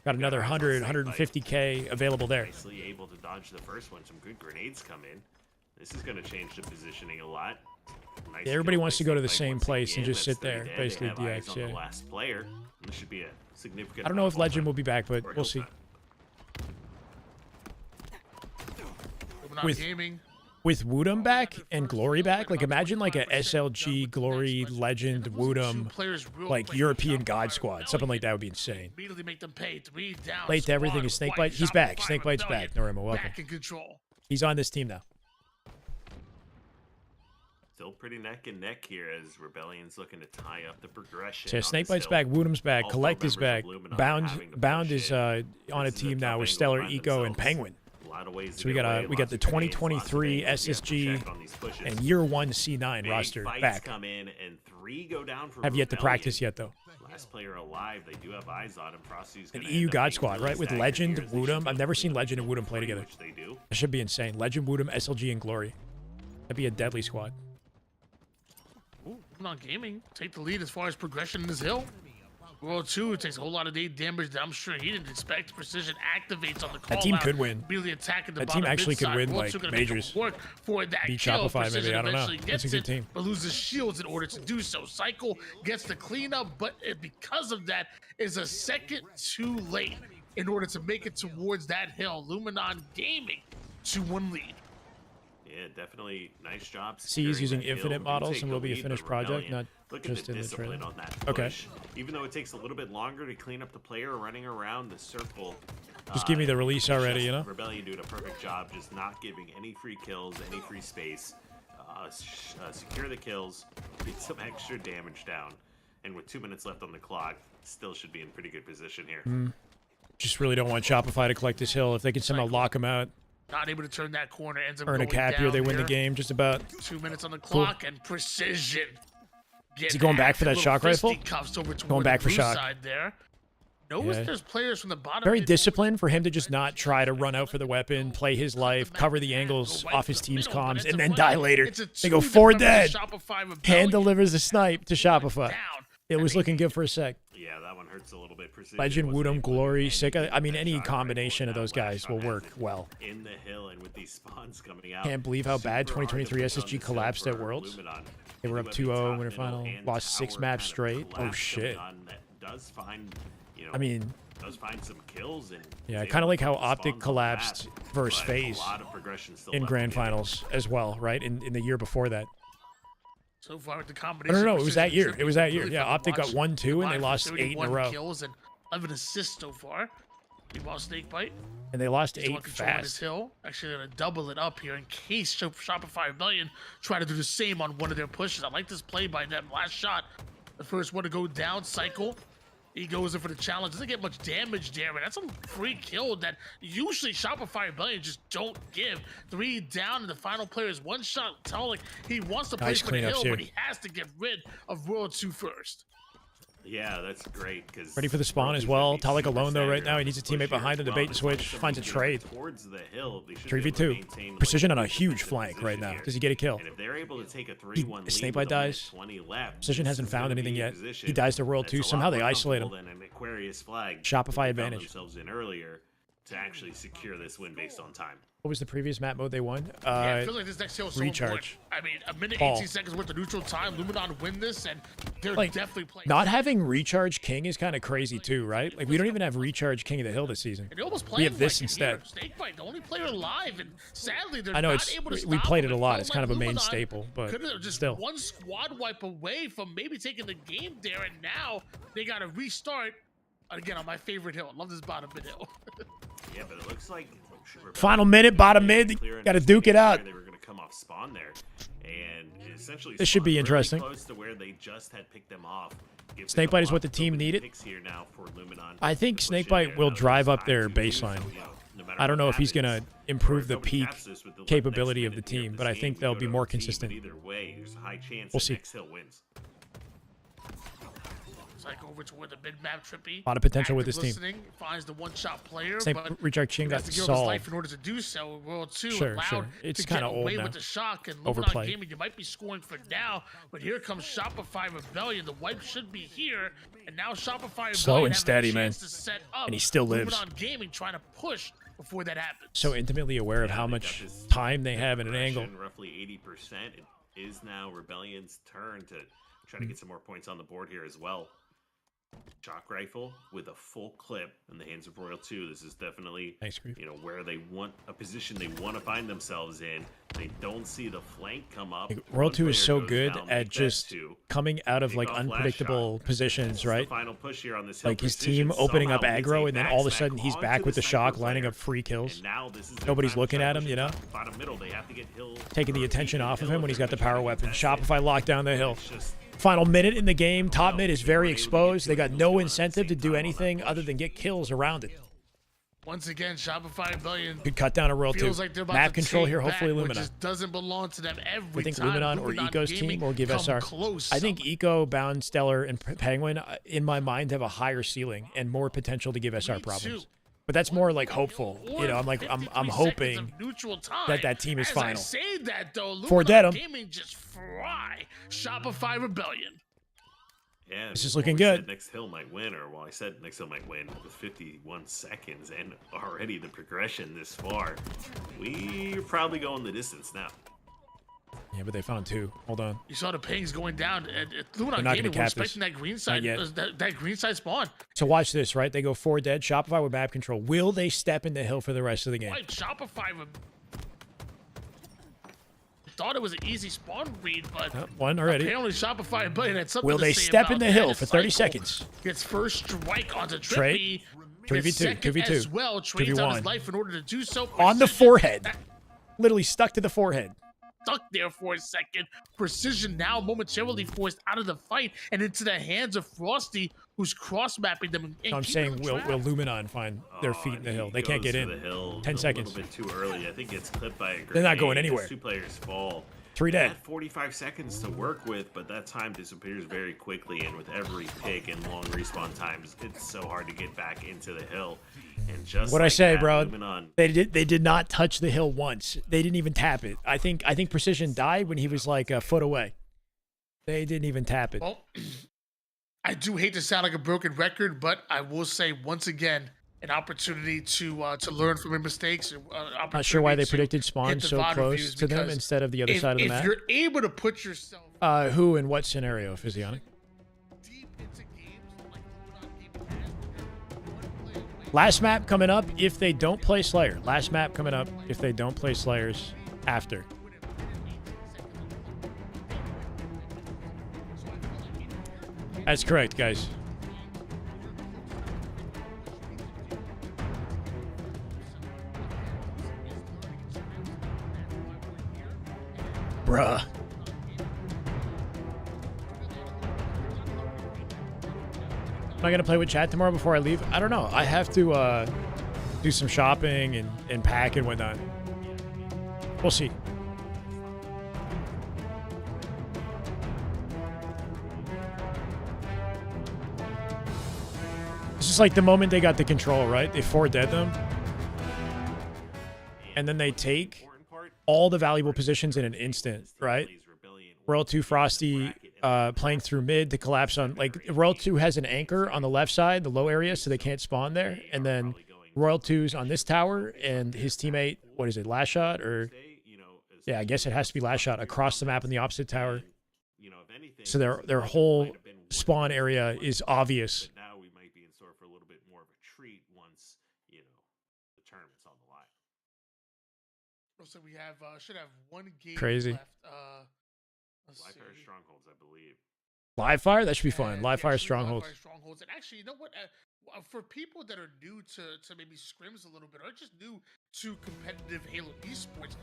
Got another 100, 150K available there. Nicely able to dodge the first one. Some good grenades come in. This is going to change the positioning a lot. Nice Yeah, everybody kill wants by to go to the Snakebite same once place and again. just That's sit there, three dead. basically They have eyes DX, on the yeah. last player. This should be a significant. I don't know if amount of Legend time will be back, but for we'll see. Luminon Gaming. With Woodham back and Glory back, like imagine like a SLG, Glory, Legend, Woodham, like European God Squad. Something like that would be insane. Immediately make them pay 3 down. Late to everything is Squad, Snakebite. white, He's back. Shopify, Snakebite's Rebellion, back. Norima, welcome. Back in control. He's on this team now. Still pretty neck and neck here as Rebellion's looking to tie up the progression. So on this Snakebite's hill. back. Woodham's back. All Collect four is members back. of Luminon Bound having to Bound push is in. on a This is team tough now angle with to Stellar, find Eco, and themselves. Penguin. A lot of ways to So we get got away, we got lots the of grenades, lots of 2023 angles. You have to SSG check on these pushes. and Year 1 C9 Big roster fights back. come in and 3 go down for Have yet to Rebellion. practice yet though. Last player alive, they do have eyes on him. Frosty's An gonna EU end up God being Squad, really right? With stagnant Legend, here as they Woodham. should I've be never able seen to Legend and do Woodham play together. which they do. That should be insane. Legend, Woodham, SLG, and Glory. That'd be a deadly squad. Luminon Gaming take the lead as far as progression in this hill. World 2 takes a whole lot of damage that I'm sure he didn't expect. Precision activates on the call. That team could win. Really attacking the That team bottom actually could mid-side. win, World like, 2 gonna make them majors. Work for that Beat kill. Shopify, maybe, Precision I don't know. eventually That's a gets good it, team. but loses shields in order to do so. Cycle gets the cleanup, but because of that, is a second too late in order to make it towards that hill. Luminon Gaming 2-1 lead. Yeah, definitely nice job. See, he's securing using that kill. infinite Do models take and the will be a lead, finished but project, Rebellion, not look at just the in the discipline trailer. on that Okay. push. Even though it takes a little bit longer to clean up the player running around the circle. Just give me the release it's already, just you know? Rebellion doing a perfect job, just not giving any free kills, any free space. Secure the kills, get some extra damage down, and with 2 minutes left on the clock, still should be in pretty good position here. Just really don't want Shopify to collect this hill. If they can somehow lock him out, Not able to turn that corner, ends up earn a going cap here, down they win the game just about. 2 minutes on the Cool. clock and Precision. Is he going back for that Little shock rifle? fisticuffs over toward Going back the for blue shock. Side there. Notice Yeah. there's players from the bottom. Very mid- disciplined for him to just not try to run out for the weapon, play his life, cover the angles off his team's comms, and then die later. They go 4 dead. Hand delivers a snipe to Shopify. It was looking good for a sec. Yeah, that one hurts a little bit. Precision Legend, wasn't Woodham, able to Glory, do Sika. anything I mean, with any that shock combination of rifle. those That last guys shot will has work it well. in the hill, and with these spawns coming out. Can't believe how bad super hard to 2023 push on SSG this hill collapsed at for Worlds. Luminon. They were do up have a 2-0 top, winter middle, final, and lost 6 tower maps kind of straight. Oh collapse shit. going on that does find, you know, I mean, does find some kills and yeah, is kind of able like to how put spawns Optic on the collapsed map, versus but a FaZe lot of progression still in left grand to get. finals as well, right? In the year before that. So far with the combination. No, it was that year. Trippy It was that year. really Yeah, fun to Optic got watch. 1-2 and they Combined lost for 8 in a 31 row. Kills and 11 assists so far. Meanwhile, Snakebite And they lost still 8 in control of this fast. hill. Actually, gonna double it up here in case Shopify Rebellion try to do the same on one of their pushes. I like this play by them. Last shot, the first one to go down. Cycle. He goes in for the challenge. Doesn't get much damage there, but that's a free kill that usually Shopify Rebellion just don't give. 3 down, and the final player is 1 shot. Taulek, he wants to play Nice for the cleanups hill, here. but he has to get rid of World 2 first. Yeah, that's great. Because Ready for the spawn as well. Taulek alone though right now. He needs a teammate behind him to bait and switch. Finds a trade. 3v2. Precision on a huge flank right now. Does he get a kill? And if they're able to take a 3-1 lead Snakebite with a minute dies. 20 left, Precision this hasn't is gonna found be anything a yet. position He dies to World that's 2. a lot Somehow they more isolate him. comfortable than an Aquarius flag. Shopify They found advantage. themselves in earlier to actually secure this win based on time. What was the previous map mode they won? Yeah, I feel like this next hill is so important. Recharge. I mean, a minute, Ball. 18 seconds worth of neutral time. Luminon win this, and they're Like, definitely playing. not having Recharge King is kind of crazy too, right? Like, we don't even have Recharge King of the Hill this season. And they almost We playing have this like instead. Snakebite, the only player alive, and sadly they're I know not able to stop we played it him. a lot. felt It's kind of like a main Luminon staple, but could have just still. one squad wipe away from maybe taking the game there, and now they got to restart again on my favorite hill. I love this bottom mid hill. Yeah, but it looks like Final minute, bottom mid. Got to duke it out. They were going to come off spawn there, and essentially This should be spawned really interesting. Close to where they just had picked them off. Gives Snakebite them is what the off team opening needed. picks here now for Luminon I think to push in Snakebite there. will Now drive there's up their time to do baseline. so, you know, no matter I don't what know if he's going to happens, improve or the nobody peak caps this with the next capability of the minute here team, of but I this think game. they'll We be go to more OT, but consistent. Either way, there's a high chance We'll that see. Next Hill wins. It's like over to where the mid map Trippy. A lot of potential with active this team. listening, finds the one-shot player, Snake but Recharge King he has got to give up his solved. life in order to do so. World 2 Sure, allowed sure. It's to get kinda old away now. with the shock, and Luminon Overplayed. Gaming, you might be scoring for now, but here comes Shopify Rebellion. The wipe should be here, and now Shopify Rebellion Slow and having a steady, man. chance to set up And he still lives. Luminon Gaming trying to push before that happens. So intimately aware of how They got much this time they have in an angle. progression, Roughly 80%. It is now Rebellion's turn to try to get some more points on the board here as well. Shock rifle with a full clip in the hands of Royal 2. This is definitely, Thanks, Grief. you know, where they want a position they want to find themselves in. They don't see the flank come up. Like, Royal One 2 is player so goes good down, at make that just 2. coming out of Take like off last unpredictable shot. positions, This is right? the final push here on this hill. Like his Precision team opening up somehow gets a aggro, and then all of a backsmack sudden he's onto back with the shock, sniper lining player. up free kills. And now this is their Nobody's time to looking start at him, pushing you know? top. Bottom middle, they have to get hill. Taking the or attention deep in off of hill him when if he's got the they're gonna power try to weapon. contest it. Shopify locked down the hill. It's just Final minute in the game. Top mid is very able to get exposed. They got two no kills at the incentive to same do time on that anything push. other than get kills around it. Once again, Shopify Rebellion Could cut down a Royal 2. feels like they're about Map to control take here, back hopefully what Luminon. just doesn't belong to them every I think time. Luminon or Eco's Gaming team will give come SR. Close. I think Eco, Bound, Stellar, and Penguin, in my mind, have a higher ceiling and more potential to give SR Me problems. too. But that's more like hopeful. You know, I'm 53 hoping seconds of neutral time. that that team is As final. I say that though, For Luminon Dedham. Gaming just fry Shopify Rebellion. Yeah, This is well, looking we said good. Next Hill might win, or well, I said Next Hill might win with 51 seconds, and already the progression this far. We're probably going the distance now. Yeah, but they found 2. Hold on. You saw the pings going down. And They're Luminon not Gaming gonna was cap expecting this. that green side, yet. that green side spawn. So watch this, right? They go 4 dead. Shopify with map control. Will they step in the hill for the rest of the game? Wipe Shopify. Thought it was an easy spawn read, but One already. apparently Shopify Rebellion had something Will to they say step about in the that. hill for 30 Cycle seconds? Gets first strike onto Trade. Trippy. 3v2, Second 2v2, as well. Trades out his 2v1. life in order to do so. On the Precision, forehead. that Literally stuck to the forehead. stuck there for a second. Precision now momentarily forced out of the fight and into the hands of Frosty, who's cross-mapping them. And I'm keeping saying, them will trapped. Luminon find their feet in the hill? They can't Goes get to in. the hill 10 a seconds. little bit too early. I think it's clipped by a They're not going grenade. anywhere. Just 2 players fall. 3 dead. Had 45 seconds to work with, but that time disappears very quickly, and with every pick and long respawn times, it's so hard to get back into the hill. And just What I like say, that, bro, Luminon, they did not touch the hill once. They didn't even tap it. I think Precision died when he was like a foot away. They didn't even tap it. Well, I do hate to sound like a broken record, but I will say once again, an opportunity to learn from your mistakes. Not sure why they opportunity to predicted spawn hit the so VOD close reviews, to them because instead of the other side of the if map. you're able to put yourself Who and what scenario, Physionic? deep into games like Luminon Gaming has, one play away. Last map coming up if they don't play Slayer. Last map coming up if they don't play Slayers after. That's correct, guys. Bruh. Am I gonna play with chat tomorrow before I leave? I don't know. I have to do some shopping and pack and whatnot. We'll see. This is like the moment they got the control, right? They 4 dead them. And then they take all the valuable positions in an instant, right? Royal 2 Frosty playing through mid to collapse on, like, Royal 2 has an anchor on the left side, the low area, so they can't spawn there. And then Royal 2's on this tower, and his teammate what is it, last shot or? Yeah, I guess it has to be last shot across the map in the opposite tower. So their whole spawn area is obvious. But now we might be in store for a little bit more of a treat once the tournament's on the line. So we have should have one game Crazy. left. Live Fire Strongholds, I believe. Live fire, that should be fun. Live fire Live strongholds. Fire Strongholds. And actually, you know what? For people that are new to maybe scrims a little bit, or just new to competitive Halo esports,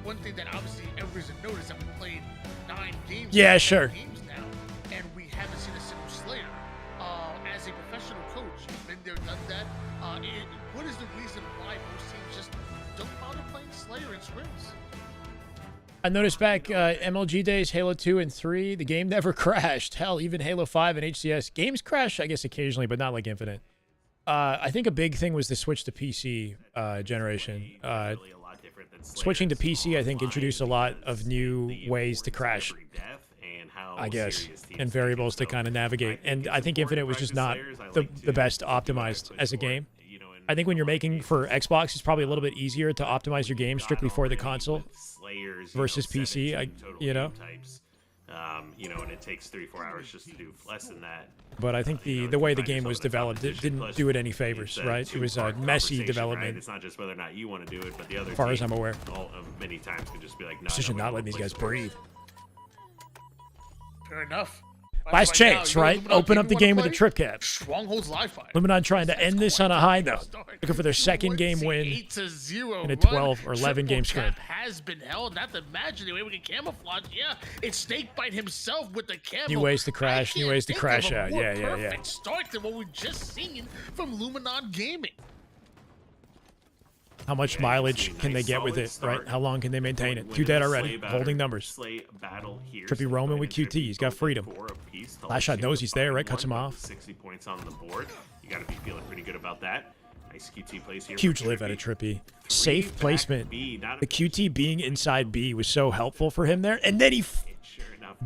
one thing that obviously everybody's noticed that we played 9 games. Yeah, sure. Games now, and we haven't seen a single Slayer. As a professional coach, you've been there, done that. What is the reason why most teams just don't bother playing Slayer in scrims? I noticed back MLG days, Halo 2 and 3, the game never crashed. Hell, even Halo 5 and HCS. Games crash, I guess, occasionally, but not like Infinite. I think a big thing was the switch to PC generation. Switching to PC, I think, introduced a lot of new ways to crash, I guess, and variables to kind of navigate. And I think Infinite was just not the best optimized as a game. I think when you're making for Xbox, it's probably a little bit easier to optimize your game strictly for the console versus PC. And it takes 3-4 hours just to do less than that. But I think the way the game was developed, it didn't do it any favors, right? It was a messy development. Right? It's not just whether or not you want to do it, but the other as far as I'm aware. Many times can just be like, no, Precision not letting these guys breathe. Fair enough. Last chance, right? Open up the game with a trip cap. Strongholds Live Fire. Luminon trying to end this on a high note. Looking for their second game win 8-0 in a 12 or 11 game scrim. Has been held. Not to imagine the way we can camouflage. Yeah, it's Snakebite himself with the camo. New ways to crash, new ways to crash out. Yeah. Perfect start to what we've just seen from Luminon Gaming. How much mileage can they get with it, right? How long can they maintain it? 2 dead already, holding numbers. Trippy Roman with QT, he's got freedom. Last shot knows he's there, right? Cuts him off. 60 points on the board. You got to be feeling pretty good about that. Nice QT plays here. Huge live out of Trippy. Safe placement. The QT being inside B was so helpful for him there. And then he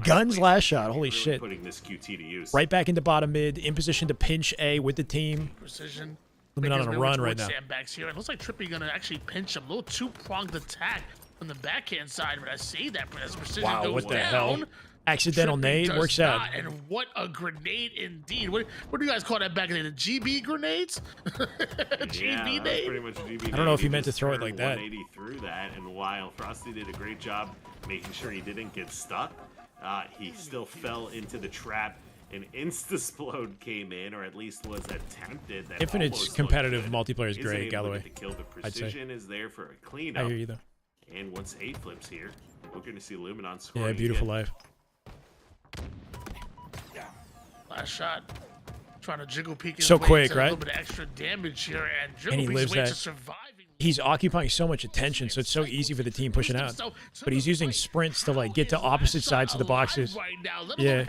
guns last shot. Holy shit. Putting this QT to use. Right back into bottom mid, in position to pinch A with the team. Precision. Luminon on a run right now. Sandbags here. It looks like Trippy gonna actually pinch him. A little two-pronged attack from the backhand side, but I say that, but as Precision goes what the down, hell? Accidental Trippy nade does works not, out. And what a grenade indeed. What do you guys call that back in the day? The GB grenades? GB nade? Pretty much GB I don't know if he meant to throw it like that. 180 through that, and while Frosty did a great job making sure he didn't get stuck, he still fell into the trap. An Instasplode came in, or at least was attempted. That Infinite's competitive multiplayer is great, Galloway. The I'd say. Precision is there for a cleanup. I hear you though. And once 8 flips here, we're going to see Luminon score. Yeah, beautiful life. Last shot. Trying to jiggle peek his So way quick, into right? A little bit of extra damage here, and jiggle And he peeks lives his way that. to surviving. He's occupying so much attention, so it's so easy for the team pushing out. But he's using sprints to like get to opposite sides of the boxes. Yeah,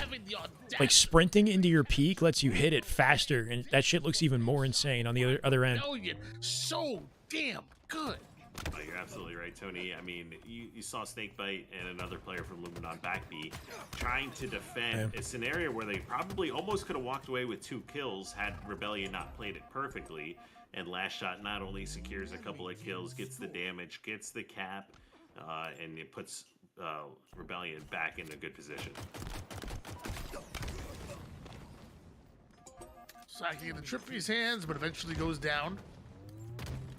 like sprinting into your peak lets you hit it faster, and that shit looks even more insane on the other end. So damn good. Oh, you're absolutely right, Tony. I mean, you saw Snakebite and another player from Luminon back B trying to defend a scenario where they probably almost could have walked away with 2 kills had Rebellion not played it perfectly. And last shot not only secures a couple of kills, gets the damage, gets the cap, and it puts Rebellion back in a good position. Sacking into Trippy's hands, but eventually goes down.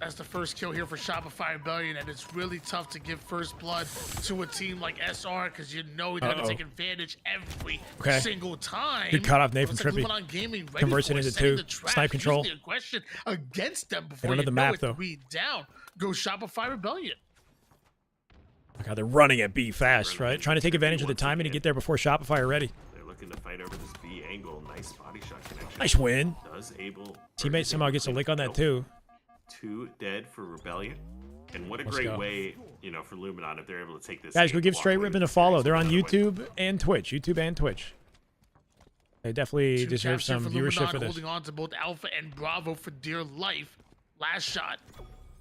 That's the first kill here for Shopify Rebellion, and it's really tough to give first blood to a team like SR because you know they're going to take advantage every single time. Good cutoff nade from Trippy. Luminon Gaming Converts it into 2. Snipe control. Aggression against them before they don't have the map, though. Down goes Shopify Rebellion. Look how they're running at B fast, right? Trying to take advantage of the timing to get there before Shopify are ready. They're looking to fight over this B angle. Nice body shot connection. Nice win. Teammate somehow gets a lick on that, too. 2 dead for Rebellion, and what a great way, for Luminon if they're able to take this. Guys, go give Straight Ribbon a follow. They're on YouTube and Twitch. They definitely deserve some viewership for this. Holding on to both Alpha and Bravo for dear life. Last shot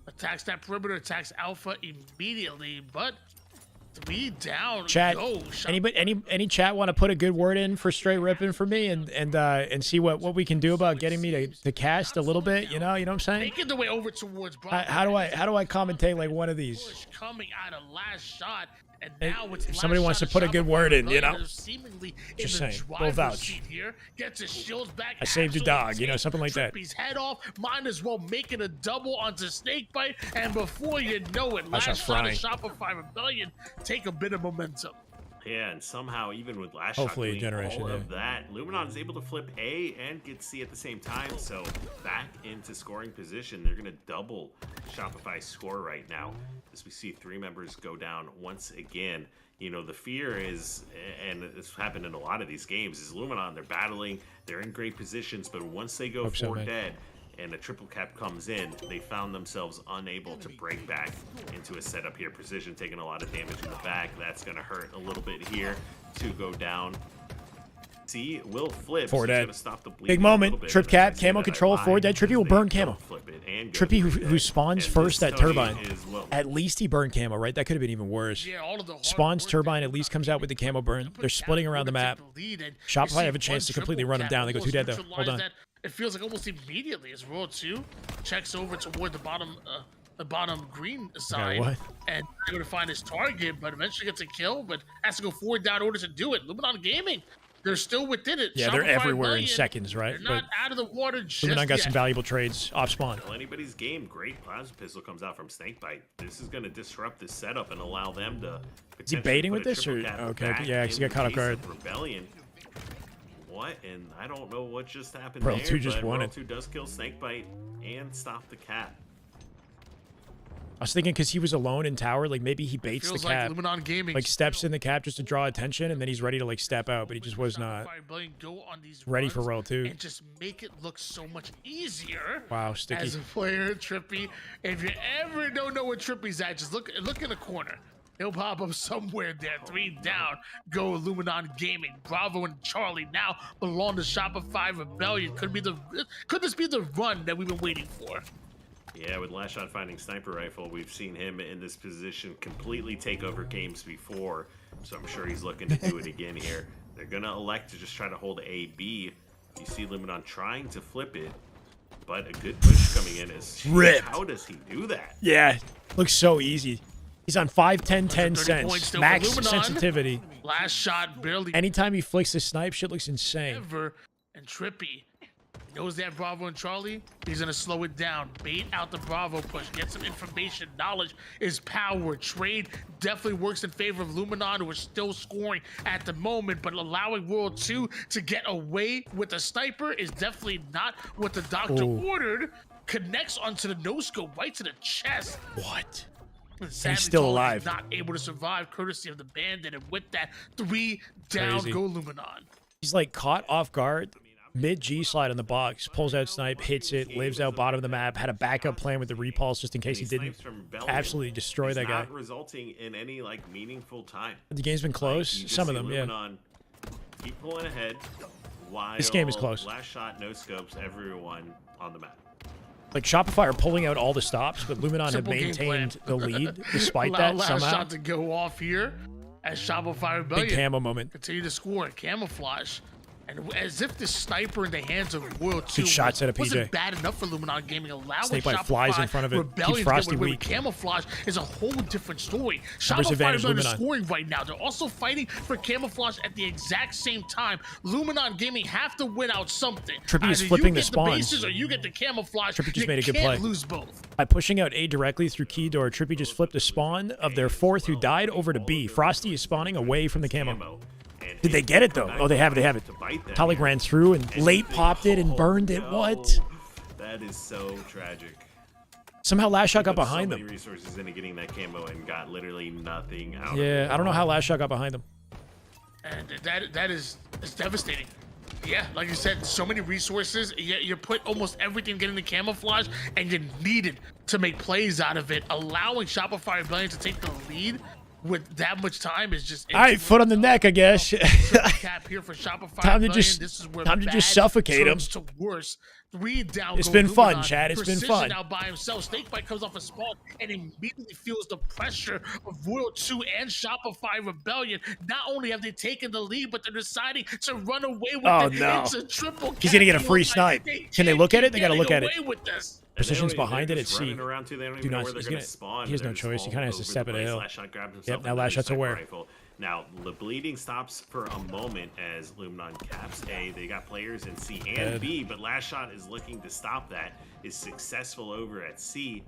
attacks that perimeter, attacks Alpha immediately, but 3 down. Chat. Go. Anybody, any chat want to put a good word in for straight ripping for me and see what we can do about getting me to cast a little bit? You know what I'm saying? Making the way over towards Bravo. How do I commentate like one of these? Push coming out of last shot. And now it's If somebody wants to put a good word in, you know. Seemingly Just in the saying. We'll driver's vouch. seat here, gets his shields back. I saved your dog, you know, something like that. Trippy's head off. Might as well make it a double onto Snakebite. And before you know it, last shot of Shopify Rebellion take a bit of momentum. Yeah, and somehow, even with last Hopefully shot doing generation, all yeah. of that, Luminon is able to flip A and get C at the same time. So back into scoring position. They're going to double Shopify's score right now as we see 3 members go down once again. You know, the fear is, and it's happened in a lot of these games, is Luminon, they're battling, they're in great positions, but once they go 4 dead and a triple cap comes in, they found themselves unable to break back into a setup here. Precision taking a lot of damage in the back. That's going to hurt a little bit here. 2 go down. C will flip. 4 dead. Gonna stop the Big moment. Trip cap, camo control, 4 dead. Trippy will burn camo. Trippy who spawns first at Turbine. At least he burned camo, right? That could have been even worse. Yeah, all of the hard Spawns work Turbine, at least comes out with the camo burn. They're splitting around the map. Shopify have a chance to completely run him down. They go 2 dead though. Hold on. It feels like almost immediately as Royal 2 checks over toward the bottom green side, what? and able to find his target, but eventually gets a kill, but has to go 4 down in order to do it. Luminon Gaming, they're still within it. Yeah, they're Shopify everywhere in Rebellion, seconds, right? They're not out of the water just Luminon got yet. some valuable trades off spawn. Well, anybody's game. Great plasma pistol comes out from Snakebite. This is going to disrupt this setup and allow them to. Is he baiting with this, or okay? Yeah, because he got caught off guard. Rebellion. What? And I don't know what just happened Royal there. 2 just but won Royal it. 2 does kill Snakebite and stop the cap. I was thinking because he was alone in tower, like maybe he baits the Feels like cap, Luminon Gaming like steps in the cap just to draw attention, and then he's ready to like step out, but he just was not Go on these ready for runs Royal 2. and just make it look so much easier. Wow, sticky. As a player, Trippy, if you ever don't know where Trippy's at, just look in the corner. He'll pop up somewhere there. 3 down. Go Luminon Gaming. Bravo and Charlie now belong to Shopify Rebellion. Could this be the run that we've been waiting for? Yeah, with Last Shot finding Sniper Rifle, we've seen him in this position completely take over games before, so I'm sure he's looking to do it again here. They're going to elect to just try to hold A-B. You see Luminon trying to flip it, but a good push coming in is ripped. How does he do that? Yeah, looks so easy. He's on 5, 10, 10 cents. Max sensitivity. Last shot barely. Anytime he flicks the snipe, shit looks insane. Ever, and Trippy knows that Bravo and Charlie, he's gonna slow it down, bait out the Bravo push, get some information. Knowledge is power. Trade definitely works in favor of Luminon, who is still scoring at the moment, but allowing World 2 to get away with a sniper is definitely not what the doctor ordered. Connects onto the no-scope right to the chest. What? Sadly, he's still Taulek alive. Not able to survive courtesy of the bandit, and with that 3 down, Crazy. go Luminon. He's like caught off guard. Mid G slide on the box, pulls out snipe, hits it, lives out bottom of the map, had a backup plan with the repulse just in case he didn't absolutely destroy that guy. Not resulting in any like meaningful time. The game's been close. Like, Some of them, yeah. Luminon keep pulling ahead. While This game is close. Last shot, no scopes, everyone on the map. Like Shopify are pulling out all the stops, but Luminon Simple have game maintained plan. the lead despite Allow that last somehow. shot to go off here as Shopify Rebellion. Big camo moment. Continue to score. Camouflage. And as if the sniper in the hands of World 2 Good shots at a PJ. wasn't bad enough for Luminon Gaming. Allowing Snakebite Shopify flies in front of it. Rebellion Keeps to Frosty get away with weak. camouflage is a whole different story. Numbers Shopify advantage, Rebellion is Luminon. scoring right now. They're also fighting for camouflage at the exact same time. Luminon Gaming have to win out something. Trippy is Either flipping you the get spawns. bases or you get the camouflage. Trippy just You made a good can't play. lose both. By pushing out A directly through key door, Trippy just flipped the spawn of their 4th who died over to B. Frosty is spawning away from the camo. Did they get it though? Oh, they have it. Taulek ran through and late popped it and burned it. What? That is so tragic. Somehow Last Shot got Put behind so many them. resources into getting that camo and got literally nothing out. Yeah, of it. I don't know how Last Shot got behind them. And that is devastating. Yeah, like you said, so many resources. You put almost everything getting the camouflage, and you needed to make plays out of it, allowing Shopify Rebellion to take the lead with that much time is just. All right, foot on the neck, I guess. Cap here for Shopify. Time to Billion. just This is where time to bad just suffocate him. turns to worse. 3 down. It's goes been fun, Luminon. Chad. It's been Precision fun. Now by himself. Snakebite comes off a spawn and immediately feels the pressure of Royal 2 and Shopify Rebellion. Not only have they taken the lead, but they're deciding to run away with it. No. It's a triple. He's gonna get a free snipe. Can they look at it? They gotta look at it. With this. Precision's They're behind it at just C. running around too. They don't Do even know not. where they're He's gonna gonna. spawn. He has no They're just choice. He all kind of has to over step the at a place. hill. Last shot grabbed himself Yep. Now another last shot's sniper aware. rifle. Now the bleeding stops for a moment as Luminon caps A. They got players in C and Dead. B, but last shot is looking to stop that. Is successful over at C.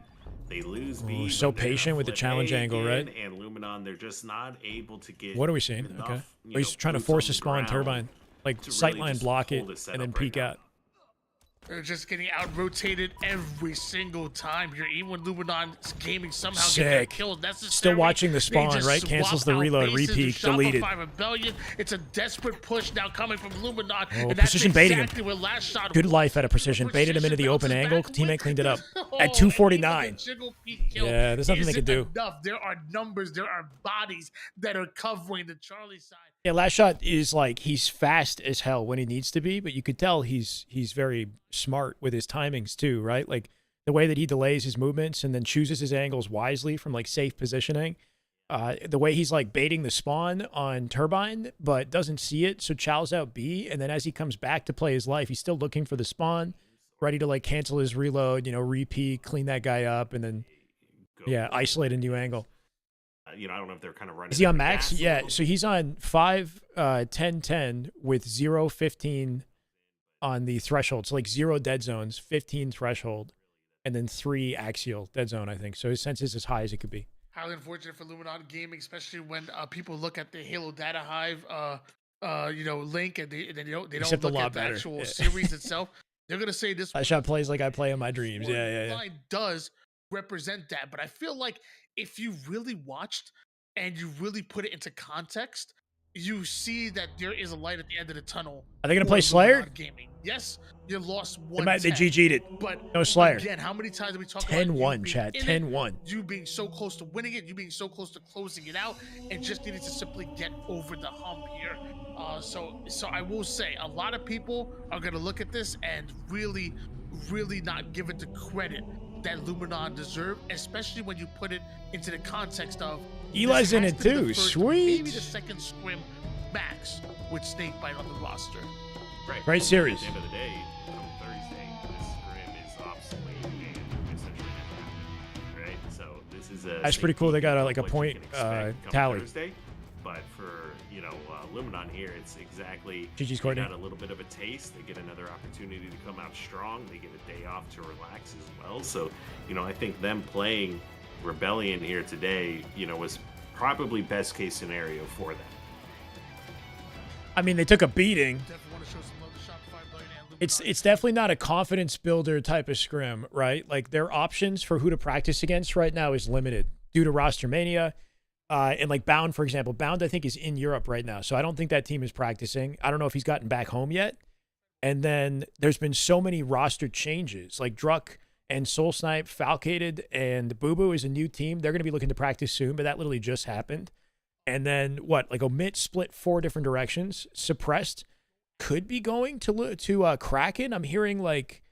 They lose B. Ooh, so but they're gonna patient with the flip challenge A angle, again, right? And Luminon, they're just not able to get. What are we seeing? enough, Okay. you He's know, trying to boots force on a the spawn ground turbine, like to really sightline just block it hold the and then setup right peek now. out. They're just getting out-rotated every single time here. Even when Luminon Gaming somehow get Sick. their kills necessary. Still watching the they spawn, just right? swap Cancels the out reload, bases repeat, with deleted. Shopify Rebellion. It's a desperate push now coming from Luminon. Oh, and that's Precision baiting him. exactly where last shot Good was. life out of Precision. Baited him into the open bounces angle. back Teammate with- cleaned it up. Oh, At and 249. even the jiggle peek kill Yeah, there's nothing they could isn't do. enough. There are numbers. There are bodies that are covering the Charlie side. Yeah, last shot is like he's fast as hell when he needs to be, but you could tell he's very smart with his timings too, right? Like the way that he delays his movements and then chooses his angles wisely from like safe positioning. The way he's like baiting the spawn on Turbine, but doesn't see it, so chows out B, and then as he comes back to play his life, he's still looking for the spawn, ready to like cancel his reload, repeat, clean that guy up, and then isolate a new angle. I don't know if they're kind of running. Is he on out of max? gas a Yeah, little so he's on 5, 10, 10 with 0, 15 on the threshold. So like 0 dead zones, 15 threshold, and then 3 axial dead zone, I think. So his sense is as high as it could be. Highly unfortunate for Luminon Gaming, especially when people look at the Halo Data Hive, link, and they don't Except a look lot at the better. actual Yeah. series itself. They're gonna say this That shot plays like I play in my dreams. Yeah. line does represent that, but I feel like if you really watched and you really put it into context, you see that there is a light at the end of the tunnel. Are they gonna for play Slayer? Luminon Gaming. Yes, you lost They 1. might, they GG'd it. But No Slayer. again, how many times have we talked 10-1, about you Chad. being in it, 10-1. you being so close to winning it, you being so close to closing it out, and just needing to simply get over the hump here. So I will say, a lot of people are gonna look at this and really, really not give it the credit that Luminon deserve, especially when you put it into the context of Eli's this in has it to be the too. first, Sweet. maybe the second scrim max with Snakebite on the roster. Right. Great series. At the end of the day, on Thursday, this scrim is obsolete and essentially never happened, right? So this is a. That's pretty cool. They got like a what you point can expect come tally. Thursday, but for Luminon here, it's exactly. GG's they Courtney. got a little bit of a taste. They get another opportunity to come out strong. They get a day off to relax as well. So I think them playing Rebellion here today, was probably best case scenario for them. I mean, they took a beating. Definitely want to show some love to Shopify Billion and Luminon. It's definitely not a confidence builder type of scrim, right? Like their options for who to practice against right now is limited due to Rostermania. And like Bound, for example, Bound I think is in Europe right now, so I don't think that team is practicing. I don't know if he's gotten back home yet. And then there's been so many roster changes, like Druck and Soul Snipe, Falcated, and Boo Boo is a new team. They're going to be looking to practice soon, but that literally just happened. And then like Omit split 4 different directions. Suppressed could be going to Kraken. I'm hearing like,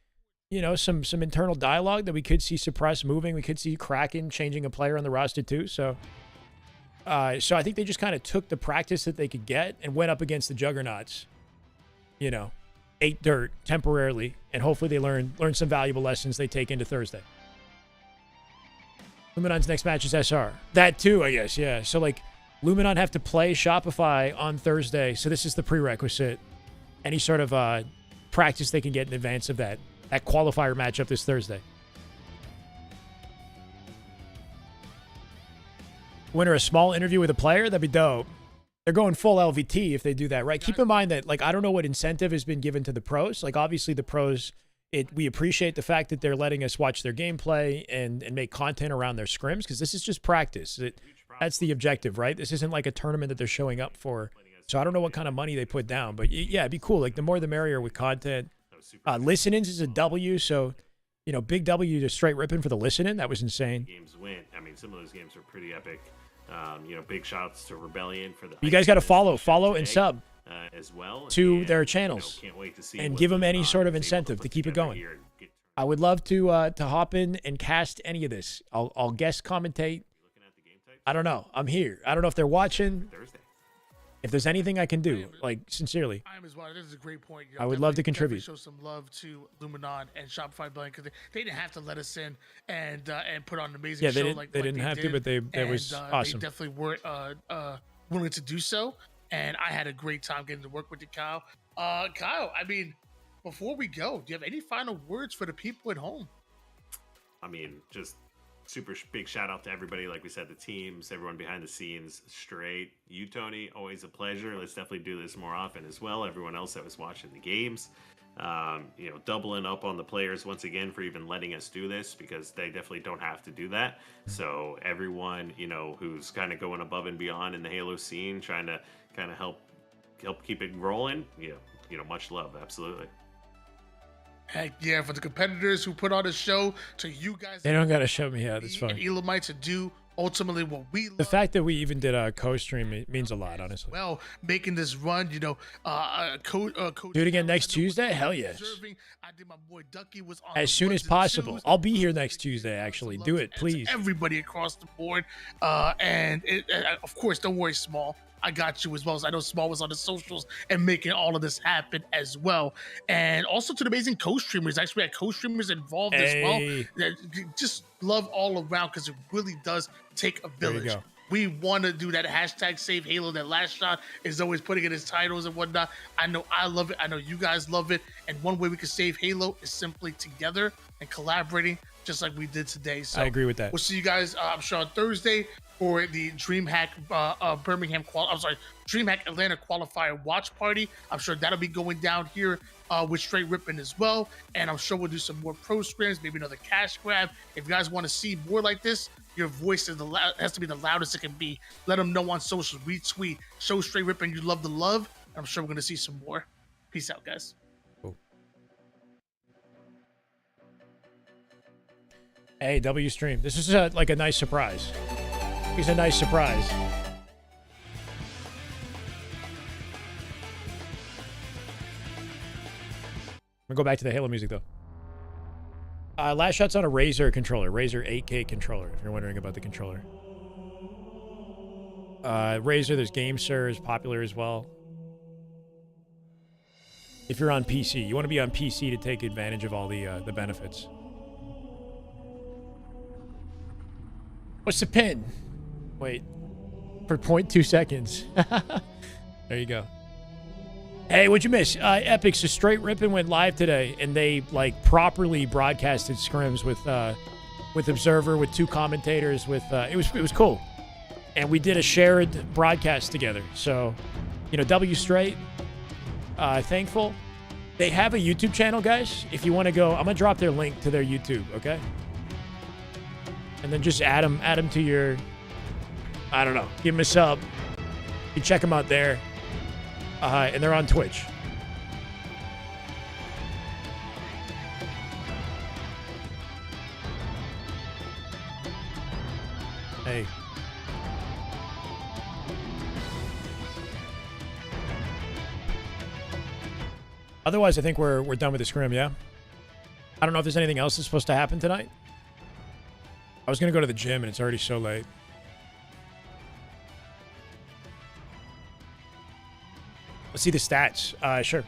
some internal dialogue that we could see Suppressed moving. We could see Kraken changing a player on the roster too. So I think they just kind of took the practice that they could get and went up against the juggernauts, ate dirt temporarily, and hopefully they learn some valuable lessons they take into Thursday. Luminon's next match is SR. That too, I guess, yeah. So like Luminon have to play Shopify on Thursday, so this is the prerequisite. Any sort of practice they can get in advance of that qualifier matchup this Thursday. Winner a small interview with a player, that'd be dope. They're going full LVT if they do that, right? Keep in mind that, like, I don't know what incentive has been given to the pros. Like, obviously the pros, we appreciate the fact that they're letting us watch their gameplay and make content around their scrims, because this is just practice. That's the objective, right? This isn't like a tournament that they're showing up for. So I don't know what kind of money they put down, but yeah, it'd be cool. Like, the more the merrier with content. Listen-ins is a W, so, big W to straight ripping for the listen-in. That was insane. Games win. I mean, some of those games were pretty epic. You know, big shouts to Rebellion for the. You guys got to follow and today, sub as well to and, their channels, can't wait to see and what give them any Luminon sort of is able incentive to put keep it together going. here and get I would love to hop in and cast any of this. I'll guest commentate. I don't know. I'm here. I don't know if they're watching. Thursday. If there's anything I can do, like sincerely, I am as well. This is a great point. I would love to Definitely contribute. Show some love to Luminon and Shopify Billing because they didn't have to let us in and put on an amazing Yeah, show. they didn't have to, but that was awesome. They definitely were willing to do so, and I had a great time getting to work with you, Kyle. Kyle, I mean, before we go, do you have any final words for the people at home? I mean, just super big shout out to everybody. Like we said, the teams, everyone behind the scenes, straight. You, Tony, always a pleasure. Let's definitely do this more often as well. Everyone else that was watching the games, you know, doubling up on the players once again for even letting us do this because they definitely don't have to do that. So everyone, you know, who's kind of going above and beyond in the Halo scene, trying to kind of help keep it rolling. You know, much love. Absolutely. Heck yeah, for the competitors who put on the show, to you guys. They don't got to show me out. That's fine. And Elamite to do ultimately what we love. The fact that we even did a co-stream means a lot, honestly. Well, making this run, you know, do it again next Tuesday? Hell yes. I did my boy Ducky was on As soon as possible. I'll be here next Tuesday, actually. Do it, please. Everybody across the board. And of course, don't worry, Small. I got you as well. So I know Small was on the socials and making all of this happen as well. And also to the amazing co-streamers. Actually, we had co-streamers involved as well. Just love all around because it really does take a village. There you go. We want to do that hashtag save Halo. That last shot is always putting in his titles and whatnot. I know I love it. I know you guys love it. And one way we can save Halo is simply together and collaborating, just like we did today. So I agree with that. We'll see you guys, I'm sure, on Thursday for the DreamHack DreamHack Atlanta qualifier watch party. I'm sure that'll be going down here with Straight Rippin' as well. And I'm sure we'll do some more pro scrims, maybe another cash grab. If you guys want to see more like this, your voice has to be the loudest it can be. Let them know on social. Retweet. Show Straight Rippin' you love the love. I'm sure we're going to see some more. Peace out, guys. Cool. Hey, W Stream. This is like a nice surprise. It's a nice surprise. I'm gonna go back to the Halo music though. Last shot's on a Razer controller, Razer 8K controller. If you're wondering about the controller, Razer. There's GameSir is popular as well. If you're on PC, you want to be on PC to take advantage of all the benefits. What's the pin? Wait, for 0.2 seconds. There you go. Hey, what'd you miss? Epic's just Straight Rippin' went live today, and they like properly broadcasted scrims with Observer, with 2 commentators, with it was cool, and we did a shared broadcast together. So, you know, W Straight, thankful. They have a YouTube channel, guys. If you want to go, I'm gonna drop their link to their YouTube, okay? And then just add them to your, I don't know, give them a sub. You check them out there. And they're on Twitch. Hey. Otherwise, I think we're done with the scrim, yeah? I don't know if there's anything else that's supposed to happen tonight. I was going to go to the gym, and it's already so late. Let's see the stats. Sure.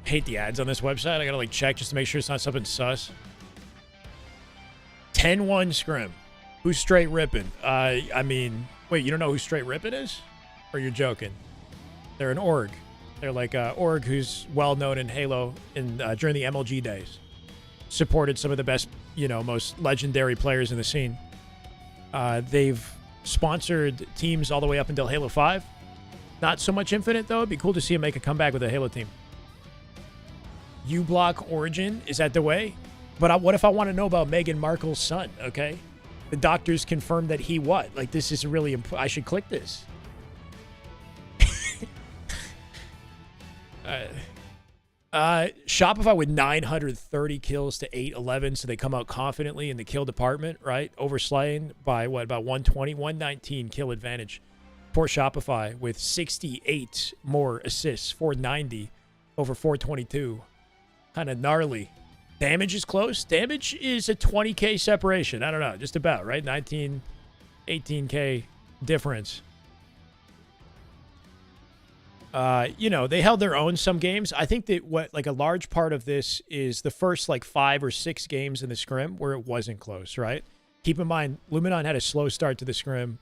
Hate the ads on this website. I gotta like check just to make sure it's not something sus. 10-1 scrim. Who's Straight Rippin'? I mean, wait, you don't know who Straight Rippin' is? Or you're joking? They're an org. They're like a org who's well known in Halo during the MLG days. Supported some of the best, you know, most legendary players in the scene. They've sponsored teams all the way up until Halo 5. Not so much Infinite, though. It'd be cool to see them make a comeback with a Halo team. U-Block Origin, is that the way? But what if I want to know about Meghan Markle's son, okay? The doctors confirmed that he what? Like, this is really I should click this. Shopify with 930 kills to 811, so they come out confidently in the kill department, right? Overslaying by what, about 120, 119 kill advantage. Poor Shopify with 68 more assists, 490 over 422. Kind of gnarly. Damage is close. Damage is a 20k separation. I don't know, just about, right? 19, 18k difference. You know, they held their own some games. I think that a large part of this is the first 5 or 6 games in the Scrim where it wasn't close, right? Keep in mind, Luminon had a slow start to the Scrim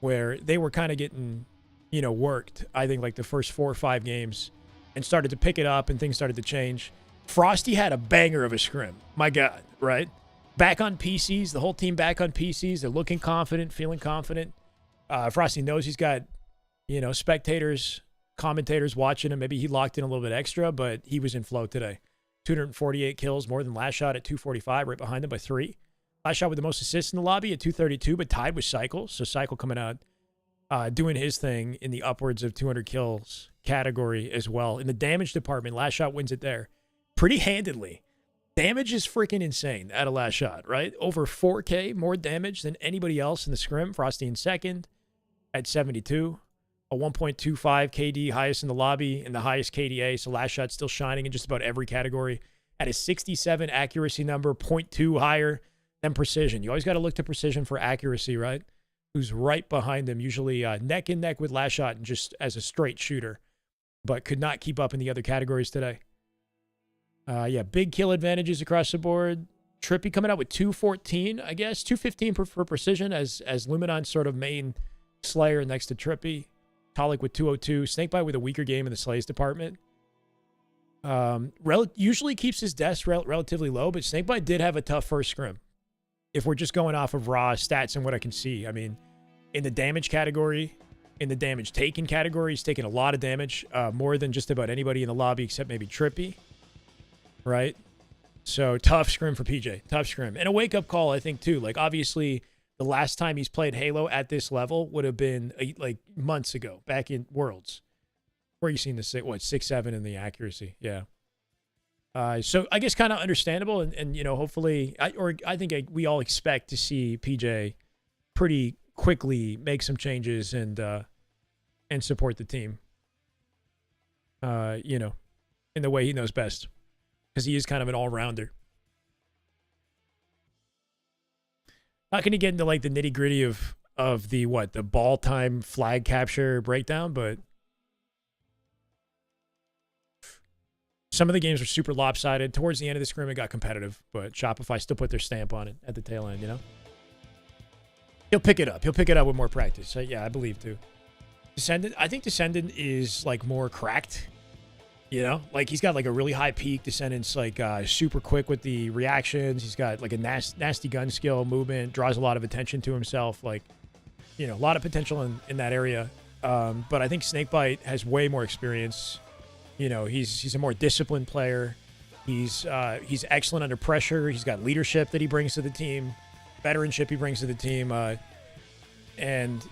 where they were kind of getting, worked, I think, the first 4 or 5 games and started to pick it up and things started to change. Frosty had a banger of a Scrim. My God, right? Back on PCs, the whole team back on PCs. They're looking confident, feeling confident. Frosty knows he's got, spectators, commentators watching him. Maybe he locked in a little bit extra, but he was in flow today. 248 kills, more than Last Shot at 245, right behind him by 3. Last Shot with the most assists in the lobby at 232, but tied with Cycle. So Cycle coming out, doing his thing in the upwards of 200 kills category as well. In the damage department, Last Shot wins it there pretty handedly. Damage is freaking insane out of Last Shot, right? Over 4K more damage than anybody else in the Scrim. Frosty in second at 72. A 1.25 KD, highest in the lobby and the highest KDA. So Last Shot still shining in just about every category at a 67 accuracy number, 0.2 higher than Precision. You always got to look to Precision for accuracy, right? Who's right behind them, usually neck and neck with Last Shot and just as a straight shooter, but could not keep up in the other categories today. Yeah, big kill advantages across the board. Trippy coming out with 214, I guess. 215 for Precision as Luminon's sort of main slayer next to Trippy. Taulek with 202. Snakebite with a weaker game in the Slays department. Usually keeps his deaths relatively low, but Snakebite did have a tough first Scrim. If we're just going off of raw stats and what I can see. I mean, in the damage category, in the damage taken category, he's taken a lot of damage. More than just about anybody in the lobby except maybe Trippy. Right? So tough Scrim for PJ. Tough Scrim. And a wake-up call, I think, too. Obviously, the last time he's played Halo at this level would have been months ago, back in Worlds, where you seen the 6-7 in the accuracy. Yeah. So I guess kind of understandable, and hopefully, I think we all expect to see PJ pretty quickly make some changes and support the team. In the way he knows best, because he is kind of an all-rounder. Not going to get into the nitty-gritty of the ball time flag capture breakdown, but some of the games were super lopsided. Towards the end of the Scrim, it got competitive, but Shopify still put their stamp on it at the tail end, He'll pick it up. He'll pick it up with more practice. So, yeah, I believe, too. Descendant, I think Descendant is, more cracked. He's got a really high peak. Descendant's super quick with the reactions. He's got a nasty gun skill, movement, draws a lot of attention to himself. A lot of potential in that area. But I think Snakebite has way more experience. He's a more disciplined player. He's excellent under pressure. He's got leadership that he brings to the team, veteranship he brings to the team, and.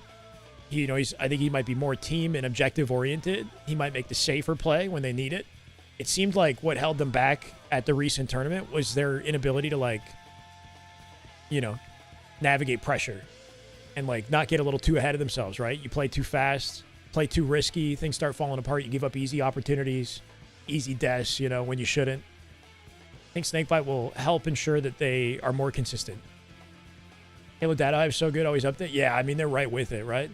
I think he might be more team and objective oriented. He might make the safer play when they need it. It seemed like what held them back at the recent tournament was their inability to navigate pressure and not get a little too ahead of themselves, right? You play too fast, play too risky, things start falling apart. You give up easy opportunities, easy deaths, when you shouldn't. I think Snakebite will help ensure that they are more consistent. Halo Data Hive so good, always update. Yeah, I mean, they're right with it, right?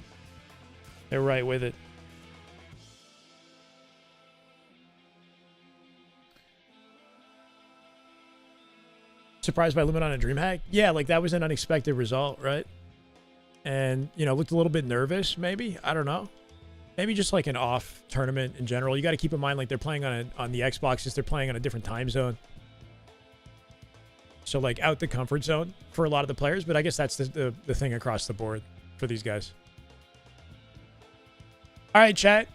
They're right with it. Surprised by Luminon and DreamHack? Yeah, that was an unexpected result, right? And, looked a little bit nervous, maybe. I don't know. Maybe just an off tournament in general. You got to keep in mind, they're playing on the Xboxes. They're playing on a different time zone. So, out the comfort zone for a lot of the players. But I guess that's the thing across the board for these guys. All right, chat.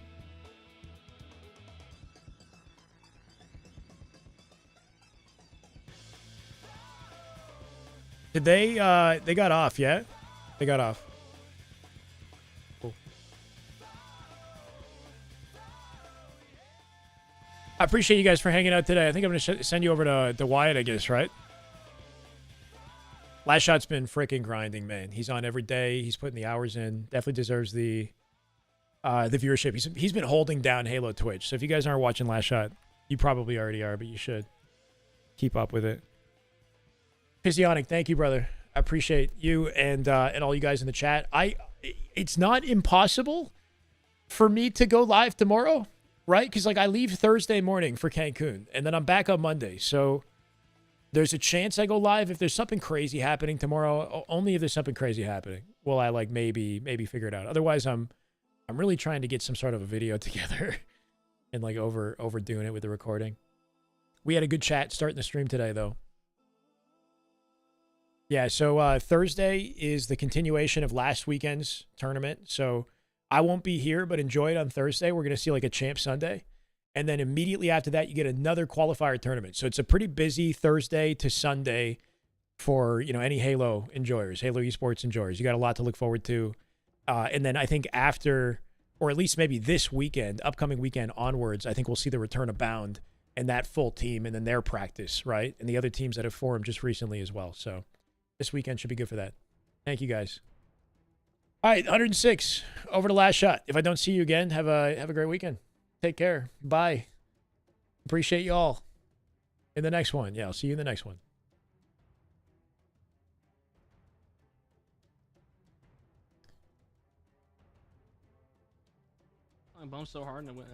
Did they got off, yeah? They got off. Cool. I appreciate you guys for hanging out today. I think I'm going to send you over to Wyatt, I guess, right? Last Shot's been freaking grinding, man. He's on every day. He's putting the hours in. Definitely deserves the viewership. He's been holding down Halo Twitch. So if you guys aren't watching Last Shot, you probably already are, but you should keep up with it. Physionic, thank you, brother. I appreciate you and all you guys in the chat. It's not impossible for me to go live tomorrow, right? Because like I leave Thursday morning for Cancun, and then I'm back on Monday. So there's a chance I go live if there's something crazy happening tomorrow. Only if there's something crazy happening will I like maybe figure it out. Otherwise, I'm really trying to get some sort of a video together and like overdoing it with the recording. We had a good chat starting the stream today, though. Yeah, so Thursday is the continuation of last weekend's tournament. So I won't be here, but enjoy it on Thursday. We're going to see like a Champ Sunday. And then immediately after that, you get another qualifier tournament. So it's a pretty busy Thursday to Sunday for, you know, any Halo enjoyers, Halo esports enjoyers. You got a lot to look forward to. And then I think after, or at least maybe this weekend, upcoming weekend onwards, I think we'll see the return of Bound and that full team and then their practice, right? And the other teams that have formed just recently as well. So this weekend should be good for that. Thank you, guys. All right, 106, over to Last Shot. If I don't see you again, have a great weekend. Take care. Bye. Appreciate you all. In the next one. Yeah, I'll see you in the next one. I bumped so hard and it went